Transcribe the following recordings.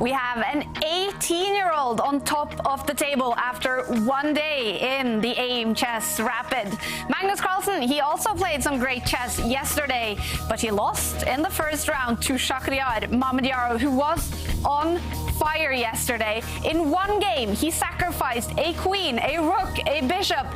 We have an 18-year-old on top of the table after one day in the Aimchess Rapid. Magnus Carlson, he also played some great chess yesterday, but he lost in the first round to Shakhriyar Mamedyarov, who was on fire yesterday. In one game, he sacrificed a queen, a rook, a bishop,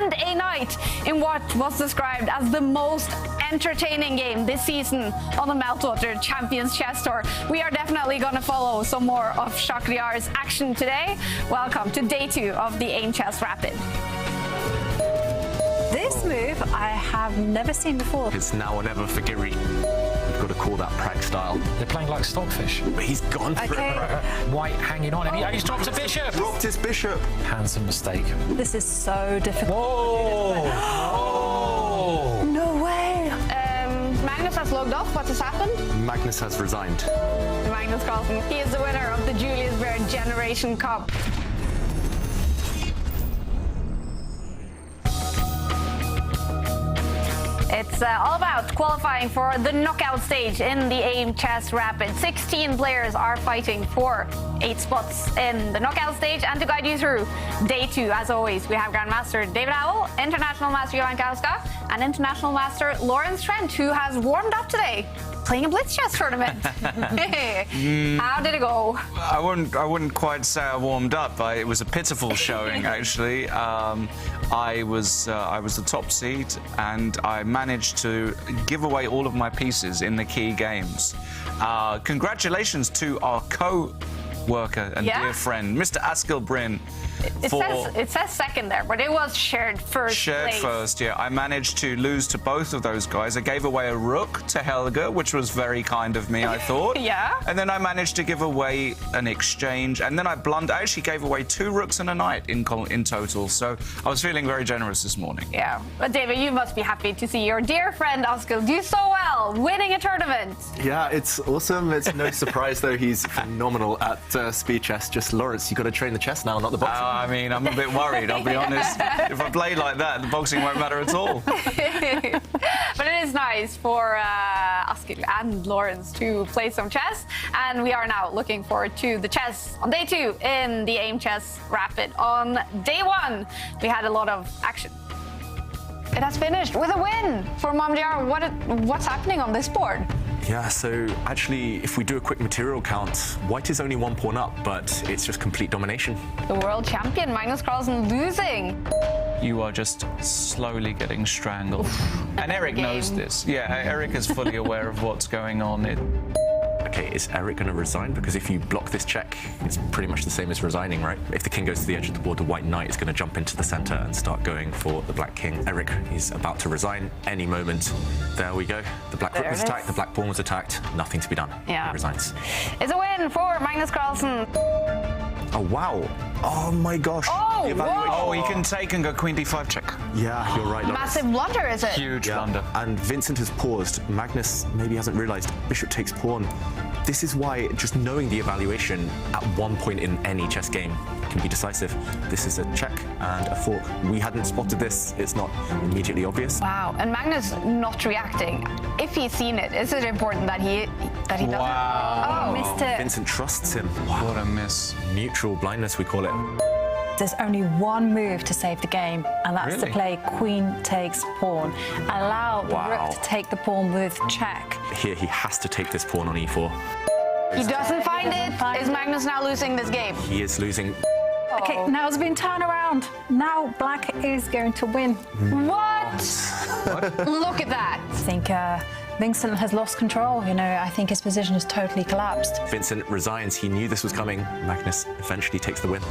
and a knight in what was described as the most entertaining game this season on the Meltwater Champions Chess Tour. We are definitely going to follow some more of Shakhriyar's action today. Welcome to day 2 of the Aimchess Rapid. This move I have never seen before. It's now or never for Giri. We've got to call that Prague style. They're playing like stockfish. But he's gone for it. White hanging on, and he's dropped a bishop. Dropped his bishop. Handsome mistake. This is so difficult. Whoa! Oh. No way! Magnus has logged off. What has happened? Magnus has resigned. Magnus Carlson. He is the winner of the Julius Baer Generation Cup. It's all about qualifying for the knockout stage in the Aimchess Rapid. 16 players are fighting for 8 spots in the knockout stage. And to guide you through day 2, as always, we have Grandmaster David Howell, International Master Jovanka Houska, and International Master Trent, who has warmed up today, playing a blitz chess tournament. How did it go? I wouldn't quite say I warmed up. It was a pitiful showing, actually. I was the top seed, and I managed to give away all of my pieces in the key games. Congratulations to our co-worker and dear friend, Mr. Askil Bryn, It says second there, but it was shared first Shared place. first, yeah. I managed to lose to both of those guys. I gave away a rook to Helga, which was very kind of me, I thought. Yeah. And then I managed to give away an exchange, and then I actually gave away 2 rooks and a knight in total. So I was feeling very generous this morning. Yeah, but David, you must be happy to see your dear friend Abdul do so well, winning a tournament. Yeah, it's awesome. It's no surprise, though. He's phenomenal at speed chess. Just, Lawrence, you've got to train the chess now, not the boxing. I mean, I'm a bit worried, I'll be honest. If I play like that, the boxing won't matter at all. But it is nice for Abdul and Lawrence to play some chess, and we are now looking forward to the chess on day 2 in the Aimchess Rapid. On day 1, we had a lot of action. It has finished with a win for Mamdiar. What's happening on this board? Yeah, so actually, if we do a quick material count, white is only 1 pawn up, but it's just complete domination. The world champion, Magnus Carlson, losing. You are just slowly getting strangled. And Eric knows this. Yeah, Eric is fully aware of what's going on. Okay, is Eric going to resign? Because if you block this check, it's pretty much the same as resigning, right? If the king goes to the edge of the board, the white knight is going to jump into the center and start going for the black king. Eric is about to resign any moment. There we go. The black rook was attacked, the black pawn was attacked. Nothing to be done. Yeah. He resigns. It's a win for Magnus Carlson. Oh, wow. Oh, my gosh. Oh, The evaluation. Oh, he can take and go queen d5 check. Yeah, you're right, Lawrence. Massive blunder, is it? Huge Yeah. blunder. And Vincent has paused. Magnus maybe hasn't realized bishop takes pawn. This is why just knowing the evaluation at one point in any chess game can be decisive. This is a check and a fork. We hadn't spotted this. It's not immediately obvious. Wow, and Magnus not reacting. If he's seen it, is it important that he doesn't? Wow. Oh, missed it. Vincent trusts him. What a miss. Neutral blindness, we call it. There's only one move to save the game, and that's to Really? play queen takes pawn. Allow the Wow. rook to take the pawn with check. Here, he has to take this pawn on e4. He doesn't find it. Is Magnus now losing this game? He is losing. Okay, now it's been turned around. Now black is going to win. What? Look at that. I think Vincent has lost control. You know, I think his position has totally collapsed. Vincent resigns. He knew this was coming. Magnus eventually takes the win.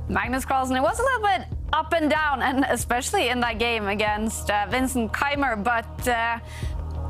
Magnus Carlsen, it was a little bit up and down, and especially in that game against Vincent Keimer, but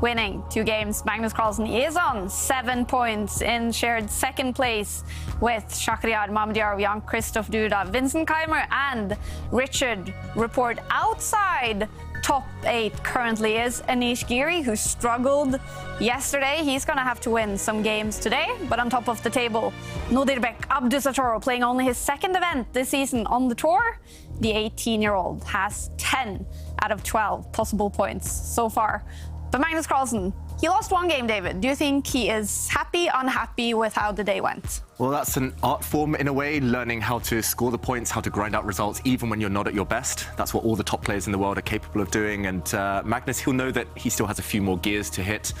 winning 2 games. Magnus Carlsen is on 7 points in shared second place with Shakhriyar Mamdiar, Jan-Krzysztof Duda, Vincent Keimer, and Richard Report. Outside top 8 currently is Anish Giri, who struggled yesterday. He's going to have to win some games today. But on top of the table, Nodirbek Abdul Sotorov, playing only his 2nd event this season on the tour. The 18-year-old has 10 out of 12 possible points so far. But Magnus Carlsen, he lost 1 game, David. Do you think he is happy, unhappy with how the day went? Well, that's an art form in a way, learning how to score the points, how to grind out results, even when you're not at your best. That's what all the top players in the world are capable of doing. And Magnus, he'll know that he still has a few more gears to hit.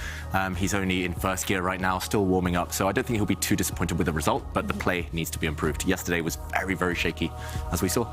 He's only in 1st gear right now, still warming up. So I don't think he'll be too disappointed with the result, but the play needs to be improved. Yesterday was very, very shaky, as we saw.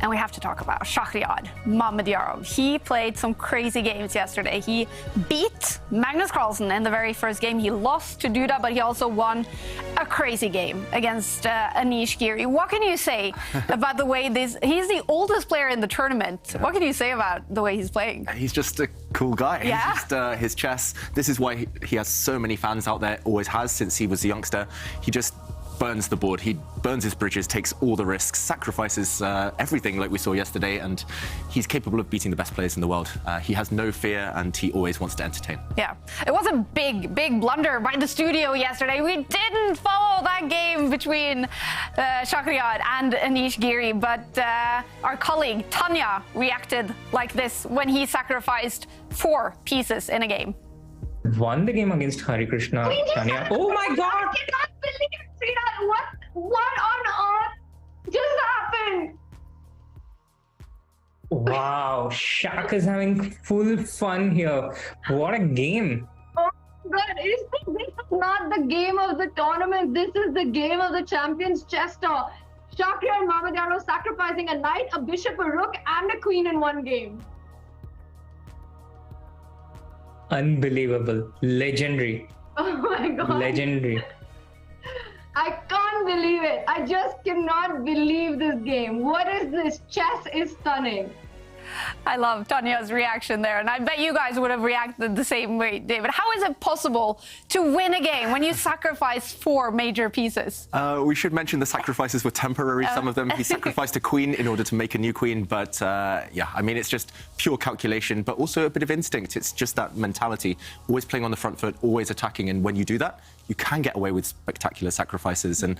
And we have to talk about Shakhriyar Mamdiarov. He played some crazy games yesterday. He beat Magnus Carlsen in the very first game. He lost to Duda, but he also won a crazy game against Anish Giri. What can you say about the way he's the oldest player in the tournament. What can you say about the way he's playing? He's just a cool guy. Yeah. He's just, his chess. This is why he has so many fans out there, always has since he was a youngster. He just burns the board. He burns his bridges, takes all the risks, sacrifices everything like we saw yesterday, and he's capable of beating the best players in the world. He has no fear, and he always wants to entertain. Yeah, it was a big blunder by the studio yesterday. We didn't follow that game between Shakhriyar and Anish Giri, but our colleague Tanya reacted like this when he sacrificed 4 pieces in a game. Won the game against Hari Krishna. Tanya. Oh my God! I cannot believe it, Sridhar. What on earth just happened? Wow, Shaq is having full fun here. What a game! Oh my God, this is not the game of the tournament. This is the game of the Champions Chess Tour. Shakhriyar Mamdiarov sacrificing a knight, a bishop, a rook, and a queen in 1 game. Unbelievable. Legendary. Oh my God. Legendary. I can't believe it. I just cannot believe this game. What is this? Chess is stunning. I love Tanya's reaction there, and I bet you guys would have reacted the same way, David. How is it possible to win a game when you sacrifice 4 major pieces? We should mention the sacrifices were temporary, some of them. He sacrificed a queen in order to make a new queen, but yeah, I mean, it's just pure calculation, but also a bit of instinct. It's just that mentality, always playing on the front foot, always attacking, and when you do that, you can get away with spectacular sacrifices. And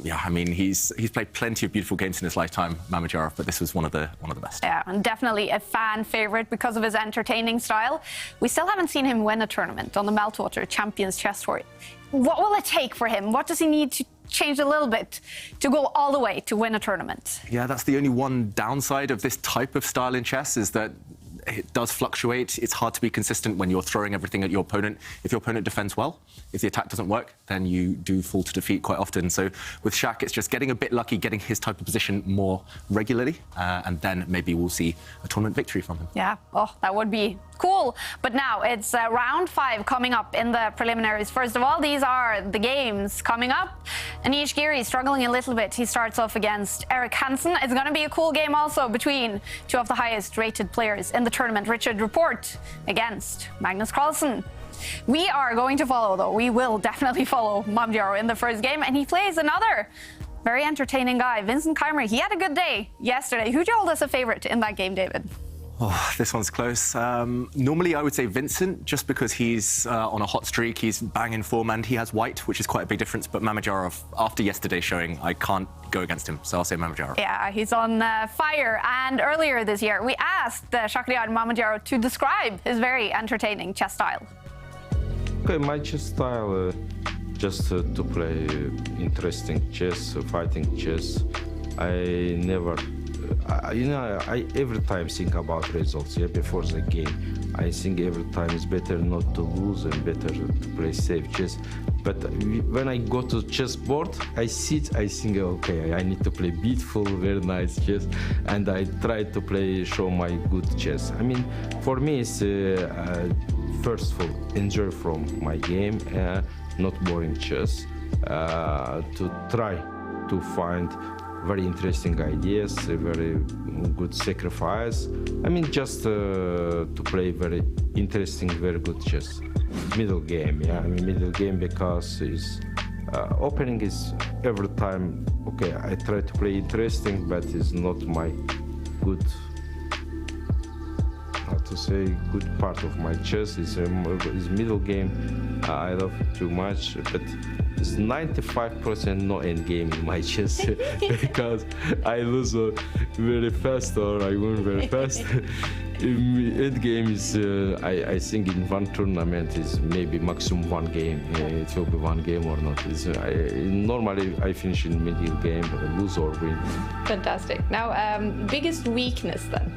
yeah, I mean, he's played plenty of beautiful games in his lifetime, Mamadjarov, but this was one of the best. Yeah, and definitely a fan favorite because of his entertaining style. We still haven't seen him win a tournament on the Meltwater Champions Chess Tour. What will it take for him? What does he need to change a little bit to go all the way to win a tournament? Yeah, that's the only one downside of this type of style in chess, is that it does fluctuate. It's hard to be consistent when you're throwing everything at your opponent. If your opponent defends well, if the attack doesn't work, then you do fall to defeat quite often. So with Shaq, it's just getting a bit lucky, getting his type of position more regularly, and then maybe we'll see a tournament victory from him. Yeah, oh, that would be cool. But now it's round 5 coming up in the preliminaries. First of all, these are the games coming up. Anish Giri struggling a little bit. He starts off against Eric Hansen. It's going to be a cool game also between 2 of the highest rated players in the tournament. Richard Report against Magnus Carlson. We are going to follow, though. We will definitely follow Mamadjarov in the first game, and he plays another very entertaining guy, Vincent Keimer. He had a good day yesterday. Who do you hold as a favorite in that game, David? Oh, this one's close. Normally, I would say Vincent, just because he's on a hot streak. He's banging form, and he has white, which is quite a big difference. But Mamadjarov, after yesterday's showing, I can't go against him, so I'll say Mamadjarov. Yeah, he's on fire. And earlier this year, we asked Shakhriyar Mamadjarov to describe his very entertaining chess style. Okay, my chess style, just to play interesting chess, fighting chess. I never... I every time think about results, yeah, before the game. I think every time it's better not to lose and better to play safe chess. But when I go to chessboard, I sit, I think, okay, I need to play beautiful, very nice chess, and I try to show my good chess. I mean, for me, it's first of all, enjoy from my game, not boring chess, to try to find very interesting ideas, a very good sacrifice. I mean, just to play very interesting, very good chess. Middle game, yeah. I mean, middle game because is opening is every time okay. I try to play interesting, but it's not my good. How to say good part of my chess is middle game. I love too much, but. It's 95% no end game in my chess because I lose very fast or I win very fast. End game is, I think in one tournament is maybe maximum 1 game. It will be 1 game or not. Normally I finish in middle game, but I lose or win. Fantastic. Now, biggest weakness then?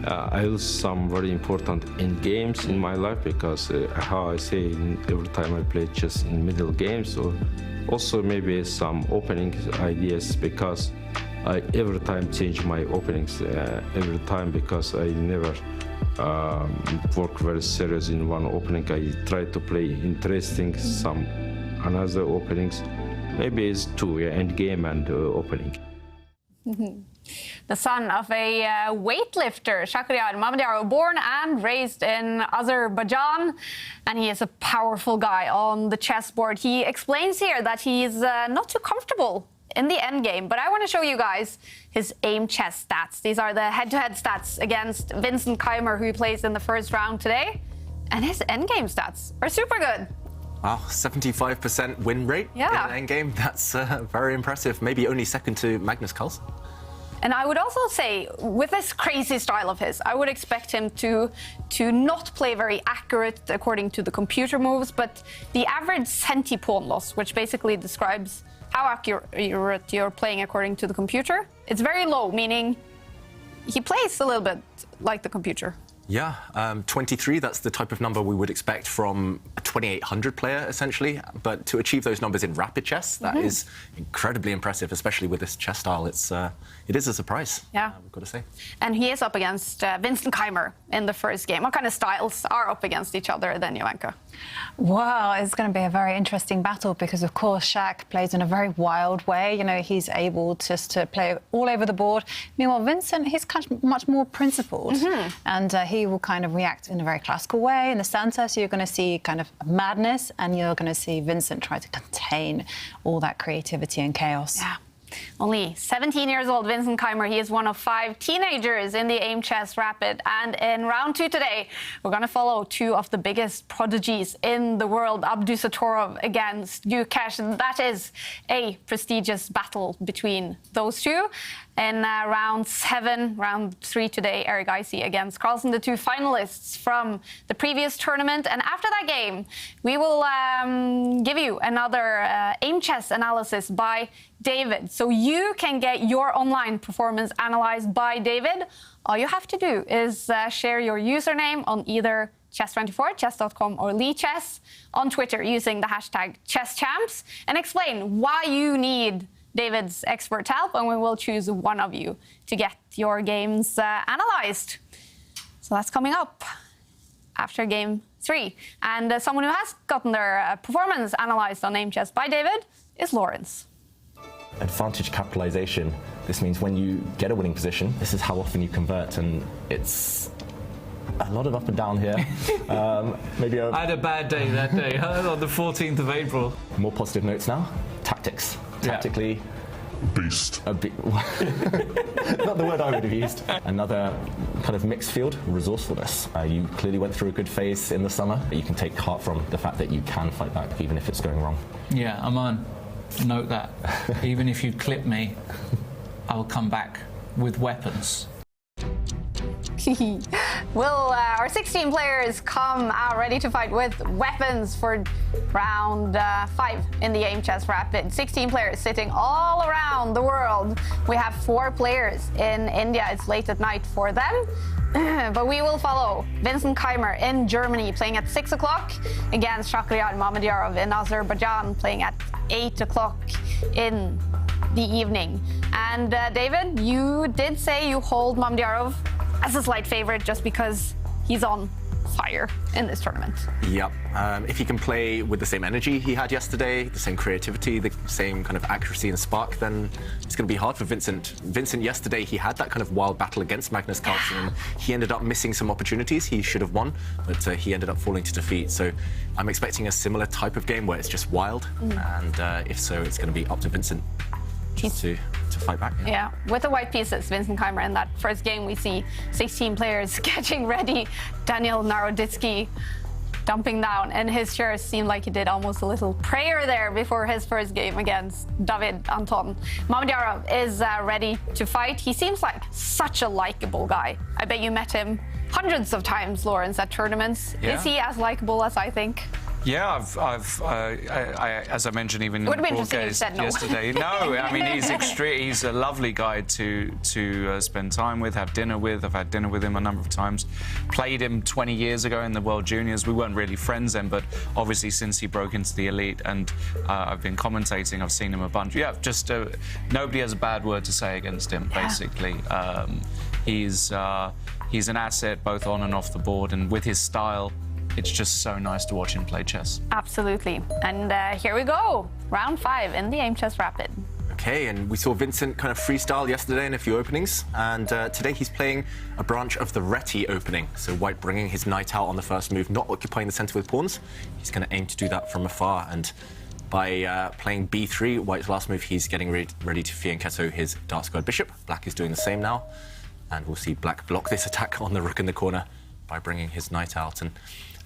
I lose some very important end games in my life because how I say every time I play chess in middle games, or also maybe some opening ideas because I every time change my openings every time because I never work very serious in one opening. I try to play interesting some another openings. Maybe it's 2, yeah, end game and opening. The son of a weightlifter, Shakhriyar Mamadjarov, born and raised in Azerbaijan, and he is a powerful guy on the chessboard. He explains here that he's not too comfortable in the endgame, but I want to show you guys his Aimchess stats. These are the head-to-head stats against Vincent Keimer, who he plays in the first round today, and his endgame stats are super good. Wow, 75% win rate in an endgame. That's very impressive. Maybe only second to Magnus Carlson. And I would also say, with this crazy style of his, I would expect him to not play very accurate according to the computer moves, but the average centi-pawn loss, which basically describes how accurate you're playing according to the computer, it's very low, meaning he plays a little bit like the computer. Yeah, 23, that's the type of number we would expect from a 2,800 player, essentially. But to achieve those numbers in rapid chess, that is incredibly impressive, especially with this chess style. It is a surprise, we've got to say. And he is up against Vincent Keimer in the first game. What kind of styles are up against each other then, Jovanka? Well, it's going to be a very interesting battle because, of course, Shaq plays in a very wild way. You know, he's able just to play all over the board. Meanwhile, Vincent, he's much more principled, and he will kind of react in a very classical way in the center. So you're going to see kind of madness, and you're going to see Vincent try to contain all that creativity and chaos. Yeah. Only 17 years old, Vincent Keimer. He is one of 5 teenagers in the Aimchess Rapid. And in round 2 today, we're going to follow 2 of the biggest prodigies in the world, Abdul Sotorov against Gukesh. And that is a prestigious battle between those 2. In round 7, round 3 today, Eric Icey against Carlsen, the 2 finalists from the previous tournament. And after that game, we will give you another Aimchess analysis by David. So you can get your online performance analyzed by David. All you have to do is share your username on either chess24, chess.com, or LeeChess on Twitter using the hashtag ChessChamps and explain why you need David's expert help, and we will choose one of you to get your games analyzed. So that's coming up after game 3. And someone who has gotten their performance analyzed on Aimchess by David is Lawrence. Advantage capitalization. This means when you get a winning position, this is how often you convert, and it's a lot of up and down here. Maybe I had a bad day that day, on the 14th of April. More positive notes now. Tactics. Tactically, beast. Not the word I would have used. Another kind of mixed field, resourcefulness. You clearly went through a good phase in the summer. You can take heart from the fact that you can fight back, even if it's going wrong. Yeah, I'm on. Note that. Even if you clip me, I will come back with weapons. Will our 16 players come out ready to fight with weapons for round 5 in the Aimchess Rapid? 16 players sitting all around the world. We have 4 players in India. It's late at night for them. But we will follow Vincent Keimer in Germany playing at 6 o'clock against Shakhriyar Mamedyarov in Azerbaijan playing at 8 o'clock in the evening. And David, you did say you hold Mamedyarov as a slight favorite just because he's on fire in this tournament. Yep. If he can play with the same energy he had yesterday, the same creativity, the same kind of accuracy and spark, then it's going to be hard for Vincent. Vincent yesterday, he had that kind of wild battle against Magnus Carlson, and he ended up missing some opportunities. He should have won, but he ended up falling to defeat. So I'm expecting a similar type of game where it's just wild, and if so, it's going to be up to Vincent just to fight back. Yeah, with the white pieces, Vincent Keimer in that first game, we see 16 players getting ready. Daniel Naroditsky dumping down, and his shares seemed like he did almost a little prayer there before his first game against David Anton. Mamedyarov is ready to fight. He seems like such a likable guy. I bet you met him hundreds of times, Lawrence, at tournaments. Yeah. Is he as likable as I think? Yeah, as I mentioned even in the broadcast yesterday. No, I mean he's a lovely guy to spend time with, have dinner with. I've had dinner with him a number of times. Played him 20 years ago in the World Juniors. We weren't really friends then, but obviously since he broke into the elite, and I've been commentating, I've seen him a bunch. Yeah, just nobody has a bad word to say against him. Basically, he's an asset both on and off the board, and with his style, it's just so nice to watch him play chess. Absolutely. And here we go. Round 5 in the Aimchess Rapid. Okay, and we saw Vincent kind of freestyle yesterday in a few openings, and today he's playing a branch of the Reti opening. So White bringing his knight out on the first move, not occupying the center with pawns. He's going to aim to do that from afar, and by playing b3, White's last move, he's getting ready to fianchetto his dark squared bishop. Black is doing the same now, and we'll see Black block this attack on the rook in the corner by bringing his knight out. And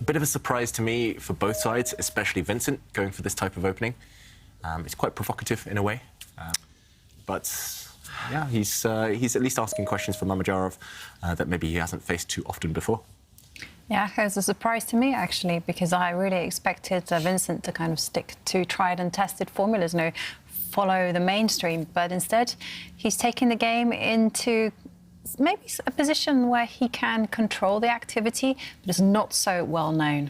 a bit of a surprise to me for both sides, especially Vincent going for this type of opening. It's quite provocative in a way, but yeah, he's at least asking questions from Mamedyarov that maybe he hasn't faced too often before. Yeah, it was a surprise to me, actually, because I really expected Vincent to kind of stick to tried and tested formulas, follow the mainstream, but instead he's taking the game into maybe a position where he can control the activity, but it's not so well known.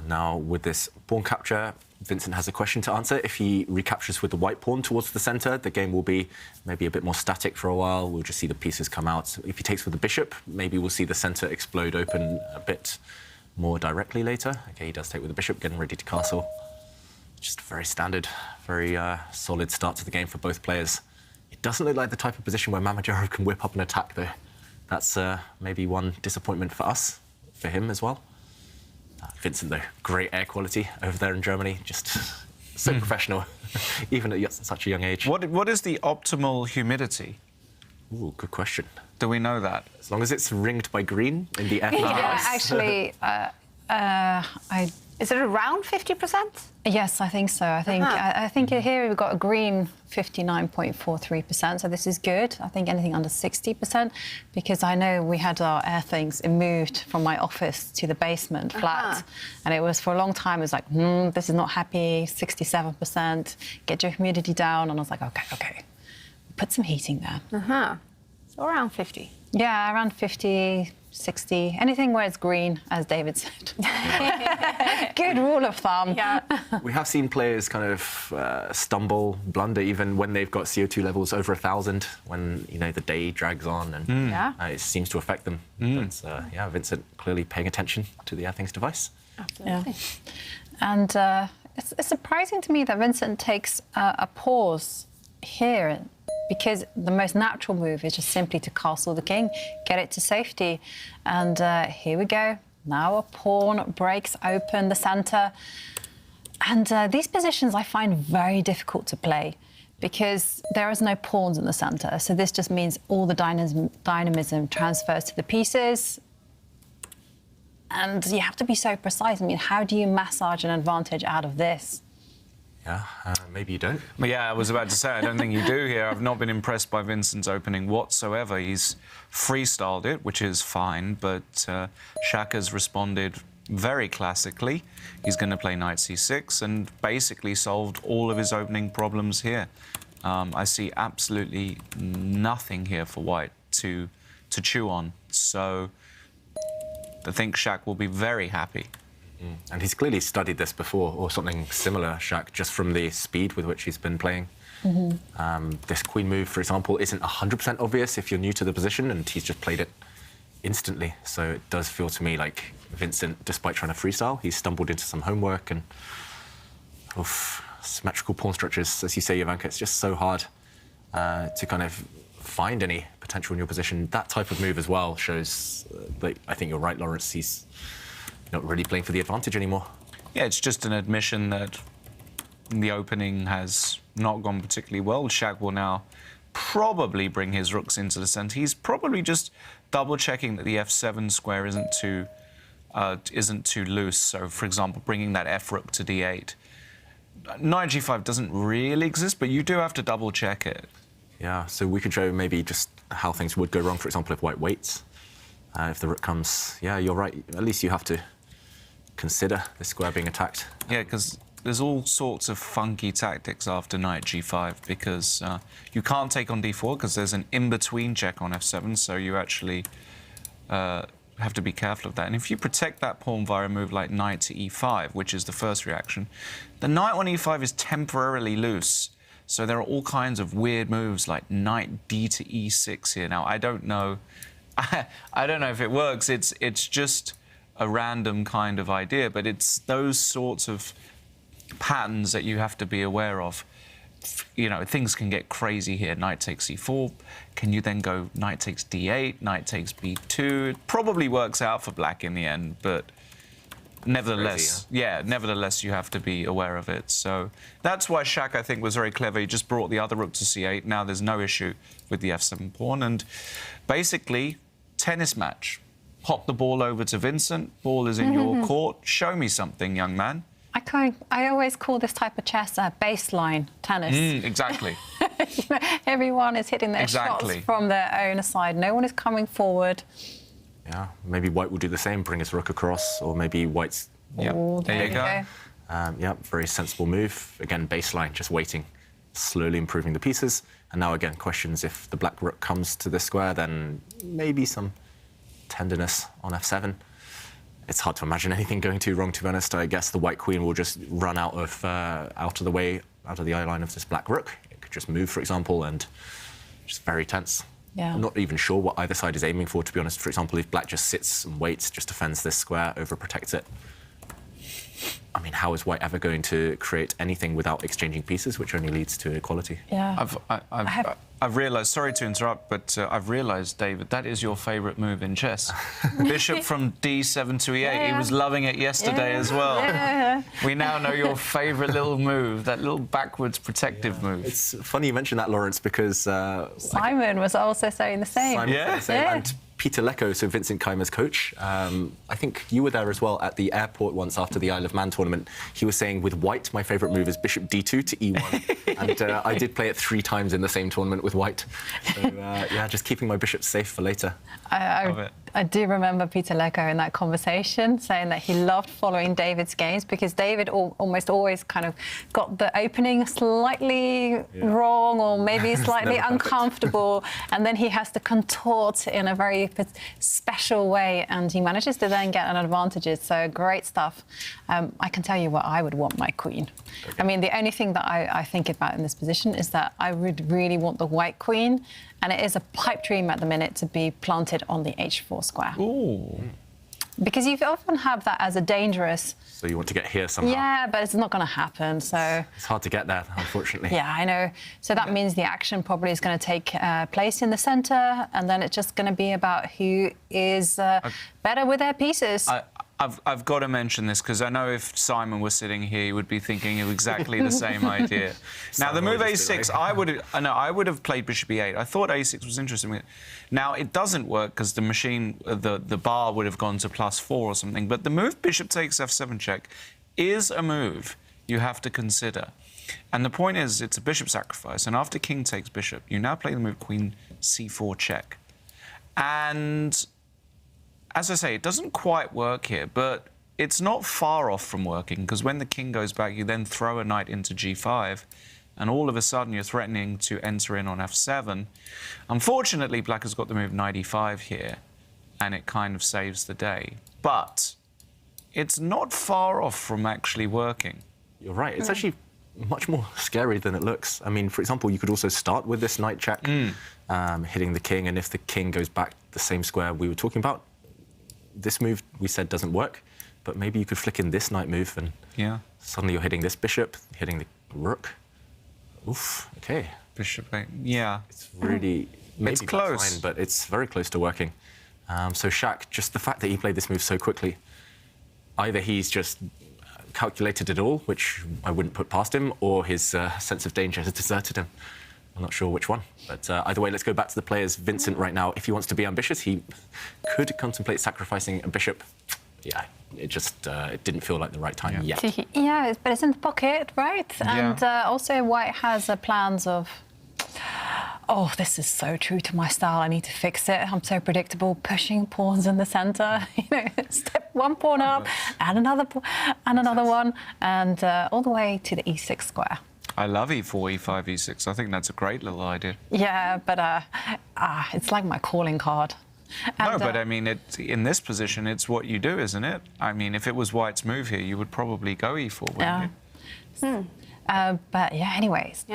And now with this pawn capture, Vincent has a question to answer. If he recaptures with the white pawn towards the centre, the game will be maybe a bit more static for a while. We'll just see the pieces come out. If he takes with the bishop, maybe we'll see the centre explode open a bit more directly later. OK, he does take with the bishop, getting ready to castle. Just a very standard, very solid start to the game for both players. It doesn't look like the type of position where Mamadjarov can whip up an attack, though. That's maybe one disappointment for us, for him as well. Vincent, though, great air quality over there in Germany. Just so professional, even at such a young age. What is the optimal humidity? Ooh, good question. Do we know that? As long as it's ringed by green in the air. Yeah, actually, Is it around 50%? Yes, I think so. I think here we've got a green 59.43%, so this is good. I think anything under 60%, because I know we had our air things moved from my office to the basement flat, and it was for a long time. It was like, this is not happy. 67%. Get your humidity down, and I was like, okay, put some heating there. So around 50. Yeah, around 50. 60, anything where it's green, as David said. Good rule of thumb. Yeah. We have seen players kind of stumble, blunder, even when they've got CO2 levels over 1,000, when, you know, the day drags on and it seems to affect them. But, yeah, Vincent clearly paying attention to the Airthings device. Absolutely. Yeah. And it's surprising to me that Vincent takes a pause here, because the most natural move is just simply to castle the king, get it to safety. And here we go. Now a pawn breaks open the centre. And these positions I find very difficult to play because there is no pawns in the centre. So this just means all the dynamism transfers to the pieces. And you have to be so precise. I mean, how do you massage an advantage out of this? Yeah, maybe you don't. Well, yeah, I was about to say, I don't think you do here. I've not been impressed by Vincent's opening whatsoever. He's freestyled it, which is fine, but Shaka's responded very classically. He's going to play knight c6 and basically solved all of his opening problems here. I see absolutely nothing here for white to chew on. So I think Shak will be very happy. And he's clearly studied this before, or something similar, Shak, just from the speed with which he's been playing. This queen move, for example, isn't 100% obvious if you're new to the position, and he's just played it instantly. So it does feel to me like Vincent, despite trying to freestyle, he's stumbled into some homework and symmetrical pawn structures, as you say, Jovanka, it's just so hard to kind of find any potential in your position. That type of move as well shows, I think you're right, Lawrence, he's not really playing for the advantage anymore. Yeah, it's just an admission that the opening has not gone particularly well. Shak will now probably bring his rooks into the centre. He's probably just double-checking that the f7 square isn't too loose. So, for example, bringing that f rook to d8. Knight g5 doesn't really exist, but you do have to double-check it. Yeah, so we could show maybe just how things would go wrong, for example, if white waits. If the rook comes, yeah, you're right. At least you have to consider the square being attacked. Yeah, because there's all sorts of funky tactics after knight g5, because you can't take on d4 because there's an in-between check on f7, so you actually have to be careful of that. And if you protect that pawn via a move like knight to e5, which is the first reaction, the knight on e5 is temporarily loose. So there are all kinds of weird moves like knight d to e6 here. Now, I don't know if it works. It's just a random kind of idea, but it's those sorts of patterns that you have to be aware of. You know, things can get crazy here. Knight takes c4. Can you then go knight takes d8, knight takes b2? It probably works out for black in the end, but nevertheless, crazy, yeah, nevertheless, you have to be aware of it. So that's why Shak, I think, was very clever. He just brought the other rook to c8. Now there's no issue with the f7 pawn, and basically, tennis match. Pop the ball over to Vincent. Ball is in your court. Show me something, young man. I always call this type of chess baseline tennis. Exactly. You know, everyone is hitting their shots from their own side. No one is coming forward. Yeah, maybe white will do the same, bring his rook across, or maybe white's... Yep. Oh, there you go. Yeah, very sensible move. Again, baseline, just waiting, slowly improving the pieces. And now, again, questions if the black rook comes to this square, then maybe some tenderness on f7. It's hard to imagine anything going too wrong, to be honest. I guess the white queen will just run out of the way, out of the eye line of this black rook. It could just move, for example, and just very tense. Yeah. I'm not even sure what either side is aiming for, to be honest. For example, if black just sits and waits, just defends this square, overprotects it. I mean, how is white ever going to create anything without exchanging pieces, which only leads to equality? Yeah. I've realised, sorry to interrupt, but I've realised, David, that is your favourite move in chess. Bishop from d7 to e8. He was loving it yesterday as well. Yeah. We now know your favourite little move, that little backwards protective move. It's funny you mention that, Lawrence, because... Simon was also saying the same. Simon was saying the same. And Peter Lecco, so Vincent Keimer's coach, I think you were there as well at the airport once after the Isle of Man tournament. He was saying, with white, my favourite move is bishop d2 to e1. And I did play it 3 times in the same tournament with white. So, yeah, just keeping my bishops safe for later. I do remember Peter Lecco in that conversation saying that he loved following David's games because David almost always kind of got the opening slightly wrong or maybe slightly uncomfortable, and then he has to contort in a very special way, and he manages to then get an advantage. So great stuff. I can tell you what I would want my queen. Okay. I mean, the only thing that I think about in this position is that I would really want the white queen, and it is a pipe dream at the minute to be planted on the h4 square. Ooh. Because you often have that as a dangerous... So you want to get here somehow? Yeah, but it's not going to happen, so... It's hard to get there, unfortunately. Yeah, I know. So that means the action probably is going to take place in the centre, and then it's just going to be about who is better with their pieces. I've got to mention this because I know if Simon was sitting here, he would be thinking of exactly the same idea. Now, the move a6, I would have played bishop e8. I thought a6 was interesting. Now, it doesn't work because the machine, the bar would have gone to +4 or something. But the move bishop takes f7 check is a move you have to consider. And the point is, it's a bishop sacrifice. And after king takes bishop, you now play the move queen c4 check. And... as I say, it doesn't quite work here, but it's not far off from working, because when the king goes back, you then throw a knight into g5, and all of a sudden you're threatening to enter in on f7. Unfortunately, black has got the move knight e5 here, and it kind of saves the day. But it's not far off from actually working. You're right. It's actually much more scary than it looks. I mean, for example, you could also start with this knight check, hitting the king, and if the king goes back the same square we were talking about, this move we said doesn't work, but maybe you could flick in this knight move and suddenly you're hitting this bishop, hitting the rook. Oof, okay. Bishop, yeah. It's really, maybe it's close, fine, but it's very close to working. So Shaq, just the fact that he played this move so quickly, either he's just calculated it all, which I wouldn't put past him, or his sense of danger has deserted him. I'm not sure which one, but either way, let's go back to the players. Vincent, right now, if he wants to be ambitious, he could contemplate sacrificing a bishop. Yeah, it just it didn't feel like the right time yet. Yeah, but it's in the pocket, right? And also white has plans of, oh, this is so true to my style, I need to fix it. I'm so predictable, pushing pawns in the centre. You know, step one pawn up, and another one, and all the way to the e6 square. I love e4, e5, e6. I think that's a great little idea. Yeah, but it's like my calling card. And, no, but I mean, in this position, it's what you do, isn't it? I mean, if it was white's move here, you would probably go e4, wouldn't you? But yeah, anyways,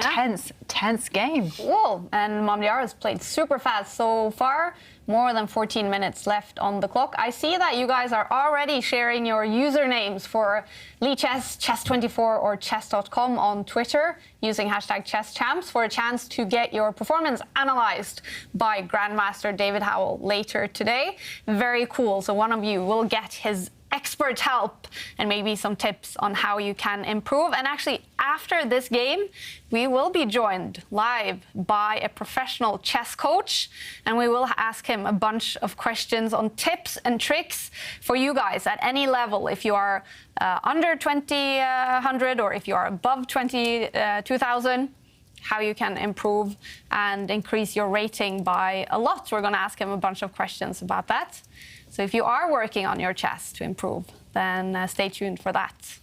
tense game. Cool. And Mamdiara's played super fast so far. More than 14 minutes left on the clock. I see that you guys are already sharing your usernames for Lichess, Chess24 or Chess.com on Twitter using #ChessChamps for a chance to get your performance analyzed by Grandmaster David Howell later today. Very cool. So one of you will get his expert help and maybe some tips on how you can improve. And actually, after this game, we will be joined live by a professional chess coach, and we will ask him a bunch of questions on tips and tricks for you guys at any level. If you are under 2000 or if you are above 22,000, how you can improve and increase your rating by a lot. We're going to ask him a bunch of questions about that. So if you are working on your chess to improve, then stay tuned for that.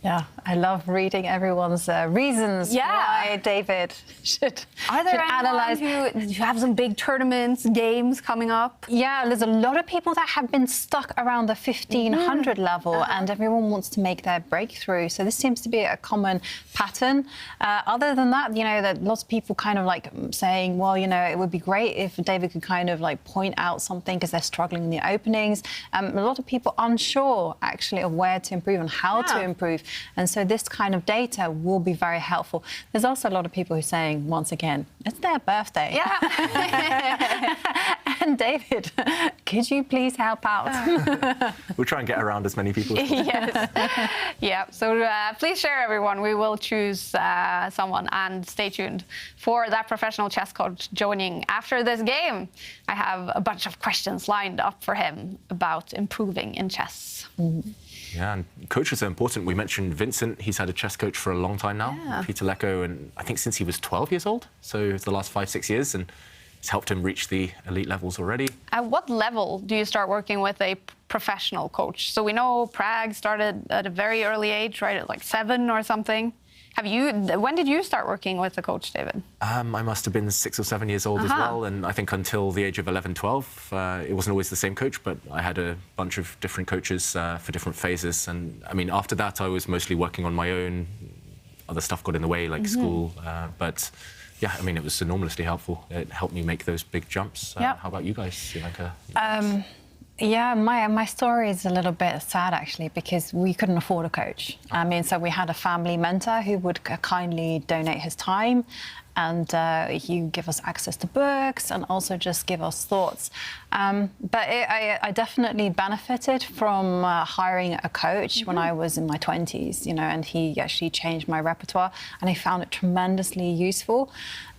Yeah, I love reading everyone's reasons why David should analyze. Who have some big tournaments, games coming up? Yeah, there's a lot of people that have been stuck around the 1500 level, and everyone wants to make their breakthrough. So this seems to be a common pattern. Other than that, you know, that lots of people kind of like saying, well, you know, it would be great if David could kind of like point out something because they're struggling in the openings. A lot of people unsure actually of where to improve and how to improve. And so this kind of data will be very helpful. There's also a lot of people who are saying, once again, it's their birthday. Yeah. And David, could you please help out? We'll try and get around as many people as possible. Yes. Yeah. So please share, everyone. We will choose someone, and stay tuned for that professional chess coach joining after this game. I have a bunch of questions lined up for him about improving in chess. Yeah, and coaches are important. We mentioned Vincent. He's had a chess coach for a long time now, Peter Lecko, and I think since he was 12 years old, so it's the last 5-6 years, and it's helped him reach the elite levels already. At what level do you start working with a professional coach? So we know Prag started at a very early age, right, at like 7 or something. When did you start working with a coach, David? I must have been 6 or 7 years old as well, and I think until the age of 11, 12, it wasn't always the same coach, but I had a bunch of different coaches for different phases. And I mean, after that, I was mostly working on my own. Other stuff got in the way, like school, but yeah, I mean, it was enormously helpful. It helped me make those big jumps. How about you guys, Jovanka? Yeah, my story is a little bit sad, actually, because we couldn't afford a coach. I mean, so we had a family mentor who would kindly donate his time, and he would give us access to books and also just give us thoughts. But I definitely benefited from hiring a coach when I was in my 20s, you know, and he actually changed my repertoire, and I found it tremendously useful.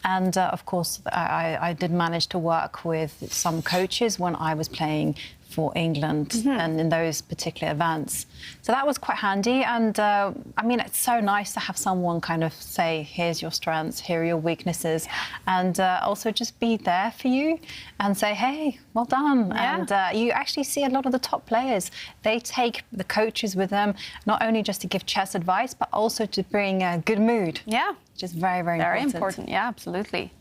And of course, I did manage to work with some coaches when I was playing for England and in those particular events. So that was quite handy. And I mean, it's so nice to have someone kind of say, here's your strengths, here are your weaknesses, and also just be there for you and say, hey, well done. And you actually see a lot of the top players, they take the coaches with them, not only just to give chess advice, but also to bring a good mood. Yeah. Which is very, very important. Very important, yeah, absolutely.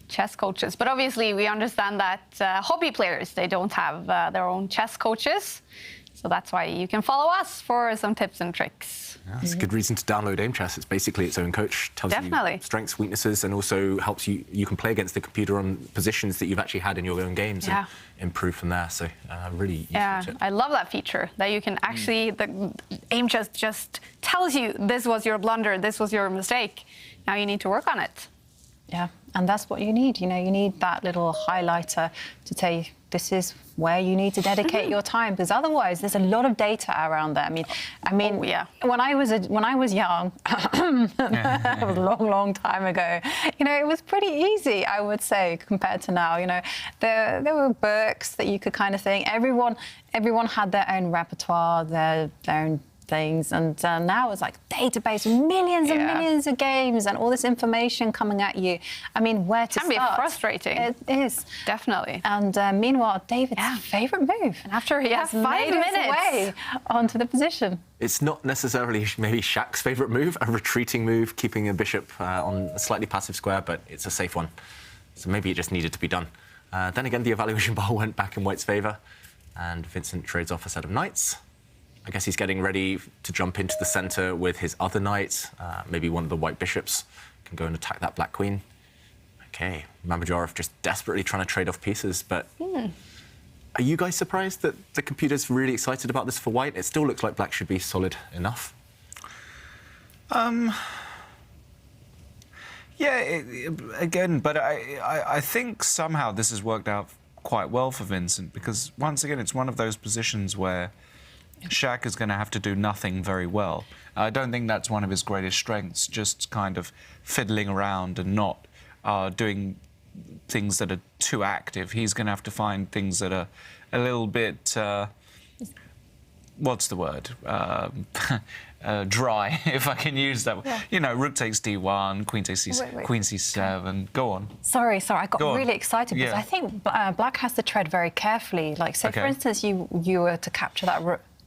Chess coaches. But obviously, we understand that hobby players, they don't have their own chess coaches. So that's why you can follow us for some tips and tricks. Yeah, it's a good reason to download Aimchess. It's basically its own coach. Tells you strengths, weaknesses, and also helps you. You can play against the computer on positions that you've actually had in your own games and improve from there. So really useful tip. I love that feature, that you can actually, the Aimchess just tells you this was your blunder, this was your mistake. Now you need to work on it. Yeah, and that's what you need. You know, you need that little highlighter to tell you this is where you need to dedicate your time, because otherwise there's a lot of data around there. I mean, when I was young, that was a long time ago. You know, it was pretty easy, I would say, compared to now. You know, there were books that you could kind of think. Everyone had their own repertoire, their own things, and now it's like database, millions and millions of games and all this information coming at you. I mean, where to start? It can be frustrating. It is. Definitely. And meanwhile, David's favourite move. And after 5 minutes way onto the position. It's not necessarily maybe Shaq's favourite move, a retreating move, keeping a bishop on a slightly passive square, but it's a safe one. So maybe it just needed to be done. Then again, the evaluation bar went back in White's favour, and Vincent trades off a set of knights. I guess he's getting ready to jump into the centre with his other knight. Maybe one of the white bishops can go and attack that black queen. OK, Mamedyarov just desperately trying to trade off pieces. But are you guys surprised that the computer's really excited about this for white? It still looks like black should be solid enough. Yeah, again, but I think somehow this has worked out quite well for Vincent, because once again, it's one of those positions where Shaq is going to have to do nothing very well. I don't think that's one of his greatest strengths, just kind of fiddling around and not doing things that are too active. He's going to have to find things that are a little bit, what's the word? Dry, if I can use that. Yeah. You know, rook takes d1, queen takes c7, queen c7. Go on. Sorry, I got really excited because I think black has to tread very carefully. Like, say, for instance, you were to capture that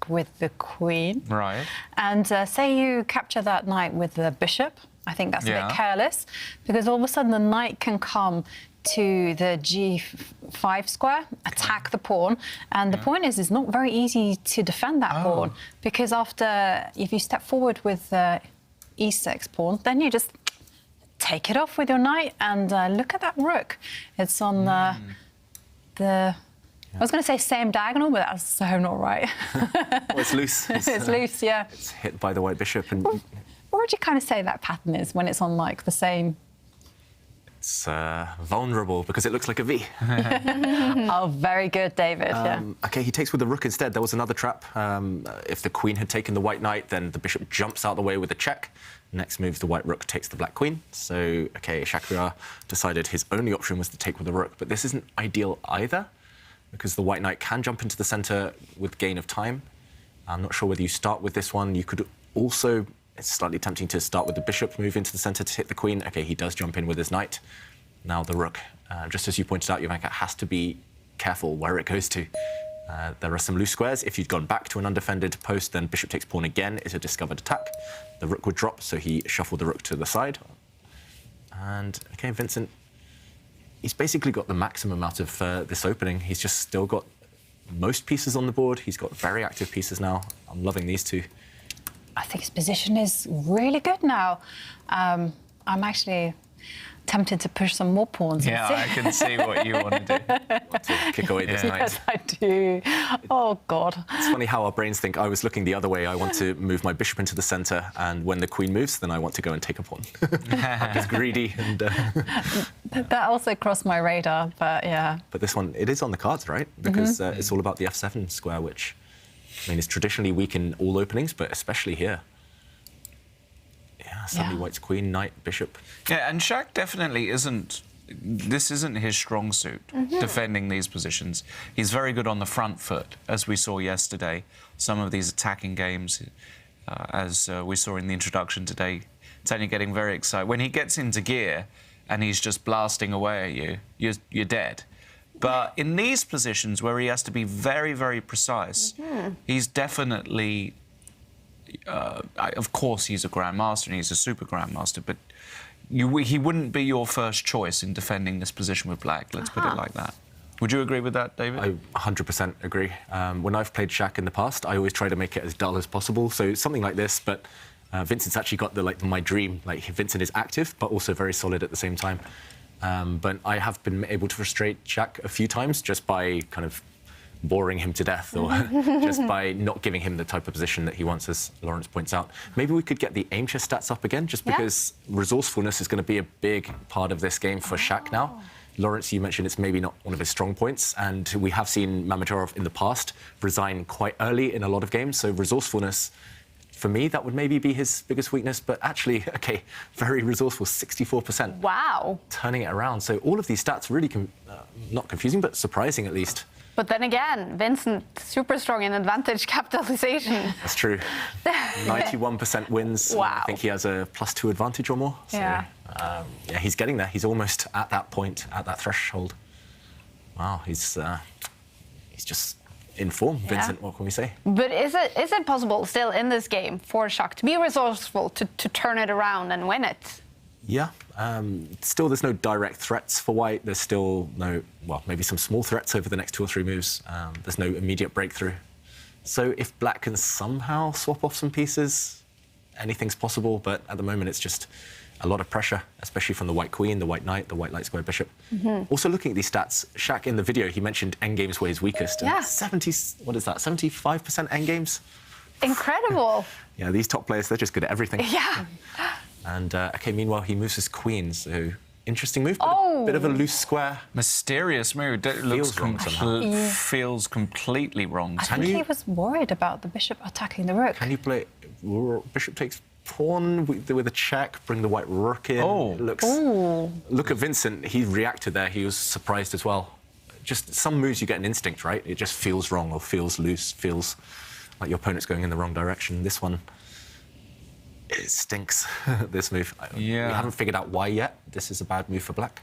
with the queen. Right. And say you capture that knight with the bishop. I think that's a bit careless, because all of a sudden the knight can come to the g5 square, attack the pawn, and the point is, it's not very easy to defend that pawn, because if you step forward with the e6 pawn, then you just take it off with your knight, and look at that rook. It's on the I was going to say same diagonal, but that's so not right. Well, it's loose. It's loose, yeah. It's hit by the white bishop. And what would you kind of say that pattern is when it's on like the same? It's vulnerable because it looks like a V. Oh, very good, David. OK, he takes with the rook instead. There was another trap. If the queen had taken the white knight, then the bishop jumps out the way with a check. Next moves, the white rook takes the black queen. So, OK, Shakira decided his only option was to take with the rook. But this isn't ideal either, because the white knight can jump into the centre with gain of time. I'm not sure whether you start with this one. You could also... It's slightly tempting to start with the bishop, move into the centre to hit the queen. OK, he does jump in with his knight. Now the rook. Just as you pointed out, Jovanka has to be careful where it goes to. There are some loose squares. If you'd gone back to an undefended post, then bishop takes pawn again is a discovered attack. The rook would drop, so he shuffled the rook to the side. And, OK, Vincent, he's basically got the maximum out of this opening. He's just still got most pieces on the board. He's got very active pieces now. I'm loving these two. I think his position is really good now. I'm actually tempted to push some more pawns. Yeah, I can see what you want to do. Want to kick away this knight. Yes, I do. Oh, God. It's funny how our brains think, I was looking the other way. I want to move my bishop into the centre, and when the queen moves, then I want to go and take a pawn. I'm just greedy. And, that also crossed my radar, but yeah. But this one, it is on the cards, right? Because it's all about the f7 square, which... I mean, it's traditionally weak in all openings, but especially here. Yeah, suddenly white's queen, knight, bishop. Yeah, and Shak definitely isn't... This isn't his strong suit, defending these positions. He's very good on the front foot, as we saw yesterday. Some of these attacking games, as we saw in the introduction today, it's only getting very exciting. When he gets into gear and he's just blasting away at you, you're dead. But in these positions where he has to be very, very precise, he's definitely... of course, he's a grandmaster and he's a super grandmaster, but he wouldn't be your first choice in defending this position with black, let's put it like that. Would you agree with that, David? I 100% agree. When I've played Shak in the past, I always try to make it as dull as possible. So something like this, but Vincent's actually got my dream. Like, Vincent is active, but also very solid at the same time. But I have been able to frustrate Shak a few times just by kind of boring him to death, or just by not giving him the type of position that he wants, as Lawrence points out. Maybe we could get the Aimchess stats up again, just because resourcefulness is going to be a big part of this game for Shak now. Lawrence, you mentioned it's maybe not one of his strong points, and we have seen Mamedyarov in the past resign quite early in a lot of games, so resourcefulness... For me, that would maybe be his biggest weakness, but actually, OK, very resourceful, 64%. Wow. Turning it around. So all of these stats really, not confusing, but surprising at least. But then again, Vincent, super strong in advantage capitalization. That's true. 91% wins. Wow. I think he has a +2 advantage or more. So, yeah, he's getting there. He's almost at that point, at that threshold. Wow, he's just... in form, Vincent, what can we say? But is it possible still in this game for Shak to be resourceful, to turn it around and win it? Yeah. Still, there's no direct threats for white. There's still no, well, maybe some small threats over the next 2 or 3 moves. There's no immediate breakthrough. So if black can somehow swap off some pieces, anything's possible. But at the moment, it's just a lot of pressure, especially from the white queen, the white knight, the white light square bishop. Also looking at these stats, Shak in the video, he mentioned endgames were his weakest. Yeah. 75% endgames? Incredible. Yeah, these top players, they're just good at everything. Yeah. And, OK, meanwhile, he moves his queen, so interesting move, but a bit of a loose square. Mysterious move. Feels completely wrong. I think he was worried about the bishop attacking the rook. Can you play... Bishop takes pawn with a check, bring the white rook in. Oh. It looks... Look at Vincent. He reacted there. He was surprised as well. Just some moves you get an instinct, right? It just feels wrong or feels loose, feels like your opponent's going in the wrong direction. This one, it stinks, this move. Yeah. We haven't figured out why yet. This is a bad move for black.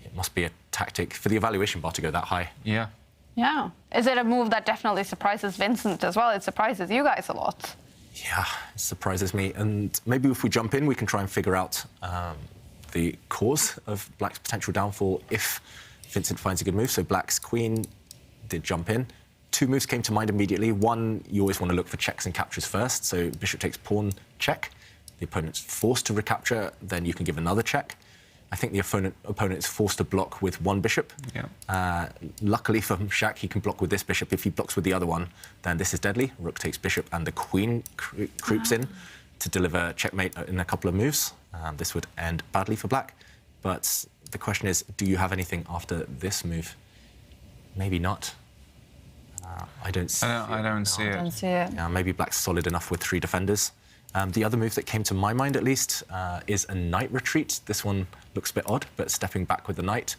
It must be a tactic for the evaluation bar to go that high. Yeah. Yeah. Is it a move that definitely surprises Vincent as well? It surprises you guys a lot. Yeah, it surprises me. And maybe if we jump in, we can try and figure out the cause of Black's potential downfall if Vincent finds a good move. So Black's queen did jump in. 2 moves came to mind immediately. One, you always want to look for checks and captures first. So bishop takes pawn check. The opponent's forced to recapture, then you can give another check. I think the opponent is forced to block with 1 bishop. Yeah. Luckily for Shaq, he can block with this bishop. If he blocks with the other one, then this is deadly. Rook takes bishop, and the queen creeps in to deliver checkmate in a couple of moves. This would end badly for Black. But the question is, do you have anything after this move? Maybe not. I don't see it. I don't see it. Yeah, maybe Black's solid enough with 3 defenders. The other move that came to my mind, at least, is a knight retreat. This one looks a bit odd, but stepping back with the knight,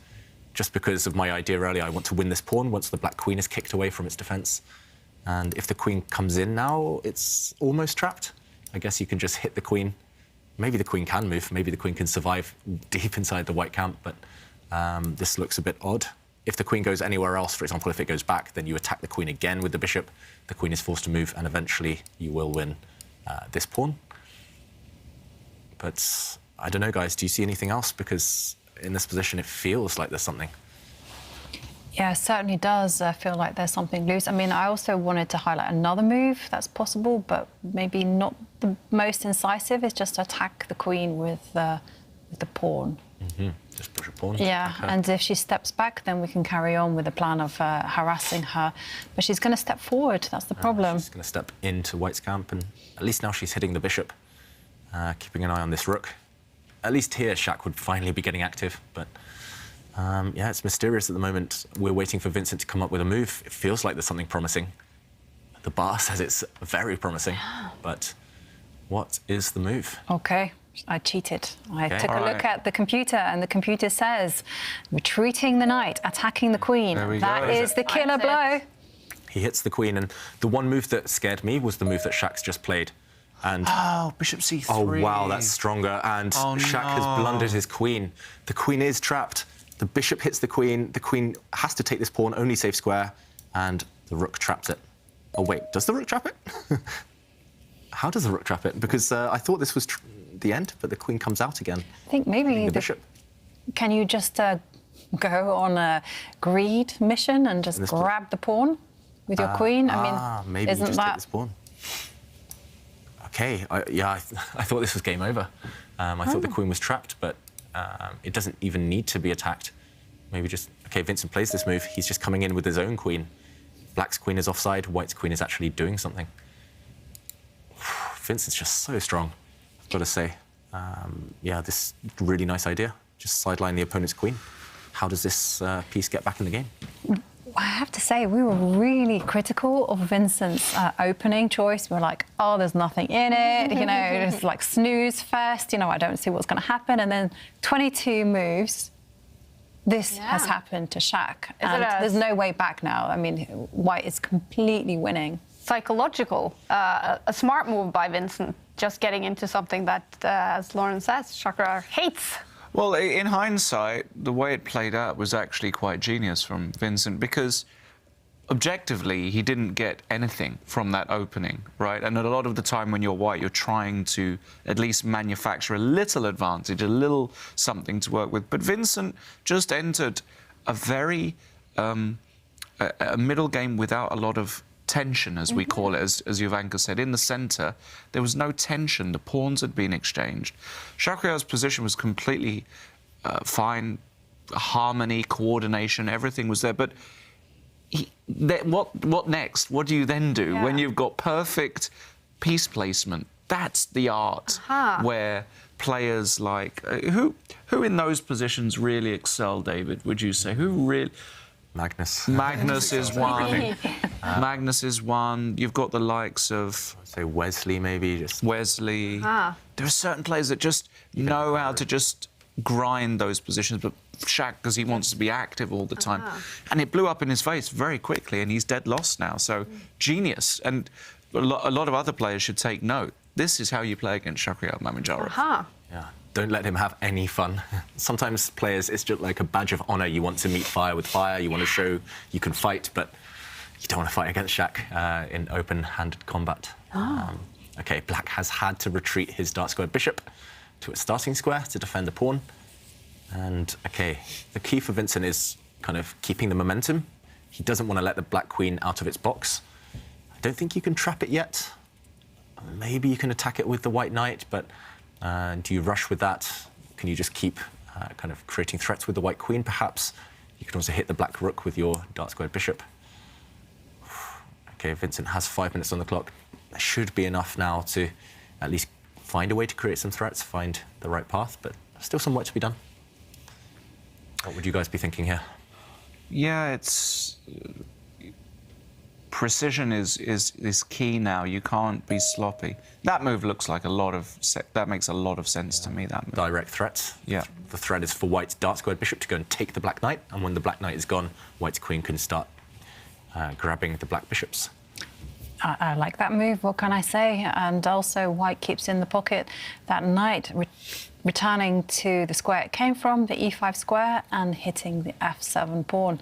just because of my idea earlier, I want to win this pawn once the black queen is kicked away from its defence. And if the queen comes in now, it's almost trapped. I guess you can just hit the queen. Maybe the queen can move. Maybe the queen can survive deep inside the white camp, but this looks a bit odd. If the queen goes anywhere else, for example, if it goes back, then you attack the queen again with the bishop. The queen is forced to move, and eventually you will win this pawn. But I don't know, guys, do you see anything else? Because in this position, it feels like there's something. Yeah, it certainly does feel like there's something loose. I mean, I also wanted to highlight another move that's possible, but maybe not the most incisive, is just attack the queen with the pawn. Mm-hmm. Just push a pawn. Yeah, okay. And if she steps back, then we can carry on with the plan of harassing her. But she's going to step forward, that's the problem. She's going to step into white's camp, and at least now she's hitting the bishop, keeping an eye on this rook. At least here, Shaq would finally be getting active, but yeah, it's mysterious at the moment. We're waiting for Vincent to come up with a move. It feels like there's something promising. The bar says it's very promising, but what is the move? OK. I cheated. I took a look at the computer, and the computer says retreating the knight, attacking the queen. That is the killer blow. He hits the queen, and the one move that scared me was the move that Shaq's just played. And bishop c3. Oh, wow, that's stronger. And Shaq has blundered his queen. The queen is trapped. The bishop hits the queen. The queen has to take this pawn, only safe square, and the rook traps it. Oh, wait, does the rook trap it? How does the rook trap it? Because I thought this was the end, but the queen comes out again. I think maybe the bishop. Can you just go on a greed mission and just grab the pawn with your queen? I mean, maybe isn't just that take this pawn? Okay, I thought this was game over. I thought the queen was trapped, but it doesn't even need to be attacked. Maybe just... OK, Vincent plays this move. He's just coming in with his own queen. Black's queen is offside. White's queen is actually doing something. Vincent's just so strong, I've got to say. Yeah, this really nice idea. Just sideline the opponent's queen. How does this piece get back in the game? I have to say, we were really critical of Vincent's opening choice. We were like, oh, there's nothing in it, you know, it's like snooze fest, you know, I don't see what's going to happen. And then 22 moves, this has happened to Shaq. And there's no way back now. I mean, White is completely winning. Psychological, a smart move by Vincent, just getting into something that, as Lauren says, Shakra hates. Well, in hindsight, the way it played out was actually quite genius from Vincent, because objectively, he didn't get anything from that opening, right? And a lot of the time when you're white, you're trying to at least manufacture a little advantage, a little something to work with. But Vincent just entered a very a middle game without a lot of tension, as we call it, as Jovanka said. In the centre, there was no tension. The pawns had been exchanged. Shakriar's position was completely fine. Harmony, coordination, everything was there. But what next? What do you then do when you've got perfect piece placement? That's the art where players like... who in those positions really excel, David, would you say? Who really... Magnus. Magnus is one. Magnus is one. You've got the likes of... I'd say Wesley, maybe. Just Wesley. There are certain players that just know how to just grind those positions, but Shaq, because he wants to be active all the time. And it blew up in his face very quickly, and he's dead lost now. So, genius. And a lot of other players should take note. This is how you play against Shakriar Mamedyarov. Yeah. don't let him have any fun. Sometimes players, it's just like a badge of honor. You want to meet fire with fire. You want to show you can fight, but you don't want to fight against Shaq in open-handed combat. OK, black has had to retreat his dark square bishop to its starting square to defend the pawn. And, OK, the key for Vincent is kind of keeping the momentum. He doesn't want to let the black queen out of its box. I don't think you can trap it yet. Maybe you can attack it with the white knight, but do you rush with that? Can you just keep kind of creating threats with the white queen, perhaps? You can also hit the black rook with your dark squared bishop. OK, Vincent has 5 minutes on the clock. There should be enough now to at least find a way to create some threats, find the right path, but still some work to be done. What would you guys be thinking here? Yeah, it's... Precision is key now. You can't be sloppy. That move looks like a lot of... That makes a lot of sense to me, that move. Direct threat. Yeah. The threat is for white's dark squared bishop to go and take the black knight, and when the black knight is gone, white's queen can start grabbing the black bishops. I like that move, what can I say? And also, white keeps in the pocket that knight, returning to the square it came from, the e5 square, and hitting the f7 pawn.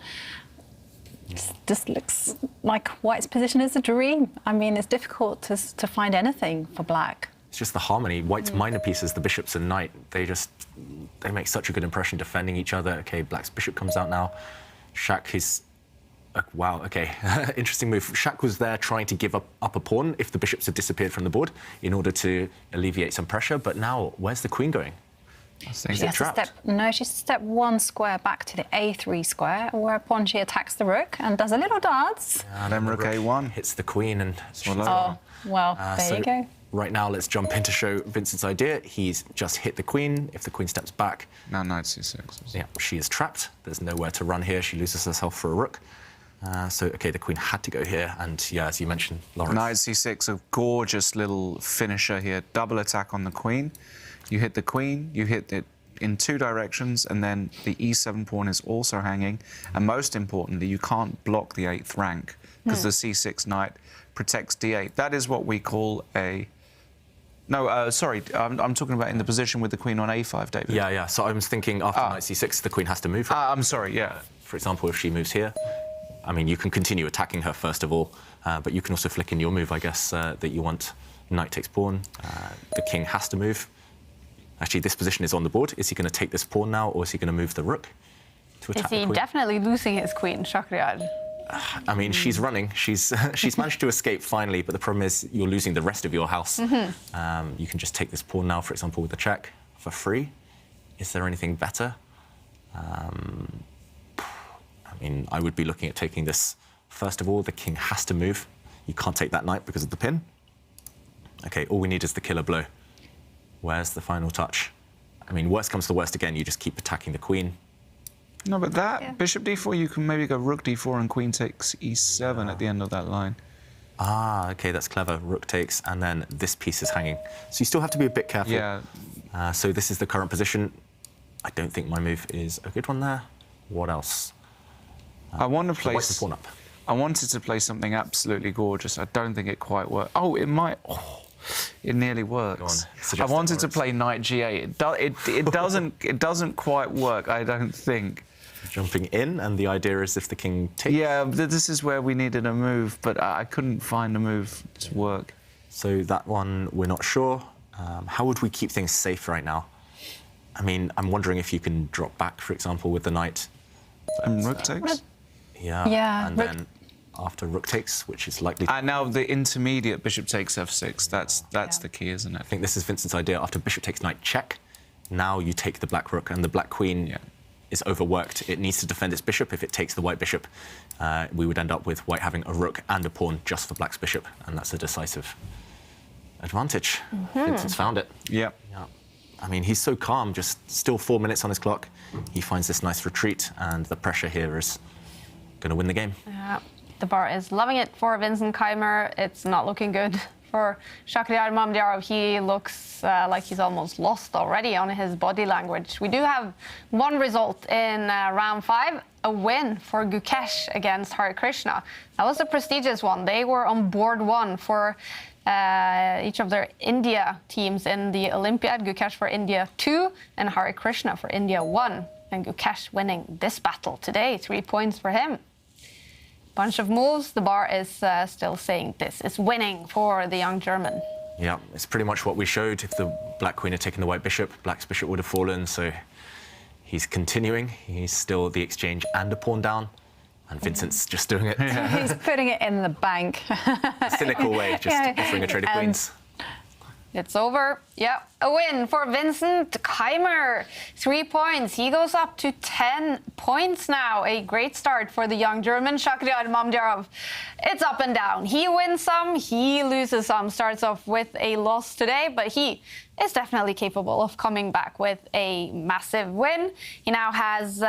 This looks like white's position is a dream. I mean, it's difficult to find anything for black. It's just the harmony. White's minor pieces, the bishops and knight, they make such a good impression defending each other. OK, black's bishop comes out now. Shaq is... wow, OK, interesting move. Shaq was there trying to give up a pawn if the bishops had disappeared from the board in order to alleviate some pressure. But now, where's the queen going? She's step one square back to the a3 square, whereupon she attacks the rook and does a little dance. And then rook a1 hits the queen and... Oh, well, there you go. Right now, let's jump in to show Vincent's idea. He's just hit the queen. If the queen steps back... Now knight c6. Yeah, she is trapped. There's nowhere to run here. She loses herself for a rook. So, OK, the queen had to go here. And, yeah, as you mentioned, Lawrence... Knight c6, a gorgeous little finisher here. Double attack on the queen. You hit the queen, you hit it in two directions, and then the e7 pawn is also hanging. And most importantly, you can't block the 8th rank, because the c6 knight protects d8. That is what we call a... No, sorry, I'm talking about in the position with the queen on a5, David. Yeah. So I was thinking after knight c6, the queen has to move her. I'm sorry, yeah. For example, if she moves here, I mean, you can continue attacking her first of all, but you can also flick in your move, I guess, that you want knight takes pawn. The king has to move. Actually, this position is on the board. Is he going to take this pawn now, or is he going to move the rook to attack the queen? Is he definitely losing his queen, Shakhriyar? I mean, she's running. She's managed to escape finally, but the problem is you're losing the rest of your house. You can just take this pawn now, for example, with a check for free. Is there anything better? I mean, I would be looking at taking this. First of all, the king has to move. You can't take that knight because of the pin. OK, all we need is the killer blow. Where's the final touch? I mean, worst comes to worst again, you just keep attacking the queen. No, but that, bishop d4, you can maybe go rook d4 and queen takes e7 at the end of that line. OK, that's clever. Rook takes, and then this piece is hanging. So you still have to be a bit careful. Yeah. So this is the current position. I don't think my move is a good one there. What else? I want to place... the pawn up. I wanted to play something absolutely gorgeous. I don't think it quite worked. Oh, it might... Oh. It nearly works. I wanted to play knight g8. It doesn't quite work, I don't think. Jumping in, and the idea is if the king takes... Yeah, this is where we needed a move, but I couldn't find a move to work. So that one, we're not sure. How would we keep things safe right now? I mean, I'm wondering if you can drop back, for example, with the knight. And rook takes? Yeah. And then after rook takes, which is likely... And now the intermediate bishop takes f6. That's the key, isn't it? I think this is Vincent's idea. After bishop takes knight check, now you take the black rook, and the black queen is overworked. It needs to defend its bishop. If it takes the white bishop, we would end up with white having a rook and a pawn just for black's bishop, and that's a decisive advantage. Vincent's found it. Yeah. I mean, he's so calm, just still 4 minutes on his clock. He finds this nice retreat, and the pressure here is going to win the game. Yeah. The bar is loving it for Vincent Keimer. It's not looking good for Shakhriyar Mamdiyarov. He looks like he's almost lost already on his body language. We do have one result in round 5, a win for Gukesh against Hare Krishna. That was a prestigious one. They were on board 1 for each of their India teams in the Olympiad. Gukesh for India 2 and Hari Krishna for India 1. And Gukesh winning this battle today, 3 points for him. Bunch of moves. The bar is still saying this is winning for the young German. Yeah, it's pretty much what we showed. If the black queen had taken the white bishop, black's bishop would have fallen. So he's continuing. He's still the exchange and a pawn down. And Vincent's just doing it. He's putting it in the bank. A cynical way, just offering a trade of queens. It's over. Yeah, a win for Vincent Keimer. 3 points. He goes up to 10 points now. A great start for the young German, Shakhriyar Mamdyarov. It's up and down. He wins some, he loses some. Starts off with a loss today, but he is definitely capable of coming back with a massive win. He now has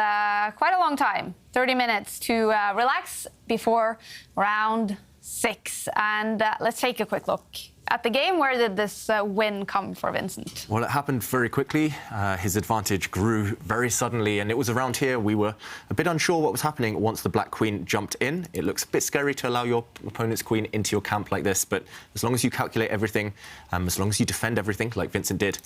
quite a long time, 30 minutes to relax before round 6. And let's take a quick look at the game. Where did this win come for Vincent? Well, it happened very quickly. His advantage grew very suddenly, and it was around here we were a bit unsure what was happening once the black queen jumped in. It looks a bit scary to allow your opponent's queen into your camp like this, but as long as you calculate everything, as long as you defend everything like Vincent did,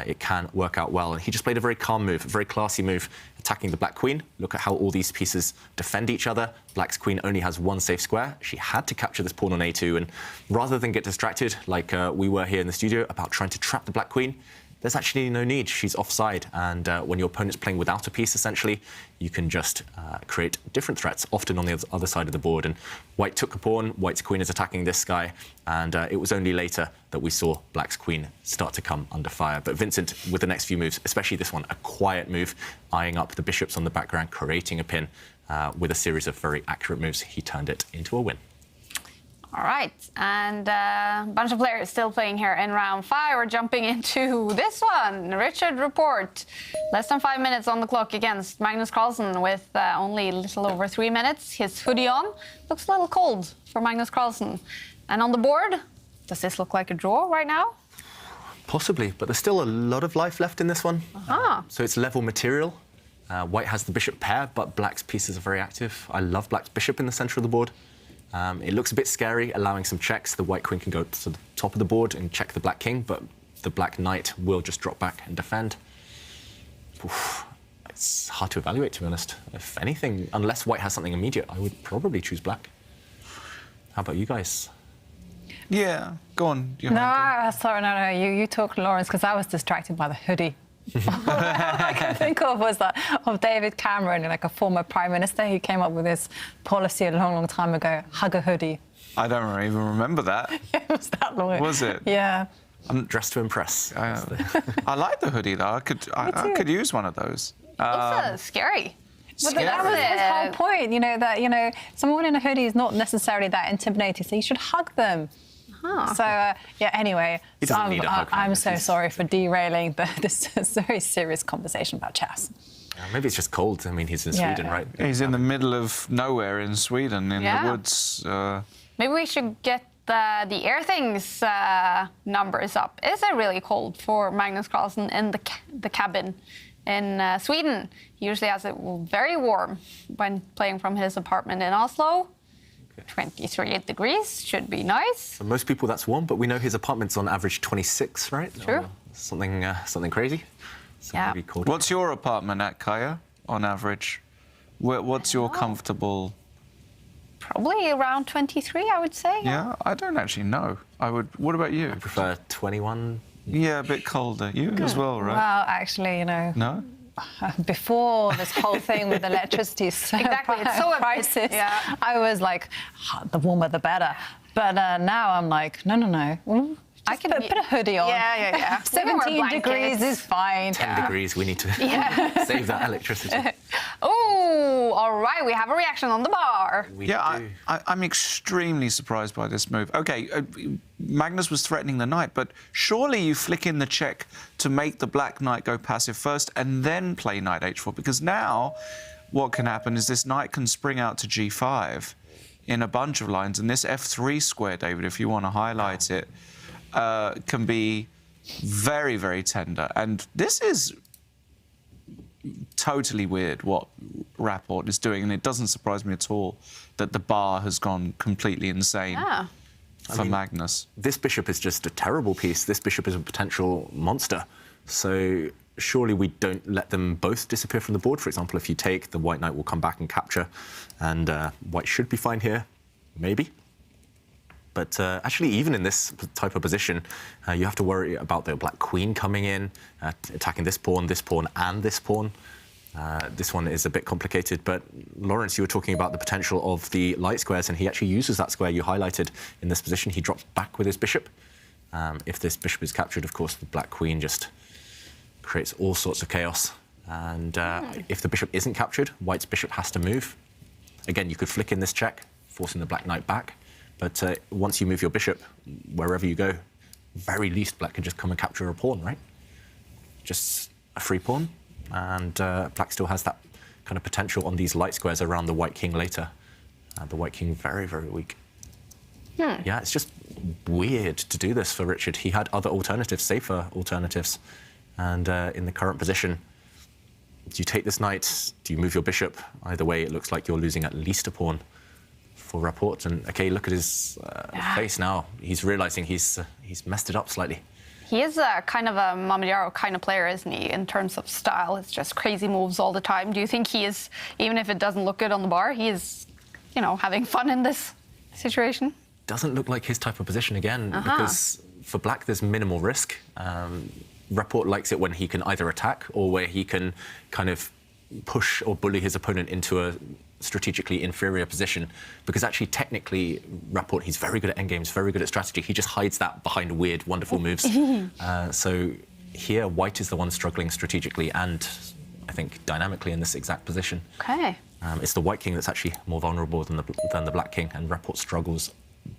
it can work out well. And he just played a very calm move, a very classy move, attacking the black queen. Look at how all these pieces defend each other. Black's queen only has one safe square. She had to capture this pawn on a2, and rather than get distracted like we were here in the studio about trying to trap the black queen, there's actually no need. She's offside, and when your opponent's playing without a piece, essentially, you can just create different threats, often on the other side of the board. And white took a pawn, white's queen is attacking this guy, and it was only later that we saw black's queen start to come under fire. But Vincent, with the next few moves, especially this one, a quiet move, eyeing up the bishops on the background, creating a pin with a series of very accurate moves, he turned it into a win. All right, and a bunch of players still playing here in round 5. We're jumping into this one. Richard Report, less than 5 minutes on the clock against Magnus Carlson with only a little over 3 minutes. His hoodie on. Looks a little cold for Magnus Carlson. And on the board, does this look like a draw right now? Possibly, but there's still a lot of life left in this one. So it's level material. White has the bishop pair, but black's pieces are very active. I love black's bishop in the center of the board. It looks a bit scary, allowing some checks. The white queen can go to the top of the board and check the black king, but the black knight will just drop back and defend. Oof. It's hard to evaluate, to be honest. If anything, unless white has something immediate, I would probably choose black. How about you guys? Yeah, go on. No, you talk, Lawrence, because I was distracted by the hoodie. All I can think of was that of David Cameron, like a former prime minister who came up with this policy a long, long time ago: hug a hoodie. I don't even remember that. It was that long. Was it? Yeah. I'm dressed to impress. I like the hoodie though. I could use one of those. It's scary. But that was his whole point, that someone in a hoodie is not necessarily that intimidating, so you should hug them. So, anyway, I'm so sorry for derailing this very serious conversation about chess. Maybe it's just cold. I mean, he's in Sweden, right? He's in the middle of nowhere in Sweden, in the woods. Maybe we should get the Air Things numbers up. Is it really cold for Magnus Carlsen in the cabin in Sweden? He usually has it very warm when playing from his apartment in Oslo. 23 degrees should be nice. For most people, that's warm, but we know his apartment's on average 26, right? True. Something crazy. So maybe cold. What's your apartment at, Kaja, on average? What's your comfortable? Probably around 23, I would say. Yeah, I don't actually know. What about you? I prefer 21. Yeah, a bit colder. You as well, right? Well, actually, No? Before this whole thing with electricity it's so prices, I was like, the warmer the better. But now I'm like, no. I can put a hoodie on. Yeah. 17 degrees is fine. 10 degrees, we need to save that electricity. Oh, all right, we have a reaction on the bar. I'm extremely surprised by this move. OK, Magnus was threatening the knight, but surely you flick in the check to make the black knight go passive first and then play knight h4, because now what can happen is this knight can spring out to g5 in a bunch of lines, and this f3 square, David, if you want to highlight it, can be very, very tender. And this is totally weird what Rapport is doing, and it doesn't surprise me at all that the bar has gone completely insane for Magnus. This bishop is just a terrible piece. This bishop is a potential monster. So surely we don't let them both disappear from the board. For example, if you take, the white knight will come back and capture, and white should be fine here, maybe. But actually, even in this type of position, you have to worry about the black queen coming in, attacking this pawn, and this pawn. This one is a bit complicated, but Lawrence, you were talking about the potential of the light squares, and he actually uses that square you highlighted in this position. He drops back with his bishop. If this bishop is captured, of course, the black queen just creates all sorts of chaos. And if the bishop isn't captured, white's bishop has to move. Again, you could flick in this check, forcing the black knight back. But once you move your bishop, wherever you go, very least black can just come and capture a pawn, right? Just a free pawn. And black still has that kind of potential on these light squares around the white king later. The white king very, very weak. Yeah, it's just weird to do this for Richard. He had other alternatives, safer alternatives. And in the current position, do you take this knight? Do you move your bishop? Either way, it looks like you're losing at least a pawn for Rapport. And OK, look at his face now. He's realizing he's messed it up slightly. He is kind of a Mamadjaro kind of player, isn't he, in terms of style? It's just crazy moves all the time. Do you think he is, even if it doesn't look good on the bar, he is, you know, having fun in this situation? Doesn't look like his type of position again, because for black there's minimal risk. Rapport likes it when he can either attack or where he can kind of push or bully his opponent into a strategically inferior position, because actually technically Rapport, he's very good at endgames, very good at strategy. He just hides that behind weird, wonderful moves. So here white is the one struggling strategically and I think dynamically in this exact position. Okay. It's the white king that's actually more vulnerable than the black king, and Rapport struggles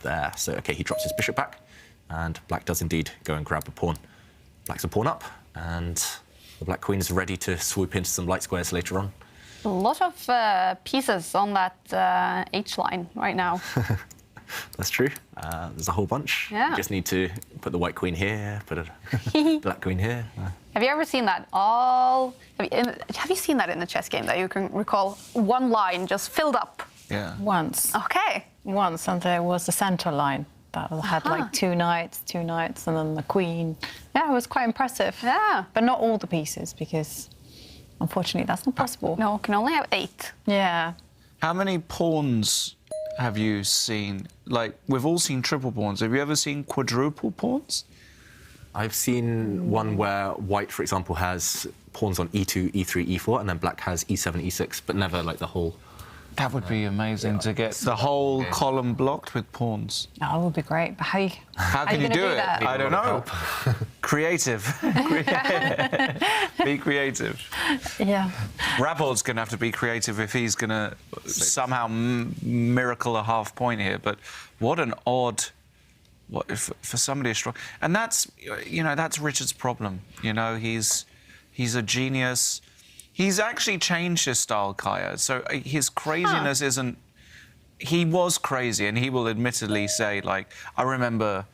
there. So OK, he drops his bishop back and black does indeed go and grab a pawn. Black's a pawn up and the black queen is ready to swoop into some light squares later on. A lot of pieces on that H line right now. That's true. There's a whole bunch. Yeah. You just need to put the white queen here, put a black queen here. Have you ever seen that? Have you seen that in a chess game that you can recall? One line just filled up. Yeah. Once. Okay. Once, and there was the center line that had like two knights, and then the queen. Yeah, it was quite impressive. Yeah. But not all the pieces, because unfortunately that's not possible. No, can only have 8. Yeah. How many pawns have you seen? Like, we've all seen triple pawns. Have you ever seen quadruple pawns? I've seen one where white, for example, has pawns on e2, e3, e4, and then black has e7, e6, but never like the whole... That would be amazing to get the whole column blocked with pawns. That would be great, but how can you do it? That? I don't know. Creative. Be creative. Yeah. Rapport's going to have to be creative if he's going to somehow miracle a half point here. But what an odd... for somebody as strong... And that's, you know, that's Richard's problem. You know, he's a genius. He's actually changed his style, Kaja. So his craziness isn't... He was crazy, and he will admittedly say, like, I remember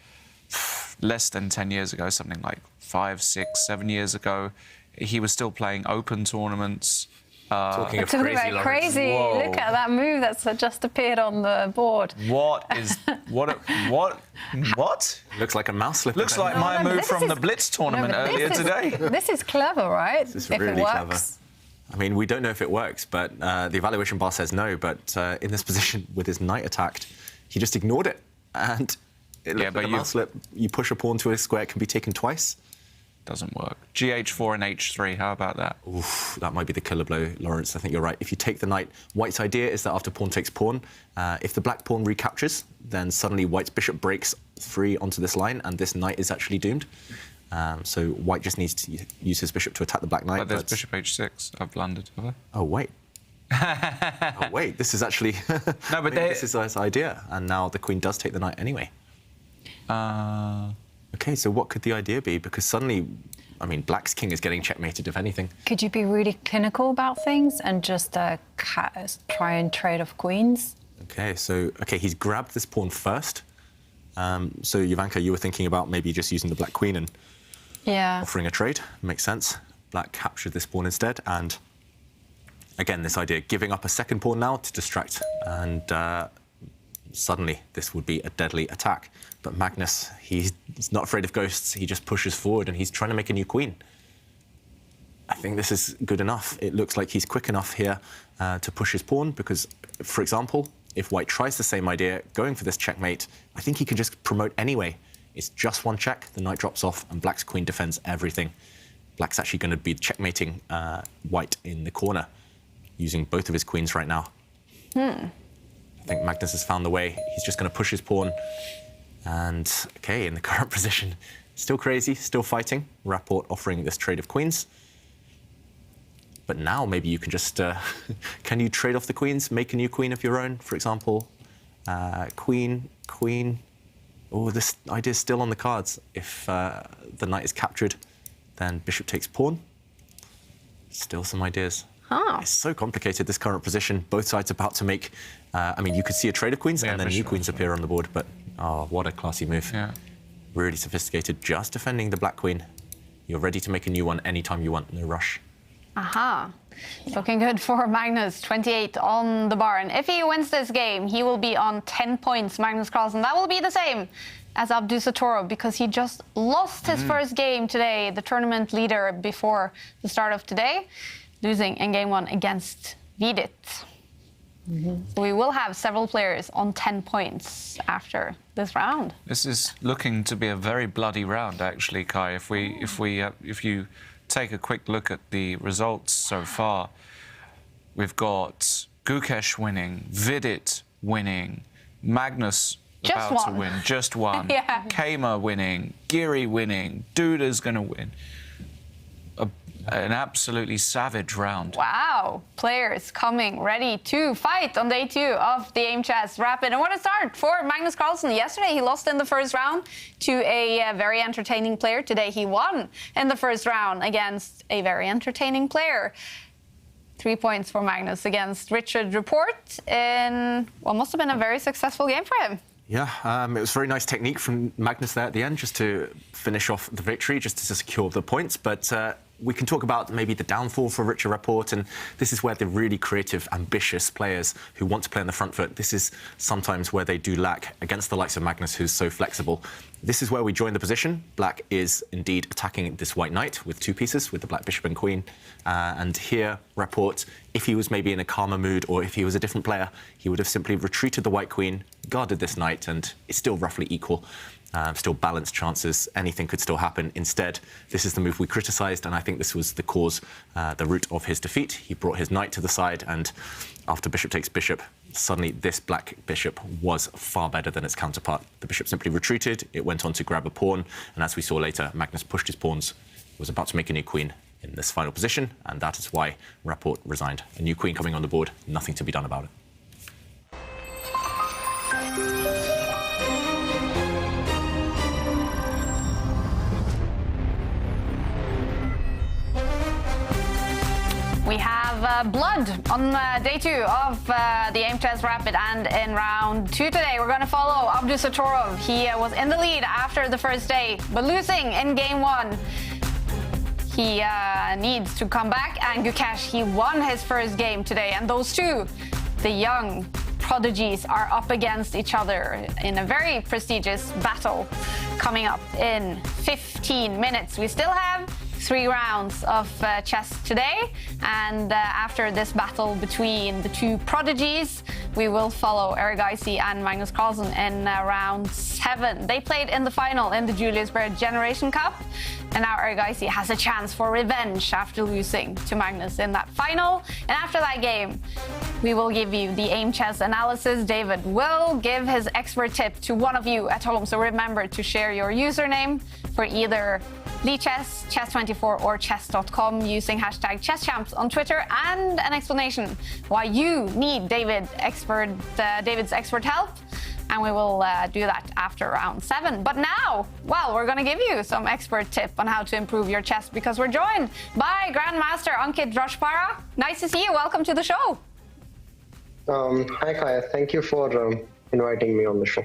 less than 10 years ago, something like 5, 6, 7 years ago, he was still playing open tournaments. Talking of crazy. Whoa. Look at that move that's just appeared on the board. What? Looks like a mouse slip. Looks like my move from the Blitz tournament earlier today. This is clever, right? This is if really it works. clever. I mean, we don't know if it works, but the evaluation bar says no. But in this position, with his knight attacked, he just ignored it. And it looked like a mouse slip. You push a pawn to a square, it can be taken twice. Doesn't work. GH4 and H3, how about that? Oof, that might be the killer blow, Lawrence. I think you're right. If you take the knight, white's idea is that after pawn takes pawn, if the black pawn recaptures, then suddenly white's bishop breaks free onto this line, and this knight is actually doomed. So white just needs to use his bishop to attack the black knight. But there's bishop H6. I've blundered, have I? Oh, wait. Oh, wait, this is actually... No, but this is his idea, and now the queen does take the knight anyway. OK, so what could the idea be? Because suddenly, I mean, black's king is getting checkmated, if anything. Could you be really clinical about things and just try and trade off queens? OK, so, he's grabbed this pawn first. So, Jovanka, you were thinking about maybe just using the black queen and offering a trade. Makes sense. Black captured this pawn instead, and again, this idea, giving up a second pawn now to distract. And suddenly this would be a deadly attack. But Magnus, he's not afraid of ghosts. He just pushes forward and he's trying to make a new queen. I think this is good enough. It looks like he's quick enough here to push his pawn because, for example, if white tries the same idea, going for this checkmate, I think he can just promote anyway. It's just one check, the knight drops off, and black's queen defends everything. Black's actually going to be checkmating white in the corner, using both of his queens right now. I think Magnus has found the way. He's just going to push his pawn. And, OK, in the current position, still crazy, still fighting. Rapport offering this trade of queens. But now maybe you can just, can you trade off the queens, make a new queen of your own, for example? Queen, queen. Oh, this idea is still on the cards. If the knight is captured, then bishop takes pawn. Still some ideas. It's so complicated, this current position. Both sides about to make, I mean, you could see a trade of queens and then new queens appear on the board, but oh, what a classy move. Yeah. Really sophisticated, just defending the black queen. You're ready to make a new one anytime you want, no rush. Aha. Looking good for Magnus, 28 on the bar. And if he wins this game, he will be on 10 points, Magnus Carlson. That will be the same as Abdul Sotorov because he just lost his first game today, the tournament leader before the start of today, losing in game 1 against Vidit. So we will have several players on 10 points after this round. This is looking to be a very bloody round, actually, Kai. If you take a quick look at the results so far, we've got Gukesh winning, Vidit winning, Magnus about to win, just one. Yeah. Kama winning, Giri winning, Duda's going to win. An absolutely savage round. Wow, players coming ready to fight on day 2 of the Aimchess Rapid. And what a start for Magnus Carlson. Yesterday he lost in the first round to a very entertaining player. Today he won in the first round against a very entertaining player. 3 points for Magnus against Richard Report in what must have been a very successful game for him. Yeah, it was very nice technique from Magnus there at the end, just to finish off the victory, just to secure the points. But we can talk about maybe the downfall for Richard Report, and this is where the really creative, ambitious players who want to play on the front foot, this is sometimes where they do lack against the likes of Magnus, who's so flexible. This is where we join the position. Black is indeed attacking this white knight with 2 pieces, with the black bishop and queen. And here, Report, if he was maybe in a calmer mood or if he was a different player, he would have simply retreated the white queen, guarded this knight, and it's still roughly equal. Still balanced chances, anything could still happen. Instead, this is the move we criticised, and I think this was the cause, the root of his defeat. He brought his knight to the side, and after bishop takes bishop, suddenly this black bishop was far better than its counterpart. The bishop simply retreated, it went on to grab a pawn, and as we saw later, Magnus pushed his pawns, was about to make a new queen in this final position, and that is why Rapport resigned. A new queen coming on the board, nothing to be done about it. We have blood on day 2 of the Aimchess Rapid, and in round 2 today we're going to follow Abdul Sotorov. He was in the lead after the first day, but losing in game 1. He needs to come back, and Gukesh, he won his first game today, and those two, the young prodigies, are up against each other in a very prestigious battle coming up in 15 minutes. We still have 3 rounds of chess today, and after this battle between the 2 prodigies, we will follow Erigaisi and Magnus Carlson in round 7. They played in the final in the Julius Baer Generation Cup, and now Erigaisi has a chance for revenge after losing to Magnus in that final. And after that game, we will give you the Aimchess analysis. David will give his expert tip to one of you at home, so remember to share your username for either Lichess, Chess24 or Chess.com using hashtag ChessChamps on Twitter, and an explanation why you need David's expert help. And we will do that after round 7. But now, well, we're going to give you some expert tip on how to improve your chess, because we're joined by Grandmaster Ankit Rajpara. Nice to see you. Welcome to the show. Hi, Kaja. Thank you for inviting me on the show.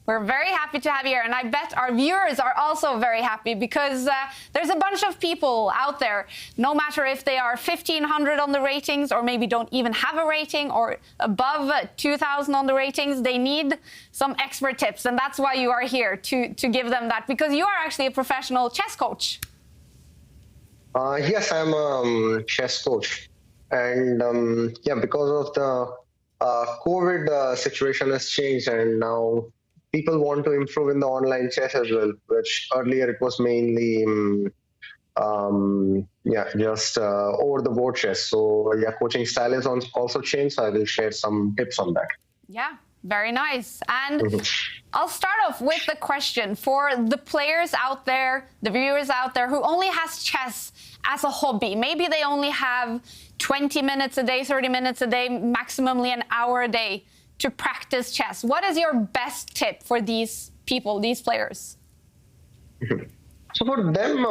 We're very happy to have you here, and I bet our viewers are also very happy because there's a bunch of people out there, no matter if they are 1,500 on the ratings or maybe don't even have a rating or above 2,000 on the ratings, they need some expert tips, and that's why you are here, to give them that, because you are actually a professional chess coach. Yes, I'm a chess coach, and yeah, because of the COVID situation has changed, and now people want to improve in the online chess as well, which earlier it was mainly just over the board chess. So yeah, coaching style is also changed, so I will share some tips on that. Yeah, very nice. And I'll start off with the question for the players out there, the viewers out there who only has chess as a hobby. Maybe they only have 20 minutes a day, 30 minutes a day, maximally an hour a day to practice chess. What is your best tip for these people, these players? So for them,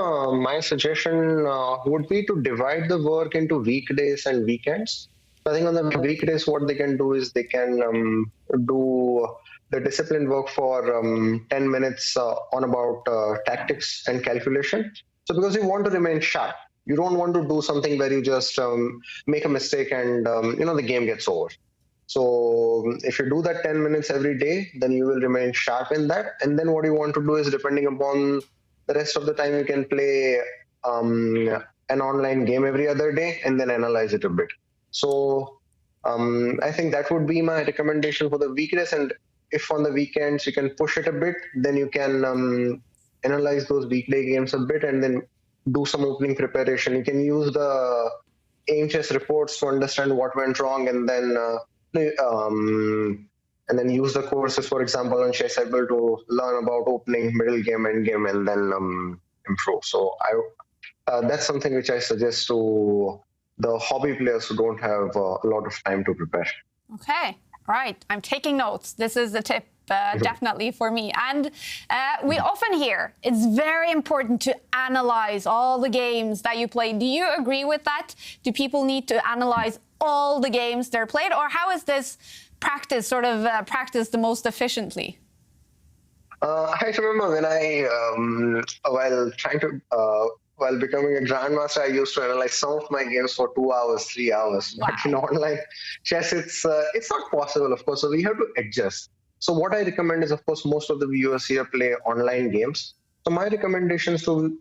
my suggestion would be to divide the work into weekdays and weekends. I think on the weekdays, what they can do is they can do the discipline work for 10 minutes on about tactics and calculation. So because you want to remain sharp, you don't want to do something where you just make a mistake and the game gets over. So if you do that 10 minutes every day, then you will remain sharp in that. And then what you want to do is, depending upon the rest of the time, you can play an online game every other day and then analyze it a bit. So I think that would be my recommendation for the weekdays. And if on the weekends you can push it a bit, then you can analyze those weekday games a bit and then do some opening preparation. You can use the Aimchess reports to understand what went wrong, and then use the courses, for example, on Chessable to learn about opening, middle game, end game, and then improve. So that's something which I suggest to the hobby players who don't have a lot of time to prepare. Okay, right. I'm taking notes. This is the tip. Definitely for me. And we often hear it's very important to analyze all the games that you play. Do you agree with that? Do people need to analyze all the games they're played, or how is this practice practiced the most efficiently? I remember when while becoming a grandmaster, I used to analyze some of my games for 2 hours, 3 hours. Wow. But in online chess, it's not possible, of course. So we have to adjust. So what I recommend is, of course, most of the viewers here play online games. So my recommendations to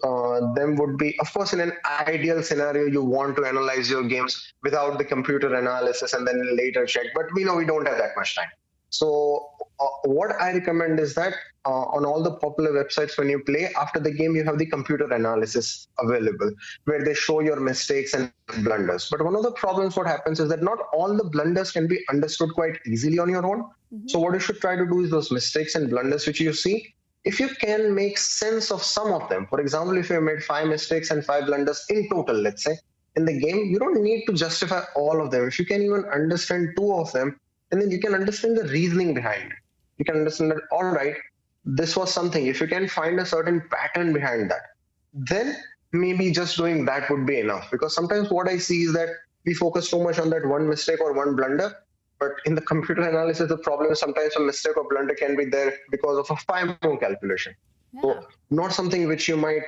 them would be, of course, in an ideal scenario, you want to analyze your games without the computer analysis and then later check. But we know we don't have that much time. So what I recommend is that on all the popular websites, when you play, after the game, you have the computer analysis available where they show your mistakes and blunders. But one of the problems what happens is that not all the blunders can be understood quite easily on your own. So what you should try to do is those mistakes and blunders which you see, if you can make sense of some of them. For example, if you made 5 mistakes and 5 blunders in total, let's say, in the game, you don't need to justify all of them. If you can even understand 2 of them, and then you can understand the reasoning behind it. You can understand that, all right, this was something. If you can find a certain pattern behind that, then maybe just doing that would be enough. Because sometimes what I see is that we focus so much on that one mistake or one blunder, but in the computer analysis, the problem is sometimes a mistake or blunder can be there because of a 5-move calculation. Yeah. So not something which you might,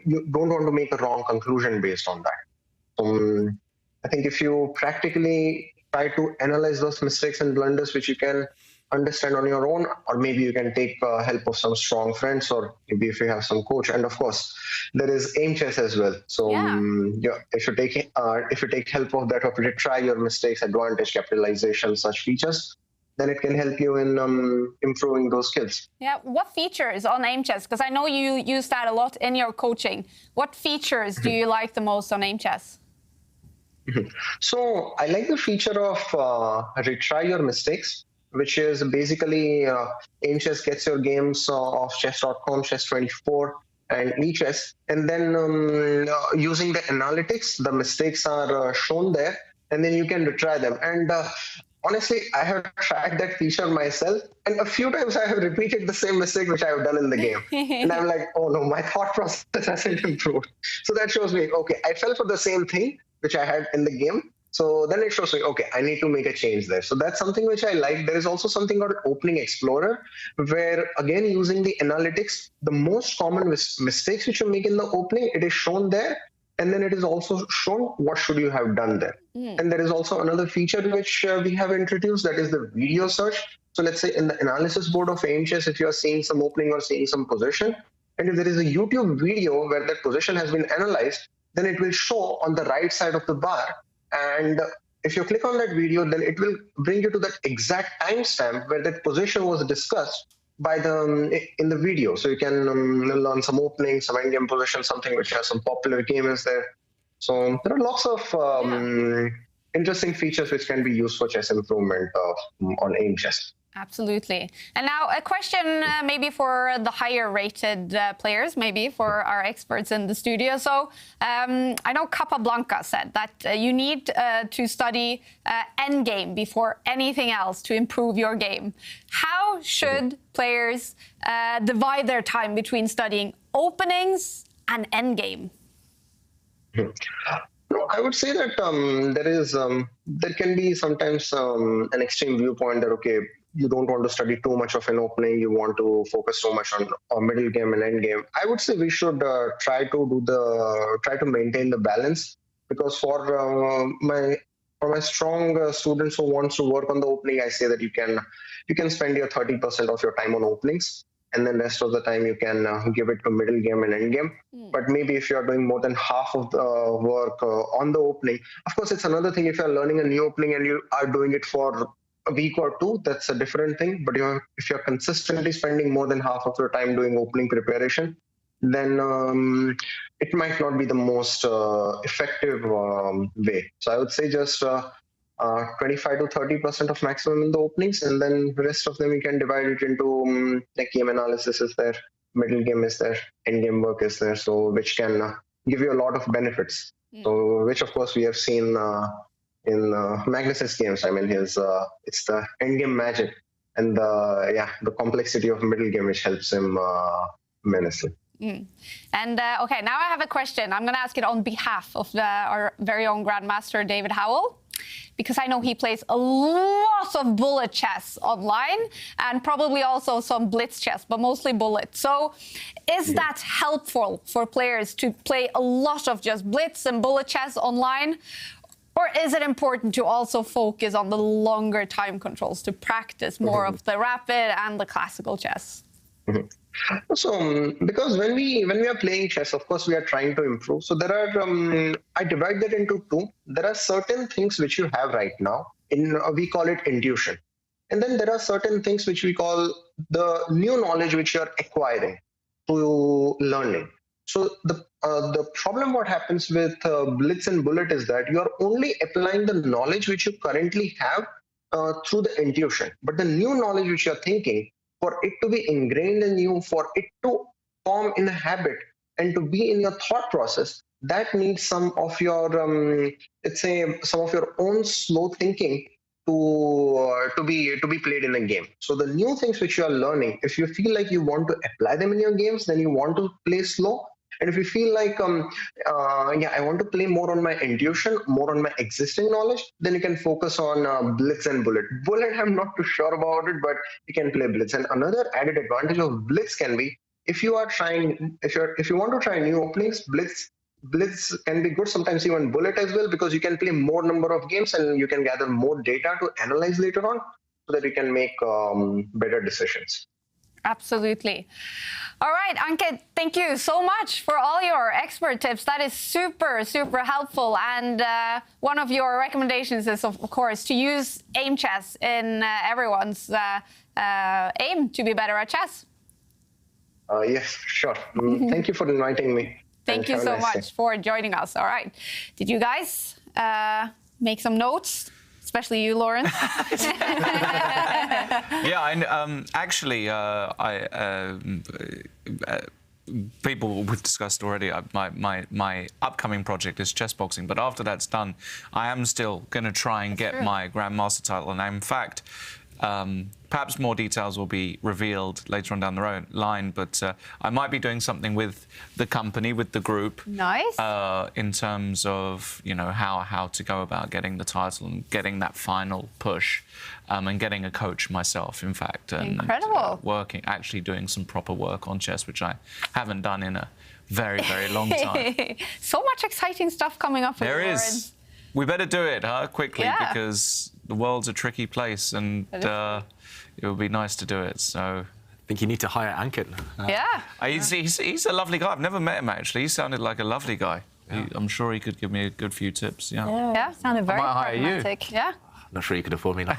you don't want to make a wrong conclusion based on that. I think if you practically try to analyze those mistakes and blunders which you can understand on your own, or maybe you can take help of some strong friends, or maybe if you have some coach. And of course, there is Aimchess as well. So if you take help of that, or retry your mistakes, advantage, capitalization, such features, then it can help you in improving those skills. Yeah, what features on Aimchess? Because I know you use that a lot in your coaching. What features do you like the most on Aimchess? So I like the feature of retry your mistakes, which is basically Aimchess gets your games of chess.com, chess24, and eChess. And then using the analytics, the mistakes are shown there, and then you can retry them. And honestly, I have tried that feature myself, and a few times I have repeated the same mistake which I have done in the game. And I'm like, oh no, my thought process hasn't improved. So that shows me, okay, I fell for the same thing which I had in the game, So then it shows me, okay, I need to make a change there. So that's something which I like. There is also something called Opening Explorer, where again, using the analytics, the most common mistakes which you make in the opening, it is shown there. And then it is also shown what should you have done there. And there is also another feature which we have introduced, that is the video search. So let's say in the analysis board of Aimchess, if you are seeing some opening or seeing some position, and if there is a YouTube video where that position has been analyzed, then it will show on the right side of the bar. And if you click on that video, then it will bring you to that exact timestamp where that position was discussed by in the video. So you can learn some openings, some endgame position, something which has some popular gamers there. So there are lots of interesting features which can be used for chess improvement on Aimchess. Absolutely. And now a question maybe for the higher rated players, maybe for our experts in the studio. So I know Capablanca said that you need to study endgame before anything else to improve your game. How should players divide their time between studying openings and endgame? No, I would say that there can be sometimes an extreme viewpoint that, okay, you don't want to study too much of an opening, you want to focus so much on a middle game and end game. I would say we should try to maintain the balance, because for my strong students who wants to work on the opening, I say that you can spend your 30% of your time on openings, and then rest of the time you can give it to middle game and end game. But maybe if you are doing more than half of the work on the opening, of course it's another thing if you are learning a new opening and you are doing it for a week or two, that's a different thing. But if you're consistently spending more than half of your time doing opening preparation, then it might not be the most effective way. So I would say just 25 to 30% of maximum in the openings, and then the rest of them you can divide it into like game analysis is there, middle game is there, end game work is there, so which can give you a lot of benefits. So which of course we have seen in Magnus's games. I mean, it's the end game magic and the complexity of middle game which helps him immensely. And okay, now I have a question. I'm going to ask it on behalf of our very own Grandmaster David Howell, because I know he plays a lot of bullet chess online and probably also some blitz chess, but mostly bullet. So is that helpful for players to play a lot of just blitz and bullet chess online? Or is it important to also focus on the longer time controls to practice more of the rapid and the classical chess? So, because when we are playing chess, of course, we are trying to improve. So there are, I divide that into two. There are certain things which you have right now. We call it intuition. And then there are certain things which we call the new knowledge which you are acquiring through learning. So the problem what happens with blitz and bullet is that you are only applying the knowledge which you currently have through the intuition. But the new knowledge which you are thinking, for it to be ingrained in you, for it to form in a habit and to be in your thought process, that needs some of your, let's say, some of your own slow thinking to be played in a game. So the new things which you are learning, if you feel like you want to apply them in your games, then you want to play slow. And if you feel like, I want to play more on my intuition, more on my existing knowledge, then you can focus on blitz and bullet. Bullet, I'm not too sure about it, but you can play blitz. And another added advantage of blitz can be, if you want to try new openings, blitz can be good. Sometimes even bullet as well, because you can play more number of games and you can gather more data to analyze later on, so that you can make better decisions. Absolutely. All right, Ankit, thank you so much for all your expert tips. That is super, super helpful. And one of your recommendations is, of course, to use Aimchess in everyone's aim to be better at chess. Yes, sure. Thank you for inviting me. Thank you so much for joining us. All right. Did you guys make some notes? Especially you, Lawrence. Yeah, actually, people we've discussed already. My upcoming project is chess boxing, but after that's done, I am still going to try and get my Grandmaster title. And in fact, perhaps more details will be revealed later on down the line, but I might be doing something with the company, with the group. Nice. In terms of, you know, how to go about getting the title and getting that final push, and getting a coach myself, in fact. And, Incredible. Actually doing some proper work on chess, which I haven't done in a very, very long time. So much exciting stuff coming up. There is. We better do it, quickly, Yeah. because the world's a tricky place, and it would be nice to do it. So I think you need to hire Ankit. Yeah. he's a lovely guy. I've never met him, actually. He sounded like a lovely guy. I'm sure he could give me a good few tips. Yeah, sounded very might hire you. pragmatic. Yeah. Not sure you could afford me now.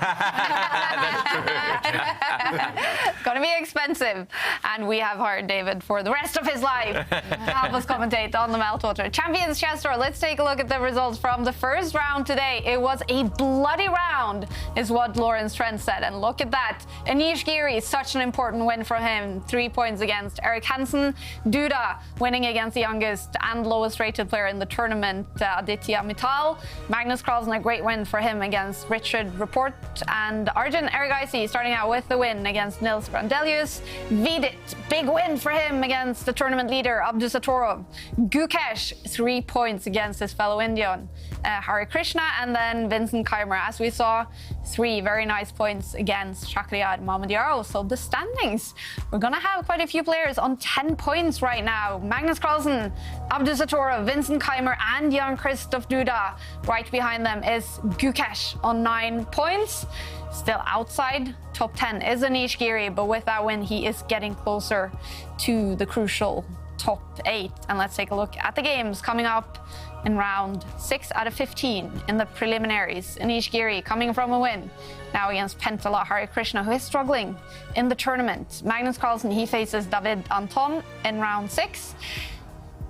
Gonna be expensive. And we have hired David for the rest of his life to help us commentate on the Meltwater Champions Chess Tour. Let's take a look at the results from the first round today. It was a bloody round, is what Lawrence Trent said. And look at that. Anish Giri, such an important win for him. 3 points against Eric Hansen. Duda winning against the youngest and lowest rated player in the tournament, Aditya Mittal. Magnus Carlson, a great win for him against Richard Report, and Arjun Erigaisi starting out with the win against Nils Brandelius. Vidit, big win for him against the tournament leader Abdul Sotorov. Gukesh, 3 points against his fellow Indian Hare Krishna, and then Vincent Keimer, as we saw, 3 very nice points against Shakhriyar Mamadiyaro. So the standings, we're gonna have quite a few players on 10 points right now. Magnus Carlsen, Abdul Sotorov, Vincent Keimer, and Jan-Krzysztof Duda. Right behind them is Gukesh on 9 points. Still outside top 10 is Anish Giri, but with that win, he is getting closer to the crucial top 8. And let's take a look at the games coming up in round 6 out of 15 in the preliminaries. Anish Giri coming from a win now against Pentala Hare Krishna, who is struggling in the tournament. Magnus Carlsen, he faces David Anton in round 6.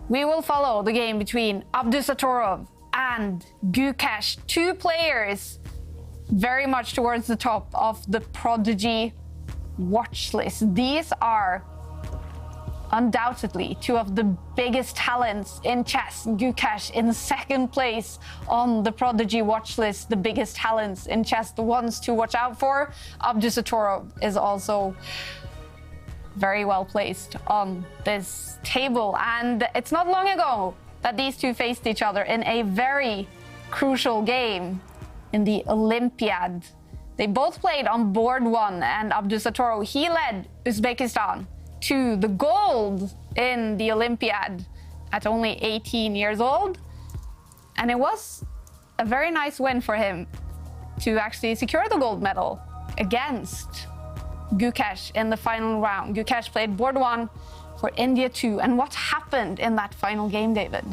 We will follow the game between Abdul Sotorov and Gukesh, 2 players very much towards the top of the Prodigy watch list. These are undoubtedly 2 of the biggest talents in chess. Gukesh in 2nd place on the Prodigy watch list, the biggest talents in chess, the ones to watch out for. Abdul Sotorov is also very well placed on this table, and it's not long ago that these 2 faced each other in a very crucial game in the Olympiad. They both played on board 1, and Abdul Sotorov, he led Uzbekistan to the gold in the Olympiad at only 18 years old. And it was a very nice win for him to actually secure the gold medal against Gukesh in the final round. Gukesh played board 1 for India 2. And what happened in that final game, David?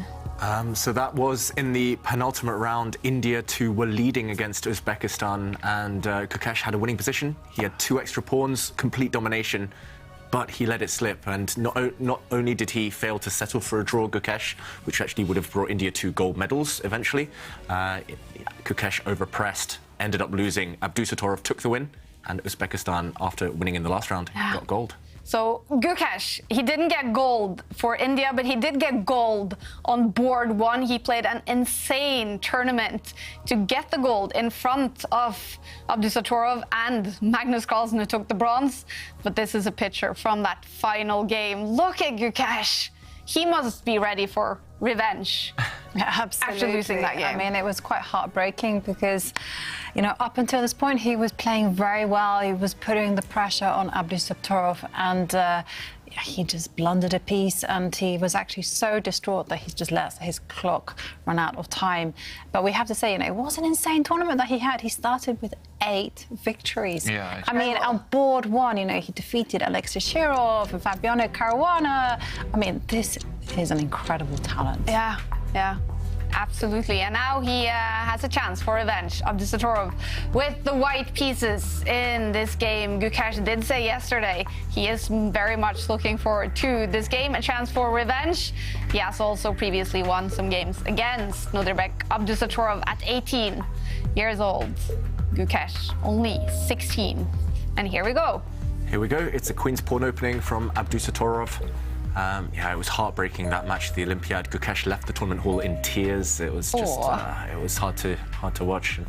So that was in the penultimate round. India 2 were leading against Uzbekistan, and Gukesh had a winning position. He had 2 extra pawns, complete domination, but he let it slip. And not only did he fail to settle for a draw, Gukesh, which actually would have brought India 2 gold medals eventually, Gukesh overpressed, ended up losing. Abdul Sotorov took the win, and Uzbekistan, after winning in the last round, got gold. So Gukesh, he didn't get gold for India, but he did get gold on board 1. He played an insane tournament to get the gold in front of Abdul Sotorov and Magnus Carlsen, who took the bronze. But this is a picture from that final game. Look at Gukesh. He must be ready for revenge. Absolutely. After losing that game. I mean, it was quite heartbreaking because, you know, up until this point, he was playing very well. He was putting the pressure on Abdul Sotorov, and he just blundered a piece, and he was actually so distraught that he just let his clock run out of time. But we have to say, you know, it was an insane tournament that he had. He started with 8 victories. Yeah, I mean, on board 1, you know, he defeated Alexei Shirov and Fabiano Caruana. I mean, this is an incredible talent. Yeah, yeah. Absolutely, and now he has a chance for revenge. Abdul Sotorov with the white pieces in this game. Gukesh did say yesterday he is very much looking forward to this game, a chance for revenge. He has also previously won some games against Nudirbek. Abdul Sotorov at 18 years old. Gukesh only 16. And here we go. Here we go. It's a Queen's Pawn opening from Abdul Sotorov. Yeah, it was heartbreaking, that match at the Olympiad. Gukesh left the tournament hall in tears. It was just, it was hard to watch.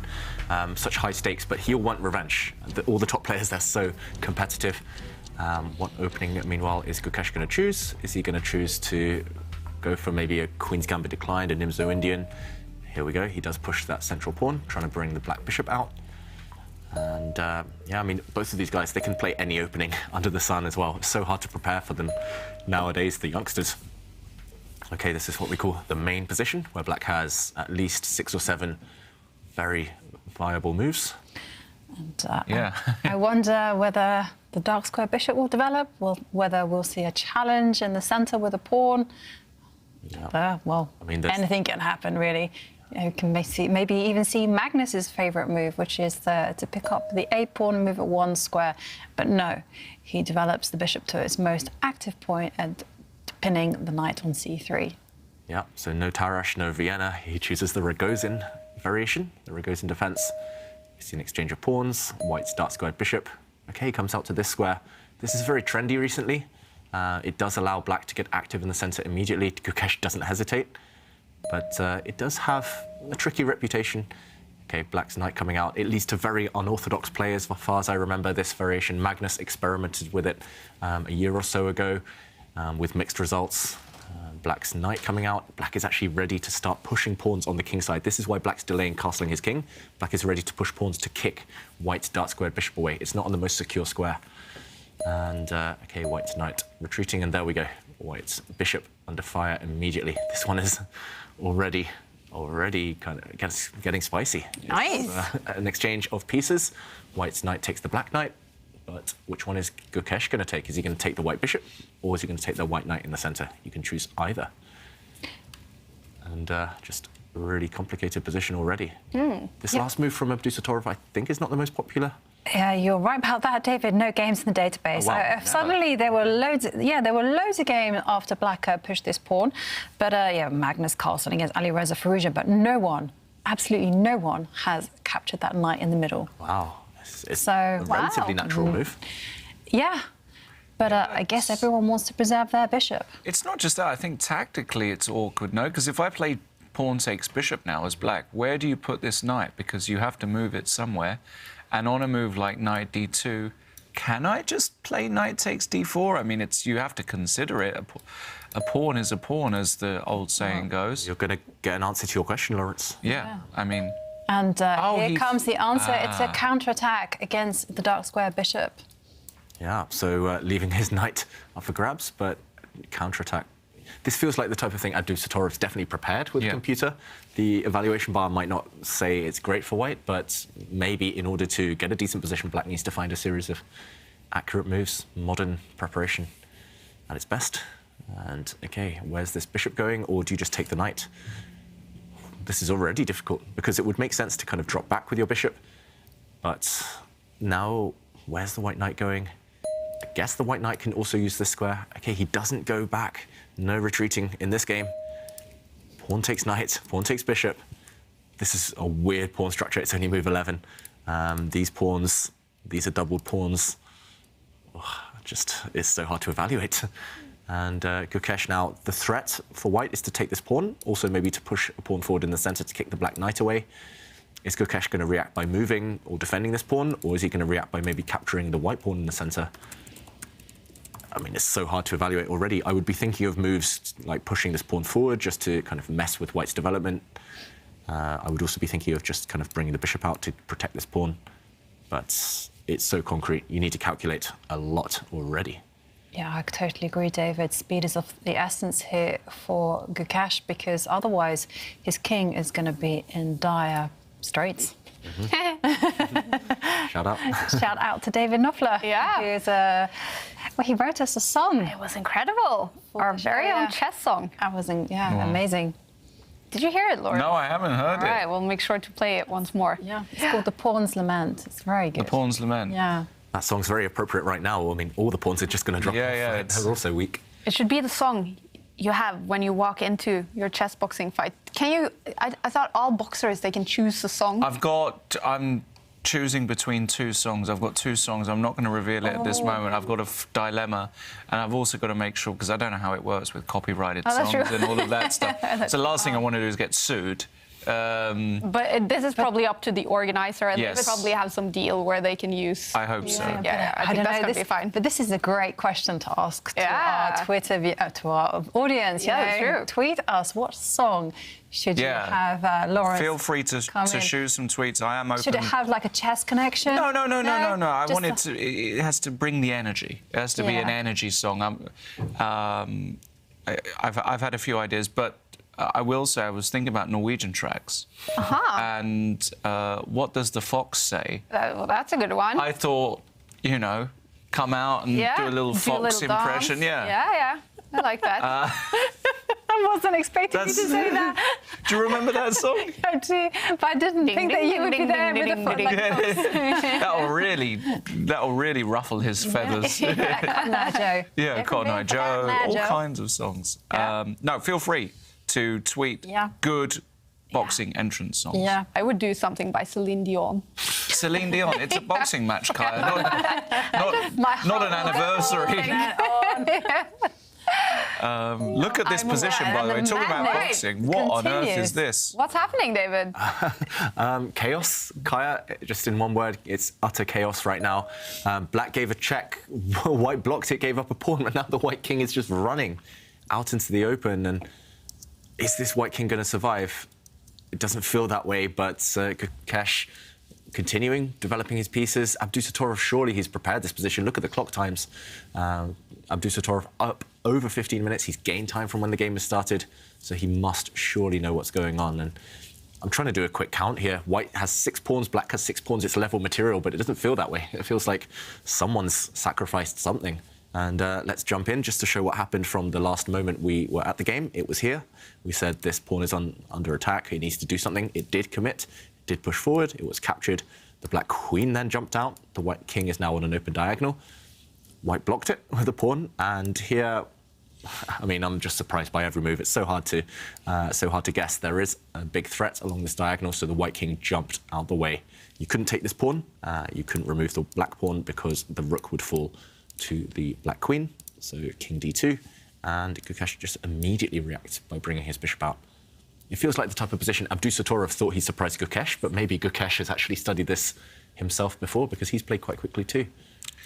And, such high stakes, but he'll want revenge. All the top players, they're so competitive. What opening, meanwhile, is Gukesh going to choose? Is he going to choose to go for maybe a Queen's Gambit declined, a Nimzo Indian? Here we go, he does push that central pawn, trying to bring the black bishop out. And yeah, I mean, both of these guys, they can play any opening under the sun as well. It's so hard to prepare for them nowadays, the youngsters. Okay, this is what we call the main position, where black has at least 6 or 7 very viable moves. And, Yeah. I wonder whether the dark square bishop will develop, whether we'll see a challenge in the centre with a pawn. Yeah. Well, I mean, anything can happen, really. You can maybe even see Magnus's favourite move, which is to pick up the A pawn and move it 1 square. But no, he develops the bishop to its most active point and pinning the knight on c3. Yeah, so no Tarash, no Vienna. He chooses the Rogozin variation, the Rogozin defence. You see an exchange of pawns, white's dark squared bishop. Okay, he comes out to this square. This is very trendy recently. It does allow black to get active in the centre immediately. Gukesh doesn't hesitate. But it does have a tricky reputation. Okay, black's knight coming out. It leads to very unorthodox players. As far as I remember, this variation, Magnus experimented with it a year or so ago with mixed results. Black's knight coming out. Black is actually ready to start pushing pawns on the king side. This is why black's delaying castling his king. Black is ready to push pawns to kick white's dark squared bishop away. It's not on the most secure square. And, okay, white's knight retreating, and there we go. White's bishop under fire immediately. This one is already kind of getting spicy. Nice. An exchange of pieces. White's knight takes the black knight, but which one is Gukesh going to take? Is he going to take the white bishop, or is he going to take the white knight in the centre? You can choose either. And just a really complicated position already. This last move from Abdul Sotorov, I think, is not the most popular. Yeah, you're right about that, David. No games in the database. Oh, wow. Suddenly there were loads. There were loads of games after black pushed this pawn. But yeah, Magnus Carlson against Ali Reza Firouzja. But no one, absolutely no one, has captured that knight in the middle. Wow, it's a relatively natural move. Yeah. But I guess everyone wants to preserve their bishop. It's not just that. I think tactically it's awkward, no? Because if I play pawn takes bishop now as black, where do you put this knight? Because you have to move it somewhere. And on a move like knight d2, can I just play knight takes d4? I mean, you have to consider it. A pawn is a pawn, as the old saying goes. You're going to get an answer to your question, Lawrence. Yeah. I mean... And here comes the answer. It's a counterattack against the dark square bishop. Yeah, so leaving his knight up for grabs, but counterattack. This feels like the type of thing Abdul Sotorov's definitely prepared with the computer. The evaluation bar might not say it's great for white, but maybe in order to get a decent position, black needs to find a series of accurate moves, modern preparation at its best. And, OK, where's this bishop going, or do you just take the knight? This is already difficult, because it would make sense to kind of drop back with your bishop. But now, where's the white knight going? I guess the white knight can also use this square. OK, he doesn't go back. No retreating in this game. Pawn takes knight, pawn takes bishop. This is a weird pawn structure. It's only move 11. These pawns, these are doubled pawns. Oh, it's so hard to evaluate. And Gukesh now, the threat for white is to take this pawn, also maybe to push a pawn forward in the centre to kick the black knight away. Is Gukesh going to react by moving or defending this pawn, or is he going to react by maybe capturing the white pawn in the centre? I mean, it's so hard to evaluate already. I would be thinking of moves like pushing this pawn forward just to kind of mess with white's development. I would also be thinking of just kind of bringing the bishop out to protect this pawn. But it's so concrete. You need to calculate a lot already. Yeah, I totally agree, David. Speed is of the essence here for Gukesh, because otherwise his king is going to be in dire straits. Shout out. Shout out to David Knopfler. Yeah. Who's, well, he wrote us a song. It was incredible. Our very own chess song. Amazing. Did you hear it, Laura? No, I haven't heard it. All right, we'll make sure to play it once more. Yeah, it's called The Pawn's Lament. It's very good. The Pawn's Lament. Yeah. That song's very appropriate right now. I mean, all the pawns are just going to drop off. Yeah, They're also weak. It should be the song you have when you walk into your chess boxing fight. Can you... I thought all boxers, they can choose the song. choosing between two songs. I've got two songs. I'm not going to reveal it at this moment. I've got a dilemma, and I've also got to make sure, because I don't know how it works with copyrighted songs and all of that stuff. So the last thing I want to do is get sued. But this is probably up to the organizer, and they probably have some deal where they can use. I hope so. Yeah, I think that's going to be fine. But this is a great question to ask to our Twitter, to our audience. Yeah, true. Tweet us, what song should you have, Lawrence? Feel free to shoot some tweets. I am open. Should it have like a chess connection? No. I want it to. It has to bring the energy. It has to be an energy song. I've had a few ideas, but I will say I was thinking about Norwegian tracks. And What Does the Fox Say? Well, that's a good one. I thought, you know, come out and do a little fox impression. Yeah. I like that. I wasn't expecting you to say that. Do you remember that song? I do, but I didn't think that you would be there with a foot like That'll really ruffle his feathers. Cotton Eye Joe. Yeah, Cotton Eye Joe. All kinds of songs. No, feel free to tweet good boxing entrance songs. Yeah, I would do something by Celine Dion. Celine Dion, it's a boxing match, Kaja, not an anniversary. Look at this position, by the way. Talking about boxing, what on earth is this? What's happening, David? Chaos, Kaja. Just in one word, it's utter chaos right now. Black gave a check, White blocked it, gave up a pawn, but now the White King is just running out into the open. And is this White King going to survive? It doesn't feel that way, but Gukesh continuing, developing his pieces. Abdul Sotorov, surely he's prepared this position. Look at the clock times. Abdul Sotorov up over 15 minutes. He's gained time from when the game has started, so he must surely know what's going on. And I'm trying to do a quick count here. White has 6 pawns, Black has 6 pawns. It's level material, but it doesn't feel that way. It feels like someone's sacrificed something. And let's jump in just to show what happened from the last moment we were at the game. It was here. We said this pawn is under attack. It needs to do something. It did commit. It did push forward. It was captured. The Black Queen then jumped out. The White King is now on an open diagonal. White blocked it with a pawn. And here, I mean, I'm just surprised by every move. It's so hard to guess. There is a big threat along this diagonal, so the White King jumped out the way. You couldn't take this pawn. You couldn't remove the Black pawn because the rook would fall to the Black Queen, so King d2, and Gukesh just immediately reacts by bringing his bishop out. It feels like the type of position Abdul Sotorov thought he surprised Gukesh, but maybe Gukesh has actually studied this himself before, because he's played quite quickly too.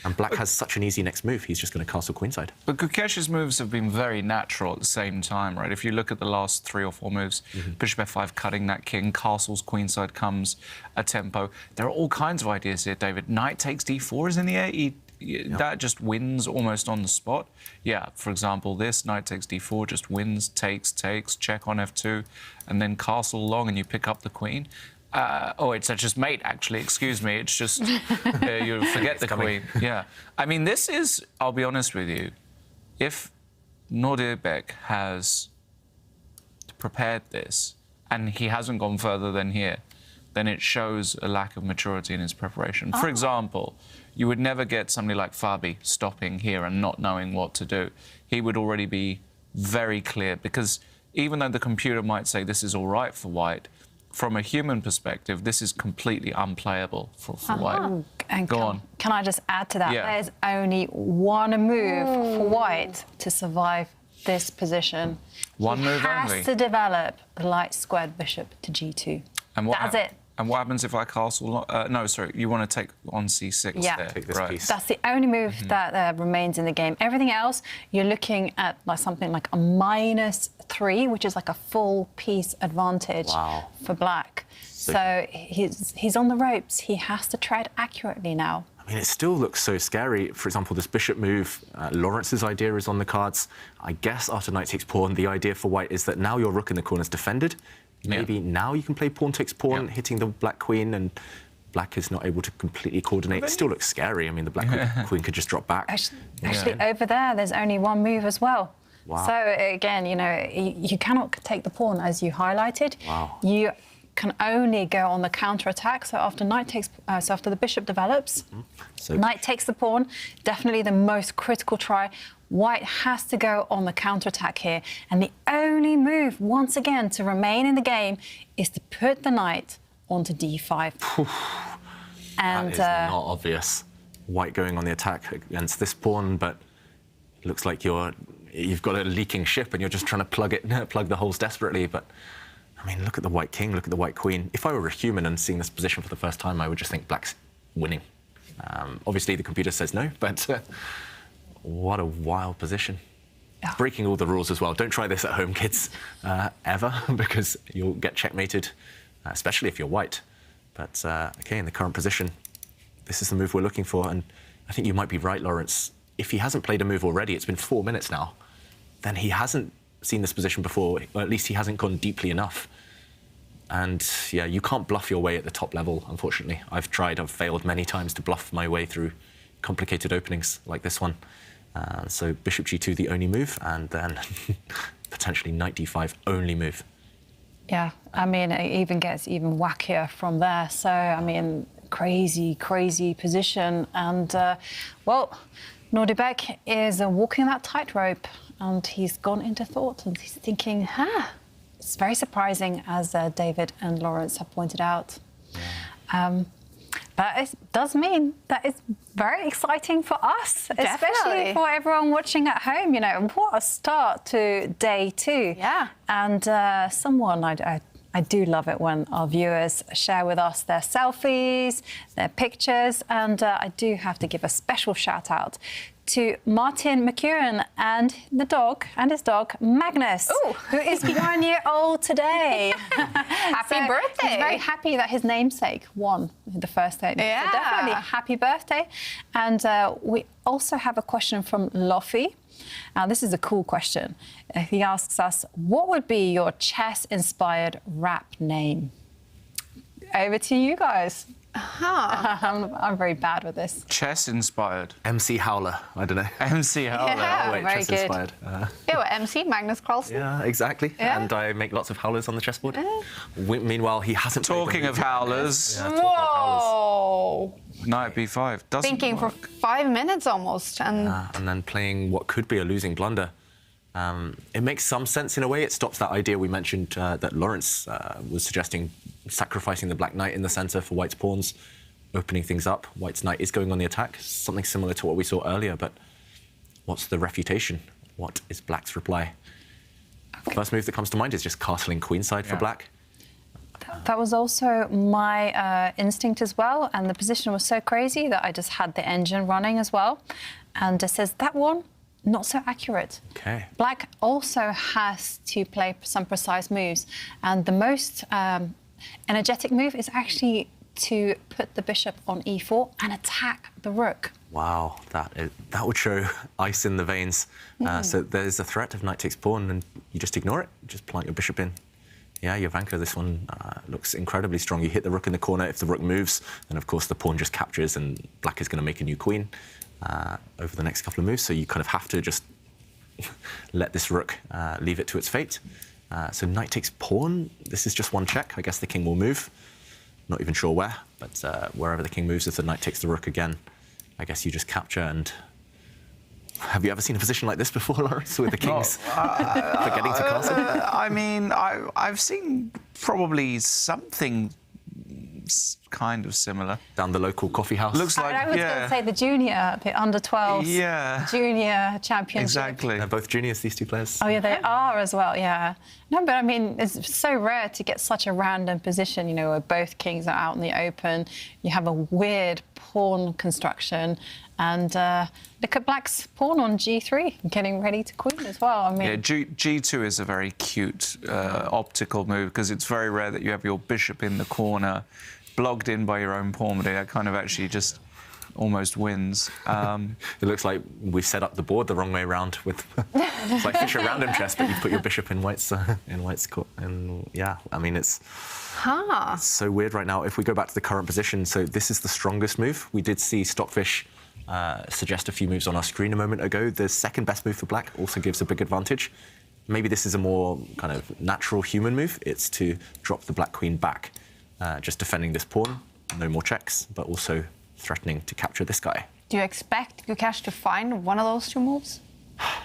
And Black has such an easy next move, he's just going to castle queenside. But Gukesh's moves have been very natural at the same time, right? If you look at the last 3 or 4 moves, bishop f5 cutting that king, castles queenside comes a tempo. There are all kinds of ideas here, David. Knight takes d4 is in the air. That just wins almost on the spot. Yeah, for example, this knight takes d4 just wins, takes, check on f2, and then castle long and you pick up the queen. It's just mate, actually, excuse me. It's just, you forget the queen. Yeah. I mean, this is, I'll be honest with you, if Nordirbek has prepared this and he hasn't gone further than here, then it shows a lack of maturity in his preparation. For example, you would never get somebody like Fabi stopping here and not knowing what to do. He would already be very clear, because even though the computer might say this is all right for White, from a human perspective, this is completely unplayable for White. And Go on. Can I just add to that? Yeah. There's only one move for White to survive this position. One move only. He has to develop the light squared bishop to g2. And what That's it. And what happens if I castle? No, sorry, you want to take on c6 there. Take this piece. That's the only move that remains in the game. Everything else, you're looking at like something like a -3, which is like a full piece advantage for Black. So he's on the ropes. He has to tread accurately now. I mean, it still looks so scary. For example, this bishop move, Lawrence's idea is on the cards. I guess after knight takes pawn, the idea for White is that now your rook in the corner is defended. Maybe now you can play pawn takes pawn, hitting the Black Queen, and Black is not able to completely coordinate. It still looks scary. I mean, the Black Queen could just drop back. Actually, over there's only one move as well. Wow. So, again, you know, you cannot take the pawn, as you highlighted. Wow. You can only go on the counter-attack. So after knight takes, so after the bishop develops, knight takes the pawn, definitely the most critical try. White has to go on the counter-attack here. And the only move, once again, to remain in the game is to put the knight onto d5. And that is not obvious. White going on the attack against this pawn, but it looks like you've got a leaking ship and you're just trying to plug the holes desperately. But I mean, look at the white king, look at the white queen. If I were a human and seeing this position for the first time, I would just think black's winning. Obviously, the computer says no, but what a wild position. Yeah. Breaking all the rules as well. Don't try this at home, kids, ever, because you'll get checkmated, especially if you're white. But okay, in the current position, this is the move we're looking for. And I think you might be right, Lawrence. If he hasn't played a move already, it's been 4 minutes now, then he hasn't seen this position before, or at least he hasn't gone deeply enough. And yeah, you can't bluff your way at the top level, unfortunately. I've failed many times to bluff my way through complicated openings like this one. So bishop g2, the only move, and then potentially knight d5, only move. Yeah, I mean, it even gets even wackier from there. So, I mean, crazy, crazy position. And, well, Nordebek is walking that tightrope, and he's gone into thought, and he's thinking, it's very surprising, as David and Lawrence have pointed out. But it does mean that it's very exciting for us, especially for everyone watching at home. You know, what a start to day 2. Yeah. And someone, I do love it when our viewers share with us their selfies, their pictures, and I do have to give a special shout out to Martin McEwen and his dog, Magnus, who is 1 year old today. Happy birthday. He's very happy that his namesake won the first day. Yeah. So definitely happy birthday. And we also have a question from Lofi. Now, this is a cool question. He asks us, what would be your chess-inspired rap name? Over to you guys. I'm very bad with this. Chess-inspired. MC Howler, I don't know. MC Howler. Yeah, wait, very chess-inspired. Yeah, well, MC, Magnus Carlson. Yeah, exactly. Yeah. And I make lots of howlers on the chessboard. Meanwhile, he hasn't played Talking of howlers. Yeah, talking of howlers. Whoa! Knight b5. Doesn't Thinking work. for 5 minutes almost. And And then playing what could be a losing blunder. It makes some sense in a way. It stops that idea we mentioned that Lawrence was suggesting, sacrificing the black knight in the centre for white's pawns, opening things up. White's knight is going on the attack, something similar to what we saw earlier, but what's the refutation? What is black's reply? Okay. First move that comes to mind is just castling queenside for black. That was also my instinct as well, and the position was so crazy that I just had the engine running as well. And it says that one, not so accurate. Okay. Black also has to play some precise moves, and the most energetic move is actually to put the bishop on e4 and attack the rook. Wow, that would show ice in the veins. So there's a threat of knight takes pawn, and you just ignore it. Just plant your bishop in. Yeah, Jovanka, this one looks incredibly strong. You hit the rook in the corner. If the rook moves, then of course the pawn just captures, and black is going to make a new queen over the next couple of moves. So you kind of have to just let this rook leave it to its fate. So knight takes pawn. This is just one check. I guess the king will move. Not even sure where, but wherever the king moves, if the knight takes the rook again, I guess you just capture. And have you ever seen a position like this before, Lawrence, with the kings forgetting to castle? I mean, I've seen probably something kind of similar. Down the local coffee house? Looks like, I was going to say the under 12s junior championship. Exactly. They're both juniors, these two players. Oh, yeah, they are as well, yeah. No, but I mean, it's so rare to get such a random position, you know, where both kings are out in the open. You have a weird pawn construction, and look at black's pawn on g3, getting ready to queen as well. I mean, yeah, g2 is a very cute optical move, because it's very rare that you have your bishop in the corner, blocked in by your own pawn, but it kind of actually just almost wins. It looks like we've set up the board the wrong way around. With it's like Fischer random chess, but you put your bishop in white's court. And yeah, I mean it's so weird right now. If we go back to the current position, so this is the strongest move. We did see Stockfish suggest a few moves on our screen a moment ago. The second best move for black also gives a big advantage. Maybe this is a more kind of natural human move. It's to drop the black queen back, just defending this pawn, no more checks, but also threatening to capture this guy. do you expect Gukesh to find one of those two moves?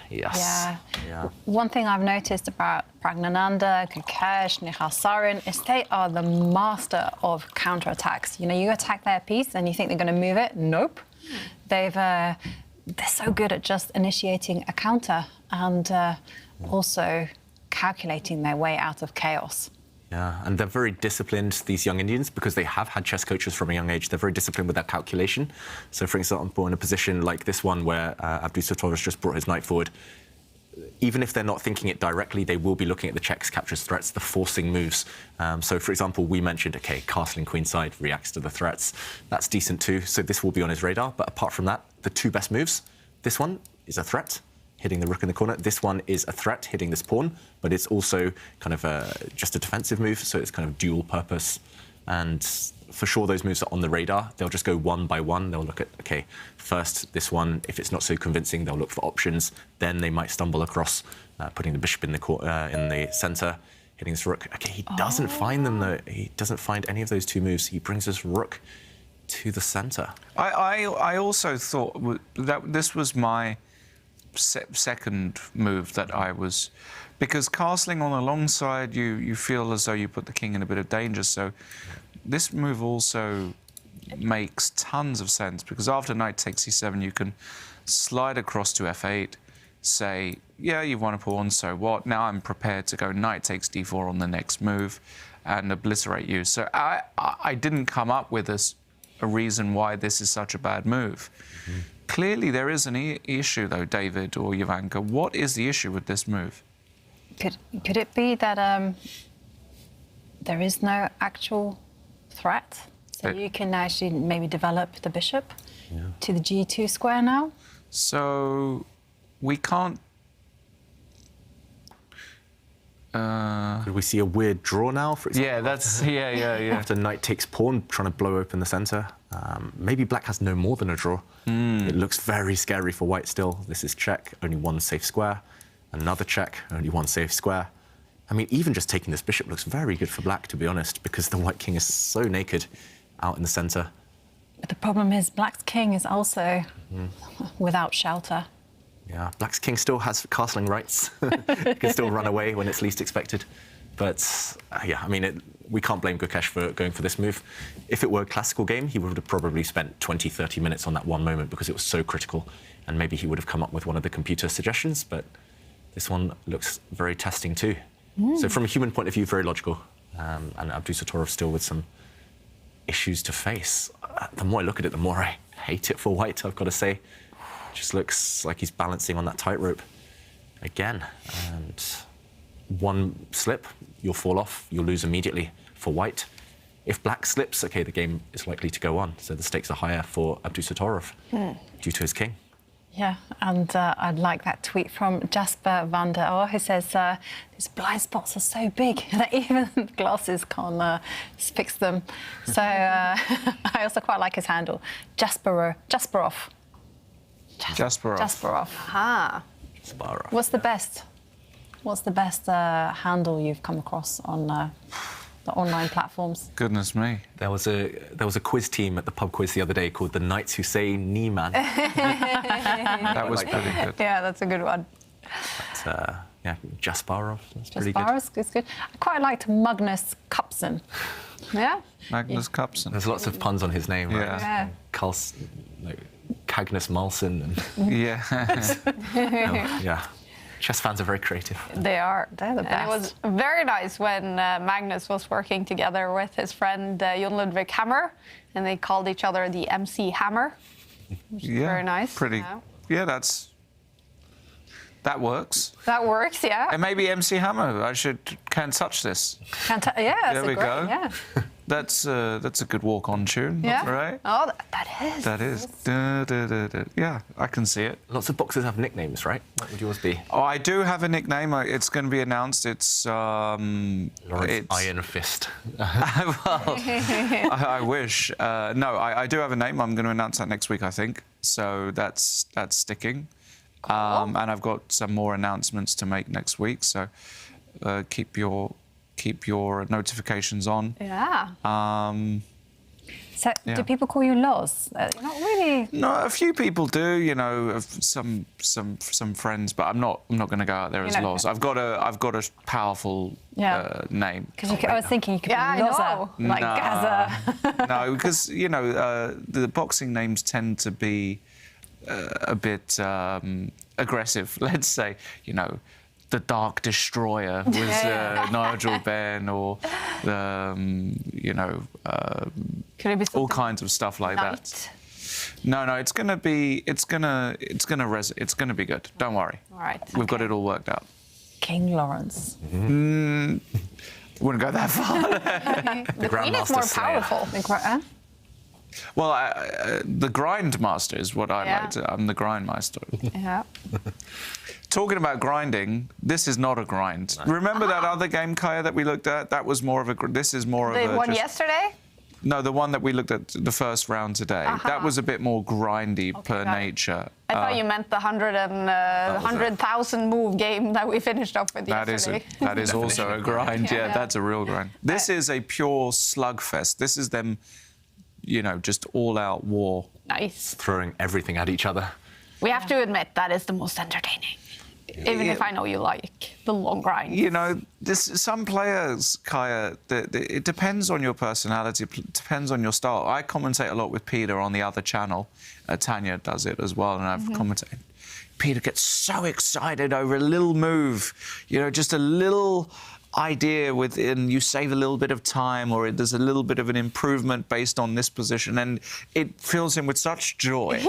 Yeah. Yeah. One thing I've noticed about Pragnananda, Kukesh, Nihal Sarin is they are the master of counterattacks. You know, you attack their piece and you think they're going to move it. Nope. They're so good at just initiating a counter and also calculating their way out of chaos. Yeah, and they're very disciplined, these young Indians, because they have had chess coaches from a young age. They're very disciplined with their calculation. So, for example, in a position like this one where Abdul Sotorov has just brought his knight forward, even if they're not thinking it directly, they will be looking at the checks, captures, threats, the forcing moves. So, for example, we mentioned, OK, castling queenside reacts to the threats. That's decent too, so this will be on his radar. But apart from that, the two best moves, this one is a threat, hitting the rook in the corner. This one is a threat, hitting this pawn, but it's also kind of just a defensive move, so it's kind of dual purpose. And for sure, those moves are on the radar. They'll just go one by one. They'll look at, OK, first this one. If it's not so convincing, they'll look for options. Then they might stumble across putting the bishop in the centre, hitting this rook. OK, he doesn't find them, though. He doesn't find any of those two moves. He brings his rook to the centre. I also thought that this was my second move that I was, because castling on the long side, you feel as though you put the king in a bit of danger. So this move also makes tons of sense, because after knight takes c7, you can slide across to f8, say, yeah, you've won a pawn, so what? Now I'm prepared to go knight takes d4 on the next move and obliterate you. So I didn't come up with a reason why this is such a bad move. Mm-hmm. Clearly, there is an issue, though, David or Jovanka. What is the issue with this move? Could it be that there is no actual threat? So you can actually maybe develop the bishop to the g2 square now? So we can't... Could we see a weird draw now, for example? Yeah, that's... Yeah. After knight takes pawn, trying to blow open the centre. Maybe black has no more than a draw. It looks very scary for white still. This is check, only one safe square. Another check, only one safe square. I mean, even just taking this bishop looks very good for black, to be honest, because the white king is so naked out in the centre. But the problem is black's king is also without shelter. Yeah, black's king still has castling rights. He can still run away when it's least expected. But, yeah, I mean, we can't blame Kukesh for going for this move. If it were a classical game, he would have probably spent 20, 30 minutes on that one moment because it was so critical. And maybe he would have come up with one of the computer suggestions, but this one looks very testing too. So from a human point of view, very logical. And Abdul Sotorov still with some issues to face. The more I look at it, the more I hate it for white, I've got to say. It just looks like he's balancing on that tightrope again. And one slip, you'll fall off, you'll lose immediately for white. If black slips, OK, the game is likely to go on. So the stakes are higher for Abdul Sotorov due to his king. Yeah, and I'd like that tweet from Jasper van der Oor, who says these blind spots are so big that even glasses can't fix them. So I also quite like his handle, Jasperov. Aha. Jasperov. What's the best handle you've come across on the online platforms? Goodness me. There was a quiz team at the pub quiz the other day called the Knights Who Say Nieman. That was pretty good. Yeah, that's a good one. But, yeah, Jasperov, that's pretty good. Jasperov is good. I quite liked Magnus Carlson. Yeah? Magnus Carlson. There's lots of puns on his name, right? Yeah. Carlsen, like Magnus Carlson. And Yeah. yeah. Chess fans are very creative. They are. They're the best. And it was very nice when Magnus was working together with his friend Jon Ludvig Hammer, and they called each other the MC Hammer, which is very nice. Pretty. Yeah, that works. That works, yeah. And maybe MC Hammer. Can't touch this. Yeah, that's There we great, go. Yeah. That's a good walk-on tune, Yeah. right? Oh, that is. That is. Da, da, da, da. Yeah, I can see it. Lots of boxers have nicknames, right? What would yours be? Oh, I do have a nickname. It's going to be announced. It's Lawrence Iron Fist. well, I wish. No, I do have a name. I'm going to announce that next week, I think. So that's sticking. Cool. And I've got some more announcements to make next week. So keep your notifications on. Yeah. So, Yeah. do people call you Loz? Not really. No, a few people do. You know, some friends, but I'm not going to go out there as Loz. I've got a powerful name. Because I was thinking you could be Loza, like Kaja. No, because you know the boxing names tend to be a bit aggressive. Let's say, you know, the Dark Destroyer was Nigel Benn, or you know, all kinds of stuff like that. No, it's gonna be good. Don't worry. All right. We've got it all worked out. King Lawrence. Wouldn't go that far. The Queen is more powerful. Well, the Grindmaster is what I like to. I'm the Grindmaster. Yeah. Talking about grinding, this is not a grind. Remember that other game, Kaja, that we looked at? That was more of a. This is more of a. The one yesterday? No, the one that we looked at the first round today. That was a bit more grindy per nature. I thought you meant the 100,000 move game that we finished off with yesterday. That is also a grind. Yeah, that's a real grind. This is a pure slugfest. This is them, you know, just all-out war. Nice. Throwing everything at each other. We have to admit that is the most entertaining. Even if I know you like the long grind. You know, some players, Kaja, it depends on your personality, depends on your style. I commentate a lot with Peter on the other channel. Tanya does it as well, and I've commentated. Peter gets so excited over a little move, you know, just a little idea and you save a little bit of time, or there's a little bit of an improvement based on this position, and it fills him with such joy.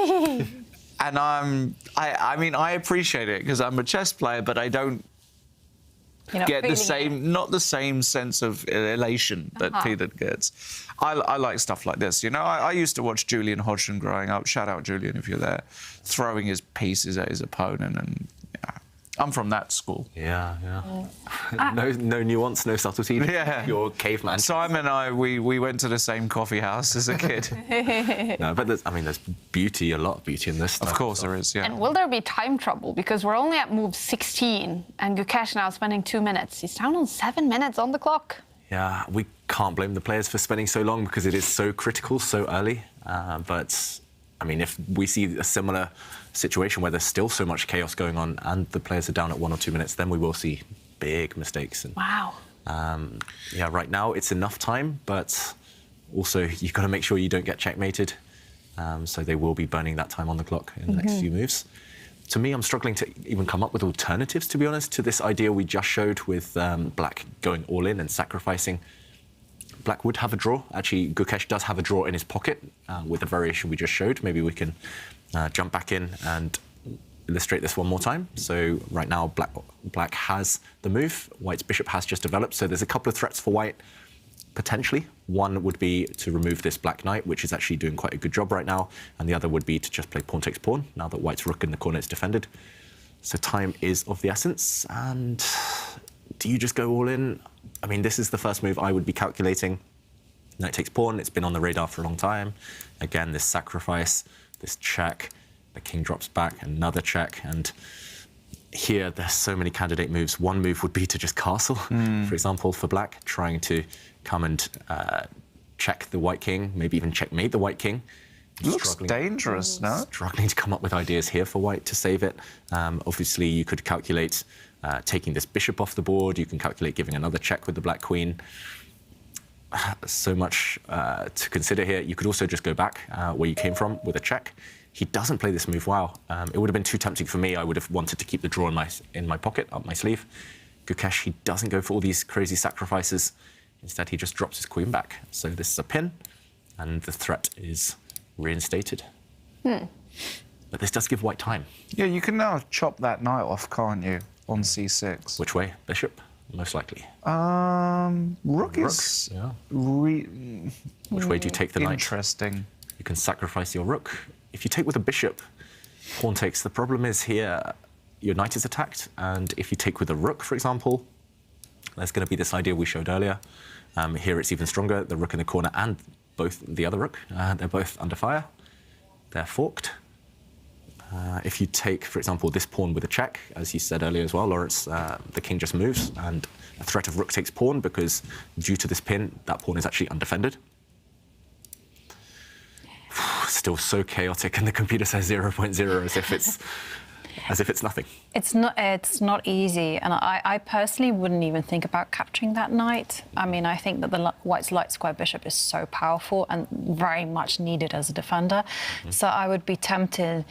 And I mean, I appreciate it because I'm a chess player, but I don't get the same, not the same sense of elation that Peter gets. I like stuff like this. You know, I used to watch Julian Hodgson growing up. Shout out Julian if you're there, throwing his pieces at his opponent, and I'm from that school. Yeah. No nuance, no subtlety. Yeah. You're caveman. Simon and I, we went to the same coffee house as a kid. No, but there's beauty, a lot of beauty in this stuff. Of course there is, yeah. And will there be time trouble? Because we're only at move 16, and Gukesh now spending 2 minutes. He's down on 7 minutes on the clock. Yeah, we can't blame the players for spending so long because it is so critical so early. But, I mean, if we see a similar situation where there's still so much chaos going on and the players are down at 1 or 2 minutes, then we will see big mistakes. And, wow. Yeah, right now it's enough time, but also you've got to make sure you don't get checkmated. So they will be burning that time on the clock in the next few moves. To me, I'm struggling to even come up with alternatives, to be honest, to this idea we just showed with Black going all in and sacrificing. Black would have a draw. Actually, Gukesh does have a draw in his pocket with the variation we just showed. Maybe we can jump back in and illustrate this one more time. So right now, Black has the move. White's bishop has just developed. So there's a couple of threats for White, potentially. One would be to remove this Black Knight, which is actually doing quite a good job right now. And the other would be to just play pawn takes pawn, now that White's rook in the corner is defended. So time is of the essence. And do you just go all in? I mean, this is the first move I would be calculating. Knight takes pawn. It's been on the radar for a long time. Again, this sacrifice, this check. The king drops back, another check. And here, there's so many candidate moves. One move would be to just castle, for example, for Black, trying to come and check the white king, maybe even checkmate the white king. Looks dangerous, no? Struggling to come up with ideas here for White to save it. Obviously, you could calculate taking this bishop off the board. You can calculate giving another check with the Black Queen. So much to consider here. You could also just go back where you came from with a check. He doesn't play this move well. It would have been too tempting for me. I would have wanted to keep the draw in my pocket, up my sleeve. Gukesh, he doesn't go for all these crazy sacrifices. Instead, he just drops his queen back. So this is a pin, and the threat is reinstated. But this does give White time. Yeah, you can now chop that knight off, can't you, on c6? Which way? Bishop, most likely. Rook is... Yeah. Which way do you take the knight? Interesting. You can sacrifice your rook. If you take with a bishop, pawn takes. The problem is here, your knight is attacked, and if you take with a rook, for example, there's going to be this idea we showed earlier. Here it's even stronger, the rook in the corner and both the other rook. They're both under fire. They're forked. If you take, for example, this pawn with a check, as you said earlier as well, Lawrence, the king just moves, and a threat of rook takes pawn because due to this pin, that pawn is actually undefended. still so chaotic, and the computer says 0.0 as if it's nothing. It's not easy, and I personally wouldn't even think about capturing that knight. I mean, I think that the white's light square bishop is so powerful and very much needed as a defender. So I would be tempted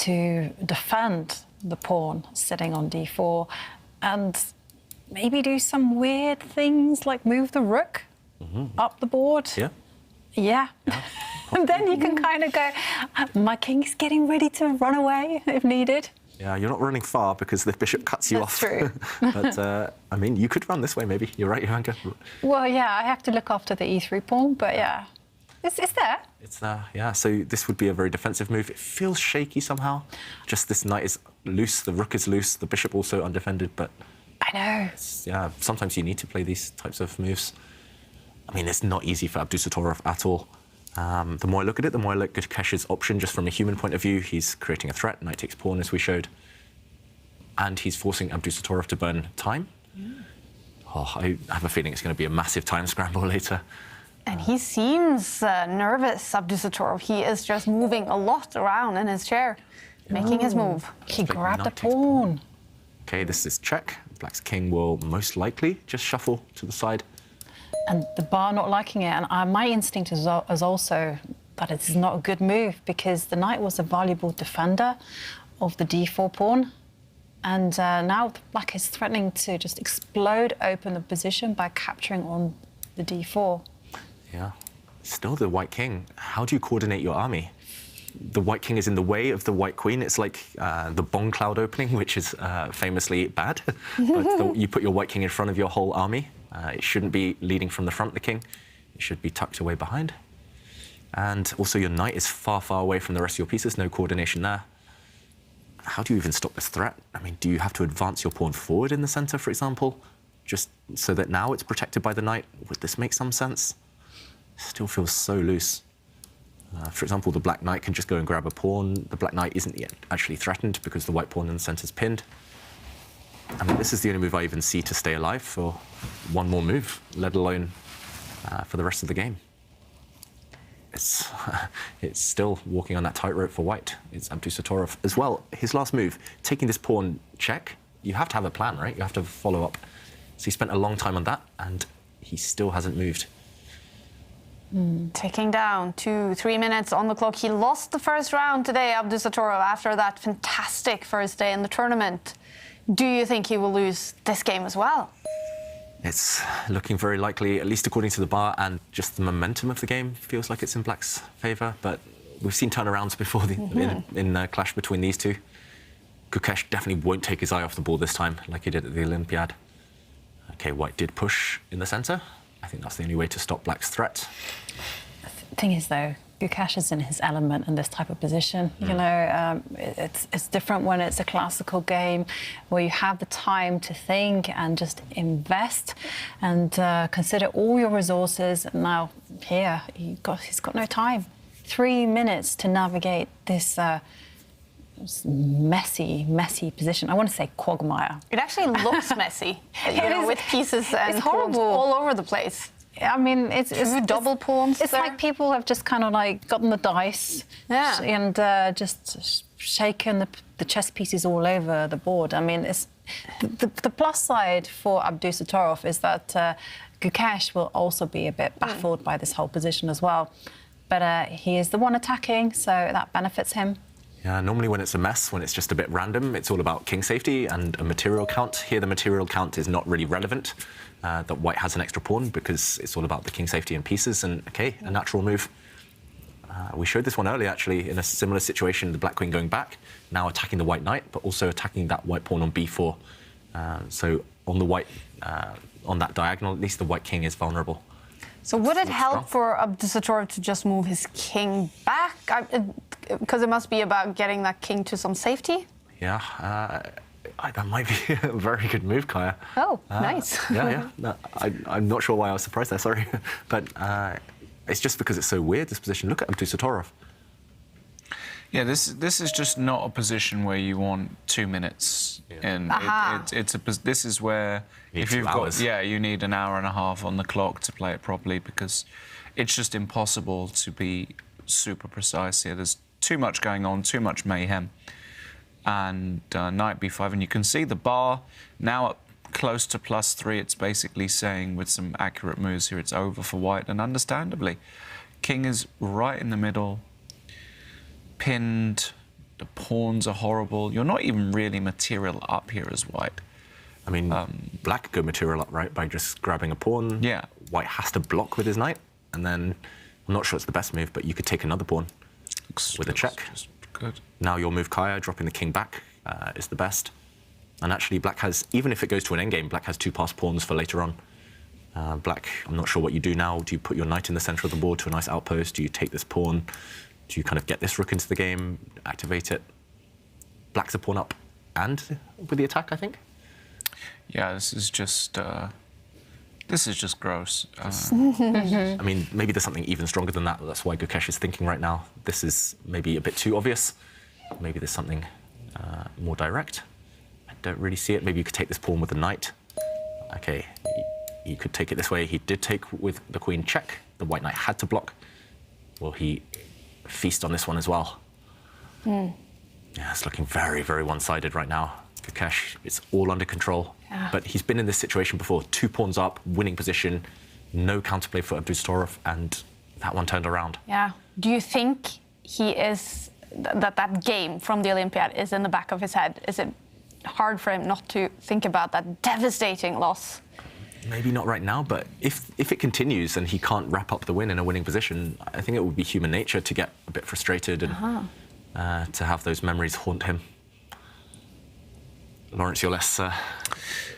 to defend the pawn sitting on d4 and maybe do some weird things like move the rook up the board. Yeah. And then you can kind of go, my king's getting ready to run away if needed. Yeah, you're not running far because the bishop cuts you off. That's true. But, I mean, you could run this way, maybe. You're right, Jovanka. Well, yeah, I have to look after the e3 pawn, but yeah. It's there. It's there, yeah. So this would be a very defensive move. It feels shaky somehow. Just this knight is loose, the rook is loose, the bishop also undefended, but... I know. Yeah, sometimes you need to play these types of moves. I mean, it's not easy for Abdul Sotorov at all. The more I look at it, the more I look at Gukesh's option just from a human point of view. He's creating a threat, knight takes pawn, as we showed. And he's forcing Abdul Sotorov to burn time. Oh, I have a feeling it's going to be a massive time scramble later. And he seems nervous, Abdul Sotorov. He is just moving a lot around in his chair, making his move. He grabbed the pawn. OK, this is check. Black's king will most likely just shuffle to the side. And the bar not liking it, and my instinct is also that it is not a good move because the knight was a valuable defender of the d4 pawn, and now Black is threatening to just explode open the position by capturing on the d4. Yeah, still the white king. How do you coordinate your army? The white king is in the way of the white queen. It's like the bomb cloud opening, which is famously bad. But you put your white king in front of your whole army. It shouldn't be leading from the front, the king. It should be tucked away behind. And also your knight is far, far away from the rest of your pieces. No coordination there. How do you even stop this threat? I mean, do you have to advance your pawn forward in the center, for example? Just so that now it's protected by the knight? Would this make some sense? Still feels so loose. For example, the black knight can just go and grab a pawn. The black knight isn't yet actually threatened because the white pawn in the center is pinned. I mean, this is the only move I even see to stay alive for one more move, let alone for the rest of the game. It's still walking on that tightrope for white. It's Abdul Sotorov as well. His last move, taking this pawn check, you have to have a plan, right? You have to follow up. So he spent a long time on that, and he still hasn't moved. Ticking down 2-3 minutes on the clock. He lost the first round today, Abdul Sotorov, after that fantastic first day in the tournament. Do you think he will lose this game as well? It's looking very likely, at least according to the bar, and just the momentum of the game feels like it's in Black's favour. But we've seen turnarounds before in the clash between these two. Gukesh definitely won't take his eye off the ball this time, like he did at the Olympiad. OK, White did push in the centre. I think that's the only way to stop Black's threat. The thing is, though, Gukesh is in his element in this type of position. You know, it's different when it's a classical game where you have the time to think and just invest and consider all your resources. Now, here, he's got no time. 3 minutes to navigate this messy position. I want to say quagmire. It actually looks messy, you know, with pieces and horrible all over the place. I mean, it's double pawns. It's like people have just kind of like gotten the dice and just shaken the chess pieces all over the board. I mean, it's the plus side for Abdul Sotorov is that Gukesh will also be a bit baffled by this whole position as well. But he is the one attacking, so that benefits him. Yeah, normally when it's a mess, when it's just a bit random, it's all about king safety and a material count. Here, the material count is not really relevant, that White has an extra pawn, because it's all about the king safety and pieces, and, OK, a natural move. We showed this one earlier, actually, in a similar situation, the black queen going back, now attacking the white knight, but also attacking that white pawn on b4. So on the white, on that diagonal, at least the white king is vulnerable. So would it help for Abdul Sotorov to just move his king back? Because it must be about getting that king to some safety? Yeah, that might be a very good move, Kaja. Oh, nice. Yeah. No, I'm not sure why I was surprised there, sorry. But it's just because it's so weird, this position. Look at Abdul Sotorov. Yeah, this is just not a position where you want 2 minutes in. This is where if you've got you need an hour and a half on the clock to play it properly, because it's just impossible to be super precise here. There's too much going on, too much mayhem. And knight b5, and you can see the bar now up close to +3. It's basically saying with some accurate moves here, it's over for white, and understandably. King is right in the middle, pinned. The pawns are horrible. You're not even really material up here as white. I mean, black could go material up, right, by just grabbing a pawn. Yeah. White has to block with his knight, and then I'm not sure it's the best move, but you could take another pawn with a check. Good. Now your move, Kaja, dropping the king back is the best. And actually, black has, even if it goes to an endgame, black has 2 passed pawns for later on. Black, I'm not sure what you do now. Do you put your knight in the center of the board to a nice outpost? Do you take this pawn? Do you kind of get this rook into the game, activate it? Black's a pawn up and with the attack, I think. Yeah, this is just gross. I mean, maybe there's something even stronger than that. That's why Gukesh is thinking right now. This is maybe a bit too obvious. Maybe there's something more direct. I don't really see it. Maybe you could take this pawn with the knight. Okay, you could take it this way. He did take with the queen check. The white knight had to block. Will he feast on this one as well? Yeah, it's looking very, very one-sided right now. Gukesh, it's all under control. Yeah. But he's been in this situation before. 2 pawns up, winning position, no counterplay for Abdul Sotorov, and that one turned around. Yeah. Do you think he is that game from the Olympiad is in the back of his head? Is it hard for him not to think about that devastating loss? Maybe not right now, but if it continues and he can't wrap up the win in a winning position, I think it would be human nature to get a bit frustrated and to have those memories haunt him. Lawrence, you're less.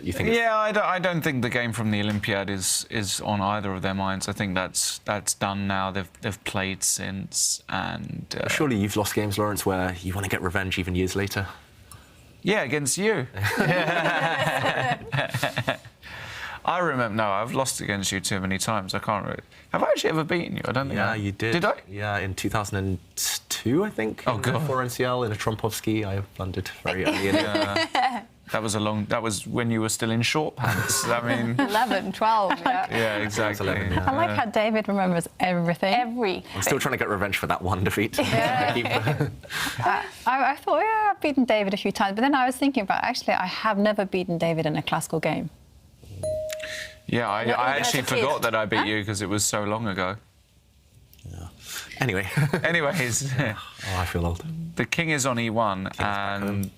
You think? Yeah, I don't think the game from the Olympiad is on either of their minds. I think that's done now. They've played since, and surely you've lost games, Lawrence, where you want to get revenge even years later. Yeah, against you. I remember. No, I've lost against you too many times. I can't really. Have I actually ever beaten you? I don't think. Yeah, you did. Did I? Yeah, in 2002, I think. Oh God. For NCL in a Trompovsky, I blundered very early in it. That was when you were still in short pants. I mean. 11, 12. Yeah. Yeah, exactly. 11, yeah. I like how David remembers everything. I'm still trying to get revenge for that one defeat. I thought, yeah, I've beaten David a few times, but then I was thinking about, actually, I have never beaten David in a classical game. Yeah, I actually forgot that I beat you because it was so long ago. Yeah. Anyway. Anyways. Oh, I feel old. The king is on e1, and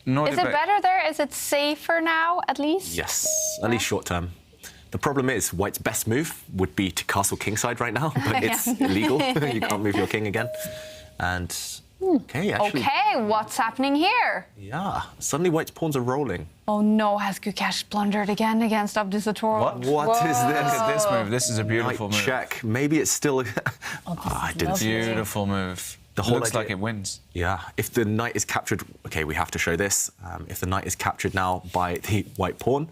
is it better there? Is it safer now, at least? Yes, at least short term. The problem is, White's best move would be to castle kingside right now, but it's illegal. You can't move your king again. And okay, actually. Okay, what's happening here? Yeah, suddenly White's pawns are rolling. Oh no, has Gukesh blundered again against Abdul Sotorov? What is this? Look at this move. This is a beautiful move. Check. Maybe it's still. I didn't see it. Beautiful move. The whole looks idea, like it wins. Yeah. If the knight is captured, okay, we have to show this. If the knight is captured now by the white pawn,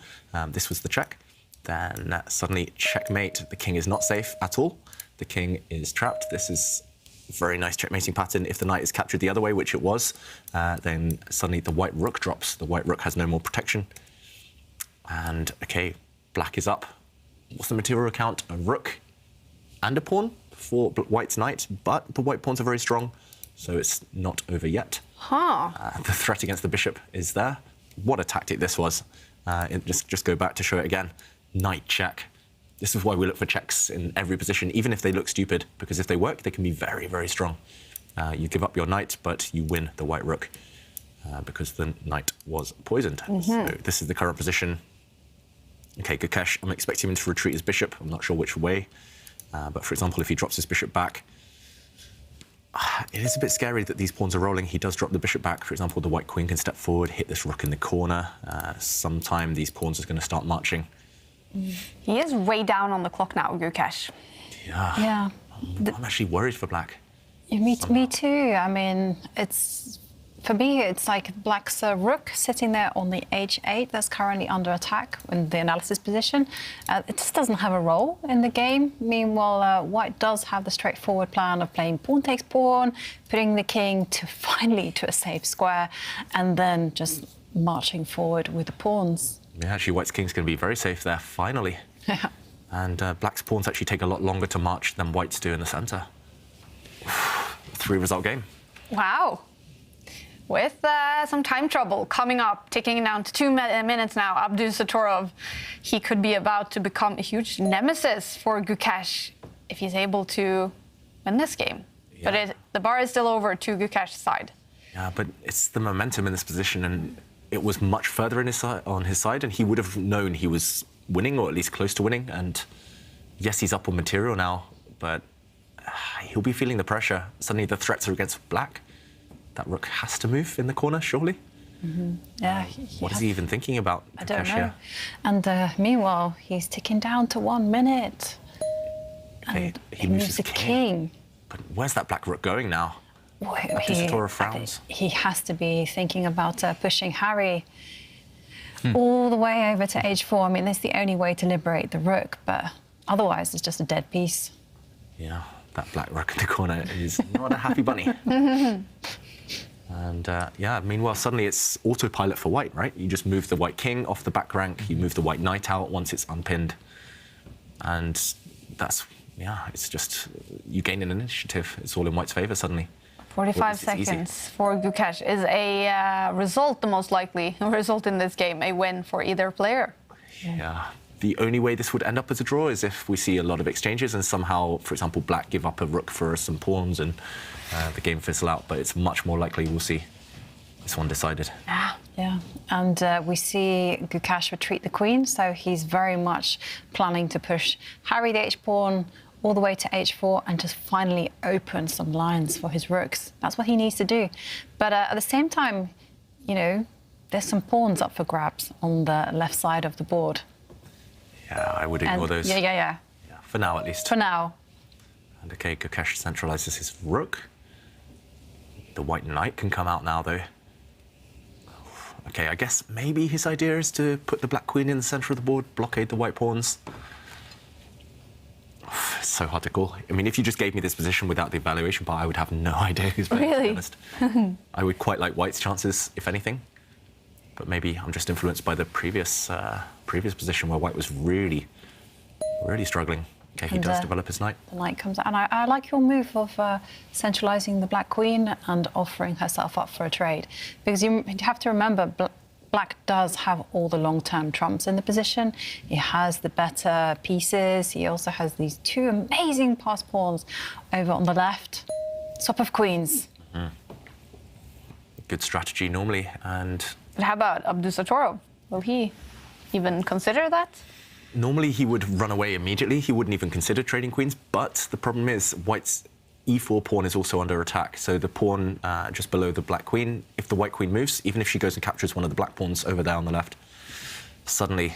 this was the check. Then suddenly checkmate. The king is not safe at all. The king is trapped. This is a very nice checkmating pattern. If the knight is captured the other way, which it was, then suddenly the white rook drops. The white rook has no more protection. And okay, black is up. What's the material count? A rook and a pawn for white's knight, but the white pawns are very strong, so it's not over yet. The threat against the bishop is there. What a tactic this was. Just go back to show it again. Knight check. This is why we look for checks in every position, even if they look stupid, because if they work, they can be very, very strong. You give up your knight, but you win the white rook because the knight was poisoned. So this is the current position. Okay, Gukesh, I'm expecting him to retreat his bishop. I'm not sure which way. But for example, if he drops his bishop back, it is a bit scary that these pawns are rolling. He does drop the bishop back. For example, the white queen can step forward, hit this rook in the corner. Sometime these pawns are going to start marching. He is way down on the clock now, Gukesh. Yeah. I'm actually worried for black. Me too. I mean, for me, it's like black's rook sitting there on the h8 that's currently under attack in the analysis position. It just doesn't have a role in the game. Meanwhile, white does have the straightforward plan of playing pawn takes pawn, putting the king finally to a safe square, and then just marching forward with the pawns. Yeah, actually, white's king's going to be very safe there, finally. And black's pawns actually take a lot longer to march than white's do in the center. 3-result game. Wow. With some time trouble coming up, ticking down to 2 minutes now, Abdul Sotorov, he could be about to become a huge nemesis for Gukesh if he's able to win this game. Yeah. But the bar is still over to Gukesh's side. Yeah, but it's the momentum in this position, and it was much further on his side, and he would have known he was winning, or at least close to winning. And yes, he's up on material now, but he'll be feeling the pressure. Suddenly the threats are against black. That rook has to move in the corner, surely. Mm-hmm. Yeah. What is he even thinking about? I don't know. And meanwhile, he's ticking down to 1 minute. Okay, and he moves the king. But where's that black rook going now? Well, Sotorov frowns. He has to be thinking about pushing Harry all the way over to h4. I mean, that's the only way to liberate the rook, but otherwise it's just a dead piece. Yeah, that black rook in the corner is not a happy bunny. And yeah, meanwhile, suddenly it's autopilot for white, right? You just move the white king off the back rank, you move the white knight out once it's unpinned. And that's, yeah, it's just, you gain an initiative. It's all in white's favor suddenly. 45 seconds for Gukesh is a result, the most likely result in this game, a win for either player. Yeah. The only way this would end up as a draw is if we see a lot of exchanges and somehow, for example, black give up a rook for some pawns and the game fizzle out. But it's much more likely we'll see this one decided. Yeah, and we see Gukesh retreat the queen, so he's very much planning to push Harry the h-pawn all the way to h4 and just finally open some lines for his rooks. That's what he needs to do. But at the same time, you know, there's some pawns up for grabs on the left side of the board. Yeah, I would ignore those. Yeah. For now, at least. For now. And OK, Gukesh centralizes his rook. The white knight can come out now, though. OK, I guess maybe his idea is to put the black queen in the center of the board, blockade the white pawns. It's so hard to call. I mean, if you just gave me this position without the evaluation part, I would have no idea who's playing, to be honest. I would quite like white's chances, if anything. But maybe I'm just influenced by the previous position where white was really struggling. OK, he does develop his knight. The knight comes out. And I like your move of centralizing the black queen and offering herself up for a trade. Because you have to remember, black does have all the long-term trumps in the position. He has the better pieces. He also has these 2 amazing pass pawns over on the left. Swap of queens. Good strategy normally, and... But how about Abdul Sotorov? Will he even consider that? Normally he would run away immediately. He wouldn't even consider trading queens, but the problem is white's e4 pawn is also under attack. So the pawn just below the black queen, if the white queen moves, even if she goes and captures one of the black pawns over there on the left, suddenly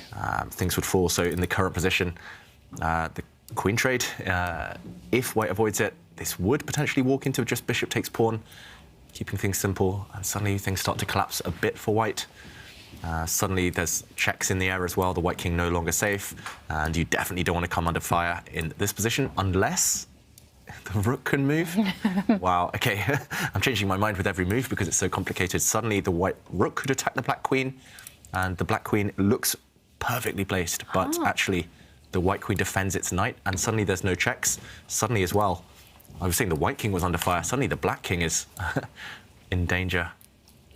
things would fall. So in the current position, the queen trade, if white avoids it, this would potentially walk into just bishop takes pawn, keeping things simple, and suddenly things start to collapse a bit for white. Suddenly there's checks in the air as well, the white king no longer safe, and you definitely don't want to come under fire in this position unless the rook can move. Wow, OK, I'm changing my mind with every move because it's so complicated. Suddenly the white rook could attack the black queen, and the black queen looks perfectly placed, but actually the white queen defends its knight, and suddenly there's no checks. Suddenly as well, I was saying the white king was under fire, suddenly the black king is in danger.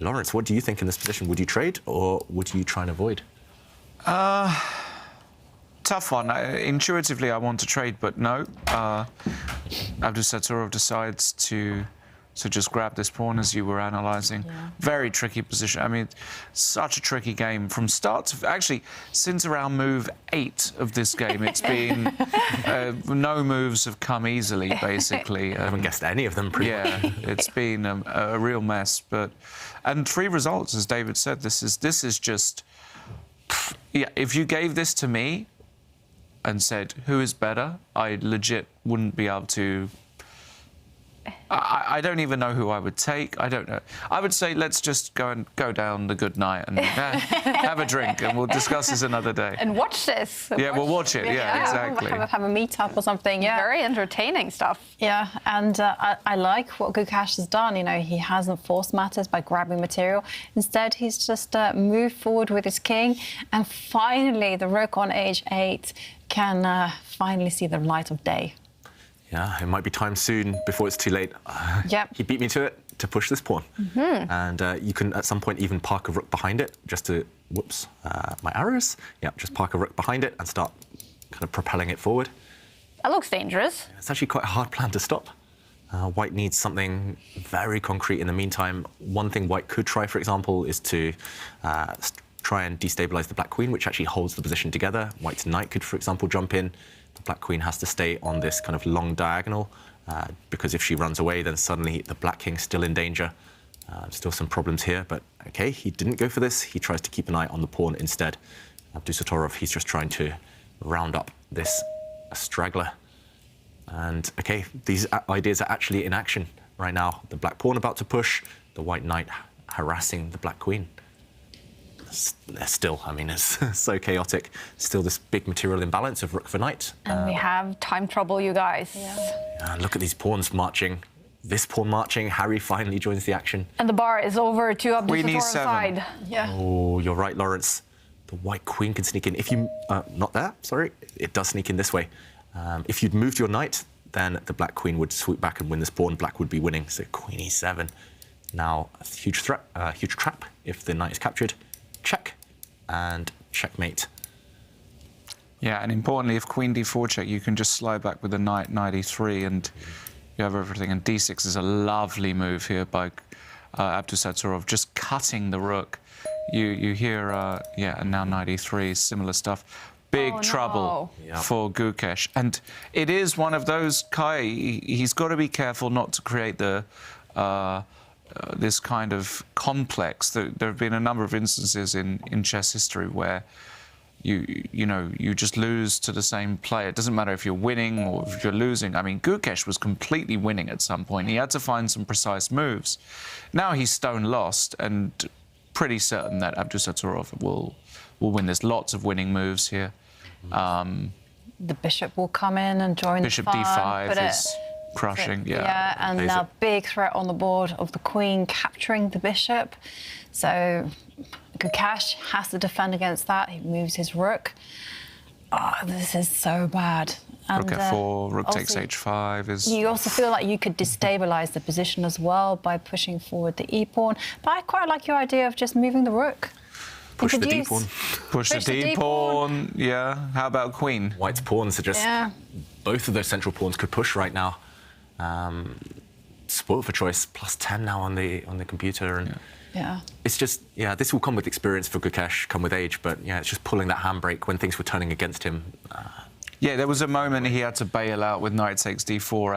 Lawrence, what do you think in this position? Would you trade or would you try and avoid? Tough one. Intuitively, I want to trade, but no. Abdul Sotorov decides to just grab this pawn as you were analysing. Yeah. Very tricky position. I mean, such a tricky game from start to... Actually, since around move 8 of this game, it's been... no moves have come easily, basically. I haven't guessed any of them, pretty much. Yeah, it's been a real mess. But and 3 results, as David said, this is just... Yeah, if you gave this to me and said, who is better, I legit wouldn't be able to I don't even know who I would take. I don't know. I would say let's just go down the good night and have a drink, and we'll discuss this another day. And watch this. We'll watch it. Yeah, exactly. Have a meet-up or something. Yeah, very entertaining stuff. Yeah, and I like what Gukash has done. You know, he hasn't forced matters by grabbing material. Instead, he's just moved forward with his king, and finally, the rook on h8 can finally see the light of day. Yeah, it might be time soon before it's too late. Yep. He beat me to it to push this pawn. And you can at some point even park a rook behind it just to, whoops, my arrows. Yeah, just park a rook behind it and start kind of propelling it forward. That looks dangerous. It's actually quite a hard plan to stop. White needs something very concrete in the meantime. One thing White could try, for example, is to try and destabilize the black queen, which actually holds the position together. White's knight could, for example, jump in. The black queen has to stay on this kind of long diagonal because if she runs away, then suddenly the black king's still in danger. Still some problems here, but okay, he didn't go for this. He tries to keep an eye on the pawn instead. Abdul Sotorov, he's just trying to round up this straggler. And okay, these ideas are actually in action right now. The black pawn about to push, the white knight harassing the black queen. Still, I mean, it's so chaotic. Still this big material imbalance of rook for knight. And we have time trouble, you guys. Look at these pawns marching. This pawn marching. Harry finally joins the action. And the bar is over to Abdul Sotorov's side. Yeah. Oh, you're right, Lawrence. The white queen can sneak in. If you... not there, sorry. It does sneak in this way. If you'd moved your knight, then the black queen would swoop back and win this pawn. Black would be winning. So queen e7. Now, a huge threat, huge trap if the knight is captured. Check and checkmate. Yeah, and importantly, if queen d4 check, you can just slide back with the knight e3, and you have everything. And d6 is a lovely move here by Abdul Sotorov, just cutting the rook. You hear, yeah, and now knight e3, similar stuff. Big trouble for Gukash. And it is one of those, Kai, he's got to be careful not to create the this kind of complex. There have been a number of instances in chess history where you just lose to the same player. It doesn't matter if you're winning or if you're losing. I mean, Gukash was completely winning at some point. He had to find some precise moves. Now he's stone lost and pretty certain that Abdul Sotorov will win. There's lots of winning moves here. The bishop will come in and join Bishop the fun. d5 is crushing, Yeah, and now big threat on the board of the queen capturing the bishop. So Gukash has to defend against that. He moves his rook. Oh, this is so bad. And, rook f4, rook takes h5 is... You also feel like you could destabilize the position as well by pushing forward the e-pawn. But I quite like your idea of just moving the rook. Push the d-pawn. Push the d-pawn, yeah. How about queen? White's pawns are just... Both of those central pawns could push right now. Spoiled for choice, +10 now on the computer. And it's just, this will come with experience for Gukash, come with age, but it's just pulling that handbrake when things were turning against him. Yeah, there was a moment he had to bail out with knight takes d4,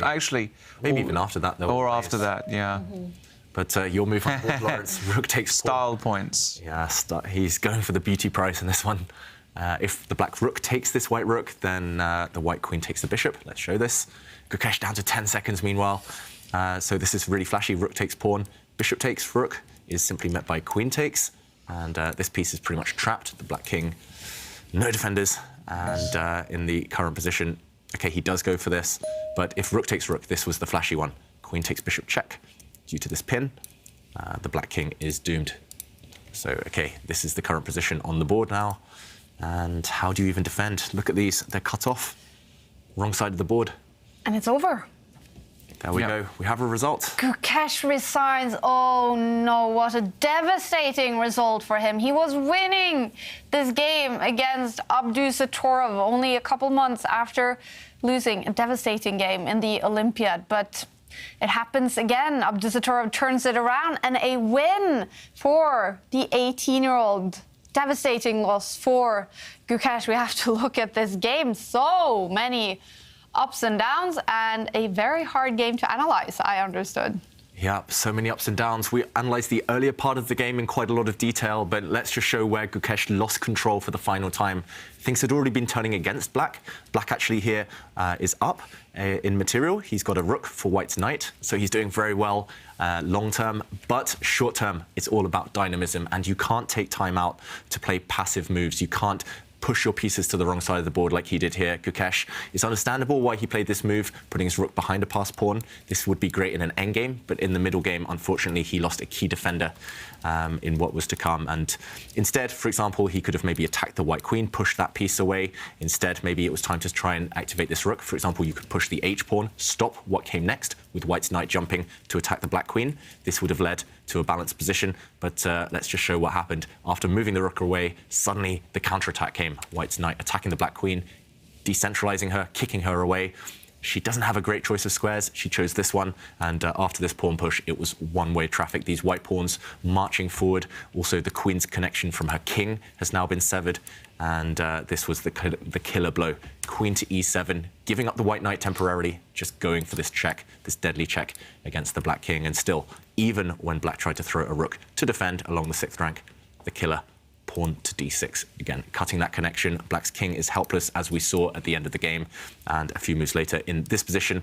actually. Maybe even after that, though. Or after that, yeah. But your move on board, Lawrence, rook takes style points. Yeah, he's going for the beauty price in this one. If the black rook takes this white rook, then the white queen takes the bishop. Let's show this. Gukash down to 10 seconds, meanwhile. So this is really flashy. Rook takes pawn. Bishop takes rook is simply met by queen takes. And this piece is pretty much trapped. The black king, no defenders. And in the current position, okay, he does go for this. But if rook takes rook, this was the flashy one. Queen takes bishop check. Due to this pin, the black king is doomed. So, okay, this is the current position on the board now. And how do you even defend? Look at these. They're cut off. Wrong side of the board. And it's over. There we go. We have a result. Gukash resigns. Oh, no, what a devastating result for him. He was winning this game against Abdul Sotorov only a couple months after losing a devastating game in the Olympiad. But it happens again. Abdul Sotorov turns it around, and a win for the 18-year-old. Devastating loss for Gukash. We have to look at this game. So many ups and downs, and a very hard game to analyze, I understood. Yeah, so many ups and downs. We analysed the earlier part of the game in quite a lot of detail, but let's just show where Gukesh lost control for the final time. Things had already been turning against Black. Black actually here is up in material. He's got a rook for White's knight, so he's doing very well long term, but short term, it's all about dynamism, and you can't take time out to play passive moves. You can't push your pieces to the wrong side of the board like he did here. Gukesh, it's understandable why he played this move, putting his rook behind a passed pawn. This would be great in an endgame, but in the middle game, unfortunately, he lost a key defender in what was to come. And instead, for example, he could have maybe attacked the white queen, pushed that piece away. Instead, maybe it was time to try and activate this rook. For example, you could push the h pawn, stop what came next, with White's knight jumping to attack the black queen. This would have led to a balanced position, but let's just show what happened. After moving the rook away, suddenly the counterattack came. White's knight attacking the black queen, decentralizing her, kicking her away. She doesn't have a great choice of squares. She chose this one, and after this pawn push, it was one-way traffic. These white pawns marching forward. Also, the queen's connection from her king has now been severed, and this was the killer blow. Queen to e7, giving up the white knight temporarily, just going for this check, this deadly check against the black king. And still, even when black tried to throw a rook to defend along the 6th rank, the killer pawn to d6, again cutting that connection. Black's king is helpless, as we saw at the end of the game, and a few moves later in this position,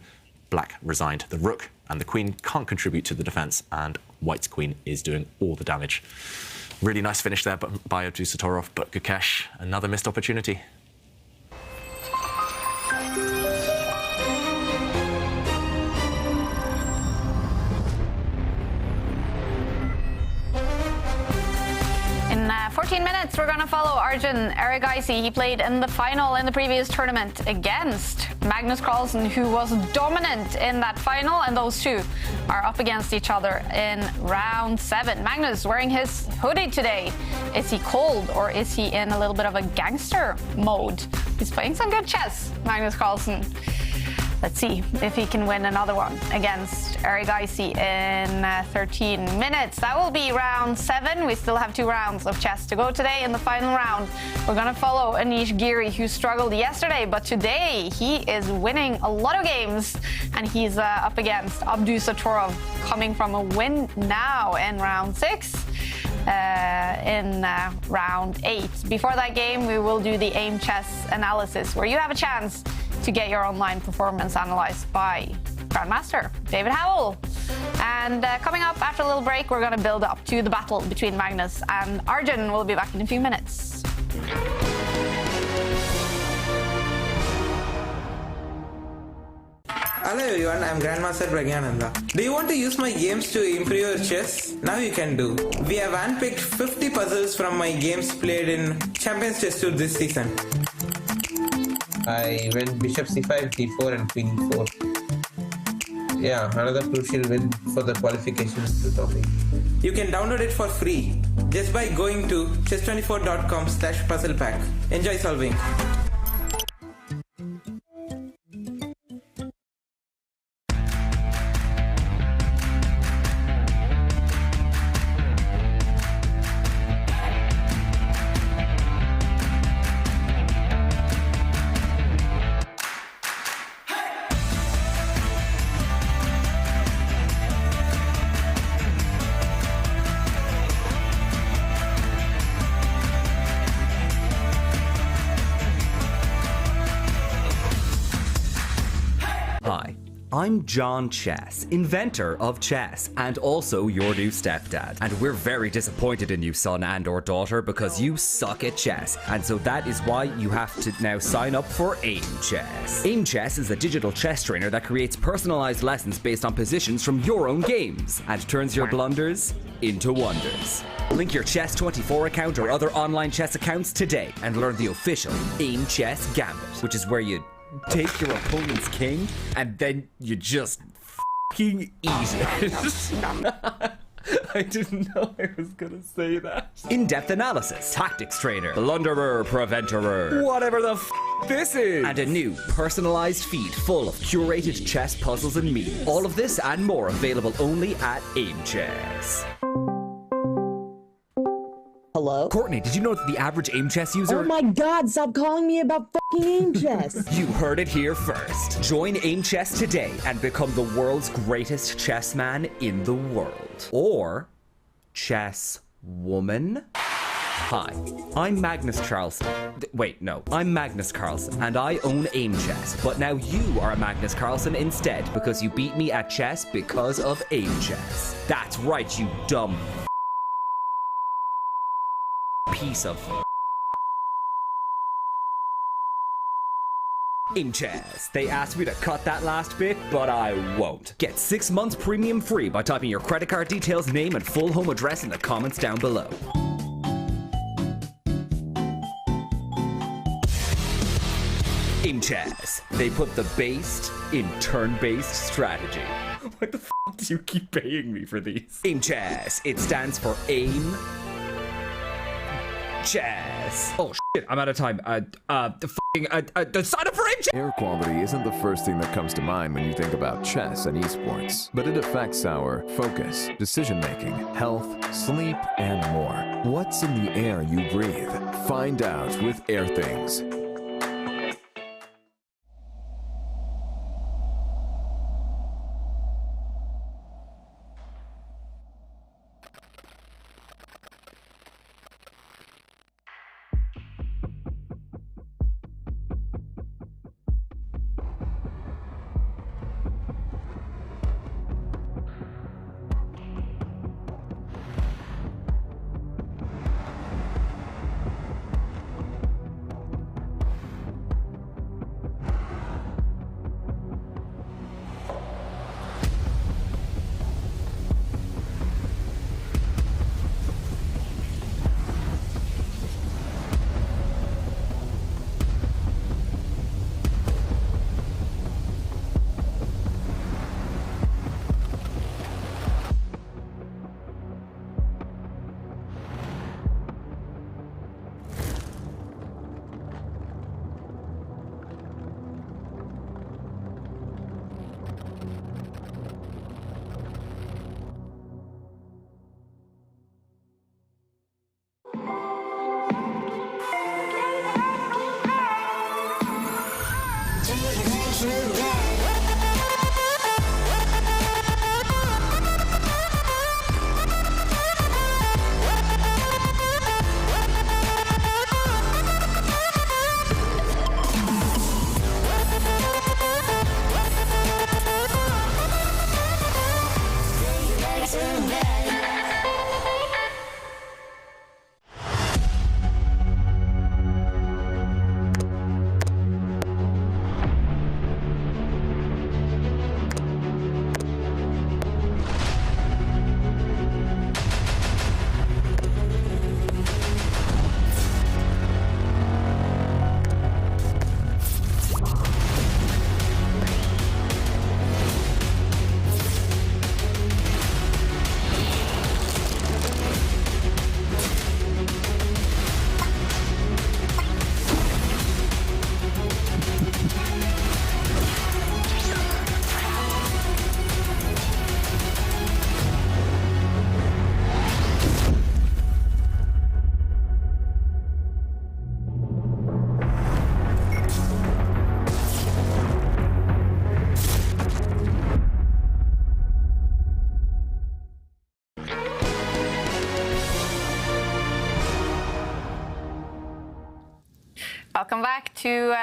Black resigned. The rook and the queen can't contribute to the defense, and White's queen is doing all the damage. Really nice finish there by Abdul Sotorov, but Gukesh, another missed opportunity. In 14 minutes, we're going to follow Arjun Erigaisi. He played in the final in the previous tournament against Magnus Carlson, who was dominant in that final, and those two are up against each other in round 7. Magnus wearing his hoodie today. Is he cold, or is he in a little bit of a gangster mode? He's playing some good chess, Magnus Carlson. Let's see if he can win another one against Erigaisi in 13 minutes. That will be round 7. We still have 2 rounds of chess to go today. In the final round, we're going to follow Anish Giri, who struggled yesterday, but today he is winning a lot of games, and he's up against Abdul Sotorov, coming from a win now in round 6. In round 8. Before that game, we will do the Aimchess analysis, where you have a chance to get your online performance analyzed by Grandmaster David Howell. And coming up after a little break, we're going to build up to the battle between Magnus and Arjun. We'll be back in a few minutes. Hello everyone, I'm Grandmaster Pragyananda. Do you want to use my games to improve your chess? Now you can do. We have handpicked 50 puzzles from my games played in Champions Chess Tour this season. I went bishop c5, d4 and queen e4. Yeah, another crucial win for the qualifications to the topic. You can download it for free just by going to chess24.com/puzzlepack. Enjoy solving. I'm John Chess, inventor of chess, and also your new stepdad. And we're very disappointed in you, son and or daughter, because you suck at chess. And so that is why you have to now sign up for Aimchess. Aimchess is a digital chess trainer that creates personalized lessons based on positions from your own games, and turns your blunders into wonders. Link your Chess24 account or other online chess accounts today, and learn the official Aimchess Gambit, which is where you take your opponent's king, and then you just f***ing eat it. I didn't know I was gonna say that. In-depth analysis, tactics trainer, blunderer, preventerer, whatever the f*** this is, and a new personalized feed full of curated chess puzzles and memes. All of this and more available only at Aimchess. Hello? Courtney, did you know that the average Aimchess user... Oh my god, stop calling me about fucking Aimchess! You heard it here first. Join Aimchess today and become the world's greatest chess man in the world. Or chess woman. Hi, I'm Magnus Carlson. I'm Magnus Carlson, and I own Aimchess. But now you are a Magnus Carlson instead because you beat me at chess because of Aimchess. That's right, you dumb piece of Aimchess. They asked me to cut that last bit, but I won't. Get 6 months premium free by typing your credit card details, name, and full home address in the comments down below. Aimchess. They put the based in turn-based strategy. Why the f*** do you keep paying me for these? Aimchess. It stands for Aim Chess. Oh shit, I'm out of time. The sign up for Aimchess! Air quality isn't the first thing that comes to mind when you think about chess and esports, but it affects our focus, decision-making, health, sleep, and more. What's in the air you breathe? Find out with Air Things. Welcome back to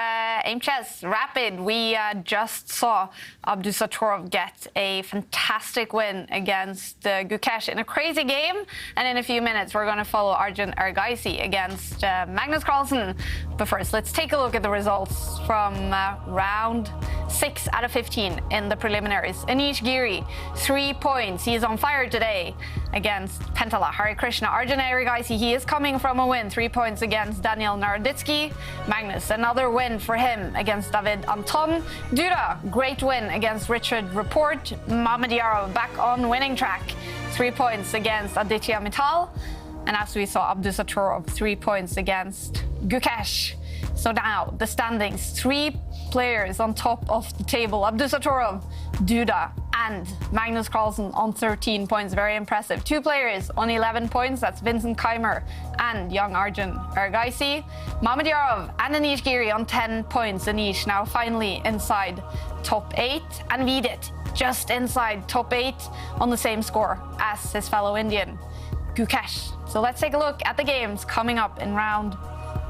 Aimchess Rapid. We just saw Abdul Sotorov get a fantastic win against Gukesh in a crazy game. And in a few minutes, we're going to follow Arjun Ergaisi against Magnus Carlson. But first, let's take a look at the results from round 6 out of 15 in the preliminaries. Anish Giri, 3 points. He is on fire today against Pentala Hare Krishna. Arjun Ergaisi, he is coming from a win, 3 points against Daniel Naroditsky. Magnus, another win for him against David Anton. Duda, great win against Richard Report. Mamadiarov back on winning track, 3 points against Aditya Mittal. And as we saw, Abdul Sotorov, 3 points against Gukesh. So now the standings, 3 players on top of the table: Abdul Sotorov, Duda, and Magnus Carlson on 13 points. Very impressive. 2 players on 11 points. That's Vincent Keimer and young Arjun Ergaisi. Mamedyarov and Anish Giri on 10 points. Anish now finally inside top 8, and Vidit just inside top 8 on the same score as his fellow Indian, Gukesh. So let's take a look at the games coming up in round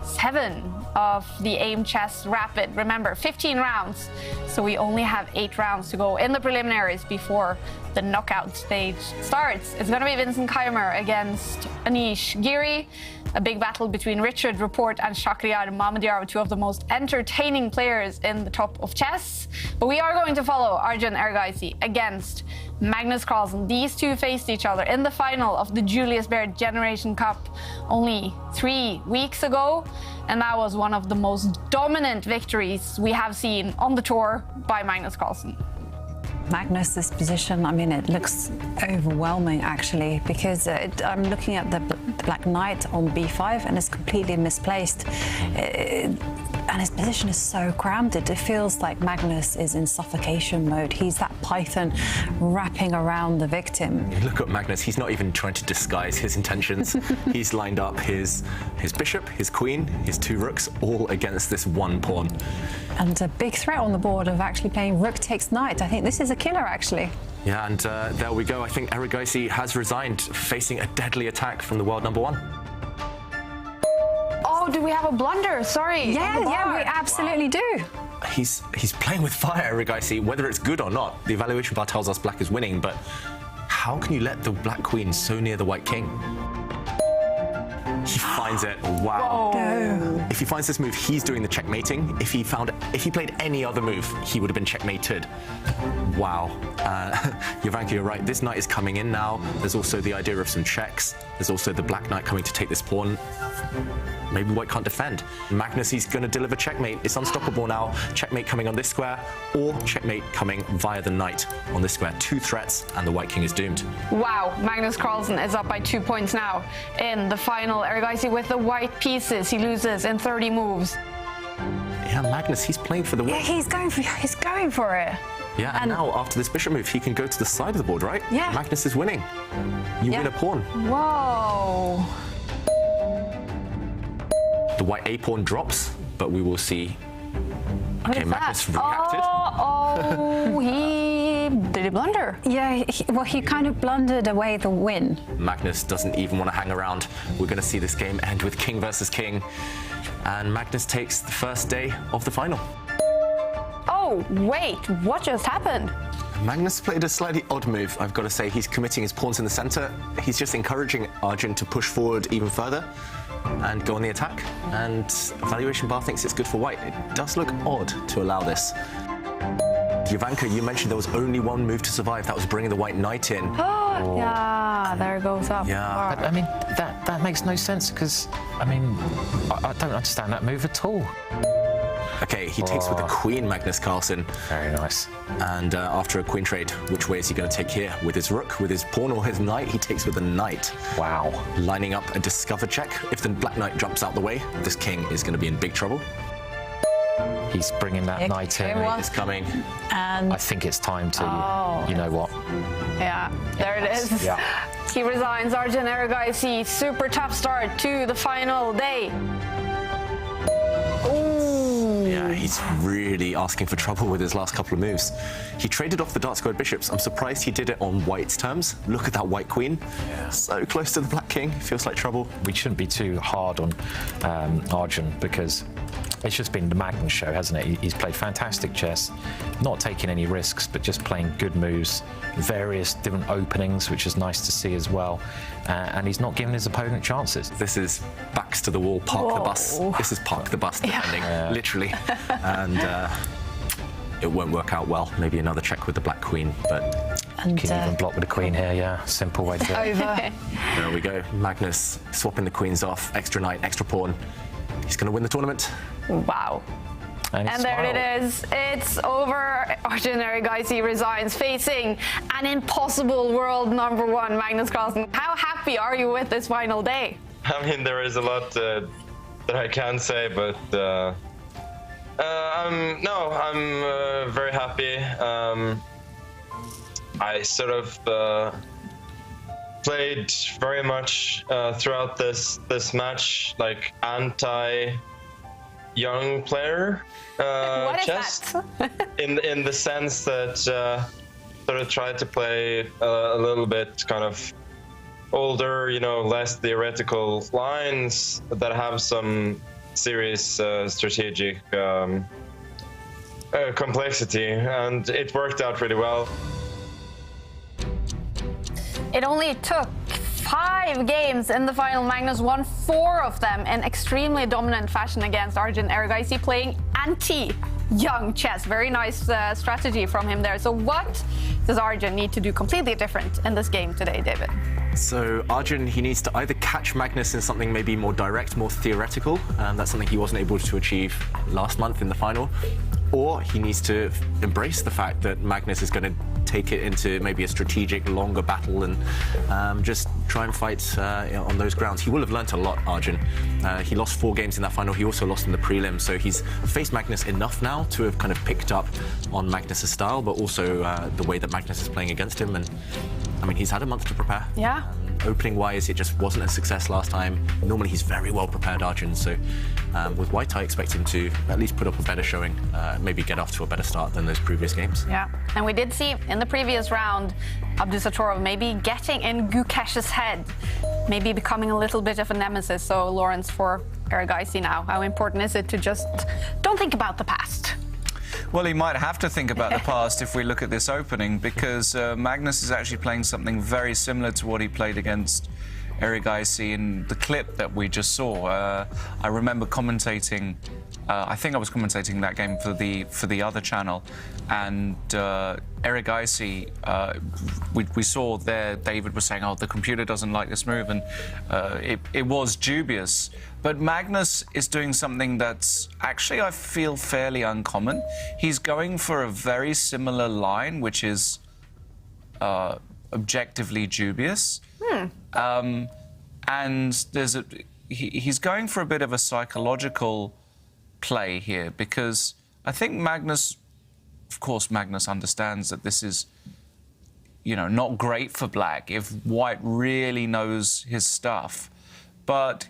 7 of the Aimchess Rapid. Remember, 15 rounds, so we only have 8 rounds to go in the preliminaries before the knockout stage starts. It's going to be Vincent Keimer against Anish Giri. A big battle between Richard Report and Shakhriyar Mamedyarov, 2 of the most entertaining players in the top of chess. But we are going to follow Arjun Ergaisi against Magnus Carlsen. These 2 faced each other in the final of the Julius Baer Generation Cup only 3 weeks ago, and that was one of the most dominant victories we have seen on the tour by Magnus Carlsen. Magnus's position, I mean, it looks overwhelming actually, because I'm looking at the Black Knight on b5 and it's completely misplaced. And his position is so crammed. It feels like Magnus is in suffocation mode. He's that python wrapping around the victim. Look at Magnus. He's not even trying to disguise his intentions. He's lined up his bishop, his queen, his 2 rooks, all against this 1 pawn. And a big threat on the board of actually playing rook takes knight. I think this is a killer, actually. Yeah, and there we go. I think Ergaisi has resigned, facing a deadly attack from the world number 1. Oh, do we have a blunder? Sorry. Yeah, we absolutely do. He's playing with fire, Ergaisi, whether it's good or not. The evaluation bar tells us black is winning, but how can you let the black queen so near the white king? He finds it. Wow. No. If he finds this move, he's doing the checkmating. If he played any other move, he would have been checkmated. Wow. Jovanka, you're right. This knight is coming in now. There's also the idea of some checks. There's also the black knight coming to take this pawn. Maybe white can't defend. Magnus, he's going to deliver checkmate. It's unstoppable now. Checkmate coming on this square, or checkmate coming via the knight on this square. 2 threats, and the white king is doomed. Wow, Magnus Carlsen is up by 2 points now in the final. Ergaisi with the white pieces. He loses in 30 moves. Yeah, Magnus, he's playing for the win. Yeah, he's going for it. Yeah, and now after this bishop move, he can go to the side of the board, right? Yeah. Magnus is winning. You win a pawn. Whoa. The white A pawn drops, but we will see. Okay, Magnus reacted. Oh, did he blunder? Yeah, he kind of blundered away the win. Magnus doesn't even want to hang around. We're going to see this game end with king versus king. And Magnus takes the first day of the final. Oh, wait, what just happened? Magnus played a slightly odd move, I've got to say. He's committing his pawns in the center. He's just encouraging Arjun to push forward even further and go on the attack. And evaluation bar thinks it's good for white. It does look odd to allow this. Jovanka, you mentioned there was only 1 move to survive. That was bringing the white knight in. Oh, yeah, there it goes up. Yeah. I mean, that makes no sense because, I mean, I don't understand that move at all. Okay, he takes with the queen, Magnus Carlsen. Very nice. And after a queen trade, which way is he going to take here? With his rook, with his pawn, or his knight? He takes with the knight. Wow. Lining up a discover check. If the black knight jumps out the way, this king is going to be in big trouble. He's bringing that knight in. It's coming. And I think it's time to, you know what? Yeah, there it is. Yeah. He resigns. Arjun Ergaisi, super tough start to the final day. Yeah, he's really asking for trouble with his last couple of moves. He traded off the dark squared bishops. I'm surprised he did it on white's terms. Look at that white queen. Yeah. So close to the black king. Feels like trouble. We shouldn't be too hard on Arjun because it's just been the Magnus show, hasn't it? He's played fantastic chess, not taking any risks, but just playing good moves, various different openings, which is nice to see as well. And he's not giving his opponent chances. This is backs to the wall, park the bus. This is park the bus defending, literally. And it won't work out well. Maybe another check with the black queen, but... You can even block with the queen here, yeah. Simple way to do it. Over. There we go. Magnus swapping the queens off, extra knight, extra pawn. He's going to win the tournament. Wow. And there it is. It's over. Arjun Ergaisi resigns, facing an impossible world number 1, Magnus Carlsen. How happy are you with this final day? I mean, there is a lot that I can say, but I'm very happy. I sort of played very much throughout this match like anti-young player chess. in the sense that sort of tried to play a little bit kind of older, less theoretical lines that have some serious strategic complexity, and it worked out really well. It only took 5 games in the final. Magnus won 4 of them in extremely dominant fashion against Arjun Erigaisi, playing anti-young chess. Very nice strategy from him there. So what does Arjun need to do completely different in this game today, David? So Arjun, he needs to either catch Magnus in something maybe more direct, more theoretical, and that's something he wasn't able to achieve last month in the final, or he needs to embrace the fact that Magnus is going to take it into maybe a strategic, longer battle and just try and fight on those grounds. He will have learnt a lot, Arjun. He lost 4 games in that final. He also lost in the prelim, so he's faced Magnus enough now to have kind of picked up on Magnus's style, but also the way that Magnus is playing against him. And I mean, he's had a month to prepare. Yeah. Opening-wise, it just wasn't a success last time. Normally, he's very well prepared, Arjun. So with White, I expect him to at least put up a better showing, maybe get off to a better start than those previous games. Yeah, and we did see in the previous round, Abdul Sotorov maybe getting in Gukesh's head, maybe becoming a little bit of a nemesis. So, Lawrence, for Erigaisi now, how important is it to just don't think about the past? Well, he might have to think about the past if we look at this opening, because Magnus is actually playing something very similar to what he played against Erigaisi in the clip that we just saw. I remember commentating, I think I was commentating that game for the other channel, and Erigaisi, we saw there, David was saying, oh, the computer doesn't like this move, and it was dubious. But Magnus is doing something that's actually, I feel, fairly uncommon. He's going for a very similar line, which is objectively dubious. And he's going for a bit of a psychological play here, because I think Magnus, of course, Magnus understands that this is, not great for Black if White really knows his stuff. But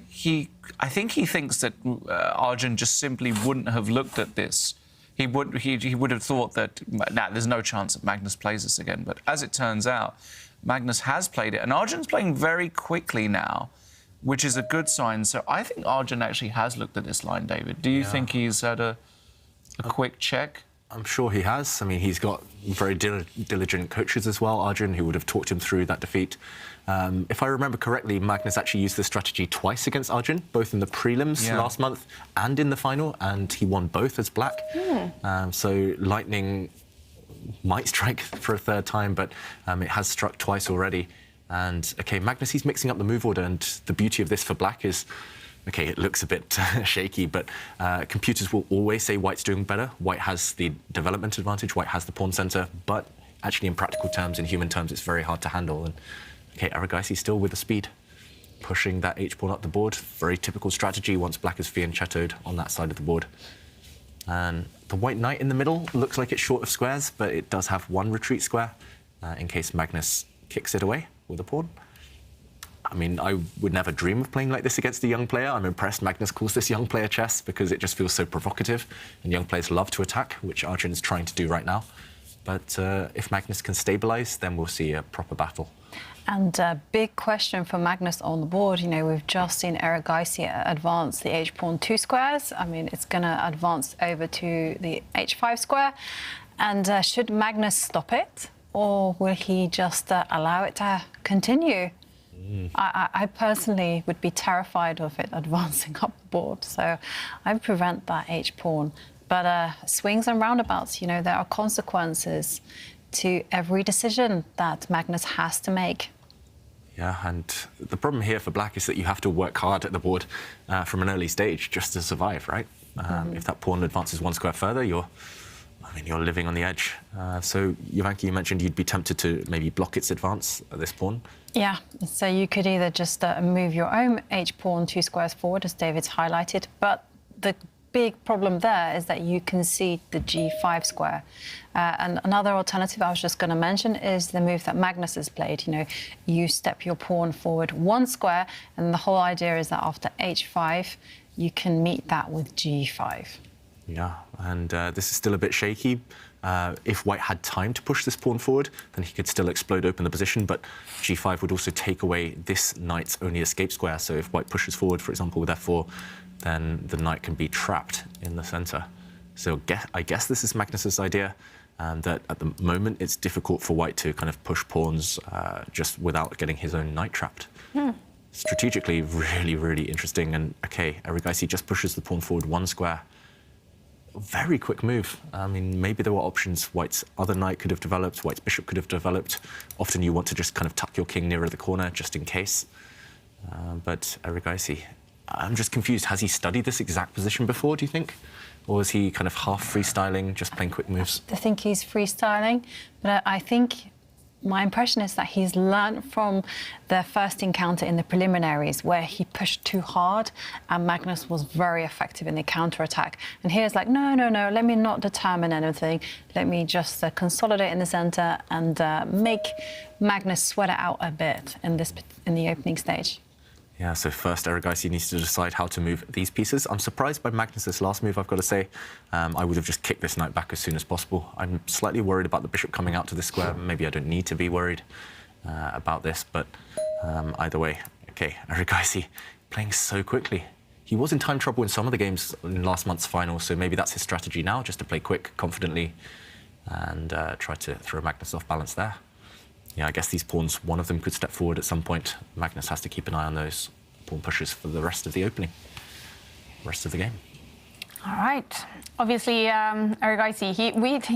I think he thinks that Arjun just simply wouldn't have looked at this. He would have thought that, there's no chance that Magnus plays this again. But as it turns out, Magnus has played it, and Arjun's playing very quickly now, which is a good sign. So I think Arjun actually has looked at this line, David. Do you think he's had a quick check? I'm sure he has. I mean, he's got very diligent coaches as well, Arjun, who would have talked him through that defeat. If I remember correctly, Magnus actually used this strategy twice against Arjun, both in the prelims last month and in the final, and he won both as Black. So Lightning might strike for a third time, but it has struck twice already. And, OK, Magnus, he's mixing up the move order, and the beauty of this for Black is, OK, it looks a bit shaky, but computers will always say White's doing better. White has the development advantage, White has the pawn centre, but actually in practical terms, in human terms, it's very hard to handle. And, OK, Erigaisi still with the speed, pushing that H-pawn up the board. Very typical strategy once Black is fianchettoed on that side of the board. And the White Knight in the middle looks like it's short of squares, but it does have one retreat square in case Magnus kicks it away with a pawn. I mean, I would never dream of playing like this against a young player. I'm impressed Magnus calls this young player chess because it just feels so provocative, and young players love to attack, which Arjun is trying to do right now. But if Magnus can stabilise, then we'll see a proper battle. And a big question for Magnus on the board. We've just seen Erigaisi advance the H-pawn 2 squares. I mean, it's going to advance over to the H5 square. And should Magnus stop it, or will he just allow it to continue? I personally would be terrified of it advancing up the board, so I'd prevent that H-pawn. But swings and roundabouts, there are consequences to every decision that Magnus has to make. Yeah, and the problem here for Black is that you have to work hard at the board from an early stage just to survive, right? If that pawn advances one square further, you're living on the edge. So, Jovanka, you mentioned you'd be tempted to maybe block its advance at this pawn. Yeah, so you could either just move your own H-pawn 2 squares forward, as David's highlighted, but the big problem there is that you concede the g5 square. And another alternative I was just going to mention is the move that Magnus has played. You know, you step your pawn forward 1 square, and the whole idea is that after h5, you can meet that with g5. Yeah, and this is still a bit shaky. If White had time to push this pawn forward, then he could still explode open the position, but g5 would also take away this knight's only escape square. So if White pushes forward, for example, with f4, then the knight can be trapped in the center. So I guess this is Magnus's idea, that at the moment it's difficult for White to kind of push pawns just without getting his own knight trapped. Strategically, really, really interesting. And okay, Erigaisi just pushes the pawn forward 1 square. Very quick move. I mean, maybe there were options. White's other knight could have developed, White's bishop could have developed. Often you want to just kind of tuck your king nearer the corner just in case. But Erigaisi, I'm just confused. Has he studied this exact position before, do you think? Or is he kind of half freestyling, just playing quick moves? I think he's freestyling, but I think my impression is that he's learned from the first encounter in the preliminaries where he pushed too hard and Magnus was very effective in the counterattack. And here's like, no, let me not determine anything. Let me just consolidate in the center and make Magnus sweat it out a bit in the opening stage. Yeah, so first Erigaisi needs to decide how to move these pieces. I'm surprised by Magnus's last move, I've got to say. I would have just kicked this knight back as soon as possible. I'm slightly worried about the bishop coming out to this square. Maybe I don't need to be worried about this, but either way. Okay, Erigaisi playing so quickly. He was in time trouble in some of the games in last month's final, so maybe that's his strategy now, just to play quick, confidently, and try to throw Magnus off balance there. Yeah, I guess these pawns, one of them could step forward at some point. Magnus has to keep an eye on those pawn pushes for the rest of the opening, rest of the game. All right. Obviously, Erigaisi,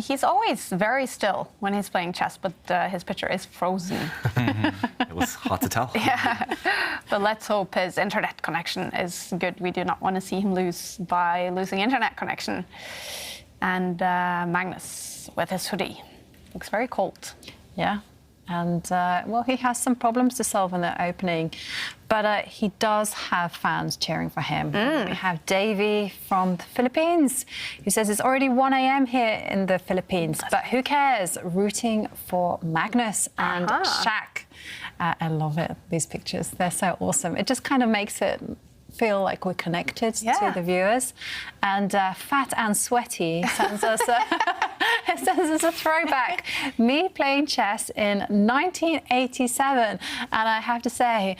he's always very still when he's playing chess, but his picture is frozen. It was hard to tell. Yeah, but let's hope his internet connection is good. We do not want to see him lose by losing internet connection. And Magnus with his hoodie looks very cold. Yeah. And, well, he has some problems to solve in the opening, but he does have fans cheering for him. We have Davey from the Philippines, who says it's already 1 a.m. here in the Philippines, but who cares? Rooting for Magnus and Shaq. I love it, these pictures. They're so awesome. It just kind of makes it feel like we're connected to the viewers. And Fat and Sweaty sends us a throwback. Me playing chess in 1987. And I have to say,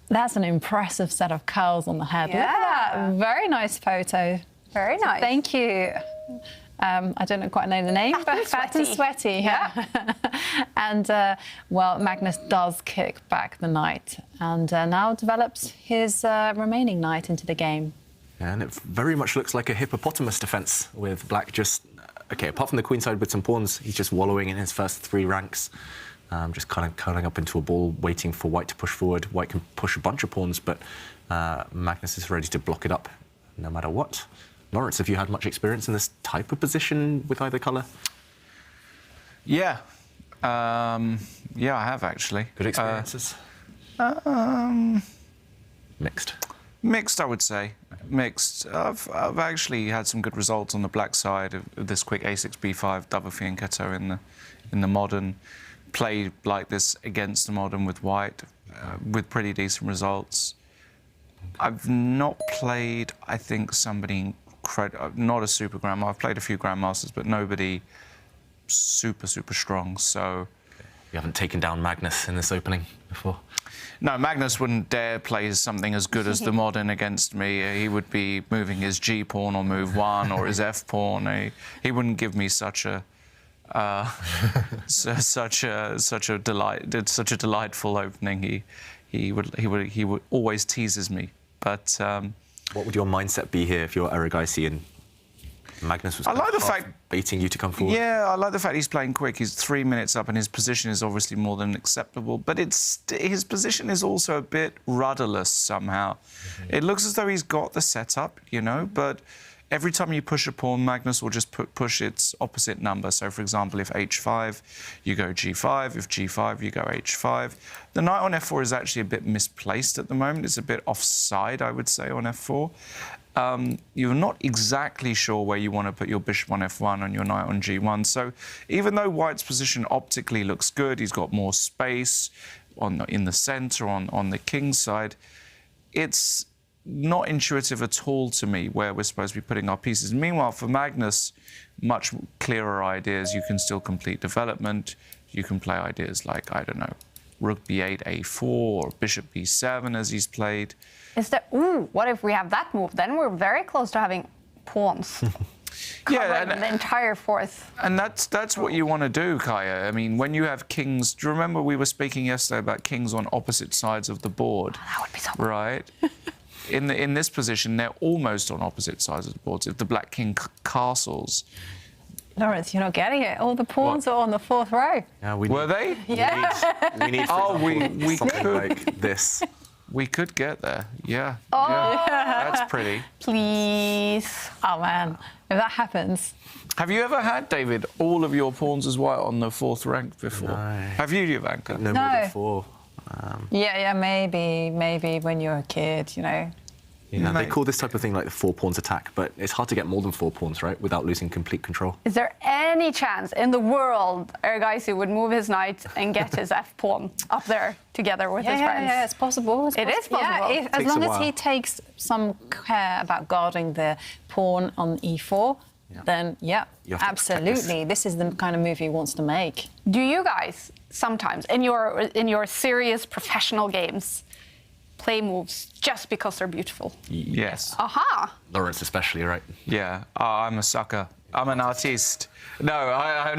that's an impressive set of curls on the head. Yeah. Look at that. Very nice photo. Very nice. Thank you. I don't quite know the name, but Fat and Sweaty. Yeah. And, well, Magnus does kick back the knight and now develops his remaining knight into the game. And it very much looks like a hippopotamus defense with Black just, okay, apart from the queenside with some pawns, he's just wallowing in his first 3 ranks, just kind of curling up into a ball, waiting for White to push forward. White can push a bunch of pawns, but Magnus is ready to block it up no matter what. Lawrence, have you had much experience in this type of position with either colour? Yeah. Yeah, I have, actually. Good experiences? Mixed. Mixed, I would say. Mixed. I've actually had some good results on the black side of this quick a6, b5, double fianchetto in the modern. Played like this against the modern with White, with pretty decent results. I've not played, I think, somebody not a super grandmaster. I've played a few grandmasters, but nobody super strong. So you haven't taken down Magnus in this opening before? No, Magnus wouldn't dare play something as good as the modern against me. He would be moving his G pawn on move 1 or his F pawn. He wouldn't give me such a such a delightful opening. He would always teases me. But what would your mindset be here if you're Erigaisi and Magnus was baiting you to come forward? Yeah, I like the fact he's playing quick. He's 3 minutes up, and his position is obviously more than acceptable. But his position is also a bit rudderless somehow. It looks as though he's got the setup, you know, but every time you push a pawn, Magnus will just push its opposite number. So, for example, if h5, you go g5. If g5, you go h5. The knight on f4 is actually a bit misplaced at the moment. It's a bit offside, I would say, on f4. you're not exactly sure where you want to put your bishop on f1 and your knight on g1. So even though White's position optically looks good, he's got more space in the centre, on the king's side, it's not intuitive at all to me where we're supposed to be putting our pieces. Meanwhile, for Magnus, much clearer ideas. You can still complete development. You can play ideas like, I don't know, rook b8, a4, or bishop b7 as he's played. Is there? Ooh, what if we have that move? Then we're very close to having pawns. Covering the entire fourth. And that's what you want to do, Kaja. I mean, when you have kings, do you remember we were speaking yesterday about kings on opposite sides of the board? Oh, that would be so cool. Right. In this position, they're almost on opposite sides of the board. If the black king castles. Lawrence, you're not getting it. All the pawns are on the fourth row. Yeah, were they? Yeah. We need we something could like this. We could get there. Yeah. Oh. Yeah. That's pretty. Please. Oh man, if that happens. Have you ever had, David, all of your pawns as white on the fourth rank before? No. Have you, Jovanka? No more than 4. Yeah, maybe when you're a kid, you know. Yeah, they call this type of thing like the 4 pawns attack, but it's hard to get more than 4 pawns, right, without losing complete control. Is there any chance in the world Ergaisu would move his knight and get his f-pawn up there together with his friends? Yeah, it's possible. It is possible. Yeah, as long as he takes some care about guarding the pawn on e4, then absolutely. This is the kind of move he wants to make. Do you guys sometimes, in your serious professional games, play moves just because they're beautiful? Yes. Aha! Lawrence especially, right? Yeah. I'm a sucker. I'm an artiste. No, I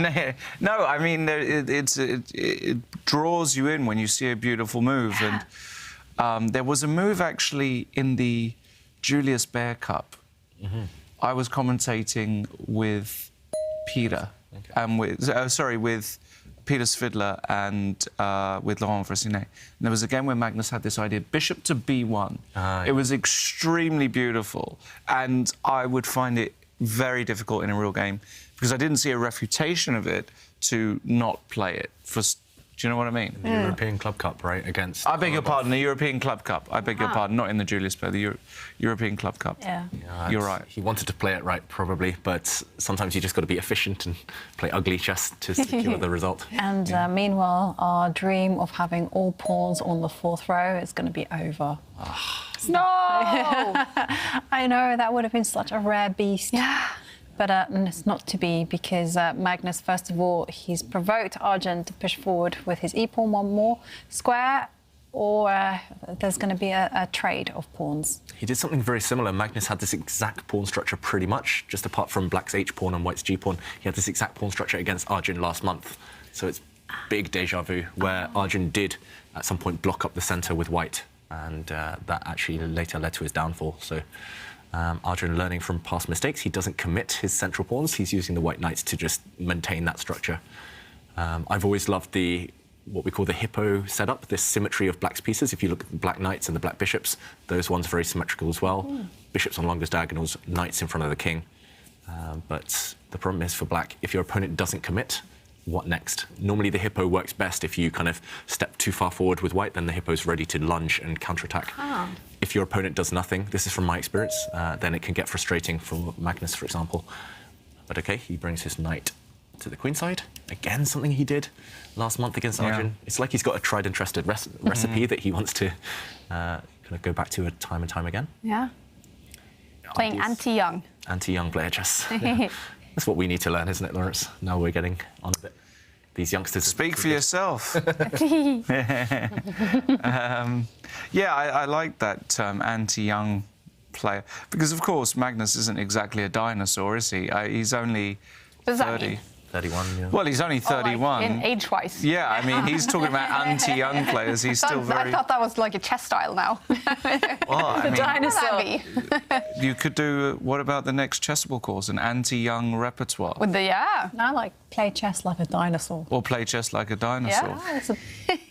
mean, it draws you in when you see a beautiful move. And there was a move actually in the Julius Baer Cup. Mm-hmm. I was commentating with Peter and with Peter Svidler and with Laurent Fressinet. And there was a game where Magnus had this idea, bishop to b1. It was extremely beautiful, and I would find it very difficult in a real game because I didn't see a refutation of it to not play it. Do you know what I mean? The European Club Cup, right, against... I beg your pardon, the European Club Cup. I beg your pardon, not in the Julius Baer, the European Club Cup. Yeah. You're right. He wanted to play it right, probably, but sometimes you just got to be efficient and play ugly chess to secure the result. And meanwhile, our dream of having all pawns on the fourth row is going to be over. No! I know, that would have been such a rare beast. Yeah. But it's not to be because Magnus, first of all, he's provoked Arjun to push forward with his e-pawn one more square, or there's going to be a trade of pawns. He did something very similar. Magnus had this exact pawn structure pretty much, just apart from black's h-pawn and white's g-pawn. He had this exact pawn structure against Arjun last month. So it's big déjà vu, where Arjun did at some point block up the centre with white, and that actually later led to his downfall. So Arjun learning from past mistakes. He doesn't commit his central pawns. He's using the white knights to just maintain that structure. I've always loved what we call the hippo setup, this symmetry of black's pieces. If you look at the black knights and the black bishops, those ones are very symmetrical as well. Bishops on longest diagonals, knights in front of the king. But the problem is for black, if your opponent doesn't commit, what next? Normally the hippo works best if you kind of step too far forward with white, then the hippo's ready to lunge and counterattack. If your opponent does nothing, this is from my experience, then it can get frustrating for Magnus, for example. But okay, he brings his knight to the queen side. Again, something he did last month against Arjun. It's like he's got a tried and trusted recipe that he wants to kind of go back to time and time again. Yeah. Playing anti-young. Anti-young player chess. Yeah. That's what we need to learn, isn't it, Lawrence? Now we're getting on a bit. These youngsters... Speak for yourself. Yeah, I like that term, anti-young player. Because, of course, Magnus isn't exactly a dinosaur, is he? He's only 30. 31, yeah. Well, he's only 31. Like in age-wise. Yeah, I mean, he's talking about anti-young players. He's still very... I thought that was like a chess style now. Well, I mean, dinosaur. You could do, what about the next chessable course, an anti-young repertoire? With the, I like play chess like a dinosaur. Or play chess like a dinosaur. Yeah, it's a...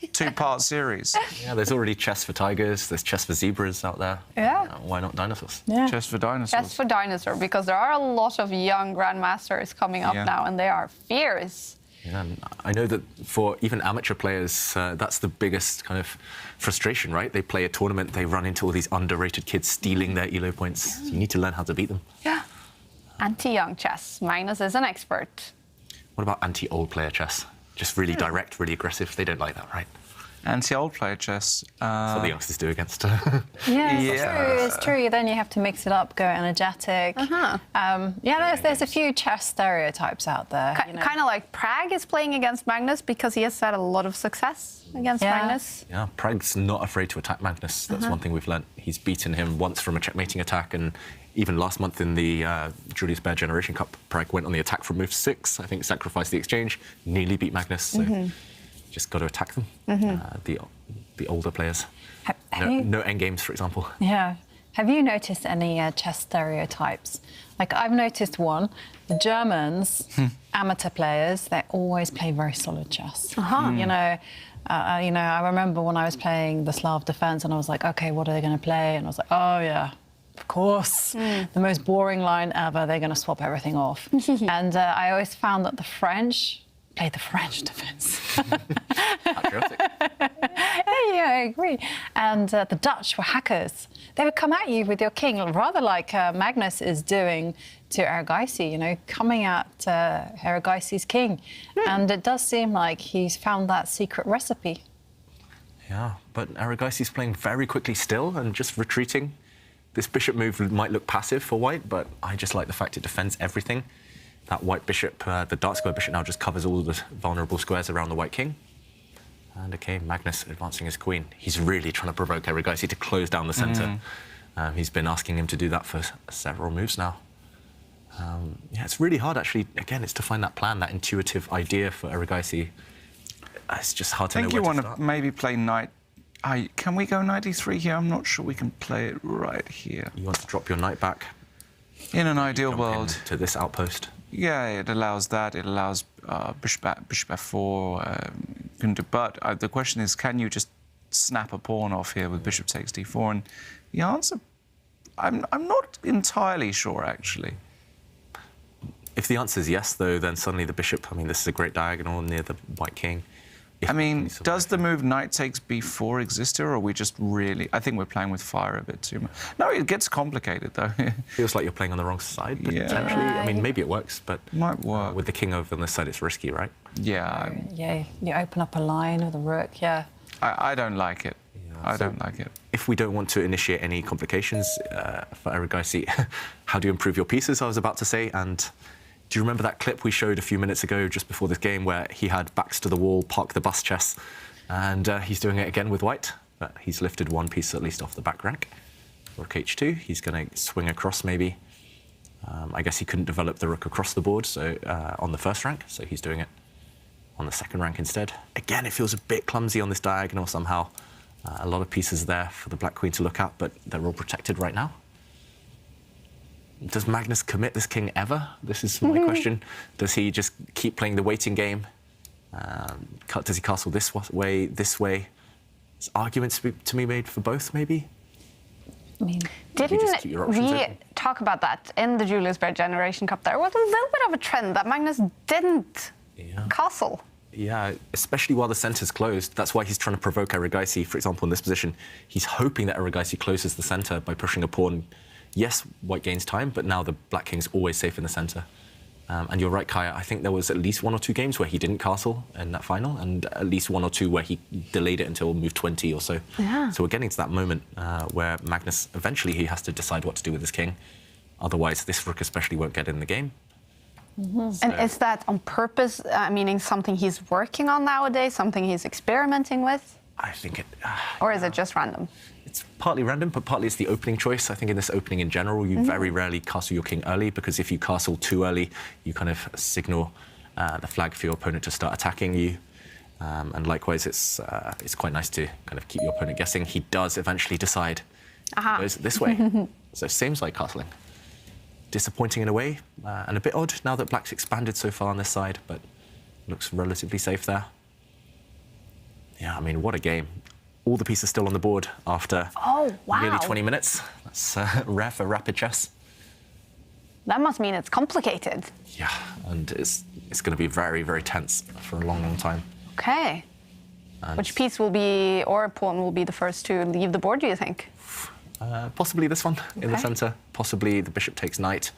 2-part series. Yeah, there's already chess for tigers, there's chess for zebras out there. Yeah. Why not dinosaurs? Yeah. Chess for dinosaurs. Chess for dinosaur, because there are a lot of young grandmasters coming up now, and they are fierce. Yeah, and I know that for even amateur players, that's the biggest kind of frustration, right? They play a tournament, they run into all these underrated kids stealing their ELO points. You need to learn how to beat them. Yeah. Anti-young chess. Magnus is an expert. What about anti-old player chess? Just really direct, really aggressive. They don't like that, right? Anti-old player chess. That's what the youngsters do against. Yeah, it's true. Then you have to mix it up, go energetic. There's a few chess stereotypes out there. Kind of like Prague is playing against Magnus because he has had a lot of success against Magnus. Yeah, Prague's not afraid to attack Magnus. That's one thing we've learnt. He's beaten him once from a checkmating attack, and even last month in the Julius Baer Generation Cup, Prague went on the attack from move 6, I think sacrificed the exchange, nearly beat Magnus. So just got to attack them, the older players. No endgames, for example. Yeah. Have you noticed any chess stereotypes? Like, I've noticed one. The Germans, amateur players, they always play very solid chess. I remember when I was playing the Slav Defense and I was like, OK, what are they going to play? And I was like, oh, yeah, of course. The most boring line ever. They're going to swap everything off. And I always found that the French played the French defense. Yeah, I agree. And the Dutch were hackers. They would come at you with your king, rather like Magnus is doing to Erigaisi, coming at Erigaisi's king. And it does seem like he's found that secret recipe. Yeah, but Erigaisi's playing very quickly still and just retreating. This bishop move might look passive for white, but I just like the fact it defends everything. That white bishop, the dark square bishop now just covers all the vulnerable squares around the white king. And OK, Magnus advancing his queen. He's really trying to provoke Erigaisi to close down the centre. He's been asking him to do that for several moves now. Yeah, it's really hard, actually. Again, it's to find that plan, that intuitive idea for Erigaisi. It's just hard to know where to start. I think you want to maybe play knight... Can we go knight e3 here? I'm not sure we can play it right here. You want to drop your knight back? In an ideal world. To this outpost. Yeah, it allows that. It allows bishop f4. But the question is, can you just snap a pawn off here with bishop takes d4? And the answer, I'm not entirely sure, actually. If the answer is yes, though, then suddenly the bishop, this is a great diagonal near the white king. Does the move knight takes b4 exist here, or are we just really... I think we're playing with fire a bit too much. No, it gets complicated, though. Feels like you're playing on the wrong side, potentially. Maybe it works, but... Might work. With the king over on this side, it's risky, right? Yeah. Yeah, you open up a line with a rook, I don't like it. I don't like it. If we don't want to initiate any complications for Erigaisi, how do you improve your pieces, I was about to say, and... Do you remember that clip we showed a few minutes ago, just before this game, where he had backs to the wall, park the bus chess, and he's doing it again with white, but he's lifted one piece at least off the back rank. Rook h2, he's going to swing across maybe. I guess he couldn't develop the rook across the board so on the first rank, so he's doing it on the second rank instead. Again, it feels a bit clumsy on this diagonal somehow. A lot of pieces there for the black queen to look at, but they're all protected right now. Does Magnus commit this king ever? This is my question. Does he just keep playing the waiting game? Does he castle this way, this way? There's arguments to be made for both, maybe? Didn't we talk about that in the Julius Baer Generation Cup? There was a little bit of a trend that Magnus didn't castle. Yeah, especially while the centre's closed. That's why he's trying to provoke Erigaisi, for example, in this position. He's hoping that Erigaisi closes the centre by pushing a pawn. Yes, white gains time, but now the black king's always safe in the centre. And you're right, Kaja, I think there was at least 1 or 2 games where he didn't castle in that final, and at least 1 or 2 where he delayed it until move 20 or so. Yeah. So we're getting to that moment where Magnus, eventually he has to decide what to do with his king. Otherwise, this rook especially won't get in the game. And is that on purpose, meaning something he's working on nowadays, something he's experimenting with? I think it... or is it just random? It's partly random, but partly it's the opening choice. I think in this opening in general, you very rarely castle your king early, because if you castle too early, you kind of signal the flag for your opponent to start attacking you. And likewise, it's quite nice to kind of keep your opponent guessing. He does eventually decide goes this way. So it seems like castling. Disappointing in a way, and a bit odd now that black's expanded so far on this side, but looks relatively safe there. Yeah, what a game. All the pieces still on the board after nearly 20 minutes. That's rare for rapid chess. That must mean it's complicated. Yeah, and it's it's going to be very, very tense for a long, long time. Okay. And which piece will be, or pawn will be the first to leave the board, do you think? Possibly this one in the centre. Possibly the bishop takes knight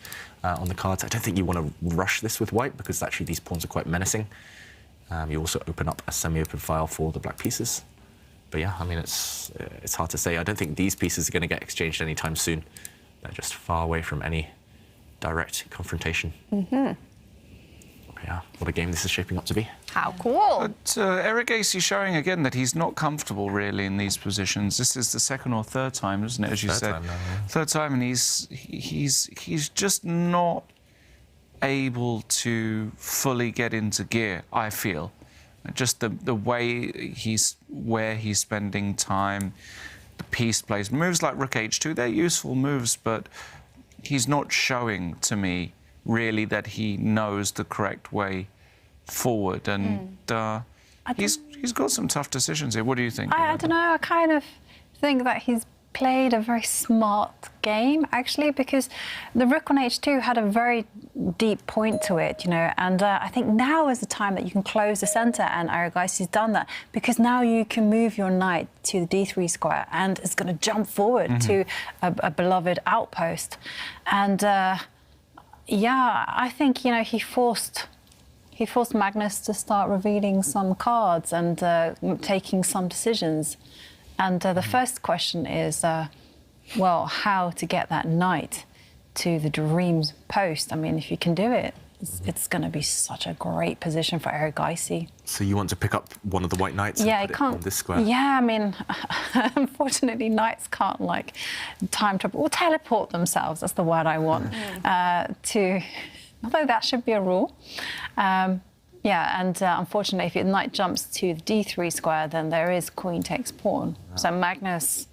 on the cards. I don't think you want to rush this with white because actually these pawns are quite menacing. You also open up a semi-open file for the black pieces. But yeah, I mean, it's hard to say. I don't think these pieces are going to get exchanged anytime soon. They're just far away from any direct confrontation. Yeah, what a game this is shaping up to be. How cool. But Eric Acey showing again that he's not comfortable really in these positions. This is the second or third time, isn't it, as you said? Third time, and he's just not able to fully get into gear, I feel. Just the way where he's spending time, the piece plays. Moves like rook h2, they're useful moves, but he's not showing to me really that he knows the correct way forward, and he's got some tough decisions here. What do you think? I don't know. I kind of think that he's played a very smart game, actually, because the rook on h2 had a very deep point to it, you know, and I think now is the time that you can close the centre, and Aragaisi's done that, because now you can move your knight to the d3 square, and it's going to jump forward to a beloved outpost. And yeah, I think, you know, he forced Magnus to start revealing some cards and taking some decisions. And the first question is, well, how to get that knight to the dreams post. I mean, if you can do it, it's going to be such a great position for Aragaisi. So you want to pick up one of the white knights yeah, and put it on this square? Yeah, I mean, unfortunately, knights can't, like, time travel or teleport themselves. That's the word I want. Although that should be a rule. Yeah, and unfortunately, if your knight jumps to the d3 square, then there is queen takes pawn. So Magnus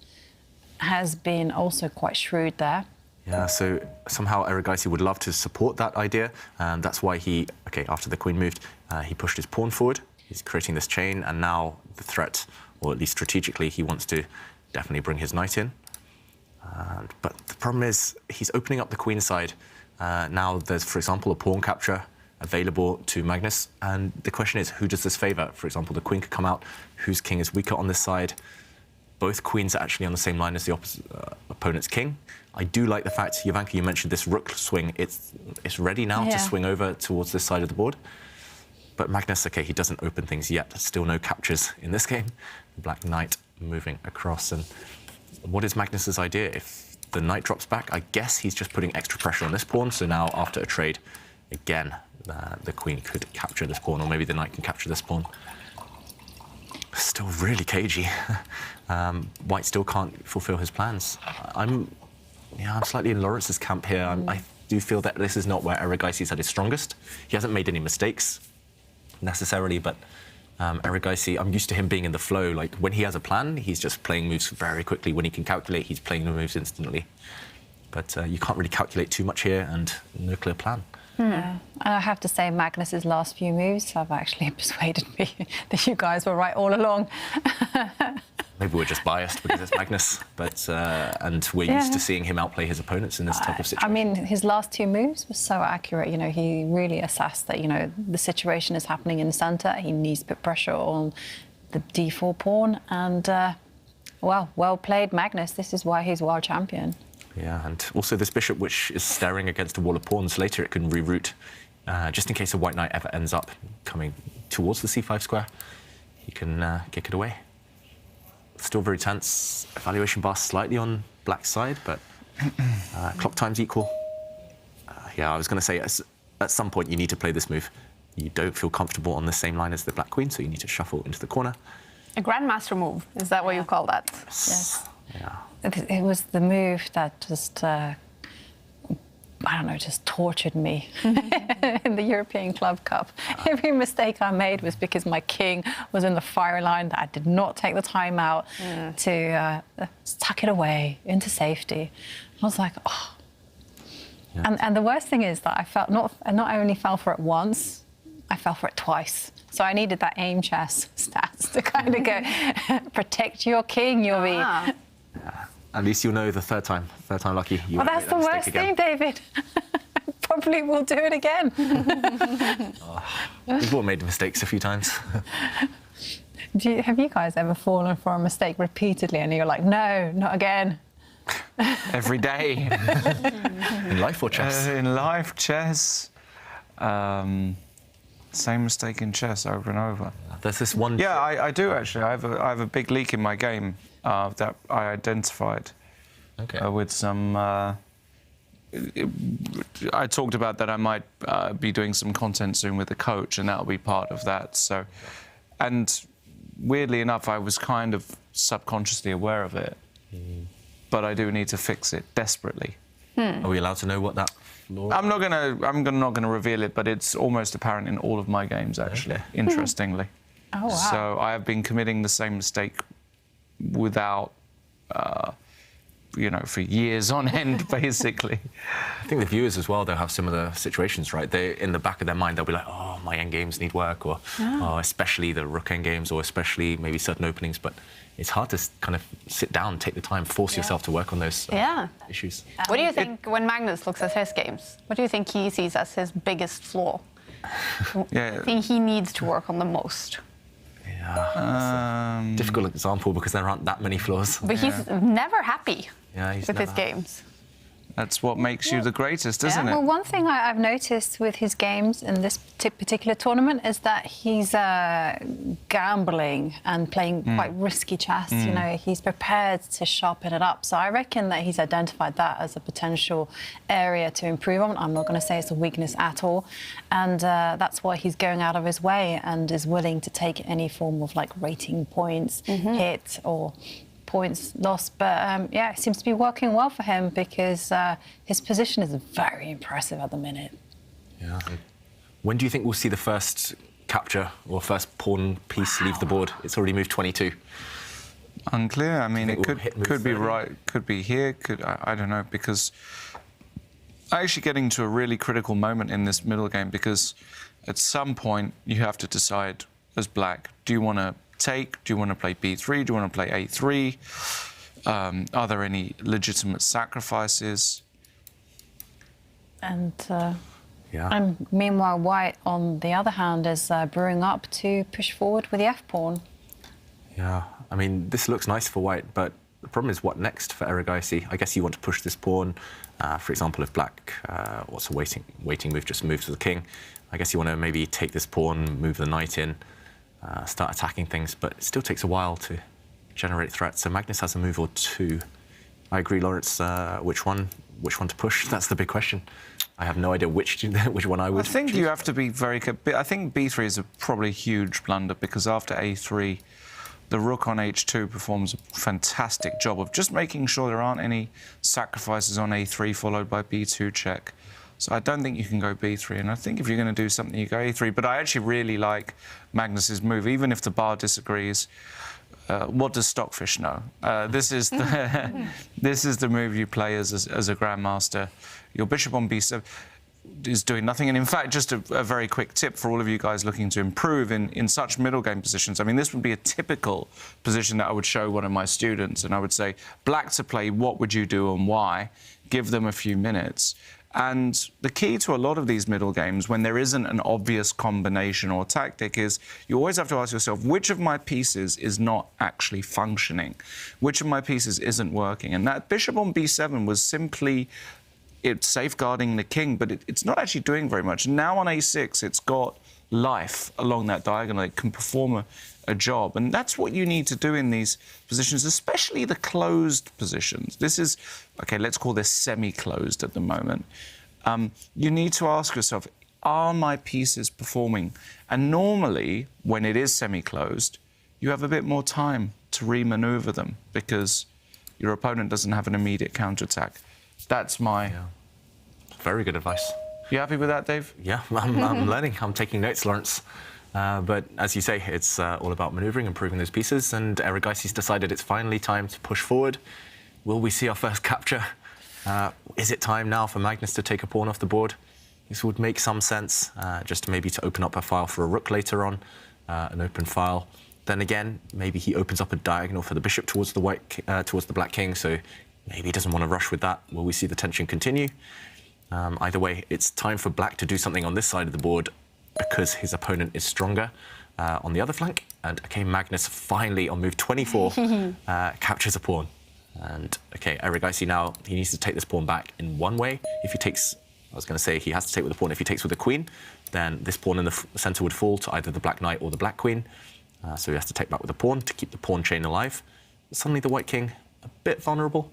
has been also quite shrewd there. Yeah, so somehow Aragaisi would love to support that idea, and that's why he, after the queen moved, he pushed his pawn forward. He's creating this chain, and now the threat, or at least strategically, he wants to definitely bring his knight in. But the problem is, he's opening up the queen side. Now there's, for example, a pawn capture available to Magnus, and the question is, who does this favour? For example, the queen could come out, whose king is weaker on this side. Both queens are actually on the same line as the opponent's king. I do like the fact, Jovanka, you mentioned this rook swing. It's ready now to swing over towards this side of the board. But Magnus, he doesn't open things yet. Still no captures in this game. Black knight moving across. And what is Magnus's idea? If the knight drops back, I guess he's just putting extra pressure on this pawn. So now, after a trade, again, the queen could capture this pawn, or maybe the knight can capture this pawn. Still really cagey. White still can't fulfill his plans. I'm slightly in Lawrence's camp here. I do feel that this is not where Aragaisi's at his strongest. He hasn't made any mistakes necessarily, but Aragaisi, I'm used to him being in the flow. Like, when he has a plan, he's just playing moves very quickly. When he can calculate, he's playing the moves instantly. But you can't really calculate too much here, and no clear plan. And I have to say, Magnus's last few moves have actually persuaded me that you guys were right all along. Maybe we're just biased because it's Magnus, but and we're used to seeing him outplay his opponents in this type of situation. I mean, his last two moves were so accurate. You know, he really assessed that, you know, the situation is happening in the centre. He needs to put pressure on the d4 pawn, and well played, Magnus. This is why he's world champion. Yeah, and also this bishop, which is staring against a wall of pawns. Later, it can reroute, just in case a white knight ever ends up coming towards the c5 square. He can kick it away. Still very tense. Evaluation bar slightly on black's side, but clock time's equal. Yeah, I was going to say, at some point, you need to play this move. You don't feel comfortable on the same line as the black queen, so you need to shuffle into the corner. A grandmaster move, is that what you call that? Yes. Yeah. It was the move that just, I don't know, just tortured me in the European Club Cup. Every mistake I made was because my king was in the firing line, that I did not take the time out to tuck it away into safety. I was like, oh. Yeah. And the worst thing is that I felt not only fell for it once, I fell for it twice. So I needed that Aimchess stats to kind of go, protect your king, you'll be... At least you'll know the third time lucky. Well, that's the worst thing, David. probably will do it again. We've all made mistakes a few times. Have you guys ever fallen for a mistake repeatedly and you're like, no, not again? Every day. In life or chess? In life, chess. Same mistake in chess over and over. There's this one... Yeah, I do actually. I have a big leak in my game that I identified with some... I talked about that I might be doing some content soon with the coach, and that'll be part of that. So, and weirdly enough, I was kind of subconsciously aware of it, but I do need to fix it desperately. Are we allowed to know what that flaw? I'm not gonna reveal it, but it's almost apparent in all of my games, actually. Interestingly. Oh wow! So I have been committing the same mistake without. For years on end, basically. I think the viewers as well, they'll have similar situations, right? They, in the back of their mind, they'll be like, oh, my endgames need work, or oh, especially the rook endgames, or especially maybe certain openings. But it's hard to kind of sit down, take the time, force yourself to work on those issues. What do you think when Magnus looks at his games? What do you think he sees as his biggest flaw? I think he needs to work on the most. Difficult example because there aren't that many flaws. But he's never happy with his games. That's what makes you the greatest, isn't it? Well, one thing I've noticed with his games in this particular tournament is that he's gambling and playing quite risky chess. You know, he's prepared to sharpen it up. So I reckon that he's identified that as a potential area to improve on. I'm not going to say it's a weakness at all. And that's why he's going out of his way and is willing to take any form of like rating points, hit or points lost, but it seems to be working well for him because his position is very impressive at the minute. Yeah. When do you think we'll see the first capture or first pawn piece leave the board? It's already moved 22. Unclear. I mean, it could be right, could be here, I don't know, because actually getting to a really critical moment in this middle game, because at some point you have to decide as black, do you want to take? Do you want to play b3? Do you want to play a3? Are there any legitimate sacrifices? And meanwhile, White, on the other hand, is brewing up to push forward with the f-pawn. Yeah, I mean, this looks nice for White, but the problem is what next for Erigaisi? I guess you want to push this pawn. For example, if Black what's a waiting move, just move to the king. I guess you want to maybe take this pawn, move the knight in, start attacking things, but it still takes a while to generate threats. So Magnus has a move or two. I agree, Lawrence. Which one to push? That's the big question. I have no idea which one I would. I think you have to be very. I think b3 is probably a huge blunder because after a3, the rook on h2 performs a fantastic job of just making sure there aren't any sacrifices on a3 followed by b2 check. So I don't think you can go b3, and I think if you're going to do something, you go a3. But I actually really like Magnus's move, even if the bar disagrees. What does Stockfish know? This is the move you play as a grandmaster. Your bishop on b7 is doing nothing, and in fact, just a very quick tip for all of you guys looking to improve in such middle game positions. I mean, this would be a typical position that I would show one of my students, and I would say, black to play, what would you do and why? Give them a few minutes. And the key to a lot of these middle games, when there isn't an obvious combination or tactic, is you always have to ask yourself, which of my pieces is not actually functioning? Which of my pieces isn't working? And that bishop on b7 was simply, it's safeguarding the king, but it's not actually doing very much. Now on a6, it's got life along that diagonal. It can perform a job. And that's what you need to do in these positions, especially the closed positions. This is, OK, let's call this semi-closed at the moment. You need to ask yourself, are my pieces performing? And normally, when it is semi-closed, you have a bit more time to re-maneuver them because your opponent doesn't have an immediate counterattack. That's my... Yeah. Very good advice. You happy with that, Dave? Yeah, I'm learning. I'm taking notes, Lawrence. But as you say, it's all about manoeuvring, improving those pieces, and Erigaisi's decided it's finally time to push forward. Will we see our first capture? Is it time now for Magnus to take a pawn off the board? This would make some sense, just maybe to open up a file for a rook later on, an open file. Then again, maybe he opens up a diagonal for the bishop towards the black king, so maybe he doesn't want to rush with that. Will we see the tension continue? Either way, it's time for black to do something on this side of the board because his opponent is stronger on the other flank. And, OK, Magnus finally, on move 24, captures a pawn. And, OK, Erigaisi now, he needs to take this pawn back in one way. If he takes, I was going to say he has to take with the pawn. If he takes with the queen, then this pawn in the centre would fall to either the black knight or the black queen. So he has to take back with the pawn to keep the pawn chain alive. Suddenly the white king, a bit vulnerable.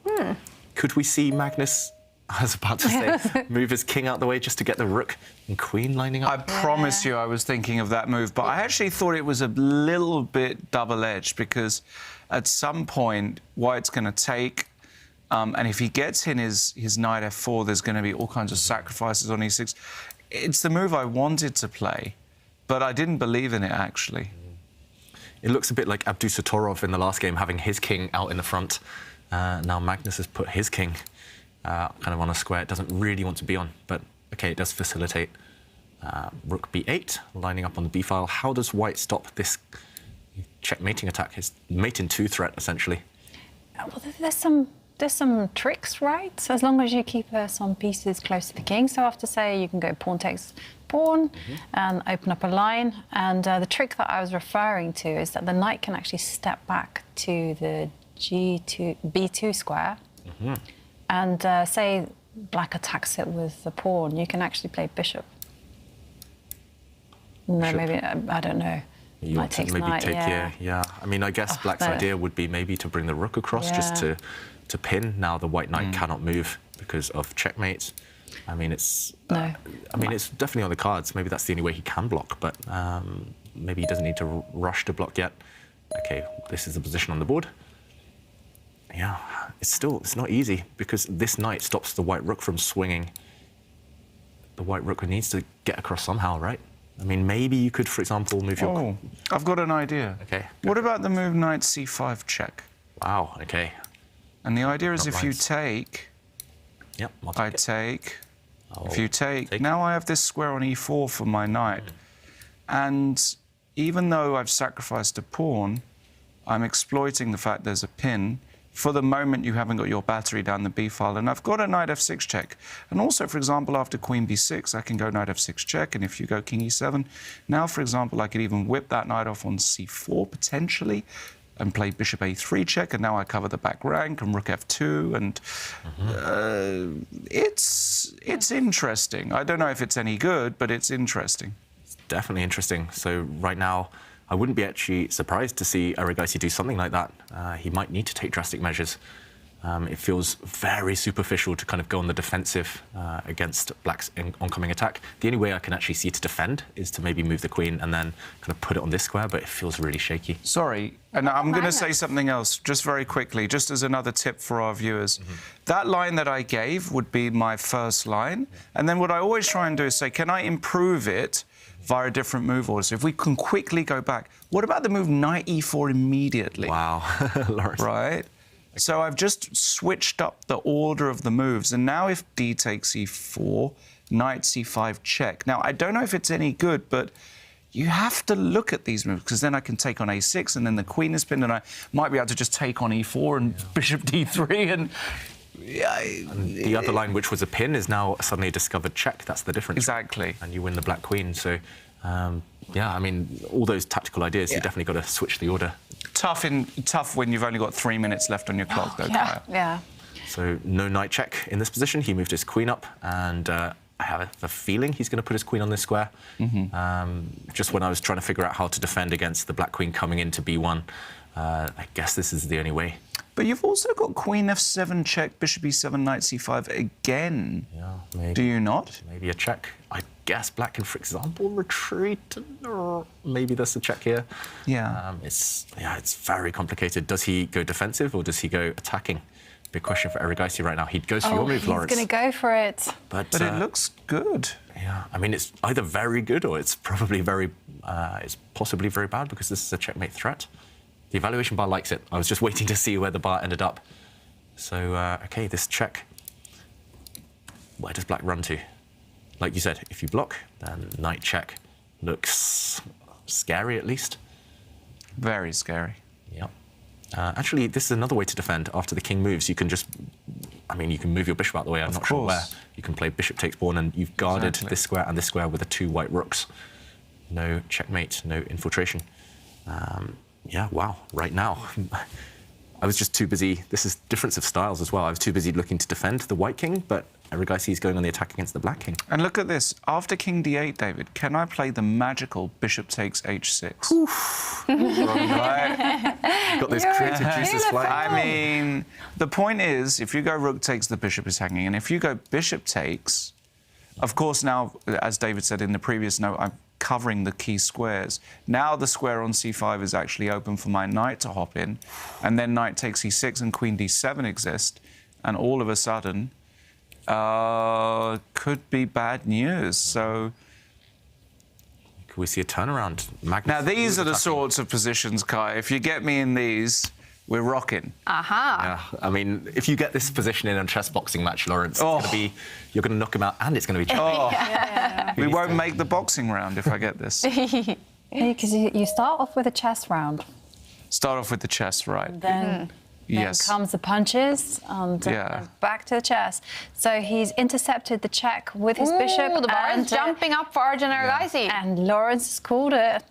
Could we see Magnus, I was about to say, move his king out the way just to get the rook and queen lining up? I promise you I was thinking of that move, but I actually thought it was a little bit double-edged because at some point white's going to take, and if he gets in his knight f4, there's going to be all kinds of sacrifices on e6. It's the move I wanted to play, but I didn't believe in it, actually. It looks a bit like Abdul Sotorov in the last game, having his king out in the front. Now Magnus has put his king kind of on a square it doesn't really want to be on, but OK, it does facilitate. Rook b8, lining up on the b file. How does white stop this checkmating attack? His mate in 2 threat, essentially. Well, there's some tricks, right? So as long as you keep some pieces close to the king. So after, say, you can go pawn takes pawn and open up a line. And the trick that I was referring to is that the knight can actually step back to the b2 square. And say black attacks it with the pawn, you can actually play bishop. No, maybe, I don't know. You want to maybe take, yeah. I mean, I guess black's idea would be maybe to bring the rook across just to pin. Now the white knight cannot move because of checkmate. I mean, it's it's definitely on the cards. Maybe that's the only way he can block, but maybe he doesn't need to rush to block yet. OK, this is the position on the board. Yeah, it's not easy because this knight stops the white rook from swinging. The white rook needs to get across somehow, right? I mean, maybe you could, for example, move your... Oh, I've got an idea. OK. What about the move knight c5 check? Wow, OK. And the idea is if you take... Yep, I take... If you take... Now I have this square on e4 for my knight. And even though I've sacrificed a pawn, I'm exploiting the fact there's a pin. For the moment, you haven't got your battery down the b file, and I've got a knight f6 check. And also, for example, after queen b6, I can go knight f6 check, and if you go king e7, now, for example, I could even whip that knight off on c4, potentially, and play bishop a3 check, and now I cover the back rank, and rook f2, and it's interesting. I don't know if it's any good, but it's interesting. It's definitely interesting. So right now, I wouldn't be actually surprised to see Erigaisi do something like that. He might need to take drastic measures. It feels very superficial to kind of go on the defensive against black's oncoming attack. The only way I can actually see to defend is to maybe move the queen and then kind of put it on this square, but it feels really shaky. Sorry, and I'm going to say something else, just very quickly, just as another tip for our viewers. That line that I gave would be my first line, and then what I always try and do is say, can I improve it via a different move order? So if we can quickly go back, what about the move knight e4 immediately? Wow, Lawrence. Right? So I've just switched up the order of the moves, and now if d takes e4, knight c5 check. Now, I don't know if it's any good, but you have to look at these moves, because then I can take on a6, and then the queen is pinned, and I might be able to just take on e4 and bishop d3, and... And the other line, which was a pin, is now suddenly a discovered check. That's the difference. Exactly. And you win the black queen. So, yeah, I mean, all those tactical ideas, you definitely got to switch the order. Tough when you've only got 3 minutes left on your clock, though, Kaja. Yeah. So no knight check in this position. He moved his queen up, and I have a feeling he's going to put his queen on this square. Just when I was trying to figure out how to defend against the black queen coming into b1, I guess this is the only way. But you've also got queen f7 check, bishop e7, knight c5 again. Yeah, maybe. Do you not? Maybe a check. I guess black can, for example, retreat. Or maybe there's a check here. Yeah. It's very complicated. Does he go defensive or does he go attacking? Big question for Erigaisi right now. He goes for your move, Lawrence. He's going to go for it. But it looks good. Yeah, I mean, it's either very good or it's probably it's possibly very bad because this is a checkmate threat. The evaluation bar likes it. I was just waiting to see where the bar ended up. So, OK, this check. Where does black run to? Like you said, if you block, then knight check looks scary, at least. Very scary. Yep. Actually, this is another way to defend. After the king moves, you can just I mean, you can move your bishop out the way. I'm not sure where. You can play bishop takes pawn, and you've guarded this square and this square with the 2 white rooks. No checkmate, no infiltration. Yeah, wow, right now. I was just too busy. This is difference of styles as well. I was too busy looking to defend the white king, but Erigaisi is going on the attack against the black king. And look at this. After king d8, David, can I play the magical bishop takes h6? Right? Got those creative juices flying. I mean, the point is, if you go rook takes, the bishop is hanging. And if you go bishop takes, of course now, as David said in the previous note, I'm covering the key squares. Now the square on c5 is actually open for my knight to hop in, and then knight takes e6 and queen d7 exist, and all of a sudden could be bad news. So could we see a turnaround? Magnus, now these are the sorts of positions, Kai. If you get me in these, we're rocking. Yeah, I mean, if you get this position in a chess boxing match, Lawrence, you're going to knock him out, and it's going to be chess. We won't make the boxing round if I get this. Because you start off with a chess round. Start off with the chess, right? Then comes the punches, and back to the chess. So he's intercepted the check with his bishop. The bar is jumping up for Arjun Erigaisi. And Lawrence has called it.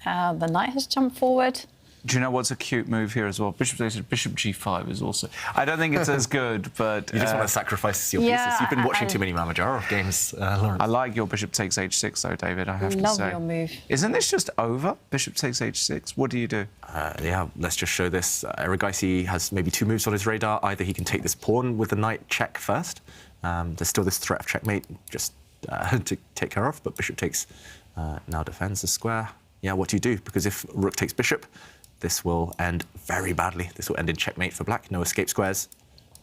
The knight has jumped forward. Do you know what's a cute move here as well? Bishop g5 is also... I don't think it's as good, but... You just want to sacrifice your pieces. You've been watching too many Mamadjarov games, Lawrence. I like your bishop takes h6, though, David, I have to say. Love your move. Isn't this just over? Bishop takes h6? What do you do? Yeah, let's just show this. Erigaisi has maybe 2 moves on his radar. Either he can take this pawn with the knight check first. There's still this threat of checkmate just to take care of, but bishop takes now defends the square. Yeah, what do you do? Because if rook takes bishop, this will end very badly. This will end in checkmate for black. No escape squares.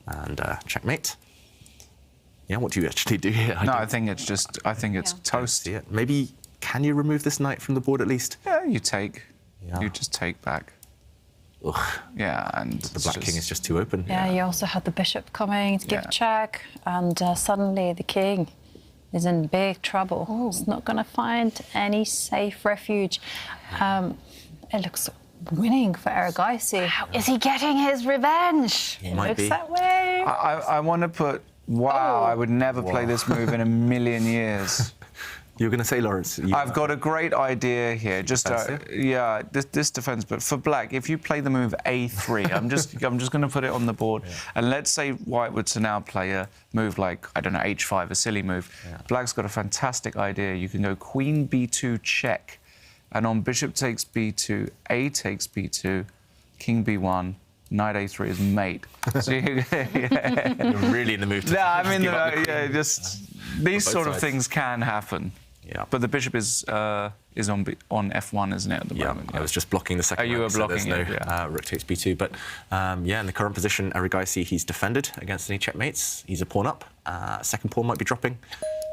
And checkmate. Yeah, what do you actually do here? I think it's toast. Yeah. Maybe, can you remove this knight from the board at least? Yeah, you take. Yeah. You just take back. Ugh. Yeah, and the black king is just too open. Yeah, you also had the bishop coming to give a check, and suddenly the king is in big trouble. It's not going to find any safe refuge. It looks winning for Erigaisi. Is he getting his revenge? It looks that way. I want to put, I would never play this move in a million years. You're going to say, Lawrence? I've got a great idea here. Just this defense, but for black, if you play the move a3, I'm just going to put it on the board, and let's say white were to now play a move like, I don't know, h5, a silly move. Black's got a fantastic idea. You can go queen b2 check, and on bishop takes b2, a takes b2, king b1, knight a3 is mate. So you're really in the mood to just these sort of things can happen. Yeah, but the bishop is on f1, isn't it, at the moment? I was just blocking the second. You were blocking so there's no rook takes b2. But in the current position, Erigaisi, he's defended against any checkmates. He's a pawn up. Second pawn might be dropping.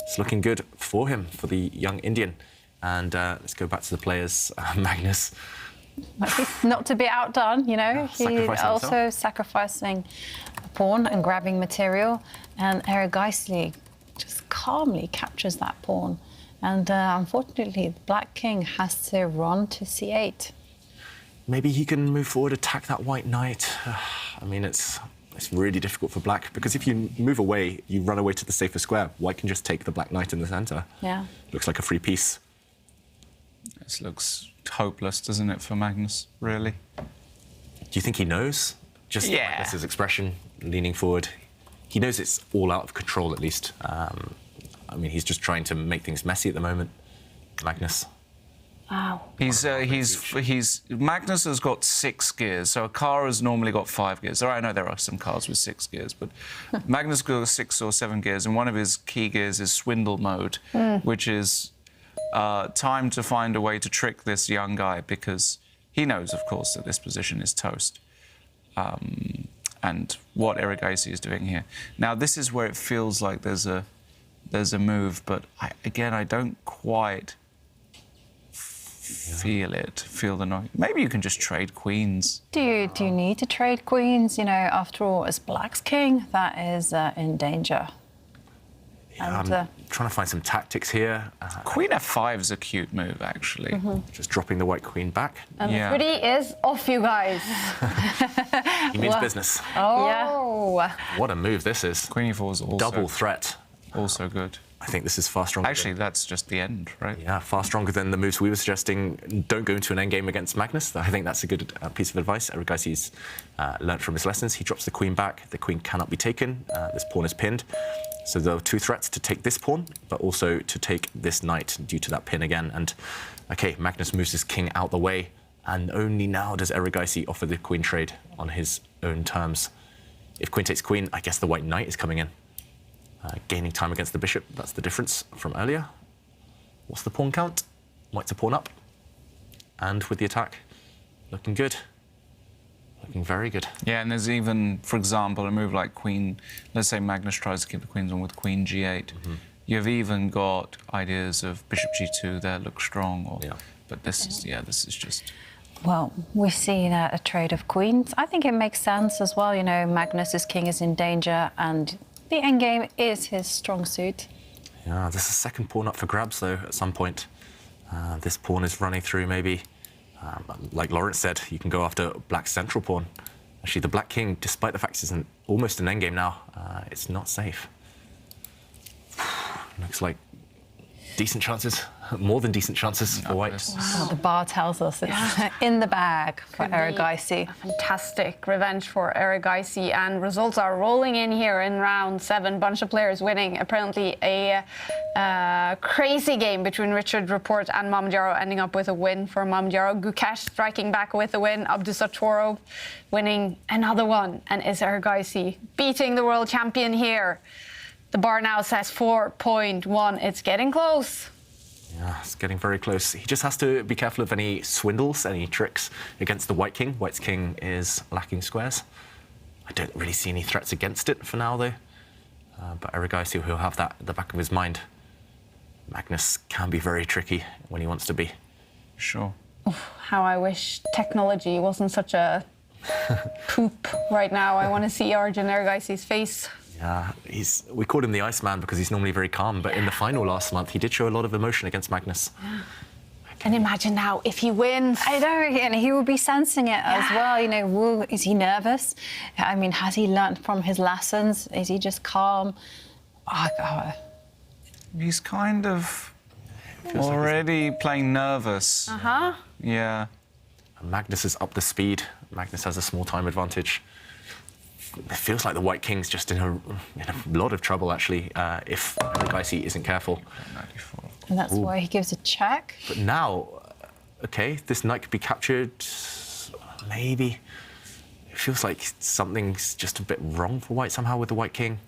It's looking good for him, for the young Indian. And let's go back to the players. Magnus. Not to be outdone, you know. He's also sacrificing a pawn and grabbing material. And Erigaisi just calmly captures that pawn. And unfortunately, the black king has to run to c8. Maybe he can move forward, attack that white knight. I mean, it's really difficult for black, because if you move away, you run away to the safer square. White can just take the black knight in the centre. Yeah. Looks like a free piece. This looks hopeless, doesn't it, for Magnus, really? Do you think he knows? Just that's his expression, leaning forward. He knows it's all out of control, at least. I mean, he's just trying to make things messy at the moment. Magnus. Wow. Magnus has got 6 gears, so a car has normally got 5 gears. I know there are some cars with 6 gears, but Magnus got 6 or 7 gears, and one of his key gears is swindle mode, which is time to find a way to trick this young guy, because he knows, of course, that this position is toast. And what Erigaisi is doing here. Now, this is where it feels like there's a move, but I don't quite feel the noise. Maybe you can just trade queens. Do you need to trade queens? You know, after all, as black's king, that is in danger. Yeah, I'm trying to find some tactics here. Queen f5 is a cute move, actually. Just dropping the white queen back. And the footy is off, you guys. He means business. Oh. What a move this is. Queen e4 is also double threat. Also good. I think this is far stronger. Actually, that's just the end, right? Yeah, far stronger than the moves we were suggesting. Don't go into an endgame against Magnus. I think that's a good piece of advice. Erigaisi's learned from his lessons. He drops the queen back. The queen cannot be taken. This pawn is pinned. So there are two threats to take this pawn, but also to take this knight due to that pin again. And, okay, Magnus moves his king out the way, and only now does Erigaisi offer the queen trade on his own terms. If queen takes queen, I guess the white knight is coming in. Gaining time against the bishop, that's the difference from earlier. What's the pawn count? White's a pawn up. And with the attack, looking good. Looking very good. Yeah, and there's even, for example, a move like queen, let's say Magnus tries to keep the queens on with queen g8. You've even got ideas of bishop g2 there look strong. Or, but this is, this is just... Well, we've seen a trade of queens. I think it makes sense as well. You know, Magnus's king is in danger and the endgame is his strong suit. Yeah, there's a second pawn up for grabs, though, at some point. This pawn is running through, maybe. Like Lawrence said, you can go after black's central pawn. Actually, the black king, despite the fact it's almost an endgame now, it's not safe. Looks like decent chances, more than decent chances for white. Wow. The bar tells us it's in the bag for Erigaisi. Fantastic revenge for Erigaisi, and results are rolling in here in round 7. Bunch of players winning. Apparently a crazy game between Richard Report and Mamadjaro, ending up with a win for Mamadjaro. Gukesh striking back with a win. Abdul Sotorov winning another one, and is Erigaisi beating the world champion here? The bar now says 4.1. It's getting close. Yeah, it's getting very close. He just has to be careful of any swindles, any tricks against the white king. White's king is lacking squares. I don't really see any threats against it for now, though. But Erigaisi will have that at the back of his mind. Magnus can be very tricky when he wants to be. Sure. How I wish technology wasn't such a poop right now. I want to see Arjun Erigaisi's face. Yeah, we called him the Iceman because he's normally very calm, but in the final last month, he did show a lot of emotion against Magnus. And imagine now, if he wins. I know, and he will be sensing it as well. You know, is he nervous? I mean, has he learnt from his lessons? Is he just calm? Oh, God. He's kind of already playing nervous. Yeah. Magnus is up the speed. Magnus has a small time advantage. It feels like the white king's just in a lot of trouble, actually, if Erigaisi isn't careful. And that's why he gives a check. But now, okay, this knight could be captured, maybe. It feels like something's just a bit wrong for white somehow with the white king.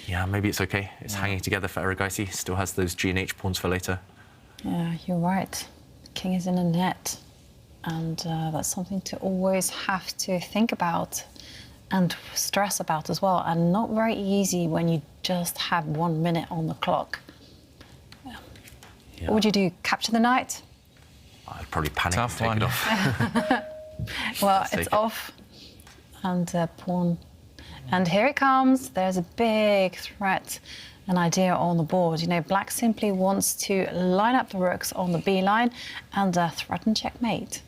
Yeah, maybe it's okay. It's hanging together for Erigaisi. Still has those G and H pawns for later. Yeah, you're right. The king is in a net. And that's something to always have to think about and stress about as well. And not very easy when you just have 1 minute on the clock. Yeah. What would you do? Capture the knight? I'd probably panic and take it off. Well, it's off. And pawn. And here it comes. There's a big threat, an idea on the board. You know, black simply wants to line up the rooks on the B line and threaten checkmate.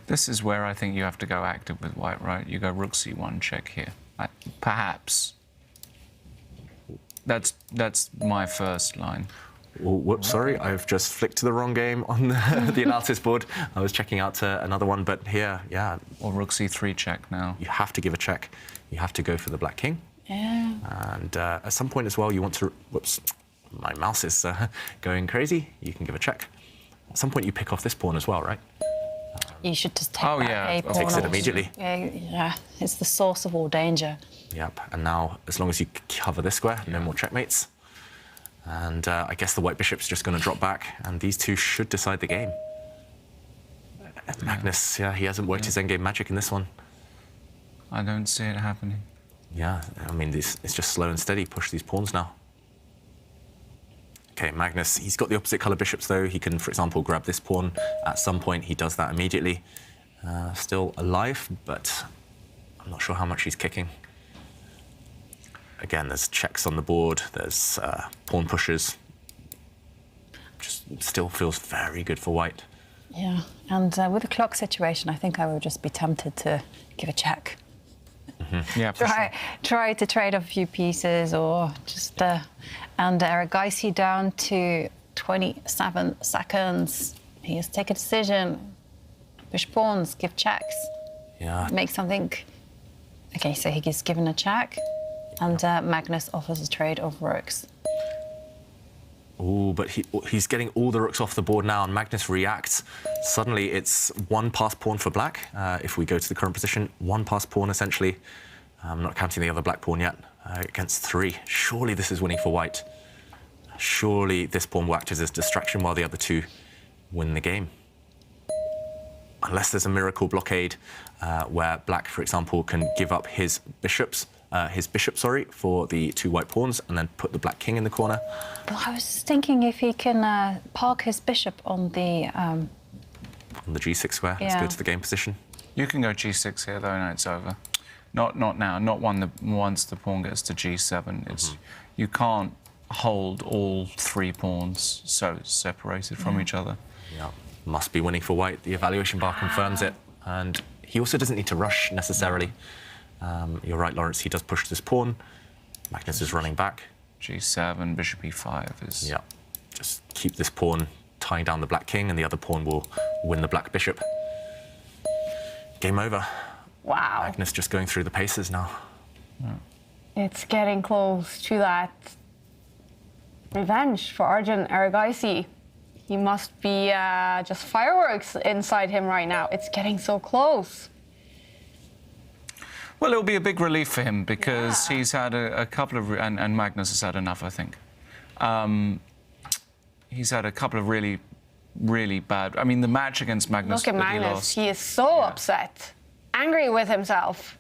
This is where I think you have to go active with white, right? You go rook c1 check here. Perhaps. That's my first line. Oh, whoops, sorry, I've just flicked to the wrong game on the analysis board. I was checking out another one, but here, yeah. Or rook c3 check now. You have to give a check. You have to go for the black king. Yeah. And at some point as well, you want to... Whoops, my mouse is going crazy. You can give a check. At some point, you pick off this pawn as well, right? You should just take that A pawn. Takes it immediately. Yeah, it's the source of all danger. Yep, and now, as long as you cover this square, no more checkmates. And I guess the white bishop's just going to drop back, and these two should decide the game. Magnus, he hasn't worked his endgame magic in this one. I don't see it happening. Yeah, I mean, it's just slow and steady. Push these pawns now. Okay, Magnus, he's got the opposite colour bishops, though. He can, for example, grab this pawn. At some point, he does that immediately. Still alive, but I'm not sure how much he's kicking. again, there's checks on the board, there's pawn pushes. Just still feels very good for white. Yeah, and with the clock situation, I think I would just be tempted to give a check. Yeah, try to trade a few pieces or just... and Erigaisi down to 27 seconds. He has to take a decision. Push pawns, give checks. Yeah. Make something... OK, so he gets given a check, and Magnus offers a trade of rooks. Oh, but he's getting all the rooks off the board now, and Magnus reacts. Suddenly, it's one passed pawn for black. If we go to the current position, one passed pawn, essentially. I'm not counting the other black pawn yet. Against 3. Surely this is winning for white. Surely this pawn will act as a distraction while the other 2 win the game. Unless there's a miracle blockade where black, for example, can give up his bishop, for the 2 white pawns and then put the black king in the corner. Well, I was just thinking if he can park his bishop on the... On the g6 square. Yeah. Let's go to the game position. You can go g6 here, though, no, it's over. Not now, not once the pawn gets to g7. It's you can't hold all 3 pawns so separated from each other. Yeah, must be winning for white. The evaluation bar confirms it. And he also doesn't need to rush, necessarily. You're right, Lawrence, he does push this pawn. Magnus is running back. g7, bishop e5 is... Yeah, just keep this pawn tying down the black king, and the other pawn will win the black bishop. Game over. Wow. Magnus just going through the paces now. Yeah. It's getting close to that revenge for Arjun Erigaisi. He must be just fireworks inside him right now. It's getting so close. Well, it'll be a big relief for him because he's had a couple of... And Magnus has had enough, I think. He's had a couple of really, really bad... I mean, the match against Magnus... Look at Magnus. He is so upset. Angry with himself.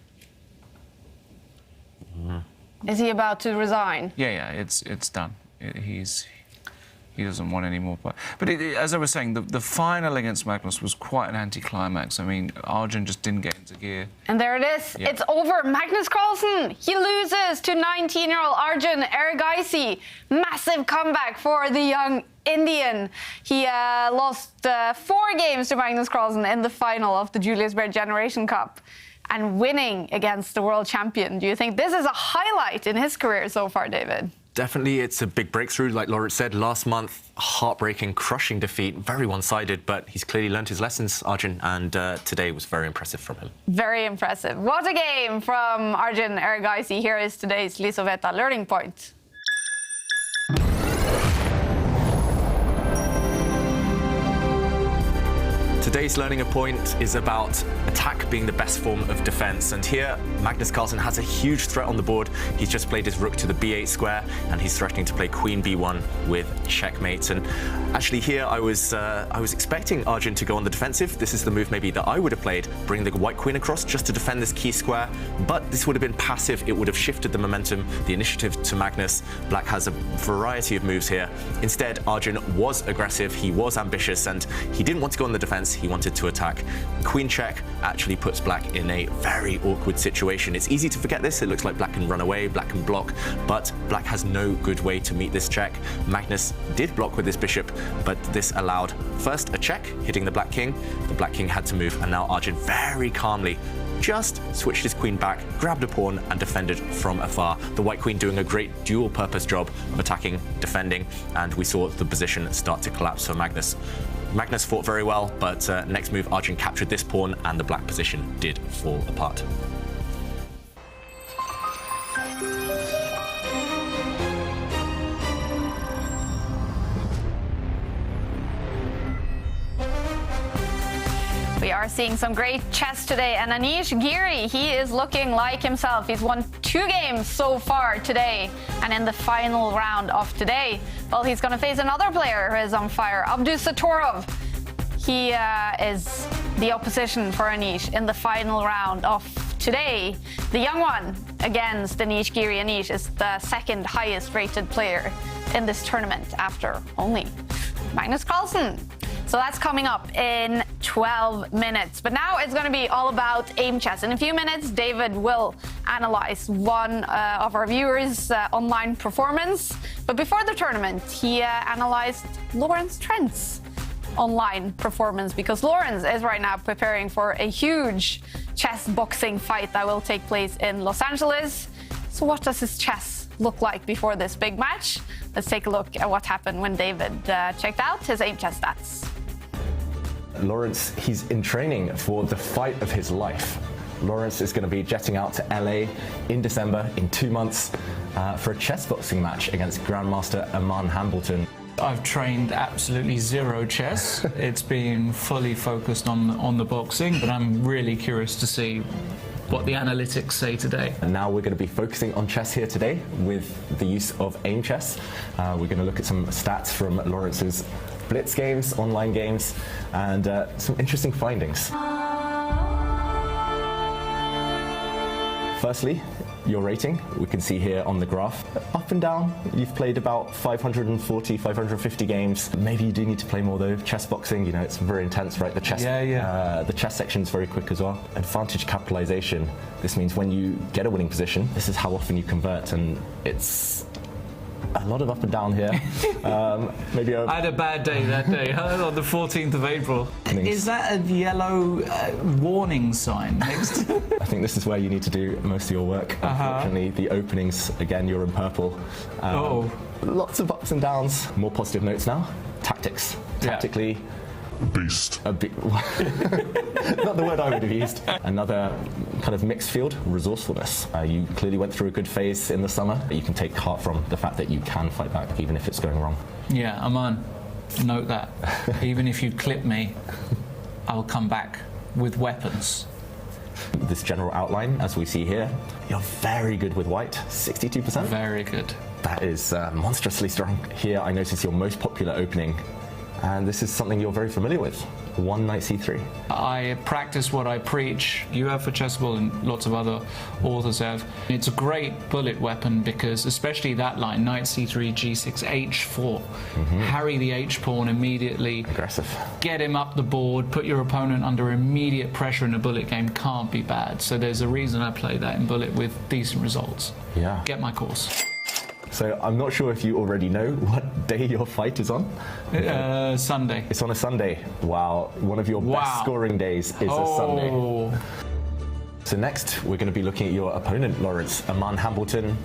Is he about to resign? Yeah, it's done. He doesn't want any more. But as I was saying, the final against Magnus was quite an anticlimax. I mean, Arjun just didn't get into gear. And there it is. Yeah. It's over. Magnus Carlson, he loses to 19-year-old Arjun Erigaisi. Massive comeback for the young Indian. He lost 4 games to Magnus Carlson in the final of the Julius Baer Generation Cup and winning against the world champion. Do you think this is a highlight in his career so far, David? Definitely, it's a big breakthrough. Like Lawrence said, last month, heartbreaking, crushing defeat, very one-sided, but he's clearly learned his lessons, Arjun, and today was very impressive from him. Very impressive. What a game from Arjun Erigaisi. Here is today's Lisoveta learning point. Today's learning point is about attack being the best form of defense. And here, Magnus Carlsen has a huge threat on the board. He's just played his rook to the b8 square, and he's threatening to play queen b1 with checkmate. And actually here, I was expecting Arjun to go on the defensive. This is the move maybe that I would have played, bring the white queen across just to defend this key square. But this would have been passive. It would have shifted the momentum, the initiative to Magnus. Black has a variety of moves here. Instead, Arjun was aggressive. He was ambitious, and he didn't want to go on the defense. He wanted to attack. Queen check actually puts black in a very awkward situation. It's easy to forget this. It looks like black can run away, black can block, but black has no good way to meet this check. Magnus did block with his bishop, but this allowed first a check, hitting the black king. The black king had to move, and now Arjun very calmly just switched his queen back, grabbed a pawn, and defended from afar. The white queen doing a great dual-purpose job of attacking, defending, and we saw the position start to collapse for Magnus. Magnus fought very well, but next move, Arjun captured this pawn, and the black position did fall apart. We are seeing some great chess today, and Anish Giri, he is looking like himself. He's won 2 games so far today, and in the final round of today, well, he's going to face another player who is on fire, Abdul Sotorov. He is the opposition for Anish in the final round of today. The young one against Anish Giri. Anish is the second highest rated player in this tournament after only Magnus Carlsen. So So that's coming up in 12 minutes. But now it's going to be all about Aimchess. In a few minutes, David will analyze one of our viewers' online performance. But before the tournament, he analyzed Lawrence Trent's online performance, because Lawrence is right now preparing for a huge chess boxing fight that will take place in Los Angeles. So what does his chess look like before this big match? Let's take a look at what happened when David checked out his Aimchess stats. Lawrence, he's in training for the fight of his life. Lawrence is going to be jetting out to LA in December, in 2 months, for a chess boxing match against Grandmaster Aman Hambleton. I've trained absolutely zero chess. It's been fully focused on the boxing, but I'm really curious to see what the analytics say today. And now we're going to be focusing on chess here today with the use of Aimchess. We're going to look at some stats from Lawrence's blitz games, online games, and some interesting findings. Firstly, your rating. We can see here on the graph, up and down. You've played about 540, 550 games. Maybe you do need to play more though. Chess boxing, you know, it's very intense, right? The chess, the chess section is very quick as well. Advantage capitalization. This means when you get a winning position, this is how often you convert, and it's a lot of up and down here. Maybe I had a bad day that day, on the 14th of April. Is that a yellow warning sign next? I think this is where you need to do most of your work. Unfortunately, the openings, again, you're in purple. Lots of ups and downs. More positive notes now. Tactics. Tactically, beast. Not the word I would have used. Another kind of mixed field, resourcefulness. You clearly went through a good phase in the summer. You can take heart from the fact that you can fight back, even if it's going wrong. Yeah, Aman, note that. Even if you clip me, I'll come back with weapons. This general outline, as we see here, you're very good with white, 62%. Very good. That is monstrously strong. Here I notice your most popular opening, and this is something you're very familiar with. One knight c3. I practice what I preach. You have for Chessable and lots of other authors have. It's a great bullet weapon because, especially that line, knight c3, g6, h4. Harry the h-pawn immediately. Aggressive. Get him up the board, put your opponent under immediate pressure in a bullet game can't be bad. So there's a reason I play that in bullet with decent results. Yeah. Get my course. So I'm not sure if you already know what day your fight is on. Sunday. It's on a Sunday. Wow. One of your best scoring days is a Sunday. So next, we're going to be looking at your opponent, Lawrence. Aman Hambleton,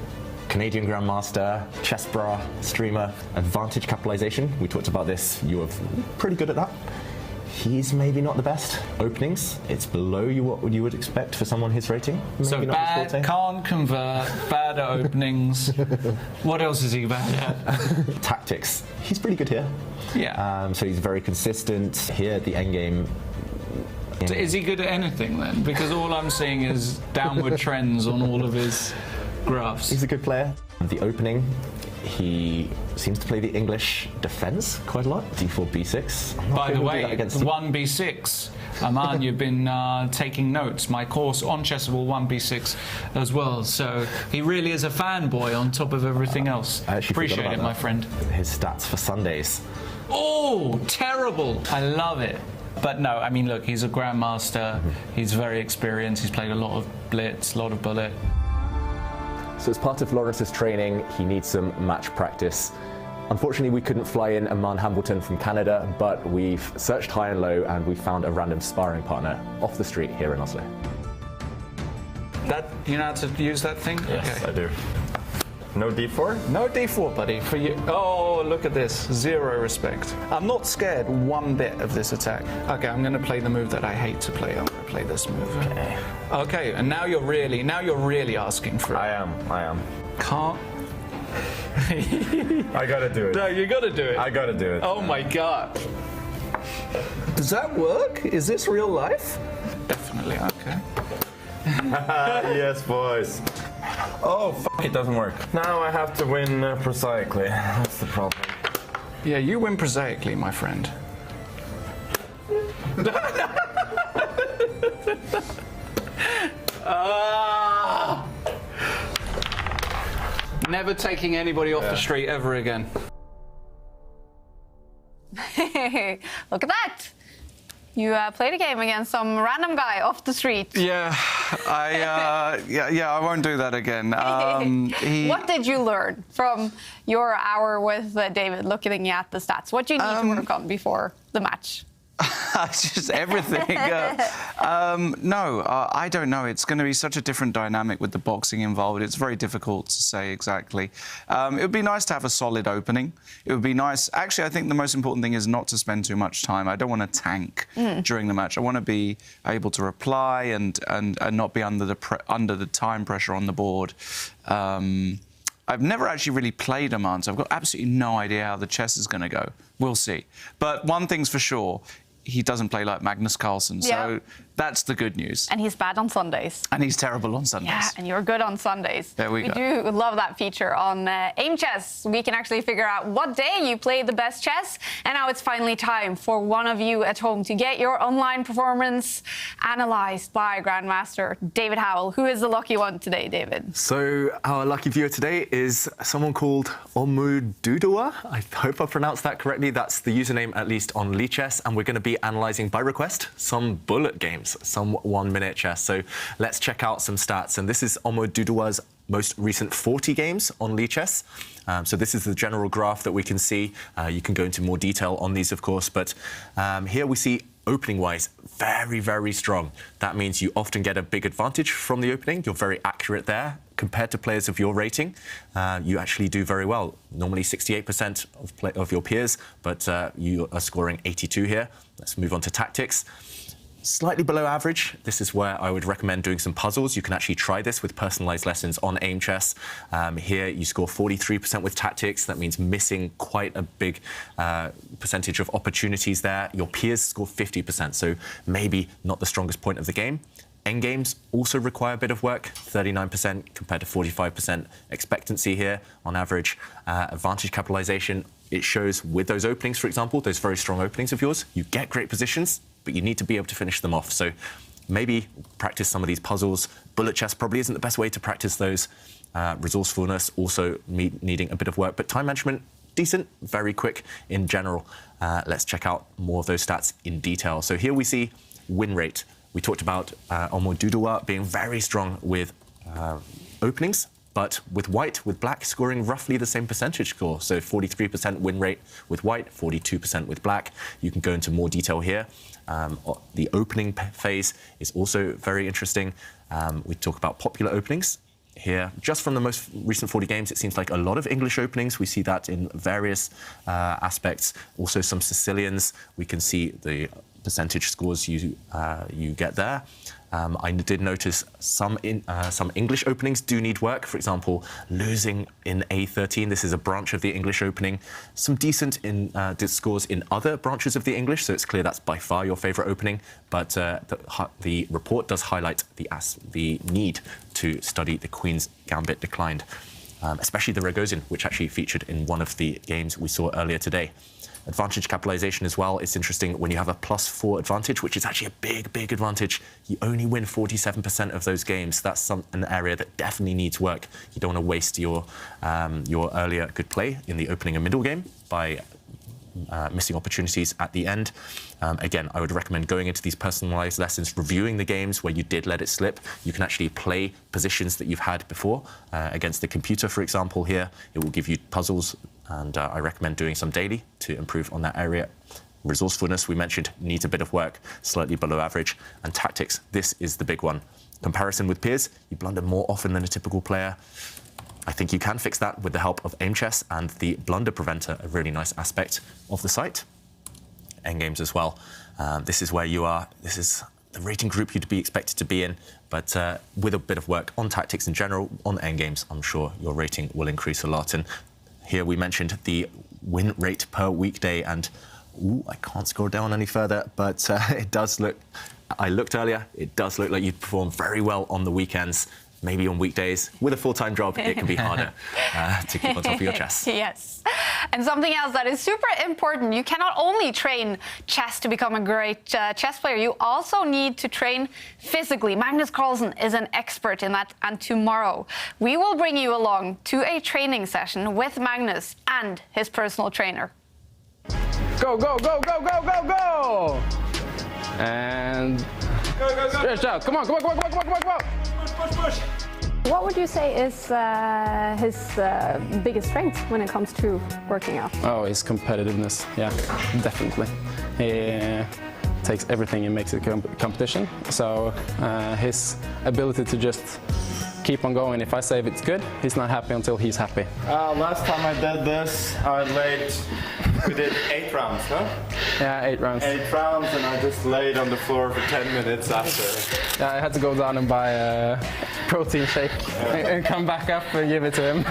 Canadian Grandmaster, chess bra, streamer, advantage capitalization. We talked about this. You were pretty good at that. He's maybe not the best. Openings, it's below what you would expect for someone his rating. Maybe so bad, can't convert, bad at openings. What else is he bad at? Tactics, he's pretty good here. Yeah. So he's very consistent. Here at the endgame. So is he good at anything then? Because all I'm seeing is downward trends on all of his graphs. He's a good player. The opening, he seems to play the English defense quite a lot. d4, b6. By the way, 1b6. Aman, you've been taking notes. My course on Chessable 1b6 as well. So he really is a fanboy on top of everything else. I appreciate it, my friend. His stats for Sundays. Oh, terrible. I love it. But no, I mean, look, he's a grandmaster. He's very experienced. He's played a lot of blitz, a lot of bullet. So as part of Lawrence's training, he needs some match practice. Unfortunately, we couldn't fly in Aman Hambleton from Canada, but we've searched high and low and we found a random sparring partner off the street here in Oslo. You know how to use that thing? Yes, I do. No d4? No d4, buddy. For you. Oh, look at this. Zero respect. I'm not scared one bit of this attack. Okay, I'm going to play the move that I hate to play. I'm going to play this move. Okay, and now you're really asking for it. I am. Can't. I gotta do it. No, you gotta do it. I gotta do it. Oh my god. Does that work? Is this real life? Definitely. Okay. Yes, boys. Oh, it doesn't work. Now I have to win prosaically. That's the problem. Yeah, you win prosaically, my friend. Never taking anybody off the street ever again. Look at that. You played a game against some random guy off the street. Yeah, I won't do that again. What did you learn from your hour with David looking at the stats? What do you need to work on before the match? Just everything. No, I don't know. It's going to be such a different dynamic with the boxing involved. It's very difficult to say exactly. It would be nice to have a solid opening. It would be nice. Actually, I think the most important thing is not to spend too much time. I don't want to tank during the match. I want to be able to reply and not be under the time pressure on the board. I've never actually really played Oman, so I've got absolutely no idea how the chess is going to go. We'll see. But one thing's for sure, he doesn't play like Magnus Carlson, so that's the good news. And he's bad on Sundays. And he's terrible on Sundays. Yeah, and you're good on Sundays. There we go. We do love that feature on Aimchess. We can actually figure out what day you played the best chess. And now it's finally time for one of you at home to get your online performance analysed by Grandmaster David Howell. Who is the lucky one today, David? So our lucky viewer today is someone called Omududua. I hope I pronounced that correctly. That's the username, at least on Lichess. And we're going to be analysing by request some bullet games, some 1-minute chess. So let's check out some stats. And this is Omodudua's most recent 40 games on Lichess. So this is the general graph that we can see. You can go into more detail on these, of course, but here we see opening-wise, very, very strong. That means you often get a big advantage from the opening. You're very accurate there. Compared to players of your rating, you actually do very well. Normally 68% of your peers, but you are scoring 82 here. Let's move on to tactics. Slightly below average. This is where I would recommend doing some puzzles. You can actually try this with personalized lessons on Aimchess. Here you score 43% with tactics. That means missing quite a big percentage of opportunities there. Your peers score 50%, so maybe not the strongest point of the game. Endgames also require a bit of work, 39% compared to 45% expectancy here on average. Advantage capitalization, it shows with those openings, for example, those very strong openings of yours, you get great positions, but you need to be able to finish them off. So maybe practice some of these puzzles. Bullet chess probably isn't the best way to practice those. Resourcefulness also needing a bit of work, but time management, decent, very quick in general. Let's check out more of those stats in detail. So here we see win rate. We talked about Omodudua being very strong with openings, but with white, with black scoring roughly the same percentage score. So 43% win rate with white, 42% with black. You can go into more detail here. The opening phase is also very interesting. We talk about popular openings. Here, just from the most recent 40 games, it seems like a lot of English openings. We see that in various aspects. Also some Sicilians. We can see the percentage scores you get there. I did notice some English openings do need work. For example, losing in A13. This is a branch of the English opening. Some decent scores in other branches of the English, so it's clear that's by far your favourite opening. But the report does highlight the need to study the Queen's Gambit declined, especially the Rogozin, which actually featured in one of the games we saw earlier today. Advantage capitalization as well. It's interesting when you have a +4 advantage, which is actually a big, big advantage. You only win 47% of those games. That's an area that definitely needs work. You don't want to waste your earlier good play in the opening and middle game by missing opportunities at the end. Again, I would recommend going into these personalized lessons, reviewing the games where you did let it slip. You can actually play positions that you've had before against the computer, for example. Here, it will give you puzzles, and I recommend doing some daily to improve on that area. Resourcefulness, we mentioned, needs a bit of work, slightly below average. And tactics, this is the big one. Comparison with peers, you blunder more often than a typical player. I think you can fix that with the help of Aimchess and the blunder preventer, a really nice aspect of the site. Endgames as well. This is where you are. This is the rating group you'd be expected to be in, but with a bit of work on tactics in general, on endgames, I'm sure your rating will increase a lot. And here we mentioned the win rate per weekday, and I can't scroll down any further, but it does look, I looked earlier, it does look like you perform very well on the weekends. Maybe on weekdays. With a full-time job, it can be harder to keep on top of your chess. Yes. And something else that is super important, you cannot only train chess to become a great chess player, you also need to train physically. Magnus Carlson is an expert in that, and tomorrow we will bring you along to a training session with Magnus and his personal trainer. Go, go, go, go, go, go, go! And stretch out. Come on, come on, come on, come on, come on, come on! Push, push, push! What would you say is his biggest strength when it comes to working out? Oh, his competitiveness. Yeah, definitely. He takes everything and makes it a competition. So his ability to just keep on going. If I say if it's good, he's not happy until he's happy. Last time I did this, we did 8 rounds, no? Yeah, 8 rounds. 8 rounds, and I just laid on the floor for 10 minutes after. Yeah, I had to go down and buy a protein shake and come back up and give it to him.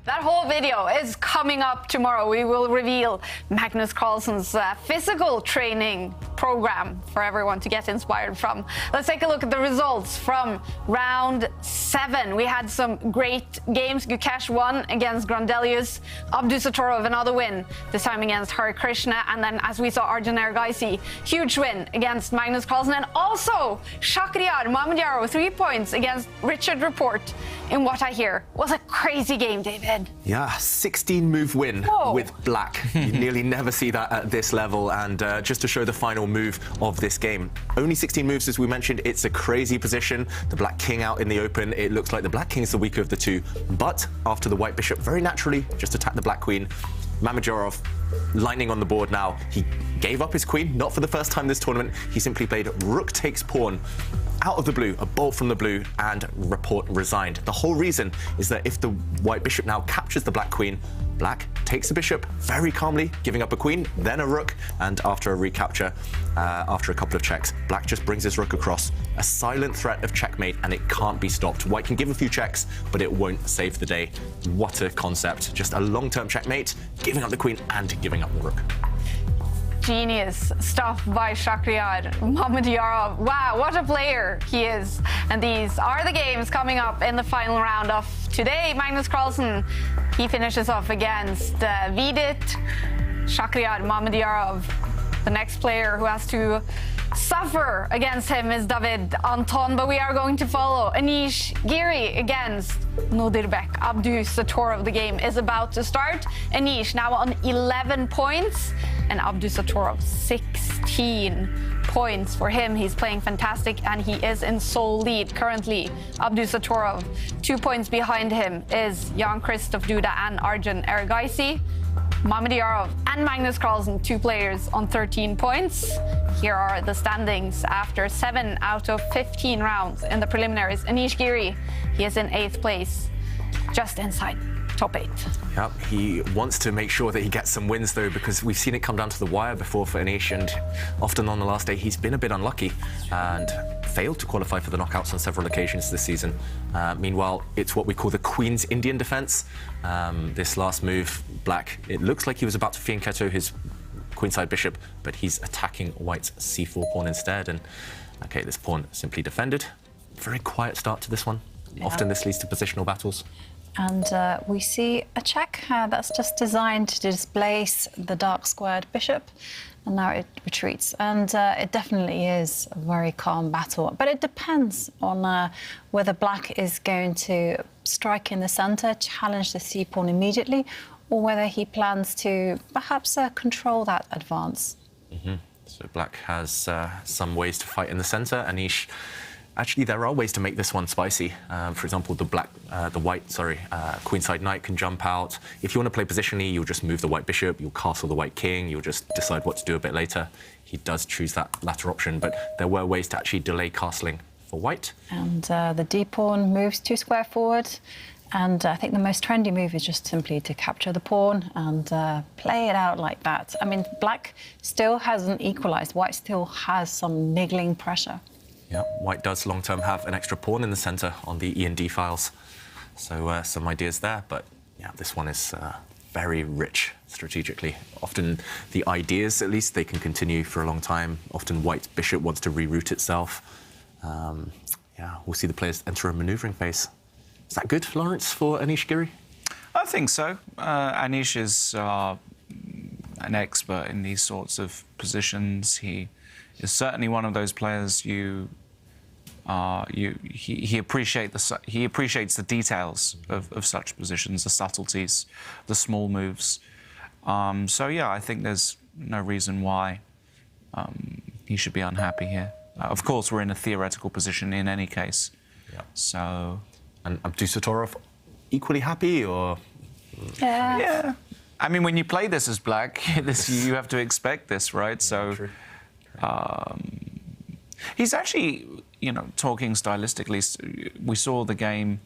That whole video is coming up tomorrow. We will reveal Magnus Carlsen's physical training program for everyone to get inspired from. Let's take a look at the results from round 7. We had some great games. Gukesh won against Grandelius. Abdul Sotorov, another win, this time against Hare Krishna. And then, as we saw, Arjun Ergaisi, huge win against Magnus Carlsen. And also, Shakhriyar Mamadjarov, 3 points against Richard Report in what I hear was a crazy game, David. Yeah, 16-move win with black. You nearly never see that at this level. And just to show the final move of this game, only 16 moves, as we mentioned. It's a crazy position. The black king out in the open. It looks like the black king is the weaker of the two. But after the white bishop, very naturally, just attacked the black queen. Mamadjarov lightning on the board now. He gave up his queen, not for the first time this tournament. He simply played rook takes pawn. Out of the blue, a bolt from the blue, and Report resigned. The whole reason is that if the white bishop now captures the black queen, black takes the bishop very calmly, giving up a queen, then a rook, and after a recapture, after a couple of checks, black just brings his rook across. A silent threat of checkmate, and it can't be stopped. White can give a few checks, but it won't save the day. What a concept. Just a long-term checkmate, giving up the queen and giving up the rook. Genius stuff by Shakhriyar Mamadjarov. Wow, what a player he is. And these are the games coming up in the final round of today. Magnus Carlsen, he finishes off against Vidit. Shakhriyar Mamadjarov, the next player who has to suffer against him, is David Anton, but we are going to follow Anish Giri against Nodirbek. Abdul Sotorov. The game is about to start. Anish now on 11 points and Abdul Sotorov 16 points. For him, he's playing fantastic and he is in sole lead currently. Abdul Sotorov, 2 points behind him is Jan-Krzysztof Duda and Arjun Ergaisi. Mamadjarov and Magnus Carlsen, 2 players on 13 points. Here are the standings after 7 out of 15 rounds in the preliminaries. Anish Giri, he is in 8th place, just inside top 8. Yep, he wants to make sure that he gets some wins, though, because we've seen it come down to the wire before for Anish, and often on the last day he's been a bit unlucky and failed to qualify for the knockouts on several occasions this season. Meanwhile, it's what we call the Queen's Indian defense. This last move, black, it looks like he was about to fianchetto his queenside bishop, but he's attacking white's c4 pawn instead. And okay, this pawn simply defended. Very quiet start to this one. Yeah. Often this leads to positional battles. And we see a check that's just designed to displace the dark squared bishop, and now it retreats. And it definitely is a very calm battle, but it depends on whether black is going to strike in the center, challenge the c-pawn immediately, or whether he plans to perhaps control that advance. Mm-hmm. So black has some ways to fight in the center. Anish, actually, there are ways to make this one spicy. For example, the white queenside knight can jump out. If you want to play positionally, you'll just move the white bishop, you'll castle the white king, you'll just decide what to do a bit later. He does choose that latter option, but there were ways to actually delay castling for white. And the d-pawn moves 2 square forward. And I think the most trendy move is just simply to capture the pawn and play it out like that. I mean, black still hasn't equalized. White still has some niggling pressure. Yeah, white does long-term have an extra pawn in the center on the E and D files. So some ideas there, but yeah, this one is very rich strategically. Often the ideas, at least, they can continue for a long time. Often white bishop wants to reroute itself. Yeah, we'll see the players enter a maneuvering phase. Is that good, Lawrence, for Anish Giri? I think so. Anish is an expert in these sorts of positions. He is certainly one of those players he appreciates the details of such positions, the subtleties, the small moves. So yeah, I think there's no reason why he should be unhappy here. Of course, we're in a theoretical position in any case. Yeah. So. And Abdul Sotorov, equally happy, or? Yeah. I mean, when you play this as black, you have to expect this, right? So. He's actually, talking stylistically. We saw the game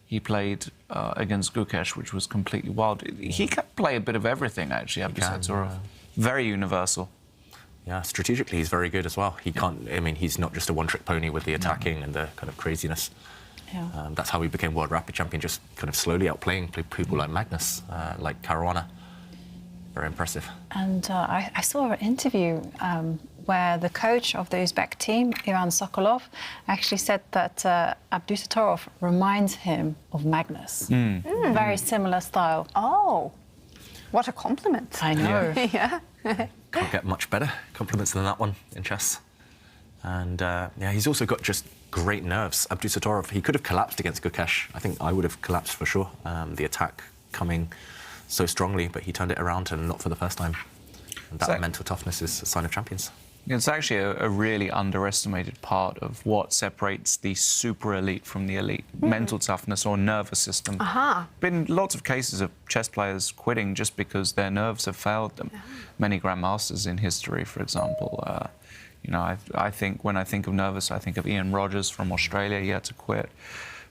he played against Gukesh, which was completely wild. He can play a bit of everything, actually, Abdul Sotorov. Very universal. Yeah, strategically he's very good as well. He can't. I mean, he's not just a one-trick pony with the attacking and the kind of craziness. Yeah. That's how he became World Rapid Champion, just kind of slowly outplaying people like Magnus, like Caruana. Very impressive. And I saw an interview where the coach of the Uzbek team, Ivan Sokolov, actually said that Abdul Sotorov reminds him of Magnus. Very similar style. Oh, what a compliment. I know. Yeah. Can't get much better compliments than that one in chess. And yeah, he's also got just great nerves. Abdul Sotorov, he could have collapsed against Gukesh. I think I would have collapsed for sure. The attack coming so strongly, but he turned it around, and not for the first time. And that mental toughness is a sign of champions. It's actually a really underestimated part of what separates the super elite from the elite. Mental toughness or nervous system. Been lots of cases of chess players quitting just because their nerves have failed them. Many grandmasters in history, for example. I think when I think of nervous, I think of Ian Rogers from Australia. He had to quit.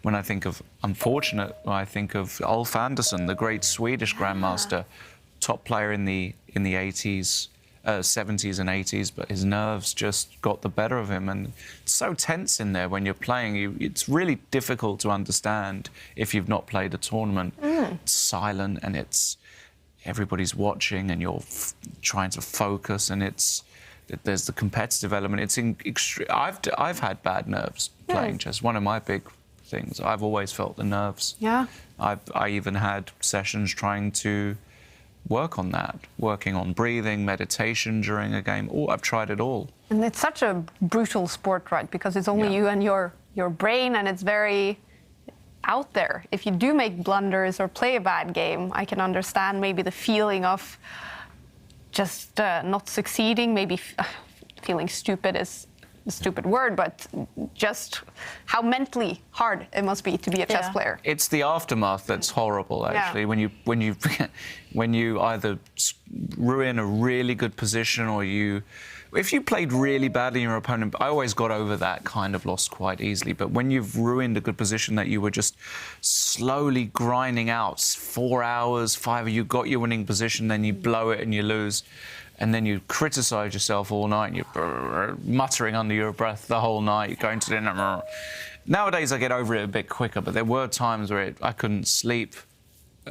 When I think of unfortunate, I think of Ulf Andersson, the great Swedish grandmaster, top player in the 80s. 70s and 80s, but his nerves just got the better of him, and it's so tense in there when you're playing. It's really difficult to understand if you've not played a tournament. It's silent, and everybody's watching, and you're trying to focus, and there's the competitive element. I've had bad nerves playing chess. One of my big things. I've always felt the nerves. Yeah. I even had sessions trying to work on that, working on breathing, meditation during a game. I've tried it all. And it's such a brutal sport, right? Because it's only you and your brain, and it's very out there. If you do make blunders or play a bad game, I can understand maybe the feeling of just not succeeding, maybe feeling stupid is a stupid word, but just how mentally hard it must be to be a chess player. It's the aftermath that's horrible, actually. When you either ruin a really good position, or if you played really badly in your opponent. I always got over that kind of loss quite easily. But when you've ruined a good position that you were just slowly grinding out 4 hours, 5, you got your winning position, then you blow it and you lose. And then you criticise yourself all night, and you're muttering under your breath the whole night, you're going to dinner. Nowadays, I get over it a bit quicker, but there were times where I couldn't sleep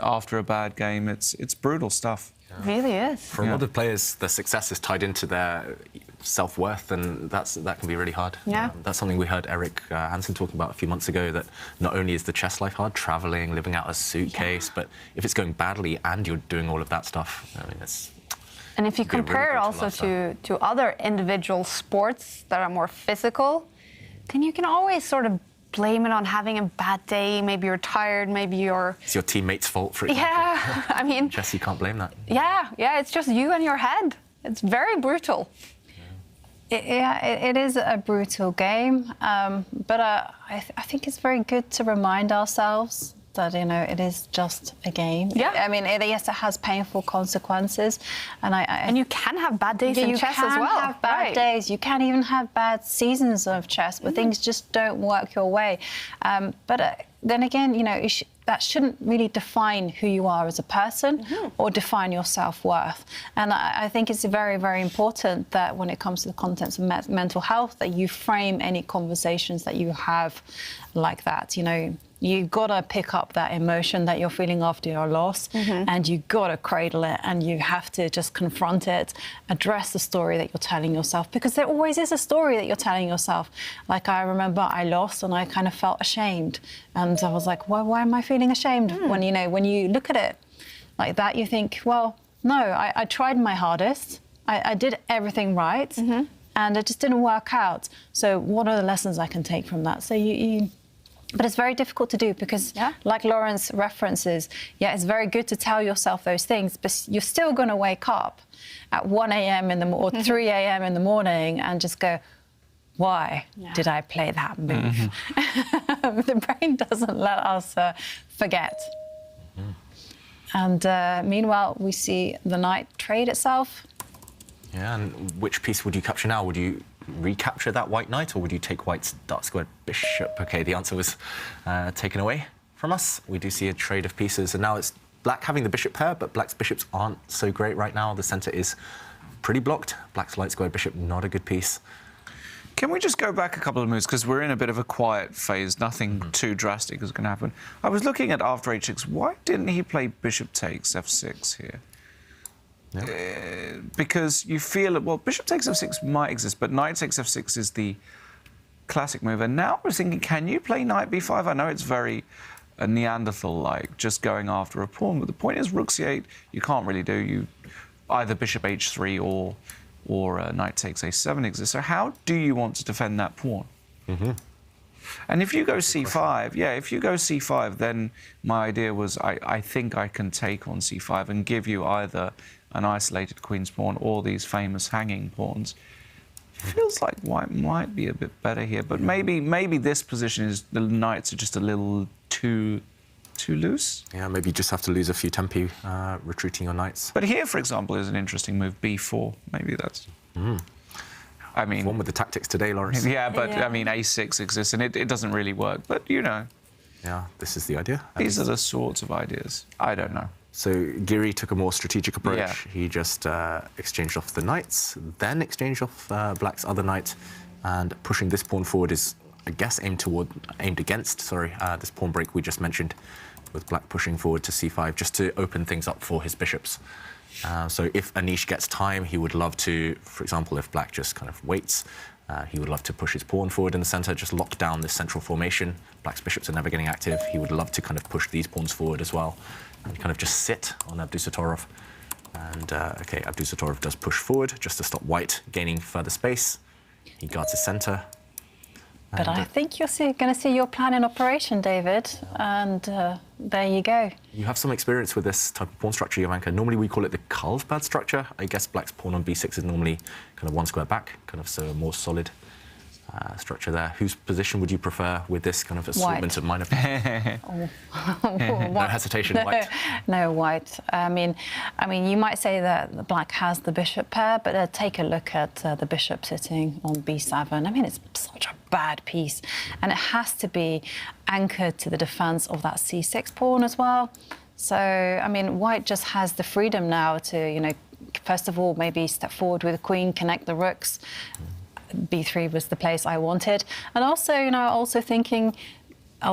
after a bad game. It's brutal stuff. It really is. For a lot of players, their success is tied into their self-worth, and that can be really hard. Yeah. That's something we heard Eric Hansen talking about a few months ago, that not only is the chess life hard, travelling, living out a suitcase, but if it's going badly and you're doing all of that stuff, I mean, it's... And if you compare it also to other individual sports that are more physical, then you can always sort of blame it on having a bad day. Maybe you're tired, maybe you're... It's your teammate's fault, for example. Yeah, I mean... Chess, you can't blame that. Yeah, it's just you and your head. It's very brutal. It is a brutal game, but I think it's very good to remind ourselves that, it is just a game. Yeah. I mean, yes, it has painful consequences, and you can have bad days in chess as well. You can have bad days. You can even have bad seasons of chess where things just don't work your way. But then again, that shouldn't really define who you are as a person or define your self-worth. And I think it's very, very important that when it comes to the contents of mental health, that you frame any conversations that you have like that. You've got to pick up that emotion that you're feeling after your loss, and you've got to cradle it, and you have to just confront it, address the story that you're telling yourself, because there always is a story that you're telling yourself. Like, I remember I lost and I kind of felt ashamed, and I was like, why am I feeling ashamed? When you look at it like that, you think, well, no, I tried my hardest, I did everything right, and it just didn't work out. So what are the lessons I can take from that? So But it's very difficult to do because, like Lawrence references, it's very good to tell yourself those things, but you're still going to wake up at 1 a.m. or 3 a.m. in the morning and just go, why did I play that move? The brain doesn't let us forget. And meanwhile, we see the knight trade itself. Yeah, and which piece would you capture now? Would you recapture that white knight, or would you take white's dark squared bishop? Okay, the answer was taken away from us. We do see a trade of pieces, and now it's black having the bishop pair, but black's bishops aren't so great right now. The center is pretty blocked. Black's light squared bishop, not a good piece. Can we just go back a couple of moves, because we're in a bit of a quiet phase. Nothing too drastic is going to happen. I was looking at after h6. Why didn't he play bishop takes f6 here? Because you feel, well, bishop takes f6 might exist, but knight takes f6 is the classic move. And now I was thinking, can you play knight b5? I know it's very Neanderthal-like, just going after a pawn, but the point is rook c8, you can't really do. You either bishop h3 or knight takes a7 exists. So how do you want to defend that pawn? And if you go c5, if you go c5, then my idea was I think I can take on c5 and give you either an isolated queen's pawn or these famous hanging pawns. Feels like white might be a bit better here, but maybe this position is the knights are just a little too loose. Yeah, maybe you just have to lose a few tempi retreating your knights. But here, for example, is an interesting move, b4. Maybe that's... I mean... One with the tactics today, Lawrence. Yeah, but, I mean, a6 exists, and it doesn't really work. But, you know... Yeah, this is the idea. These are the sorts of ideas. I don't know. So Giri took a more strategic approach. Yeah. He just exchanged off the knights, then exchanged off black's other knight, and pushing this pawn forward is, I guess, aimed against this pawn break we just mentioned, with black pushing forward to c5 just to open things up for his bishops. So if Anish gets time, he would love to, for example, if black just kind of waits, he would love to push his pawn forward in the center, just lock down this central formation. Black's bishops are never getting active. He would love to kind of push these pawns forward as well, and kind of just sit on Abdul Sotorov. And, OK, Abdul Sotorov does push forward just to stop white gaining further space. He guards his center. But I think you're going to see your plan in operation, David, and there you go. You have some experience with this type of pawn structure, Jovanka. Normally we call it the Carlsbad structure. I guess black's pawn on b6 is normally kind of one square back, kind of so a more solid structure there. Whose position would you prefer with this kind of assortment of minor pieces? No hesitation, white. No, white. I mean, you might say that the black has the bishop pair, but take a look at the bishop sitting on b7. I mean, it's such a bad piece, and it has to be anchored to the defense of that c6 pawn as well. So, I mean, white just has the freedom now to, you know, first of all, maybe step forward with the queen, connect the rooks. b3 was the place I wanted, and also, you know, thinking, I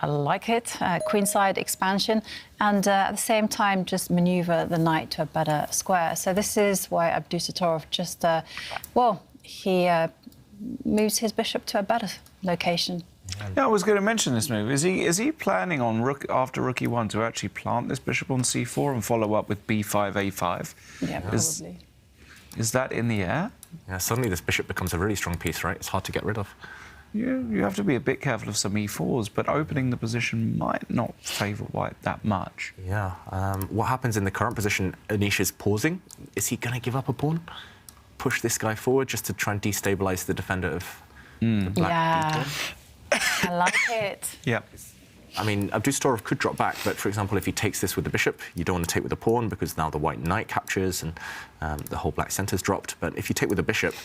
like it, queenside expansion, and at the same time just maneuver the knight to a better square. So this is why Abdul Sotorov just, he moves his bishop to a better location. Yeah, I was going to mention this move. Is he planning on after rook e1 to actually plant this bishop on c4 and follow up with b5 a5? Yeah, probably. Is that in the air? Yeah, suddenly this bishop becomes a really strong piece, right? It's hard to get rid of. Yeah, you have to be a bit careful of some e4s, but opening the position might not favour white that much. Yeah. What happens in the current position? Anish is pausing. Is he going to give up a pawn? Push this guy forward just to try and destabilise the defender of the black I like it. Yeah. I mean, Abdul Sotorov could drop back, but for example, if he takes this with the bishop, you don't want to take with the pawn because now the white knight captures and the whole black centre's dropped. But if you take with the bishop,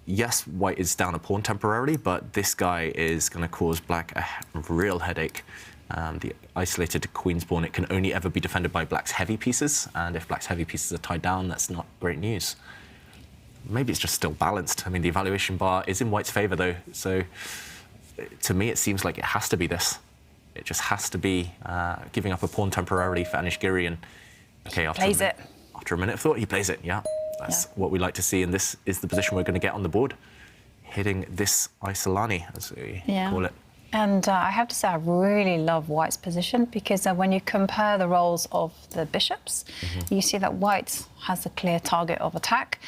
yes, white is down a pawn temporarily, but this guy is going to cause black a real headache. The isolated queen's pawn, it can only ever be defended by black's heavy pieces, and if black's heavy pieces are tied down, that's not great news. Maybe it's just still balanced. I mean, the evaluation bar is in white's favour, though, so to me, it seems like it has to be this. It just has to be giving up a pawn temporarily for Anish Giri, and okay, after a minute of thought, he plays it. Yeah, that's what we like to see, and this is the position we're going to get on the board, hitting this Isolani, as we call it. And I have to say, I really love white's position because when you compare the roles of the bishops, you see that white has a clear target of attack,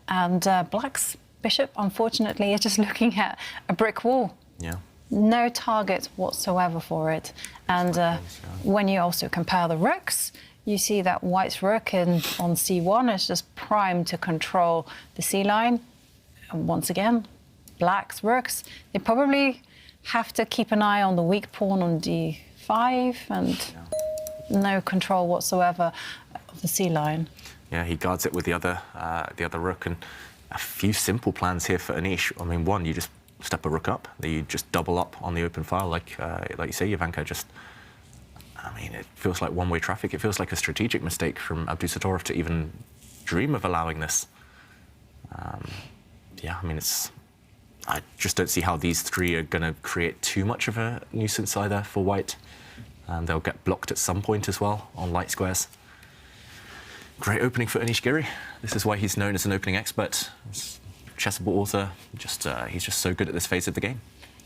and black's bishop, unfortunately, is just looking at a brick wall. Yeah. no target whatsoever for it. And when you also compare the rooks, you see that white's rook on c1 is just primed to control the c line. And once again, black's rooks, they probably have to keep an eye on the weak pawn on d5 and no control whatsoever of the c line. Yeah, he guards it with the other rook, and a few simple plans here for Anish. I mean, one, you just step a rook up, then you just double up on the open file, like you say, Jovanka just. I mean, it feels like one-way traffic. It feels like a strategic mistake from Abdul Sotorov to even dream of allowing this. Yeah, I mean, I just don't see how these three are going to create too much of a nuisance either for white. And they'll get blocked at some point as well on light squares. Great opening for Anish Giri. This is why he's known as an opening expert. Chessable author. He's just so good at this phase of the game.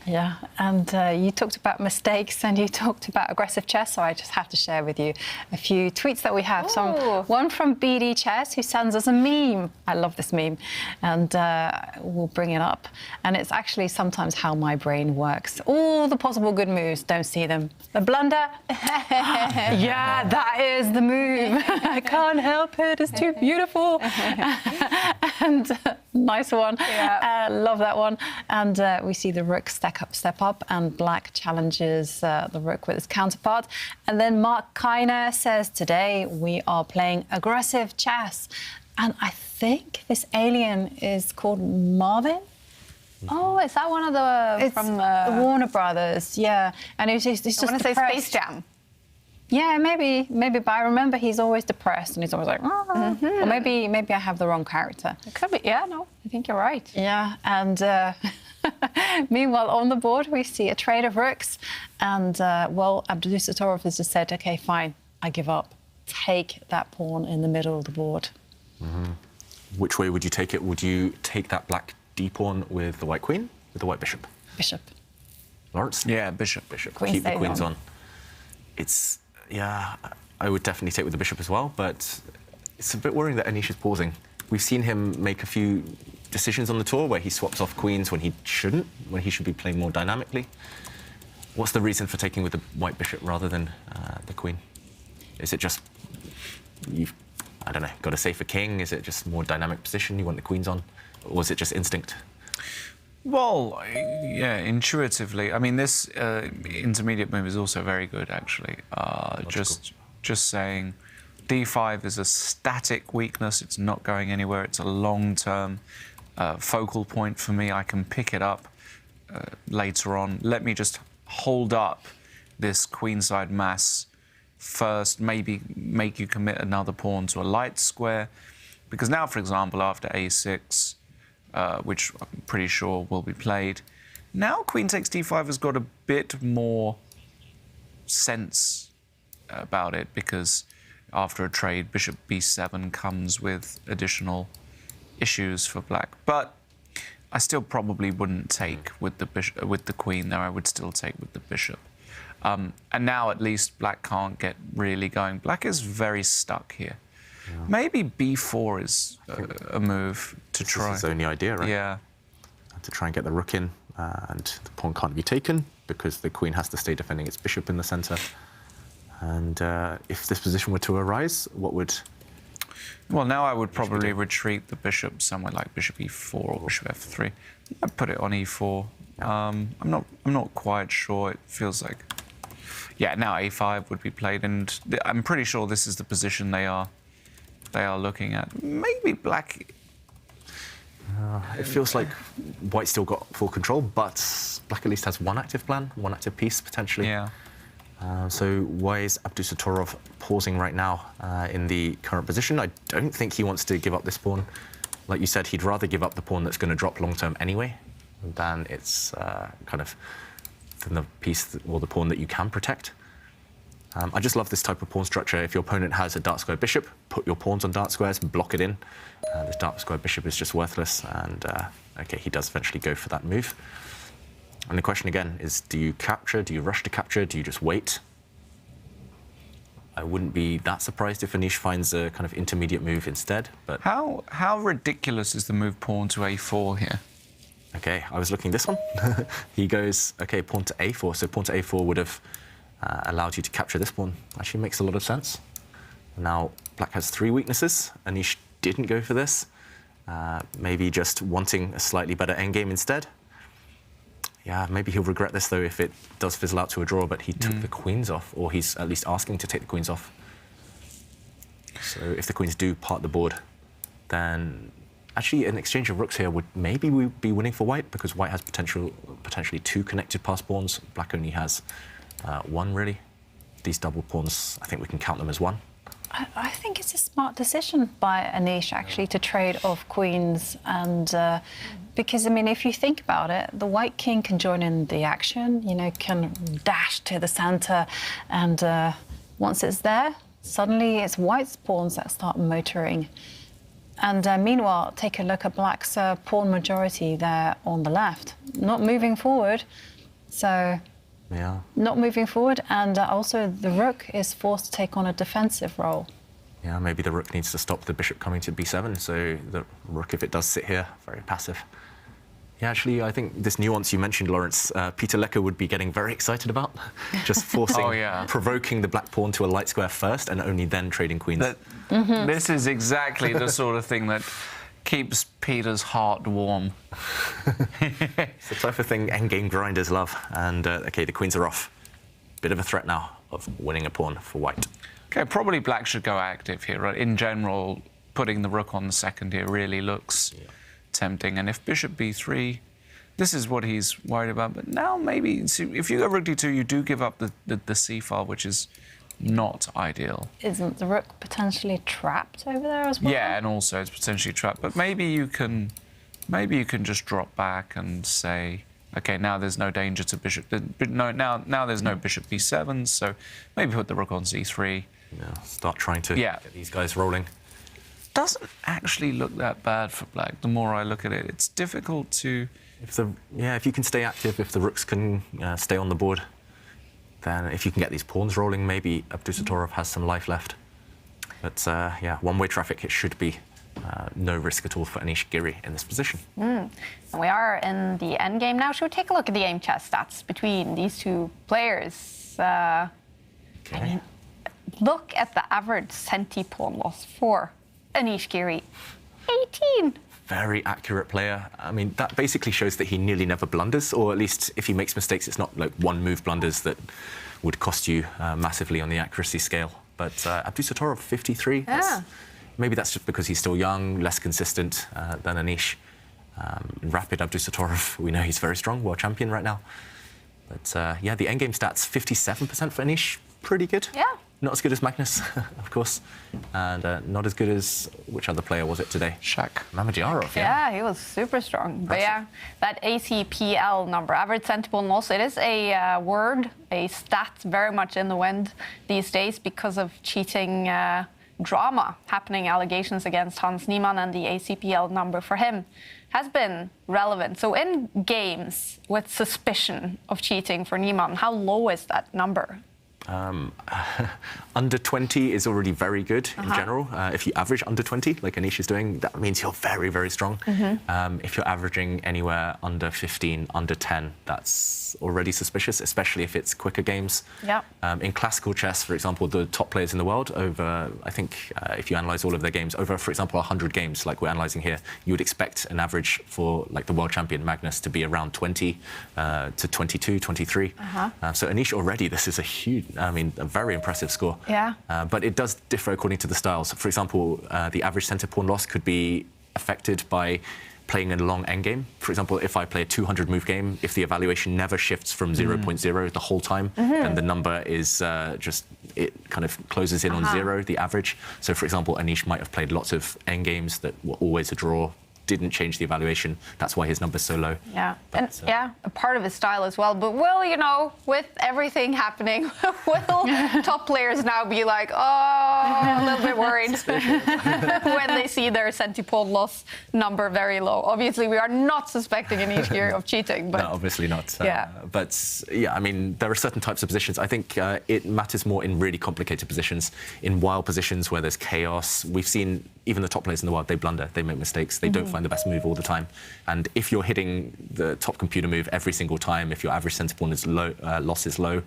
Yeah, and you talked about mistakes and you talked about aggressive chess, so I just have to share with you a few tweets that we have. One from BD Chess, who sends us a meme. I love this meme, and we'll bring it up. And it's actually sometimes how my brain works. All the possible good moves, don't see them. The blunder, yeah, that is the move. I can't help it, it's too beautiful. And nice one, love that one. And we see the rook step up, and black challenges the rook with his counterpart. And then Mark Kiner says, today we are playing aggressive chess. And I think this alien is called Marvin. Oh, is that one of the from the Warner Brothers? Yeah, and he's just I want to say Space Jam. Yeah, maybe, but I remember he's always depressed and he's always like, or maybe I have the wrong character. It could be, yeah, no, I think you're right. Yeah, and meanwhile on the board we see a trade of rooks, and well, Abdul Sotorov has just said, okay, fine, I give up. Take that pawn in the middle of the board. Which way would you take it? Would you take that black d pawn with the white queen, with the white bishop? Bishop. Lawrence? Yeah, bishop. Queen Keep the queens on. Yeah, I would definitely take with the bishop as well, but it's a bit worrying that Anish is pausing. We've seen him make a few decisions on the tour where he swaps off queens when he shouldn't, when he should be playing more dynamically. What's the reason for taking with the white bishop rather than the queen? Is it just you've, I don't know, got a safer king? Is it just more dynamic position you want the queens on? Or was it just instinct? Well, yeah, intuitively. I mean, this intermediate move is also very good, actually. Just saying, d5 is a static weakness. It's not going anywhere. It's a long-term focal point for me. I can pick it up later on. Let me just hold up this queenside mass first, maybe make you commit another pawn to a light square. Because now, for example, after a6, which I'm pretty sure will be played. Now queen takes d5 has got a bit more sense about it, because after a trade, bishop b7 comes with additional issues for black. But I still probably wouldn't take with the queen there. I would still take with the bishop. And now at least black can't get really going. Black is very stuck here. Yeah. Maybe b4 is a move to try. This is his only idea, right? Yeah. To try and get the rook in, and the pawn can't be taken because the queen has to stay defending its bishop in the centre. And if this position were to arise, what would... Well, now I would probably retreat the bishop somewhere like bishop e4 or bishop f3. I'd put it on e4. Yeah. I'm not quite sure. It feels like... Yeah, now a5 would be played, and I'm pretty sure this is the position they are looking at. Maybe black... it feels like white still got full control, but black at least has one active plan, one active piece, potentially. Yeah. So why is Abdul Sotorov pausing right now in the current position? I don't think he wants to give up this pawn. Like you said, he'd rather give up the pawn that's going to drop long-term anyway than it's than the piece or the pawn that you can protect. I just love this type of pawn structure. If your opponent has a dark square bishop, put your pawns on dark squares and block it in. This dark square bishop is just worthless, and okay, he does eventually go for that move. And the question again is, do you capture, do you rush to capture, do you just wait? I wouldn't be that surprised if Anish finds a kind of intermediate move instead, but... How ridiculous is the move pawn to a4 here? Okay, I was looking this one. He goes, okay, pawn to a4. So pawn to a4 would have allowed you to capture this pawn. Actually makes a lot of sense. Now, black has 3 weaknesses. Anish didn't go for this. Maybe just wanting a slightly better endgame instead. Yeah, maybe he'll regret this, though, if it does fizzle out to a draw, but he took the queens off, or he's at least asking to take the queens off. So if the queens do part the board, then actually an exchange of rooks here would maybe be winning for white, because white has potentially 2 connected pass pawns. Black only has 1, really. These double pawns, I think we can count them as 1. I think it's a smart decision by Anish, actually, to trade off queens. And because, I mean, if you think about it, the white king can join in the action, you know, can dash to the center. And once it's there, suddenly it's white's pawns that start motoring. And meanwhile, take a look at black's pawn majority there on the left, not moving forward. So, yeah, not moving forward, and also the rook is forced to take on a defensive role. Yeah, maybe the rook needs to stop the bishop coming to b7. So the rook, if it does sit here, very passive. Yeah, actually, I think this nuance you mentioned, Lawrence, Peter Lecker would be getting very excited about. Just forcing, provoking the black pawn to a light square first, and only then trading queens. This is exactly the sort of thing that keeps Peter's heart warm. It's the type of thing endgame grinders love. And, OK, the queens are off. Bit of a threat now of winning a pawn for white. OK, probably black should go active here, right? In general, putting the rook on the second here really looks tempting. And if bishop b3, this is what he's worried about. But now maybe, see, if you go rook d2, you do give up the c file, which is not ideal. Isn't the rook potentially trapped over there as well? Yeah, and also it's potentially trapped. But maybe you can just drop back and say, OK, now there's no danger to bishop. No, now there's no bishop b7. So maybe put the rook on c3. Yeah, start trying to get these guys rolling. Doesn't actually look that bad for black. The more I look at it, it's difficult to. If you can stay active, if the rooks can stay on the board, then if you can get these pawns rolling, maybe Abdul Sotorov has some life left. But yeah, one-way traffic, it should be no risk at all for Anish Giri in this position. And we are in the endgame now. Should we take a look at the Aimchess stats between these 2 players? I mean, look at the average centi pawn loss for Anish Giri. 18. Very accurate player. I mean, that basically shows that he nearly never blunders, or at least if he makes mistakes, it's not like one-move blunders that would cost you massively on the accuracy scale. But Abdul Sotorov, 53. Maybe that's just because he's still young, less consistent than Anish. Rapid Abdul Sotorov, we know he's very strong, world champion right now. But yeah, the endgame stats, 57% for Anish, pretty good. Yeah. Not as good as Magnus, of course, and not as good as, which other player was it today? Mamedyarov, yeah, he was super strong. But yeah, that ACPL number, average centi pawn loss, it is a word, a stat very much in the wind these days because of cheating drama happening, allegations against Hans Niemann, and the ACPL number for him has been relevant. So in games with suspicion of cheating for Niemann, how low is that number? Under 20 is already very good in general. If you average under 20, like Anish is doing, that means you're very, very strong. If you're averaging anywhere under 15, under 10, that's already suspicious, especially if it's quicker games. In classical chess, for example, the top players in the world over, I think, if you analyze all of their games, over, for example, 100 games, like we're analyzing here, you would expect an average for, like, the world champion Magnus to be around 20 to 22, 23. So Anish already, this is a huge, I mean, a very impressive score. But it does differ according to the styles. For example, the average center pawn loss could be affected by playing a long endgame. For example, if I play a 200-move game, if the evaluation never shifts from 0.0 the whole time, then the number is just, it kind of closes in on 0, the average. So, for example, Anish might have played lots of endgames that were always a draw, didn't change the evaluation. That's why his number's so low. But, and a part of his style as well. But will, you know, with everything happening, will top players now be like, oh, a little bit worried when they see their centi pawn loss number very low? Obviously, we are not suspecting Anish Giri of cheating. But no, obviously not. But yeah, I mean, there are certain types of positions. I think it matters more in really complicated positions, in wild positions where there's chaos. We've seen even the top players in the world, they blunder, they make mistakes, they don't find the best move all the time. And if you're hitting the top computer move every single time, if your average center pawn is low, loss is low,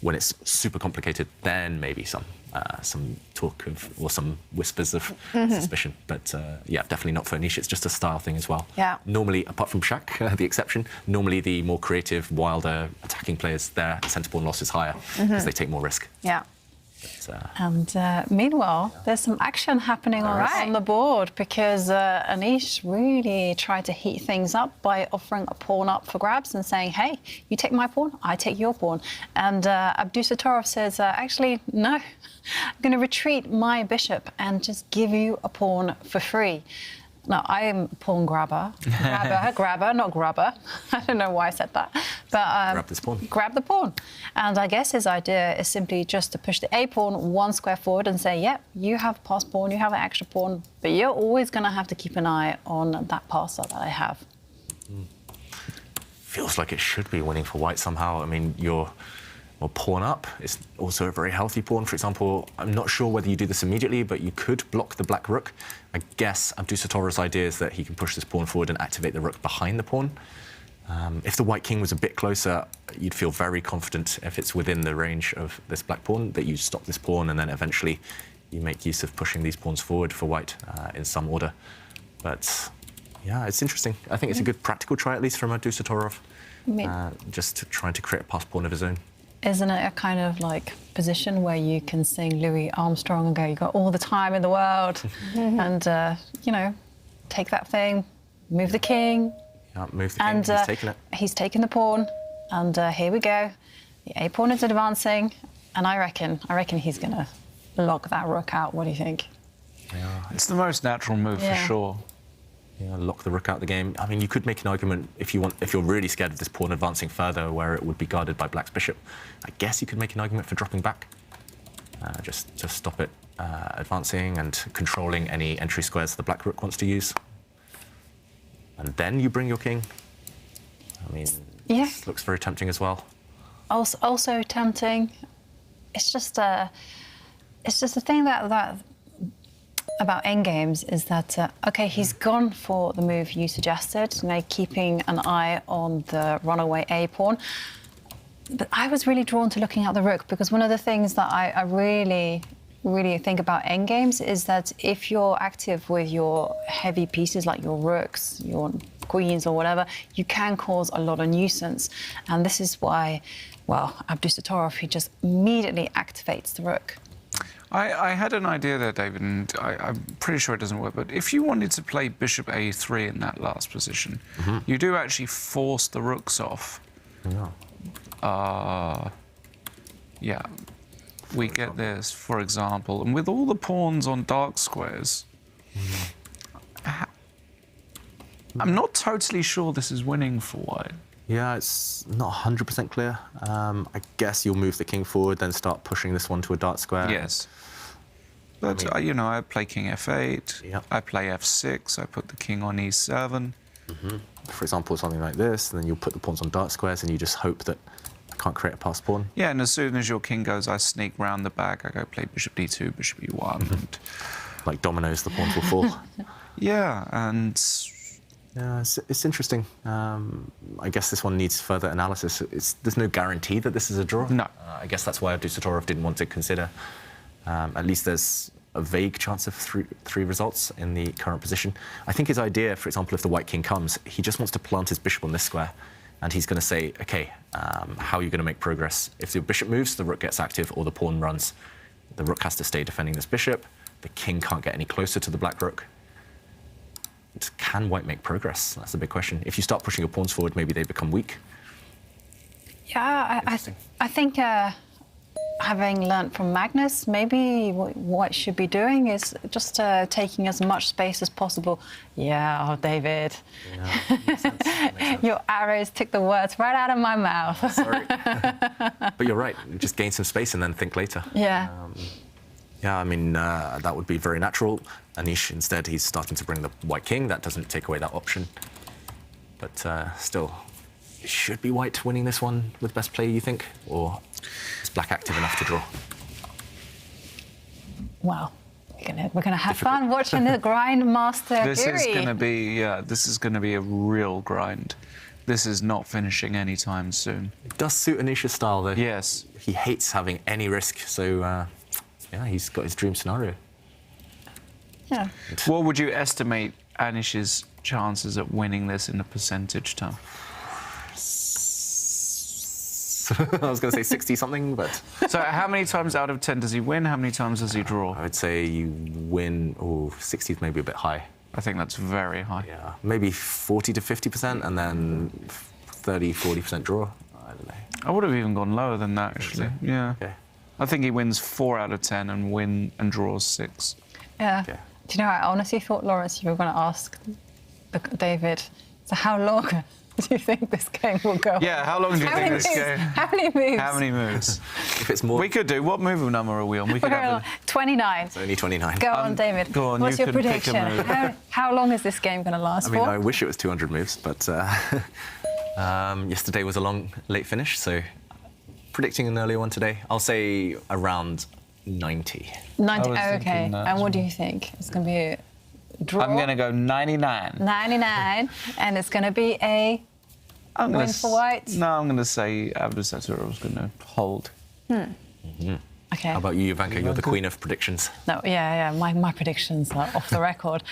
when it's super complicated, then maybe some talk of, or some whispers of suspicion. But yeah, definitely not for Anish. It's just a style thing as well. Yeah. Normally, apart from Shaq, the exception, normally the more creative, wilder attacking players, their center pawn loss is higher because they take more risk. Yeah. And meanwhile, there's some action happening on the board because Anish really tried to heat things up by offering a pawn up for grabs and saying, hey, you take my pawn, I take your pawn. And Abdul Sotorov says, actually, no, I'm going to retreat my bishop and just give you a pawn for free. Now, I am a pawn grabber. Grabber, not grubber. I don't know why I said that. But grab this pawn. Grab the pawn. And I guess his idea is simply just to push the A pawn one square forward and say, yep, you have pass pawn, you have an extra pawn, but you're always going to have to keep an eye on that passer that I have. Feels like it should be winning for white somehow. I mean, your pawn up is also a very healthy pawn. For example, I'm not sure whether you do this immediately, but you could block the black rook. I guess Abdul Sotorov's idea is that he can push this pawn forward and activate the rook behind the pawn. If the white king was a bit closer, you'd feel very confident if it's within the range of this black pawn that you stop this pawn and then eventually you make use of pushing these pawns forward for white in some order. But yeah, it's interesting. I think it's a good practical try, at least from Abdul Sotorov, just trying to create a pass pawn of his own. Isn't it a kind of like position where you can sing Louis Armstrong and go, you got all the time in the world, and you know, take that thing, move the king. Yeah, move the king. And he's taken it. He's taken the pawn, and here we go. The A pawn is advancing, and I reckon he's gonna lock that rook out. What do you think? Yeah, it's the most natural move for sure. Yeah, lock the rook out of the game. I mean, you could make an argument if you're really scared of this pawn advancing further, where it would be guarded by black's bishop. I guess you could make an argument for dropping back, just to stop it advancing and controlling any entry squares the black rook wants to use. And then you bring your king. I mean, this looks very tempting as well. Also tempting. It's just a thing that about endgames is that, OK, he's gone for the move you suggested, keeping an eye on the runaway A pawn. But I was really drawn to looking at the rook because one of the things that I really think about endgames is that if you're active with your heavy pieces like your rooks, your queens or whatever, you can cause a lot of nuisance. And this is why, well, Abdul Sotorov, he just immediately activates the rook. I had an idea there, David, and I'm pretty sure it doesn't work, but if you wanted to play bishop a3 in that last position, you do actually force the rooks off. Yeah. We get this, for example, and with all the pawns on dark squares, I'm not totally sure this is winning for white. Yeah, it's not 100% clear. I guess you'll move the king forward, then start pushing this one to a dark square. Yes. But, I mean, you know, I play king f8, I play f6, I put the king on e7. For example, something like this, and then you'll put the pawns on dark squares and you just hope that I can't create a pass pawn. Yeah, and as soon as your king goes, I sneak round the back, I go play bishop d2, bishop e1. And like dominoes, the pawns will fall. Yeah, and... Yeah, it's interesting. I guess this one needs further analysis. There's no guarantee that this is a draw. No. I guess that's why Abdul Sotorov didn't want to consider. At least there's a vague chance of three results in the current position. I think his idea, for example, if the white king comes, he just wants to plant his bishop on this square. And he's going to say, OK, how are you going to make progress? If the bishop moves, the rook gets active or the pawn runs. The rook has to stay defending this bishop. The king can't get any closer to the black rook. Can white make progress? That's the big question. If you start pushing your pawns forward, maybe they become weak. Yeah, I think having learnt from Magnus, maybe what white should be doing is just taking as much space as possible. Yeah, David. Yeah, makes sense. Your arrows took the words right out of my mouth. Sorry. But you're right. Just gain some space and then think later. Yeah. Yeah, I mean, that would be very natural. Anish, instead, he's starting to bring the white king. That doesn't take away that option. But still, it should be white winning this one with best play, you think? Or is black active enough to draw? Well, we're gonna have fun watching the Grindmaster This Fury. is going to be a real grind. This is not finishing anytime soon. It does suit Anish's style, though. Yes. He hates having any risk, so yeah, he's got his dream scenario. Yeah. What would you estimate Anish's chances at winning this in a percentage term? I was going to say 60-something, but... So how many times out of 10 does he win? How many times does he draw? I would say you win... Oh, 60 is maybe a bit high. I think that's very high. Yeah, maybe 40 to 50%, and then 30, 40% draw. I don't know. I would have even gone lower than that, actually. Yeah. Okay. I think he wins 4 out of 10 and draws 6. Yeah. Okay. Do you know, I honestly thought, Lawrence, you were going to ask David, so how long do you think this game will go? Yeah, how long do you think this game? How many moves? How many moves? If it's more... We could do... What move number are we on? We could have 29. It's only 29. Go on, David. Go on, What's you your can pick a prediction? move. How long is this game going to last I mean, for? I wish it was 200 moves, but yesterday was a long, late finish, so predicting an earlier one today, I'll say around 90. 90, was okay. thinking that And as what do you think? It's going to be a draw? I'm going to go 99. 99, and it's going to be a win for white? No, I'm going to say Abdul Sotorov's going to hold. Okay. How about you, Jovanka? You're the queen of predictions. No, yeah. My predictions are off the record.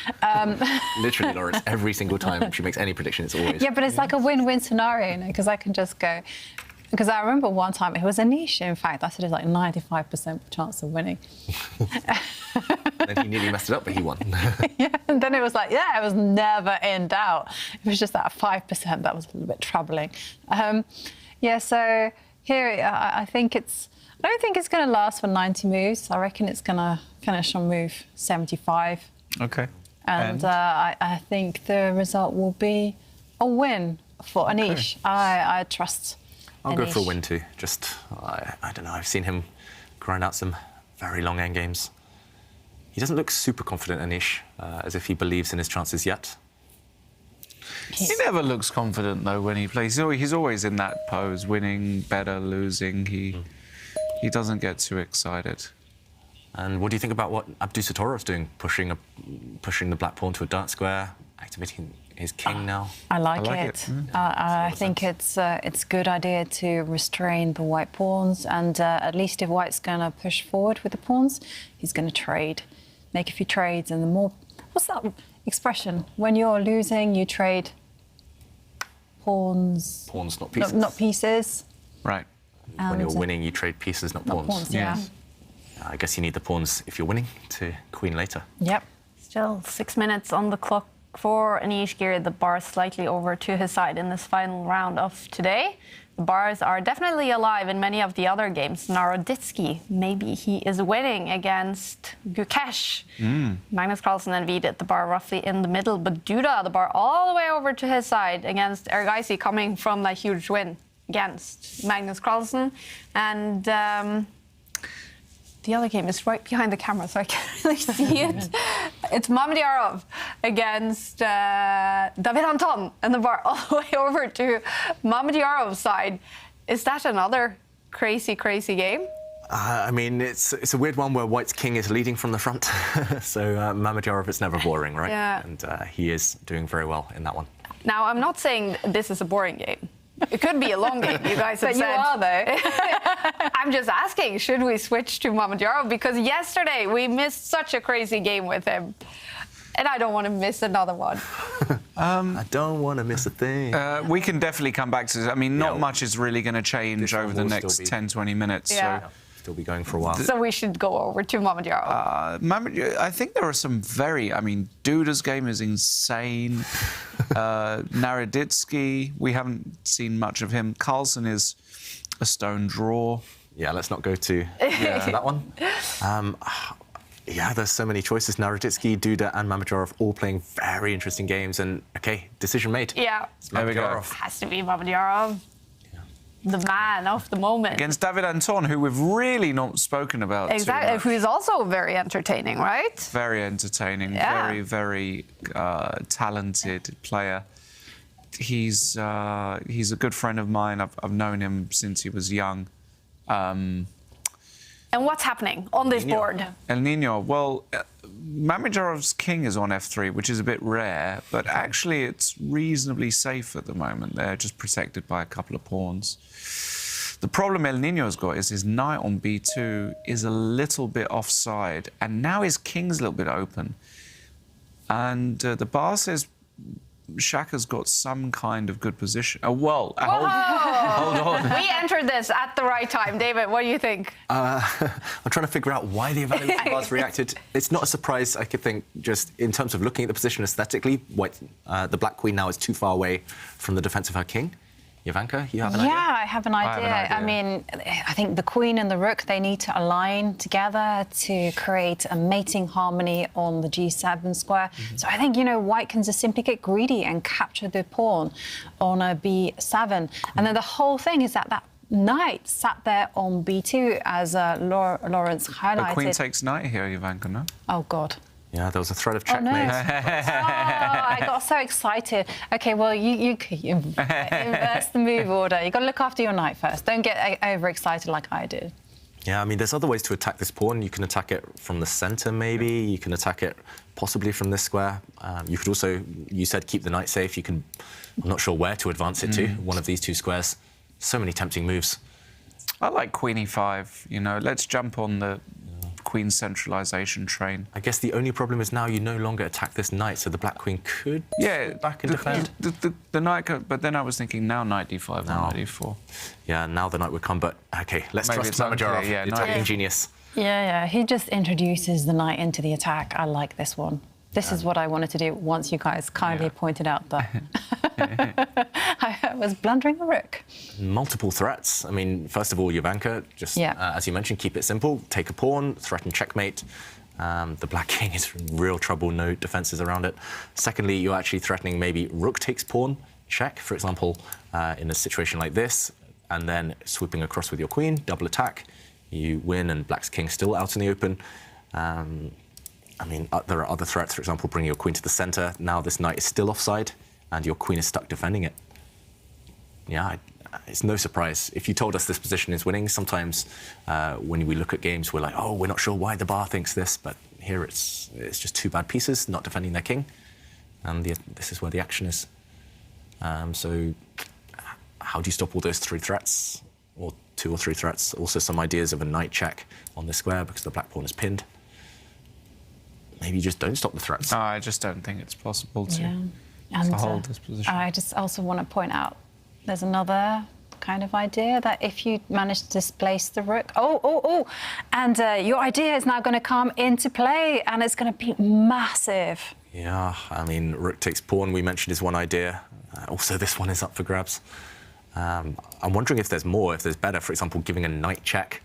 Literally, Lawrence, every single time she makes any prediction, it's always... Yeah, but it's like a win-win scenario, you know, because I can just go... Because I remember one time, it was a niche, in fact, I said it's like 95% chance of winning. Then he nearly messed it up, but he won. Yeah, and then it was like, yeah, it was never in doubt. It was just that 5% that was a little bit troubling. Yeah, so here, I think it's... I don't think it's going to last for 90 moves. I reckon it's going to finish on move 75. Okay. And I think the result will be a win for Anish. I trust I'll go for a Anish. win too. Just, I don't know, I've seen him grind out some very long endgames. He doesn't look super confident, Anish, as if he believes in his chances yet. He never looks confident, though, when he plays. He's always in that pose, winning, better, losing. He doesn't get too excited. And what do you think about what Abdul Sotorov's doing, pushing the black pawn to a dark square, activating his king now? I like it. I think it's a good idea to restrain the white pawns, and at least if white's going to push forward with the pawns, he's going to trade, make a few trades, and the more... What's that expression? When you're losing, you trade pawns... Pawns, not pieces. Not pieces. Right. When you're winning, you trade pieces, not pawns. Pawns, yeah. I guess you need the pawns if you're winning to queen later. Yep. Still 6 minutes on the clock for Anish Giri. The bar slightly over to his side in this final round of today. The bars are definitely alive in many of the other games. Naroditsky, maybe he is winning against Gukesh. Magnus Carlson and Vide at the bar roughly in the middle, but Duda, the bar all the way over to his side against Ergaisi, coming from that huge win against Magnus Carlson. And the other game is right behind the camera, so I can't really see it. It's Mamedyarov against David Anton, and the bar all the way over to Mamedyarov's side. Is that another crazy, crazy game? I mean, it's a weird one where White's king is leading from the front. So Mamedyarov is never boring, right? Yeah. And he is doing very well in that one. Now, I'm not saying this is a boring game. It could be a long game, you guys have But said. you are, though. I'm just asking, should we switch to Mamedyarov? Because yesterday we missed such a crazy game with him. And I don't want to miss another one. I don't want to miss a thing. We can definitely come back to this. I mean, not much is really going to change over the next 10, 20 minutes. Yeah. So. Still be going for a while. So we should go over to Mamedyarov. I think there are some Duda's game is insane. Naroditsky, we haven't seen much of him. Carlsen is a stone draw. Yeah, let's not go to that one. Yeah, there's so many choices. Naroditsky, Duda, and Mamedyarov all playing very interesting games. And, OK, decision made. Yeah. There we go. Has to be Mamedyarov. The man of the moment. Against David Anton, who we've really not spoken about. Exactly, who is also very entertaining, right? Very entertaining, Yeah. very talented player. He's a good friend of mine. I've known him since he was young. And And what's happening on this board? El Nino. Well, Mamedjarov's king is on f3, which is a bit rare, but actually it's reasonably safe at the moment. They're just protected by a couple of pawns. The problem El Nino's got is his knight on b2 is a little bit offside, and now his king's a little bit open. And the bar says Shaka's got some kind of good position. Hold on. We entered this at the right time. David, what do you think? I'm trying to figure out why the evaluation bars reacted. It's not a surprise, I could think, just in terms of looking at the position aesthetically, the black queen now is too far away from the defense of her king. Jovanka, you have an idea? Yeah, I have an idea. I mean, I think the queen and the rook, they need to align together to create a mating harmony on the g7 square. So I think, white can just simply get greedy and capture the pawn on a b7. And then the whole thing is that knight sat there on b2, as Lawrence highlighted. The queen takes knight here, Jovanka, no? Oh, God. Yeah, there was a threat of checkmate. Oh, no. I got so excited. OK, well, you inverse the move order. You've got to look after your knight first. Don't get overexcited like I did. Yeah, I mean, there's other ways to attack this pawn. You can attack it from the centre, maybe. You can attack it possibly from this square. You could also, you said, keep the knight safe. You can, I'm not sure where to advance it to, one of these two squares. So many tempting moves. I like queen e5. Let's jump on the queen centralisation train. I guess the only problem is now you no longer attack this knight, so the black queen could sit back and defend. The knight could, but then I was thinking now knight d5, now knight d4. Yeah, now the knight would come, but OK, let's trust Mamedjarov, the attacking genius. Yeah, he just introduces the knight into the attack. I like this one. This is what I wanted to do once you guys kindly pointed out that I was blundering the rook. Multiple threats. I mean, first of all, Jovanka, just as you mentioned, keep it simple. Take a pawn, threaten checkmate. The black king is in real trouble, no defences around it. Secondly, you're actually threatening maybe rook takes pawn, check, for example, in a situation like this, and then swooping across with your queen, double attack. You win, and black's king still out in the open. I mean, there are other threats, for example, bringing your queen to the centre. Now this knight is still offside, and your queen is stuck defending it. Yeah, it's no surprise. If you told us this position is winning, sometimes when we look at games, we're like, oh, we're not sure why the bar thinks this, but here it's just two bad pieces, not defending their king, and this is where the action is. So how do you stop all those three threats, or two or three threats? Also some ideas of a knight check on this square because the black pawn is pinned. Maybe you just don't stop the threats. No, I just don't think it's possible to And hold this position. I just also want to point out there's another kind of idea that if you manage to displace the rook, and your idea is now going to come into play, and it's going to be massive. Yeah, I mean, rook takes pawn, we mentioned, is one idea. Also, this one is up for grabs. I'm wondering if there's more, if there's better. For example, giving a knight check,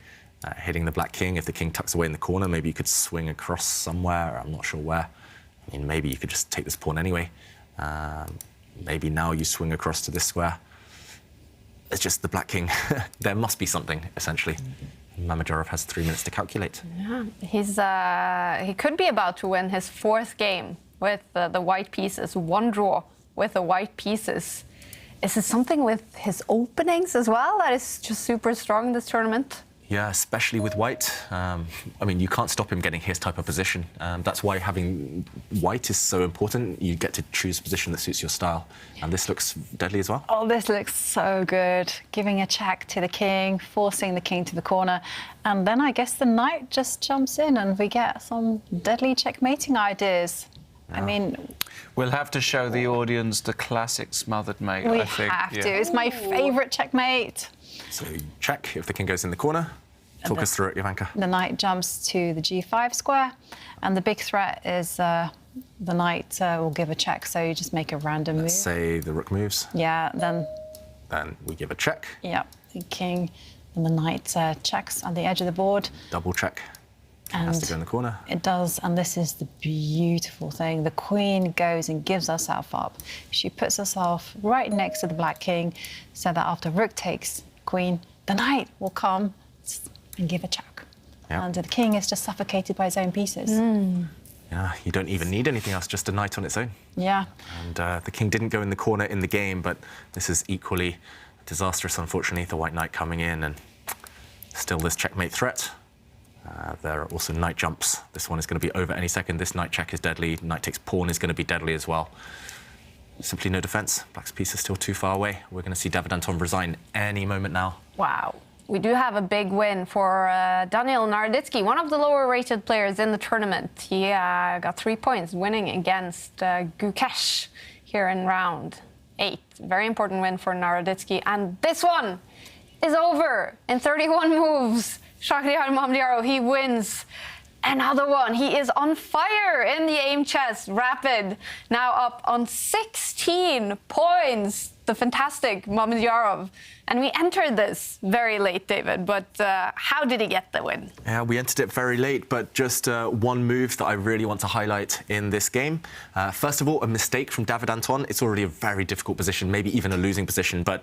hitting the black king. If the king tucks away in the corner, maybe you could swing across somewhere. I'm not sure where. I mean, maybe you could just take this pawn anyway. Maybe now you swing across to this square. It's just the black king. There must be something, essentially. Mamedjarov has 3 minutes to calculate. Yeah, he could be about to win his 4th game with the white pieces, 1 draw with the white pieces. Is it something with his openings as well that is just super strong in this tournament? Yeah, especially with white. I mean, you can't stop him getting his type of position. That's why having white is so important. You get to choose a position that suits your style. And this looks deadly as well. Oh, this looks so good. Giving a check to the king, forcing the king to the corner. And then I guess the knight just jumps in and we get some deadly checkmating ideas. I mean... We'll have to show the audience the classic smothered mate, I think. We have to. It's my favourite checkmate. So check if the king goes in the corner. Talk us through it, Jovanka. The knight jumps to the g5 square, and the big threat is the knight will give a check, so you just make a random move. Let's say the rook moves. Yeah, then we give a check. Yeah, the king and the knight checks at the edge of the board. Double check. And has to go in the corner. It does, and this is the beautiful thing. The queen goes and gives herself up. She puts herself right next to the black king, so that after rook takes queen, the knight will come and give a check. Yep. And the king is just suffocated by his own pieces. Yeah, you don't even need anything else, just a knight on its own. Yeah. And the king didn't go in the corner in the game, but this is equally disastrous, unfortunately. The white knight coming in, and still this checkmate threat. There are also knight jumps. This one is going to be over any second. This knight check is deadly. Knight takes pawn is going to be deadly as well. Simply no defense. Black's piece is still too far away. We're going to see David Anton resign any moment now. Wow. We do have a big win for Daniil Naroditsky, one of the lower-rated players in the tournament. He got 3 points, winning against Gukesh here in round 8. Very important win for Naroditsky. And this one is over in 31 moves. Shakhriyar Mamedyarov, he wins another one. He is on fire in the Aimchess Rapid, now up on 16 points. The fantastic Mamedyarov. And we entered this very late, David, but how did he get the win? Yeah, we entered it very late, but just one move that I really want to highlight in this game. First of all, a mistake from David Anton. It's already a very difficult position, maybe even a losing position, but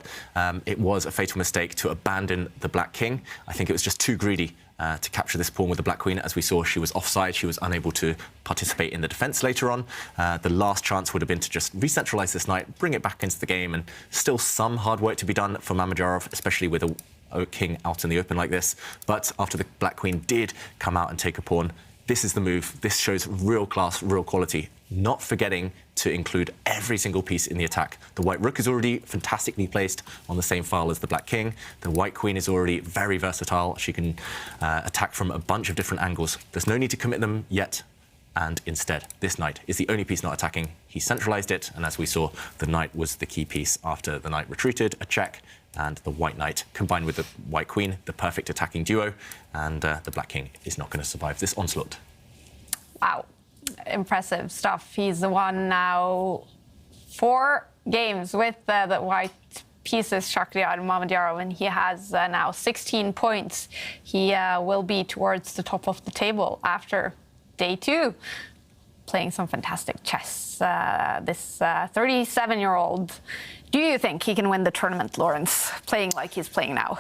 it was a fatal mistake to abandon the Black King. I think it was just too greedy to capture this pawn with the Black Queen. As we saw, she was offside. She was unable to participate in the defense later on. The last chance would have been to just re-centralize this knight, bring it back into the game, and still some hard work to be done for Mamedyarov, especially with a king out in the open like this. But after the Black Queen did come out and take a pawn, this is the move. This shows real class, real quality, not forgetting to include every single piece in the attack. The white rook is already fantastically placed on the same file as the Black King. The white queen is already very versatile. She can attack from a bunch of different angles. There's no need to commit them yet. And instead, this knight is the only piece not attacking. He centralized it, and as we saw, the knight was the key piece after the knight retreated, a check, and the white knight combined with the white queen, the perfect attacking duo, and the Black King is not going to survive this onslaught. Wow. Impressive stuff. He's won now 4 games with the white pieces, Shakhriyar Mamedyarov, and he has now 16 points. He will be towards the top of the table after day 2, playing some fantastic chess. This 37-year-old. Do you think he can win the tournament, Lawrence, playing like he's playing now?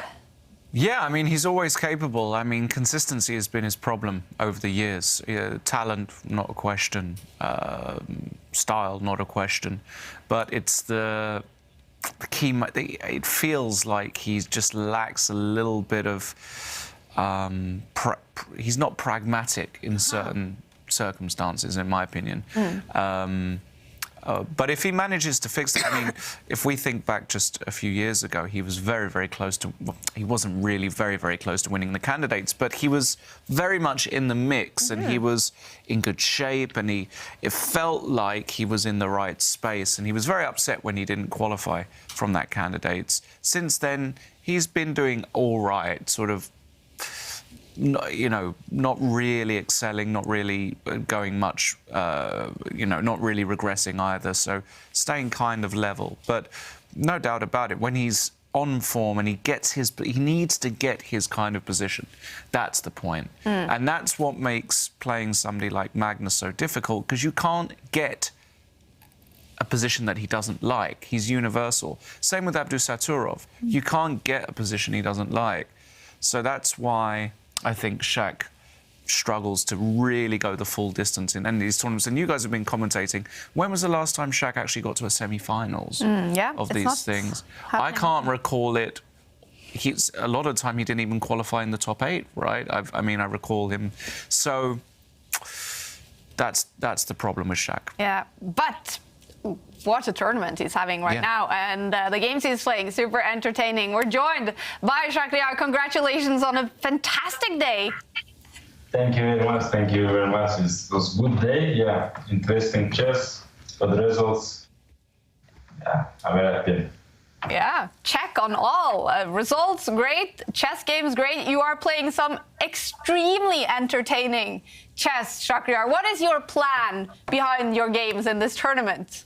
Yeah, I mean, he's always capable. I mean, consistency has been his problem over the years. Talent, not a question. Style, not a question. But it's the key. It feels like he just lacks a little bit of. He's not pragmatic in certain circumstances, in my opinion. But if he manages to fix it, I mean, if we think back just a few years ago, he was very, very close to, well, he wasn't really very, very close to winning the candidates, but he was very much in the mix and he was in good shape and it felt like he was in the right space, and he was very upset when he didn't qualify from that candidates. Since then, he's been doing all right, sort of, you know, not really excelling, not really going much, you know, not really regressing either. So staying kind of level. But no doubt about it, when he's on form and he needs to get his kind of position. That's the point. And that's what makes playing somebody like Magnus so difficult, because you can't get a position that he doesn't like. He's universal. Same with Abdul Sotorov. You can't get a position he doesn't like. So that's why I think Shaq struggles to really go the full distance in any of these tournaments. And you guys have been commentating. When was the last time Shaq actually got to a semi-finals of these things? I can't recall it. A lot of the time he didn't even qualify in the top 8, right? I mean, I recall him. So that's the problem with Shaq. Yeah, but what a tournament he's having right now, and the games he's playing, super entertaining. We're joined by Shakhriyar. Congratulations on a fantastic day. Thank you very much. Thank you very much. It was a good day. Yeah, interesting chess. For the results, yeah, I'm very happy. Yeah, check on all. Results, great. Chess games, great. You are playing some extremely entertaining chess, Shakhriyar. What is your plan behind your games in this tournament?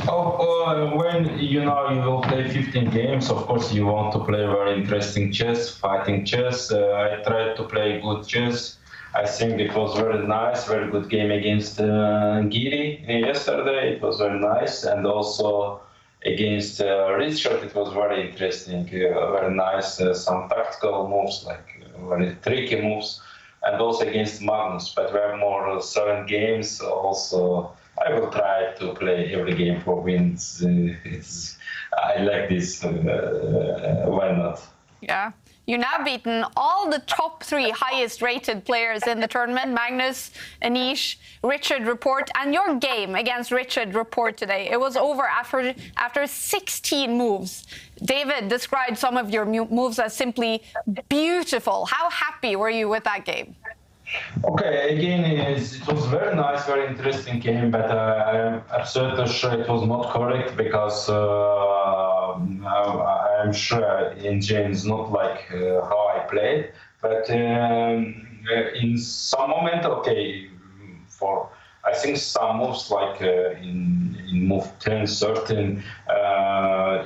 When you will play 15 games, of course you want to play very interesting chess, fighting chess. I tried to play good chess. I think it was very nice, very good game against Giri yesterday. It was very nice, and also against Richard, it was very interesting, very nice. Some tactical moves, like very tricky moves, and also against Magnus. But we have more 7 games also. I will try to play every game for wins. I like this. Why not? Yeah. You've now beaten all the top 3 highest rated players in the tournament, Magnus, Anish, Richard Report, and your game against Richard Report today. It was over after 16 moves. David described some of your moves as simply beautiful. How happy were you with that game? Okay, again, it was very nice, very interesting game, but I'm absolutely sure it was not correct because I'm sure engine is not like how I played. But in some moment, okay, for I think some moves like in move 10, 13,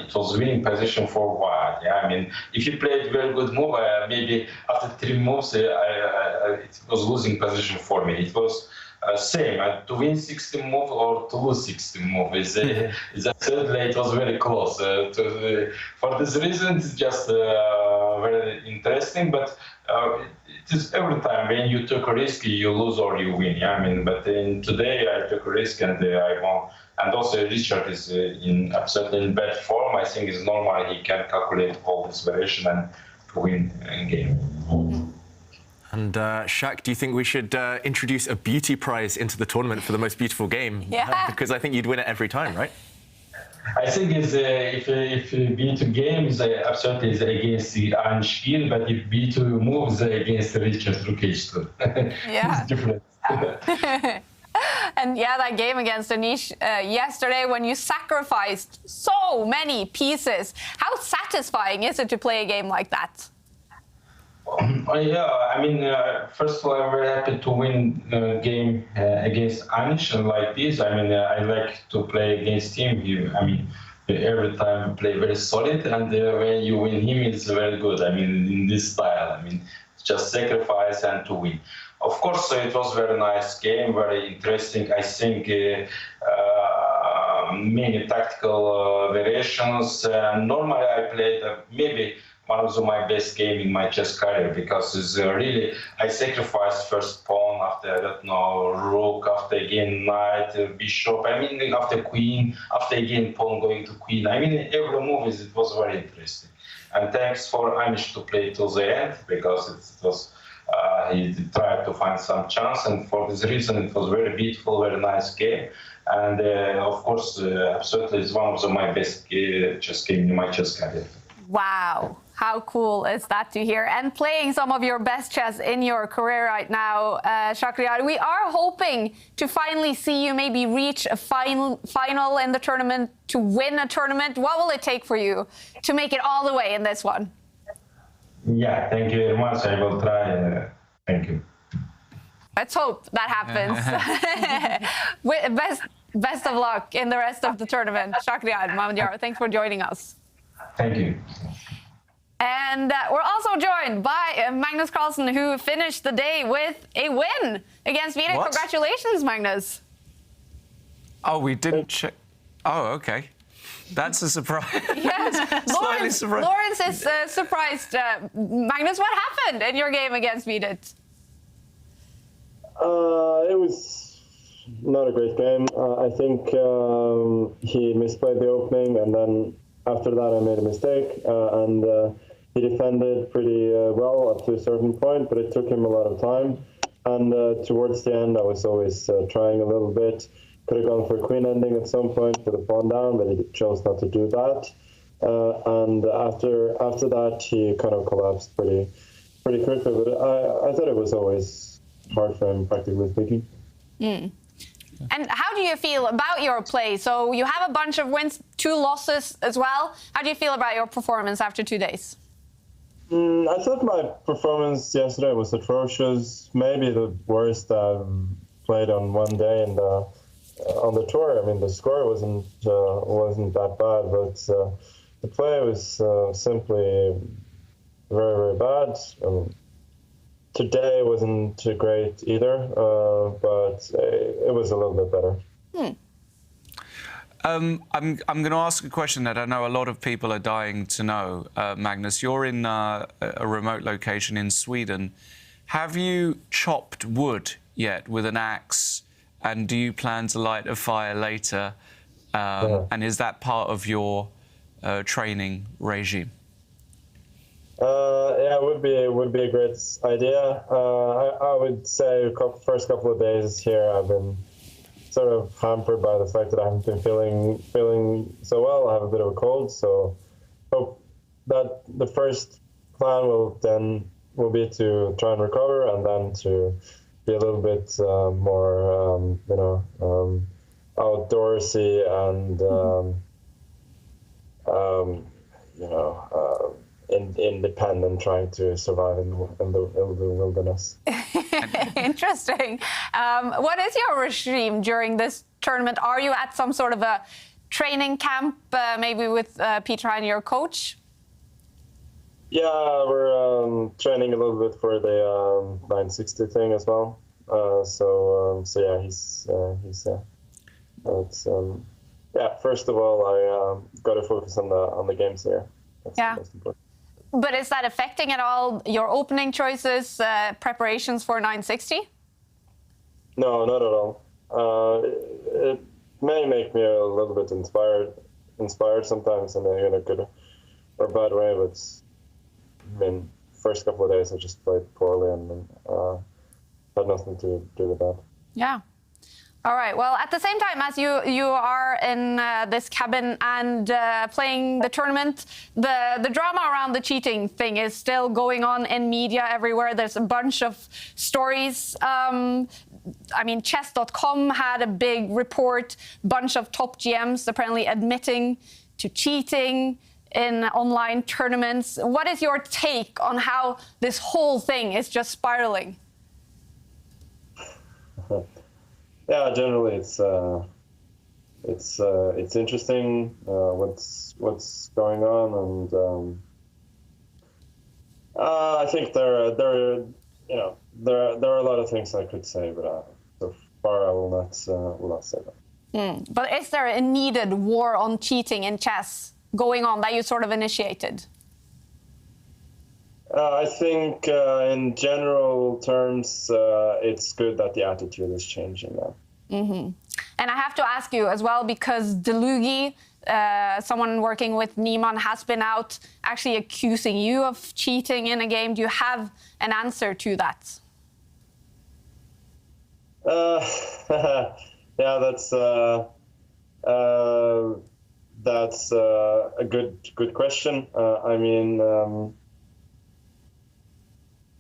it was winning position for a while. Yeah, I mean, if you played very good move, maybe after 3 moves, it was losing position for me. It was same to win 16 move or to lose 16 move. Is certainly it was very close. For this reason, it's just very interesting, but. It is every time when you took a risk, you lose or you win. Yeah? I mean, but today I took a risk and I won. And also Richard is absolutely in bad form. I think it's normal he can calculate all this variation and win a game. And Shaq, do you think we should introduce a beauty prize into the tournament for the most beautiful game? Yeah. Because I think you'd win it every time, right? I think it's, if B2 game is absolutely is against the Spiel, but if B2 moves against Richard Rukic. Yeah. It's different. And yeah, that game against Anish yesterday when you sacrificed so many pieces. How satisfying is it to play a game like that? Yeah, I mean, first of all, I'm very happy to win the game against Anish like this. I mean, I like to play against him. I mean, every time I play very solid, and when you win him, it's very good. I mean, in this style, I mean, just sacrifice and to win. Of course, it was very nice game, very interesting. I think many tactical variations. Normally, I played maybe one of my best game in my chess career because it's really I sacrificed first pawn after I don't know rook, after again knight, bishop. I mean after queen, after again pawn going to queen. I mean every move it was very interesting. And thanks for Anish to play till the end because it was he tried to find some chance, and for this reason it was very beautiful, very nice game. And of course, absolutely, it's one of my best chess game in my chess career. Wow. How cool is that to hear? And playing some of your best chess in your career right now, Shakhriyar, we are hoping to finally see you maybe reach a final in the tournament, to win a tournament. What will it take for you to make it all the way in this one? Yeah, thank you very much. I will try. Thank you. Let's hope that happens. Best of luck in the rest of the tournament. Shakhriyar Mamadiyar, thanks for joining us. Thank you. And we're also joined by Magnus Carlson, who finished the day with a win against Vidit. Congratulations, Magnus. Oh, we didn't check. Oh, okay. That's a surprise. Yes, Lawrence is surprised. Magnus, what happened in your game against Vidit? It was not a great game. I think he misplayed the opening, and then after that I made a mistake, and he defended pretty well up to a certain point, but it took him a lot of time. And towards the end, I was always trying a little bit. Could have gone for a queen ending at some point with a pawn down, but he chose not to do that. And after that, he kind of collapsed pretty quickly. But I thought it was always hard for him, practically speaking. Mm. And how do you feel about your play? So you have a bunch of wins, 2 losses as well. How do you feel about your performance after 2 days? I thought my performance yesterday was atrocious. Maybe the worst I've played on one day and on the tour. I mean, the score wasn't that bad, but the play was simply very, very bad. Today wasn't great either, but it was a little bit better. I'm going to ask a question that I know a lot of people are dying to know. Magnus, you're in a remote location in Sweden. Have you chopped wood yet with an axe? And do you plan to light a fire later? And is that part of your training regime? Yeah, it would be a great idea. I would say first couple of days here I've been sort of hampered by the fact that I haven't been feeling so well. I have a bit of a cold, so hope that the first plan will be to try and recover, and then to be a little bit more outdoorsy and independent, trying to survive in the wilderness. Interesting. What is your regime during this tournament? Are you at some sort of a training camp, maybe with Peter and your coach? Yeah, we're training a little bit for the 960 thing as well. So yeah, he's first of all, I got to focus on the games here. That's the most important. But is that affecting at all your opening choices, preparations for 960? No, not at all. It may make me a little bit inspired sometimes in a good or bad way, but I mean, first couple of days I just played poorly and had nothing to do with that. Yeah. All right. Well, at the same time as you are in this cabin and playing the tournament, the drama around the cheating thing is still going on in media everywhere. There's a bunch of stories. I mean, chess.com had a big report, bunch of top GMs apparently admitting to cheating in online tournaments. What is your take on how this whole thing is just spiraling? Yeah, generally it's interesting what's going on, and I think there are a lot of things I could say, but so far I will not say that. But is there a needed war on cheating in chess going on that you sort of initiated? I think in general terms, it's good that the attitude is changing now. Mm-hmm. And I have to ask you as well, because Delugi, someone working with Niemann, has been out actually accusing you of cheating in a game. Do you have an answer to that? Yeah, that's a good question. I mean,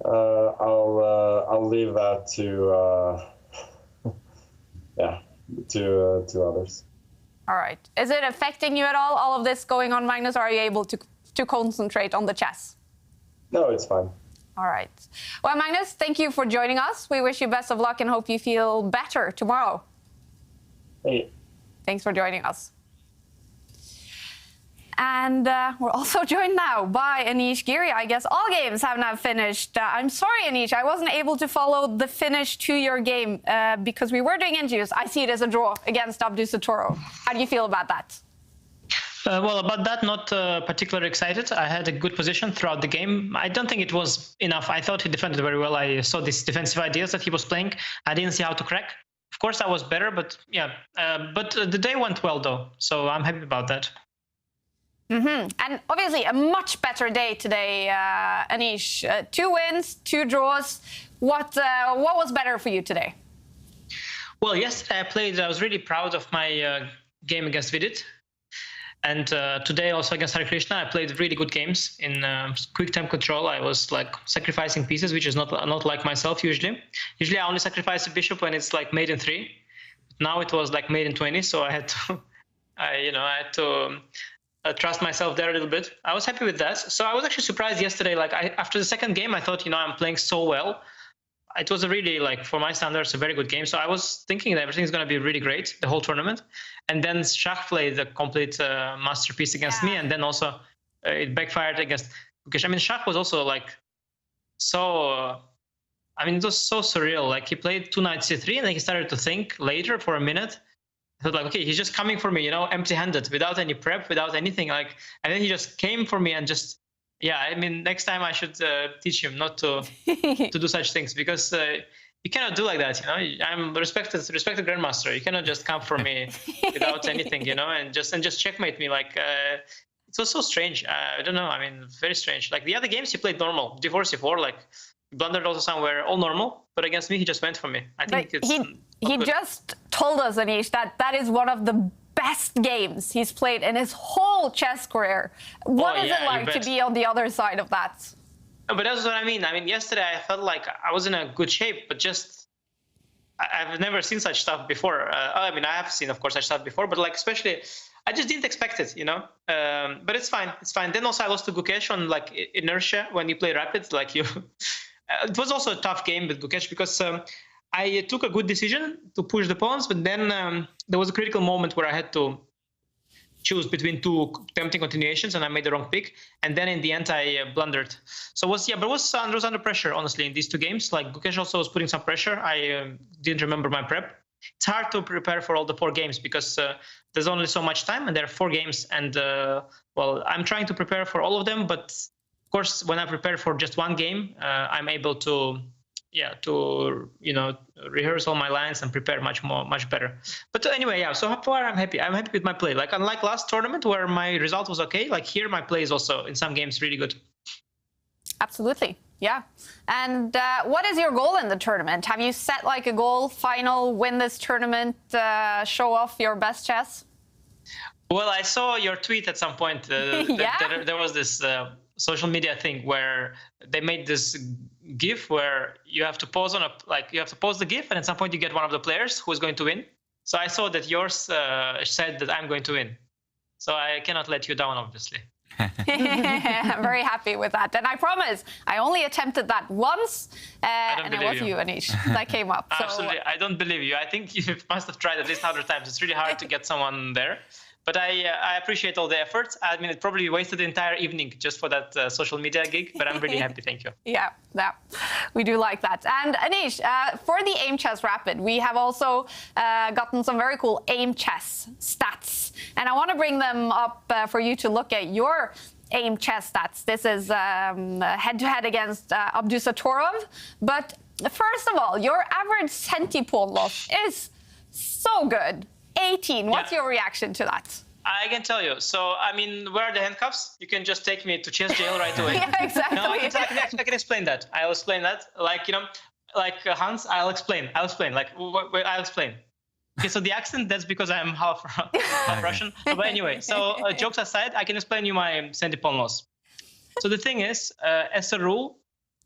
I'll leave that to others. All right. Is it affecting you at all of this going on, Magnus? Or are you able to concentrate on the chess? No, it's fine. All right. Well, Magnus, thank you for joining us. We wish you best of luck and hope you feel better tomorrow. Hey. Thanks for joining us. And we're also joined now by Anish Giri. I guess all games have now finished. I'm sorry, Anish, I wasn't able to follow the finish to your game because we were doing interviews. I see it as a draw against Abdul Sotorov. How do you feel about that? Well, about that, not particularly excited. I had a good position throughout the game. I don't think it was enough. I thought he defended very well. I saw these defensive ideas that he was playing. I didn't see how to crack. Of course, I was better, but yeah. But the day went well, though, so I'm happy about that. Mm-hmm. And obviously a much better day today, Anish. 2 wins, 2 draws. What was better for you today? Well, yesterday I was really proud of my game against Vidit. And today also against Hare Krishna, I played really good games in quick time control. I was like sacrificing pieces, which is not like myself usually. Usually I only sacrifice a bishop when it's like mate in 3. Now it was like mate in 20, so I had to trust myself there a little bit. I was happy with that. So I was actually surprised yesterday. Like after the second game, I thought, I'm playing so well. It was a really, for my standards, a very good game. So I was thinking that everything's going to be really great, the whole tournament. And then Shach played a complete masterpiece against me. And then also it backfired against Gukesh. I mean, Shach was also it was so surreal. Like he played 2 knights c3 and then he started to think later for a minute. I thought okay, he's just coming for me, empty-handed, without any prep, without anything. And then he just came for me and just, next time I should teach him not to do such things, because you cannot do like that, I'm respected grandmaster. You cannot just come for me without anything, and just checkmate me. It was so strange. I don't know. I mean, very strange. Like the other games, he played normal. D4, C4, like blundered also somewhere, all normal. But against me, he just went for me. I think he just told us, Anish, that is one of the best games he's played in his whole chess career. What is it like to be on the other side of that? But that's what I mean. I mean, yesterday I felt like I was in a good shape, but just I've never seen such stuff before. I mean, I have seen, of course, such stuff before, but like especially, I just didn't expect it, you know. But it's fine. It's fine. Then also I lost to Gukesh on like inertia when you play Rapid. Like you, it was also a tough game with Gukesh because I took a good decision to push the pawns, but then there was a critical moment where I had to choose between two tempting continuations, and I made the wrong pick. And then in the end, I blundered. So but it was under pressure, honestly, in these two games. Like Gukesh also was putting some pressure. I didn't remember my prep. It's hard to prepare for all the 4 games because there's only so much time, and there are 4 games. And well, I'm trying to prepare for all of them, but of course, when I prepare for just one game, I'm able to rehearse all my lines and prepare much better. But anyway, so far I'm happy. I'm happy with my play. Like unlike last tournament where my result was okay, like here my play is also in some games really good. Absolutely, yeah. And what is your goal in the tournament? Have you set like a goal, final, win this tournament, show off your best chess? Well, I saw your tweet at some point. There was this social media thing where they made this GIF where you have to pause the GIF, and at some point you get one of the players who is going to win. So I saw that yours said that I'm going to win. So I cannot let you down, obviously. I'm very happy with that. And I promise, I only attempted that once, and it was you, Anish, that came up. Absolutely, I don't believe you. I think you must have tried at least 100 times. It's really hard to get someone there. But I appreciate all the efforts. I mean, it probably wasted the entire evening just for that social media gig, but I'm really happy. Thank you. Yeah, we do like that. And Anish, for the Aimchess Rapid, we have also gotten some very cool Aimchess stats. And I want to bring them up for you to look at your Aimchess stats. This is head-to-head against Abdul Sotorov. But first of all, your average centipawn loss is so good. 18. What's your reaction to that? I can tell you. So, I mean, where are the handcuffs? You can just take me to chess jail right away. Yeah, exactly. No, I can explain that. I'll explain that. Like, like Hans, I'll explain. Like, I'll explain. Okay, so the accent, that's because I'm half Russian. But anyway, so jokes aside, I can explain you my centipawn loss. So the thing is, as a rule,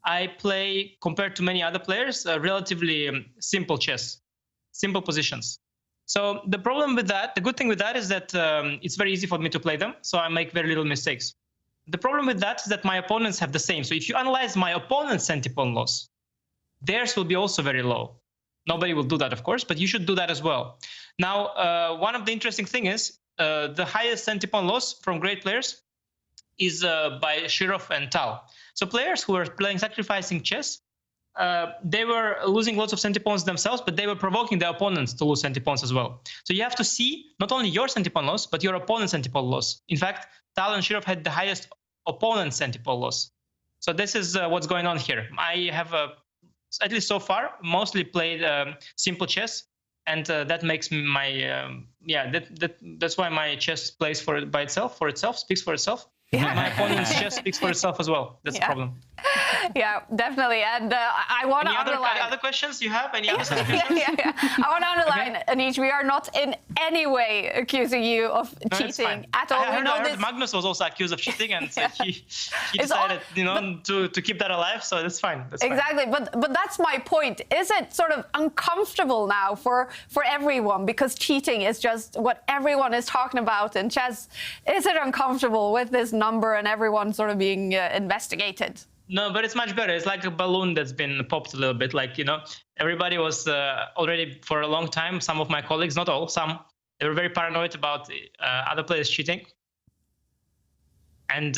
I play, compared to many other players, relatively simple chess, simple positions. So the problem with that, the good thing with that is that it's very easy for me to play them, so I make very little mistakes. The problem with that is that my opponents have the same. So if you analyze my opponent's centipawn loss, theirs will be also very low. Nobody will do that, of course, but you should do that as well. Now, one of the interesting things is the highest centipawn loss from great players is by Shirov and Tal. So players who are playing sacrificing chess, they were losing lots of centipawns themselves, but they were provoking their opponents to lose centipawns as well. So you have to see not only your centipawn loss, but your opponent's centipawn loss. In fact, Tal and Shirov had the highest opponent's centipawn loss. So this is what's going on here. I have, at least so far, mostly played simple chess, and that makes my, that's why my chess plays for itself, speaks for itself. Yeah. My opponent's chess speaks for itself as well. That's the problem. Yeah, definitely. And I want to underline... Other questions you have? Any other yeah. I want to underline, Anish, we are not in any way accusing you of cheating at all. I heard Magnus was also accused of cheating, and he decided, to keep that alive. So that's fine. Exactly. Fine. But that's my point. Is it sort of uncomfortable now for everyone because cheating is just what everyone is talking about in chess? Is it uncomfortable with this number and everyone sort of being investigated? No, but it's much better. It's like a balloon that's been popped a little bit. Like, everybody was already for a long time, some of my colleagues, not all, some, they were very paranoid about other players cheating. And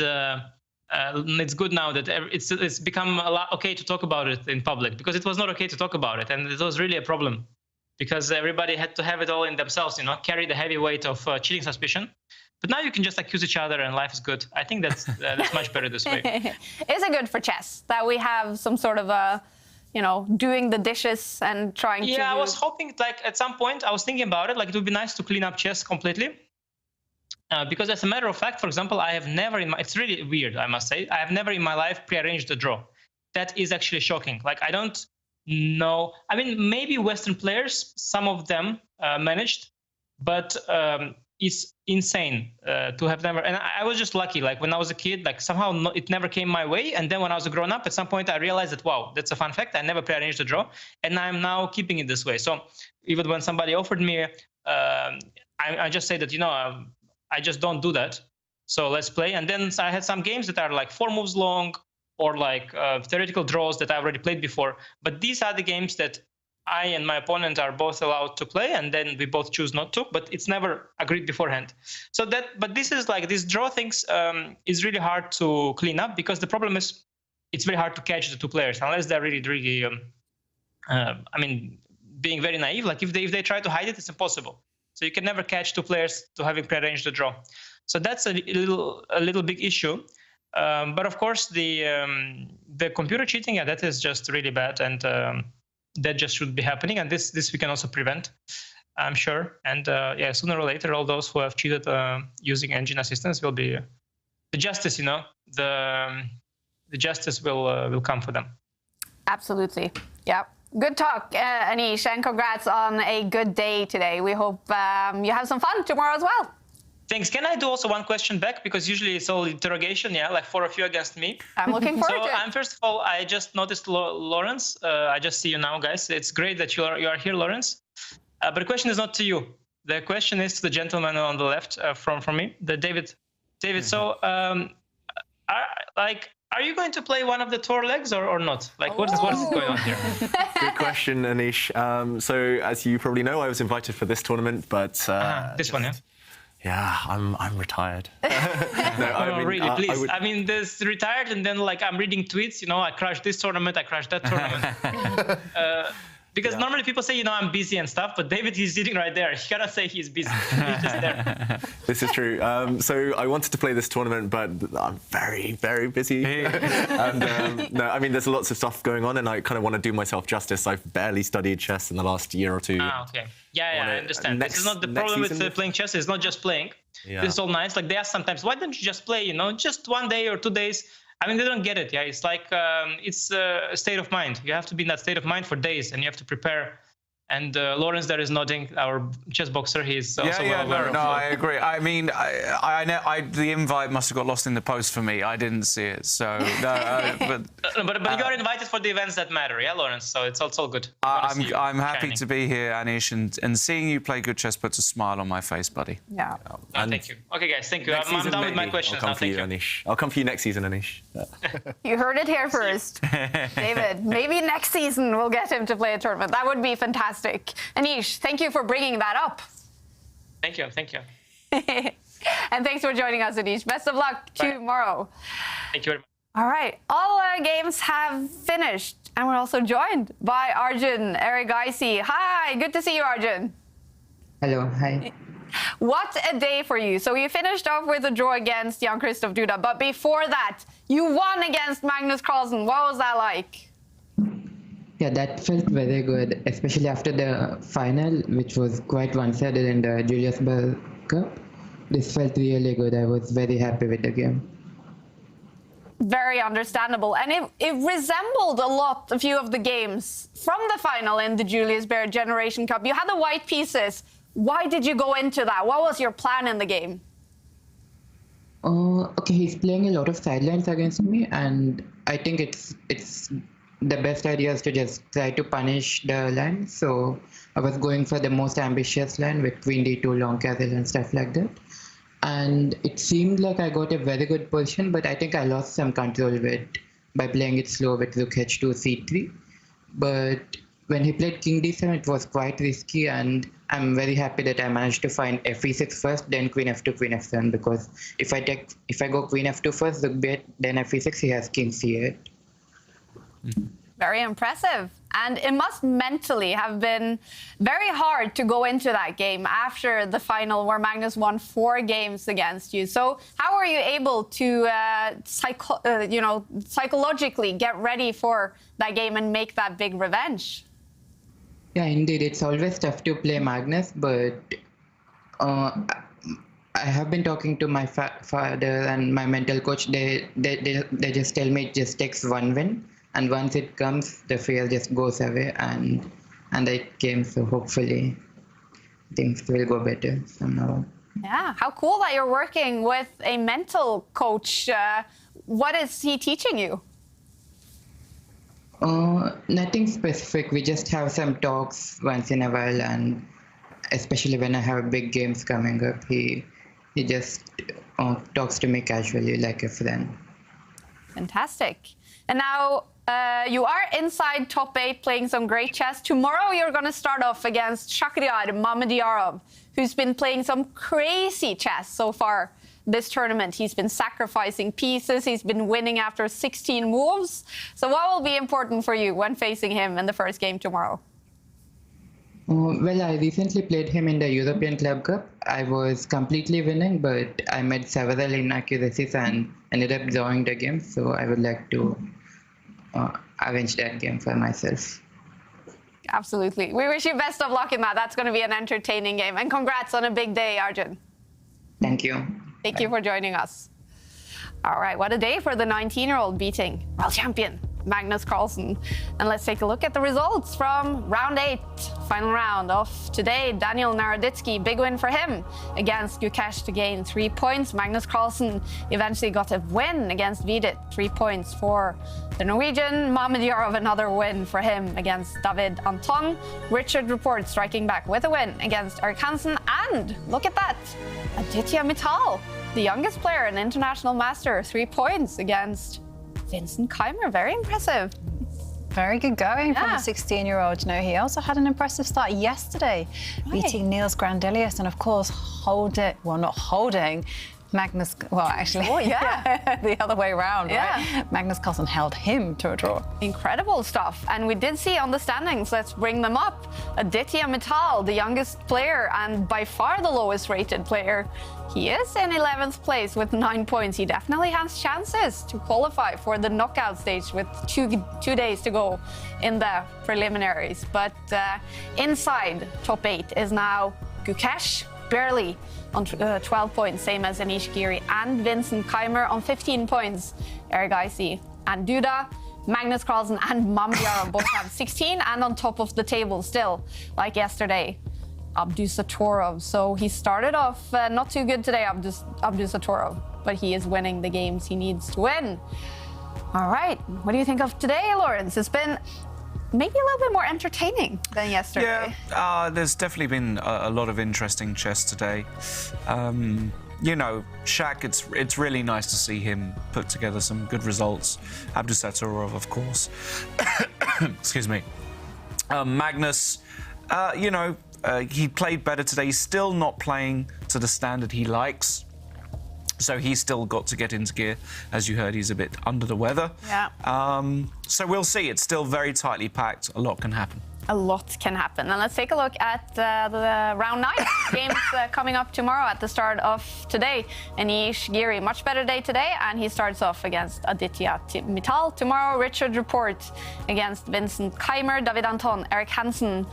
it's good now that it's become a lot okay to talk about it in public, because it was not okay to talk about it. And it was really a problem because everybody had to have it all in themselves, carry the heavy weight of cheating suspicion. But now you can just accuse each other and life is good. I think that's much better this way. Is it good for chess that we have some sort of a, doing the dishes and trying to... Yeah, I was hoping, like, at some point, I was thinking about it, like, it would be nice to clean up chess completely. Because as a matter of fact, for example, I have never it's really weird, I must say, I have never in my life prearranged a draw. That is actually shocking. Like, I don't know. I mean, maybe Western players, some of them managed, but it's insane to have never. And I was just lucky. Like, when I was a kid, like, somehow it never came my way. And then when I was a grown up, at some point I realized that, wow, that's a fun fact. I never prearranged a draw, and I'm now keeping it this way. So even when somebody offered me, I just say that, I just don't do that. So let's play. And then I had some games that are like 4 moves long, or like theoretical draws that I already played before. But these are the games that I and my opponent are both allowed to play, and then we both choose not to, but it's never agreed beforehand. So but this is like, these draw things is really hard to clean up, because the problem is it's very hard to catch the 2 players, unless they're really, being very naive. Like, if they try to hide it, it's impossible. So you can never catch 2 players to having prearranged the draw. So that's a little big issue. But of course, the computer cheating, that is just really bad, and that just should be happening. And this we can also prevent, I'm sure. And sooner or later, all those who have cheated using engine assistance will be the justice. The justice will come for them. Absolutely. Yeah. Good talk, Anish, and congrats on a good day today. We hope you have some fun tomorrow as well. Thanks. Can I do also one question back? Because usually it's all interrogation, like 4 of you against me. I'm looking forward to it. First of all, I just noticed Lawrence. I just see you now, guys. It's great that you are here, Lawrence. But the question is not to you. The question is to the gentleman on the left from me, the David. David, so are you going to play one of the tour legs or not? Like, what is going on here? Good question, Anish. So, as you probably know, I was invited for this tournament, but this one, yeah. Yeah, I'm retired. Really, please. There's retired, and then like I'm reading tweets. I crashed this tournament, I crashed that tournament. Because normally people say, I'm busy and stuff, but David, he's sitting right there. You gotta say he's busy. He's just there. This is true. So I wanted to play this tournament, but I'm very, very busy. And there's lots of stuff going on, and I kind of want to do myself justice. I've barely studied chess in the last year or 2. Okay. Yeah, I understand. This is not the problem with playing chess. It's not just playing. Yeah. This is all nice. Like, they ask sometimes, why don't you just play, just 1 day or 2 days? They don't get it. Yeah, it's like it's a state of mind. You have to be in that state of mind for days, and you have to prepare. And Lawrence there is nodding, our chess boxer. He's also well aware of. No, I agree. I the invite must have got lost in the post for me. I didn't see it, so no. But you are invited for the events that matter, yeah, Lawrence. So it's all good. I'm happy to be here, Anish, and seeing you play good chess puts a smile on my face, buddy. Yeah. Thank you. Okay, guys, thank you. I'm done with my questions now. Thank you, Anish. I'll come for you next season, Anish. You heard it here first, David. Maybe next season we'll get him to play a tournament. That would be fantastic. Anish, thank you for bringing that up. Thank you. And thanks for joining us, Anish. Best of luck tomorrow. Thank you very much. All right, all our games have finished, and we're also joined by Arjun Erigaisi. Hi, good to see you, Arjun. Hello, hi. What a day for you. So you finished off with a draw against Jan-Krzysztof Duda, but before that, you won against Magnus Carlson. What was that like? Yeah, that felt very good, especially after the final, which was quite one-sided in the Julius Bell Cup. This felt really good. I was very happy with the game. Very understandable. And it resembled a few of the games from the final in the Julius Baer Generation Cup. You had the white pieces. Why did you go into that? What was your plan in the game? Okay, he's playing a lot of sidelines against me, and I think it's the best idea is to just try to punish the line. So I was going for the most ambitious line with Queen D2, long castle and stuff like that. And it seemed like I got a very good position, but I think I lost some control by playing it slow with Rook H2, C3. But when he played King D7, it was quite risky, and I'm very happy that I managed to find F6 first, then Queen F2, Queen F7, because if I go Queen F2 first, Rook B8, then F6, he has King C8. Very impressive. And it must mentally have been very hard to go into that game after the final where Magnus won 4 games against you. So how are you able to psychologically get ready for that game and make that big revenge? Yeah, indeed. It's always tough to play Magnus, but I have been talking to my father and my mental coach. They just tell me it just takes one win, and once it comes, the fear just goes away, and it came. So hopefully, things will go better somehow. Yeah, how cool that you're working with a mental coach. What is he teaching you? Nothing specific. We just have some talks once in a while, and especially when I have big games coming up, he just talks to me casually like a friend. Fantastic. And now you are inside top 8 playing some great chess. Tomorrow you're going to start off against Shakhriyar Mamedyarov, who's been playing some crazy chess so far this tournament. He's been sacrificing pieces. He's been winning after 16 moves. So what will be important for you when facing him in the first game tomorrow? Well, I recently played him in the European Club Cup. I was completely winning, but I made several inaccuracies and ended up drawing the game. So I would like to arrange that game for myself. Absolutely. We wish you best of luck in that. That's going to be an entertaining game. And congrats on a big day, Arjun. Thank you. Thank you for joining us. All right, what a day for the 19-year-old beating world champion Magnus Carlson. And let's take a look at the results from round 8, final round of today. Daniel Naroditsky, big win for him against Gukesh to gain 3 points. Magnus Carlson eventually got a win against Vidit, 3 points for the Norwegian. Mamedyarov, another win for him against David Anton. Richard Report striking back with a win against Erik Hansen. And look at that, Aditya Mittal, the youngest player in International Master, 3 points against Vincent Keimer. Very impressive. Very good going from the 16-year-old. You know, he also had an impressive start yesterday, beating Niels Grandelius and, of course, not holding Magnus, well, actually, the other way around, right? Magnus Carlson held him to a draw. Incredible stuff. And we did see on the standings, let's bring them up, Aditya Mittal, the youngest player and by far the lowest rated player. He is in 11th place with 9 points. He definitely has chances to qualify for the knockout stage with two days to go in the preliminaries. But inside top 8 is now Gukesh, barely on 12 points, same as Anish Giri, and Vincent Keimer on 15 points. Eric Icey and Duda, Magnus Carlsen and Mamedyarov both have 16, and on top of the table still, like yesterday, Abdul Sotorov. So he started off not too good today, Abdul Sotorov, but he is winning the games he needs to win. All right, what do you think of today, Lawrence? It's been maybe a little bit more entertaining than yesterday. Yeah, there's definitely been a lot of interesting chess today. You know, Shaq, it's really nice to see him put together some good results. Abdul Sotorov, of course. Excuse me. Magnus, you know, he played better today. He's still not playing to the standard he likes. So he's still got to get into gear. As you heard, he's a bit under the weather. Yeah. So we'll see. It's still very tightly packed. A lot can happen. A lot can happen. And let's take a look at the round 9 games coming up tomorrow at the start of today. Anish Giri, much better day today, and he starts off against Aditya Mittal. Tomorrow, Richard Report against Vincent Keimer, David Anton, Erik Hansen,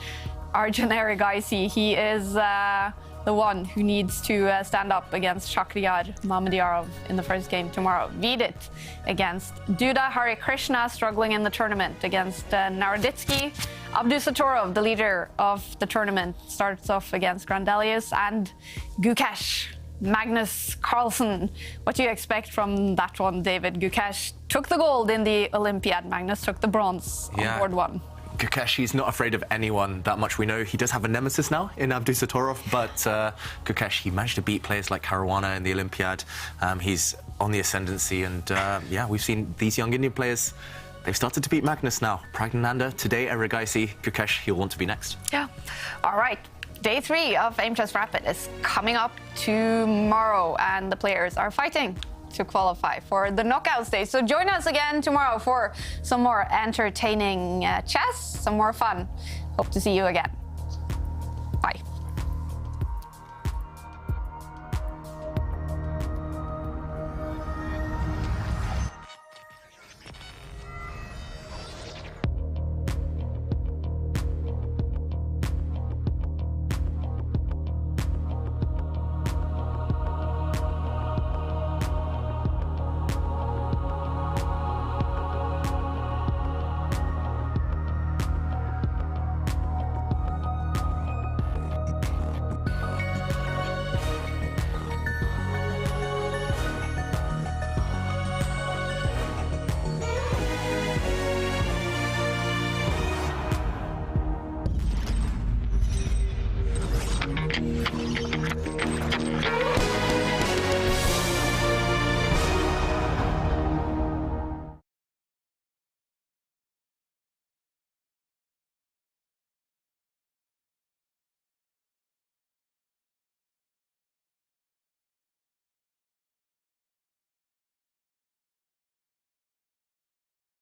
Arjun Eric Icey. He is the one who needs to stand up against Shakhriyar Mamedyarov in the first game tomorrow. Vidit against Duda. Hare Krishna struggling in the tournament against Naroditsky. Abdul Sotorov, the leader of the tournament, starts off against Grandelius. And Gukesh, Magnus Carlson. What do you expect from that one, David? Gukesh took the gold in the Olympiad. Magnus took the bronze on board 1. Gukesh, he's not afraid of anyone that much. We know he does have a nemesis now in Abdul Sotorov, but Gukesh, he managed to beat players like Caruana in the Olympiad. He's on the ascendancy, and yeah, we've seen these young Indian players. They've started to beat Magnus now. Pragnananda, today, Eric Icey, Gukesh, he'll want to be next. Yeah. All right. Day 3 of Aimchess Rapid is coming up tomorrow, and the players are fighting to qualify for the knockout stage. So join us again tomorrow for some more entertaining chess, some more fun. Hope to see you again.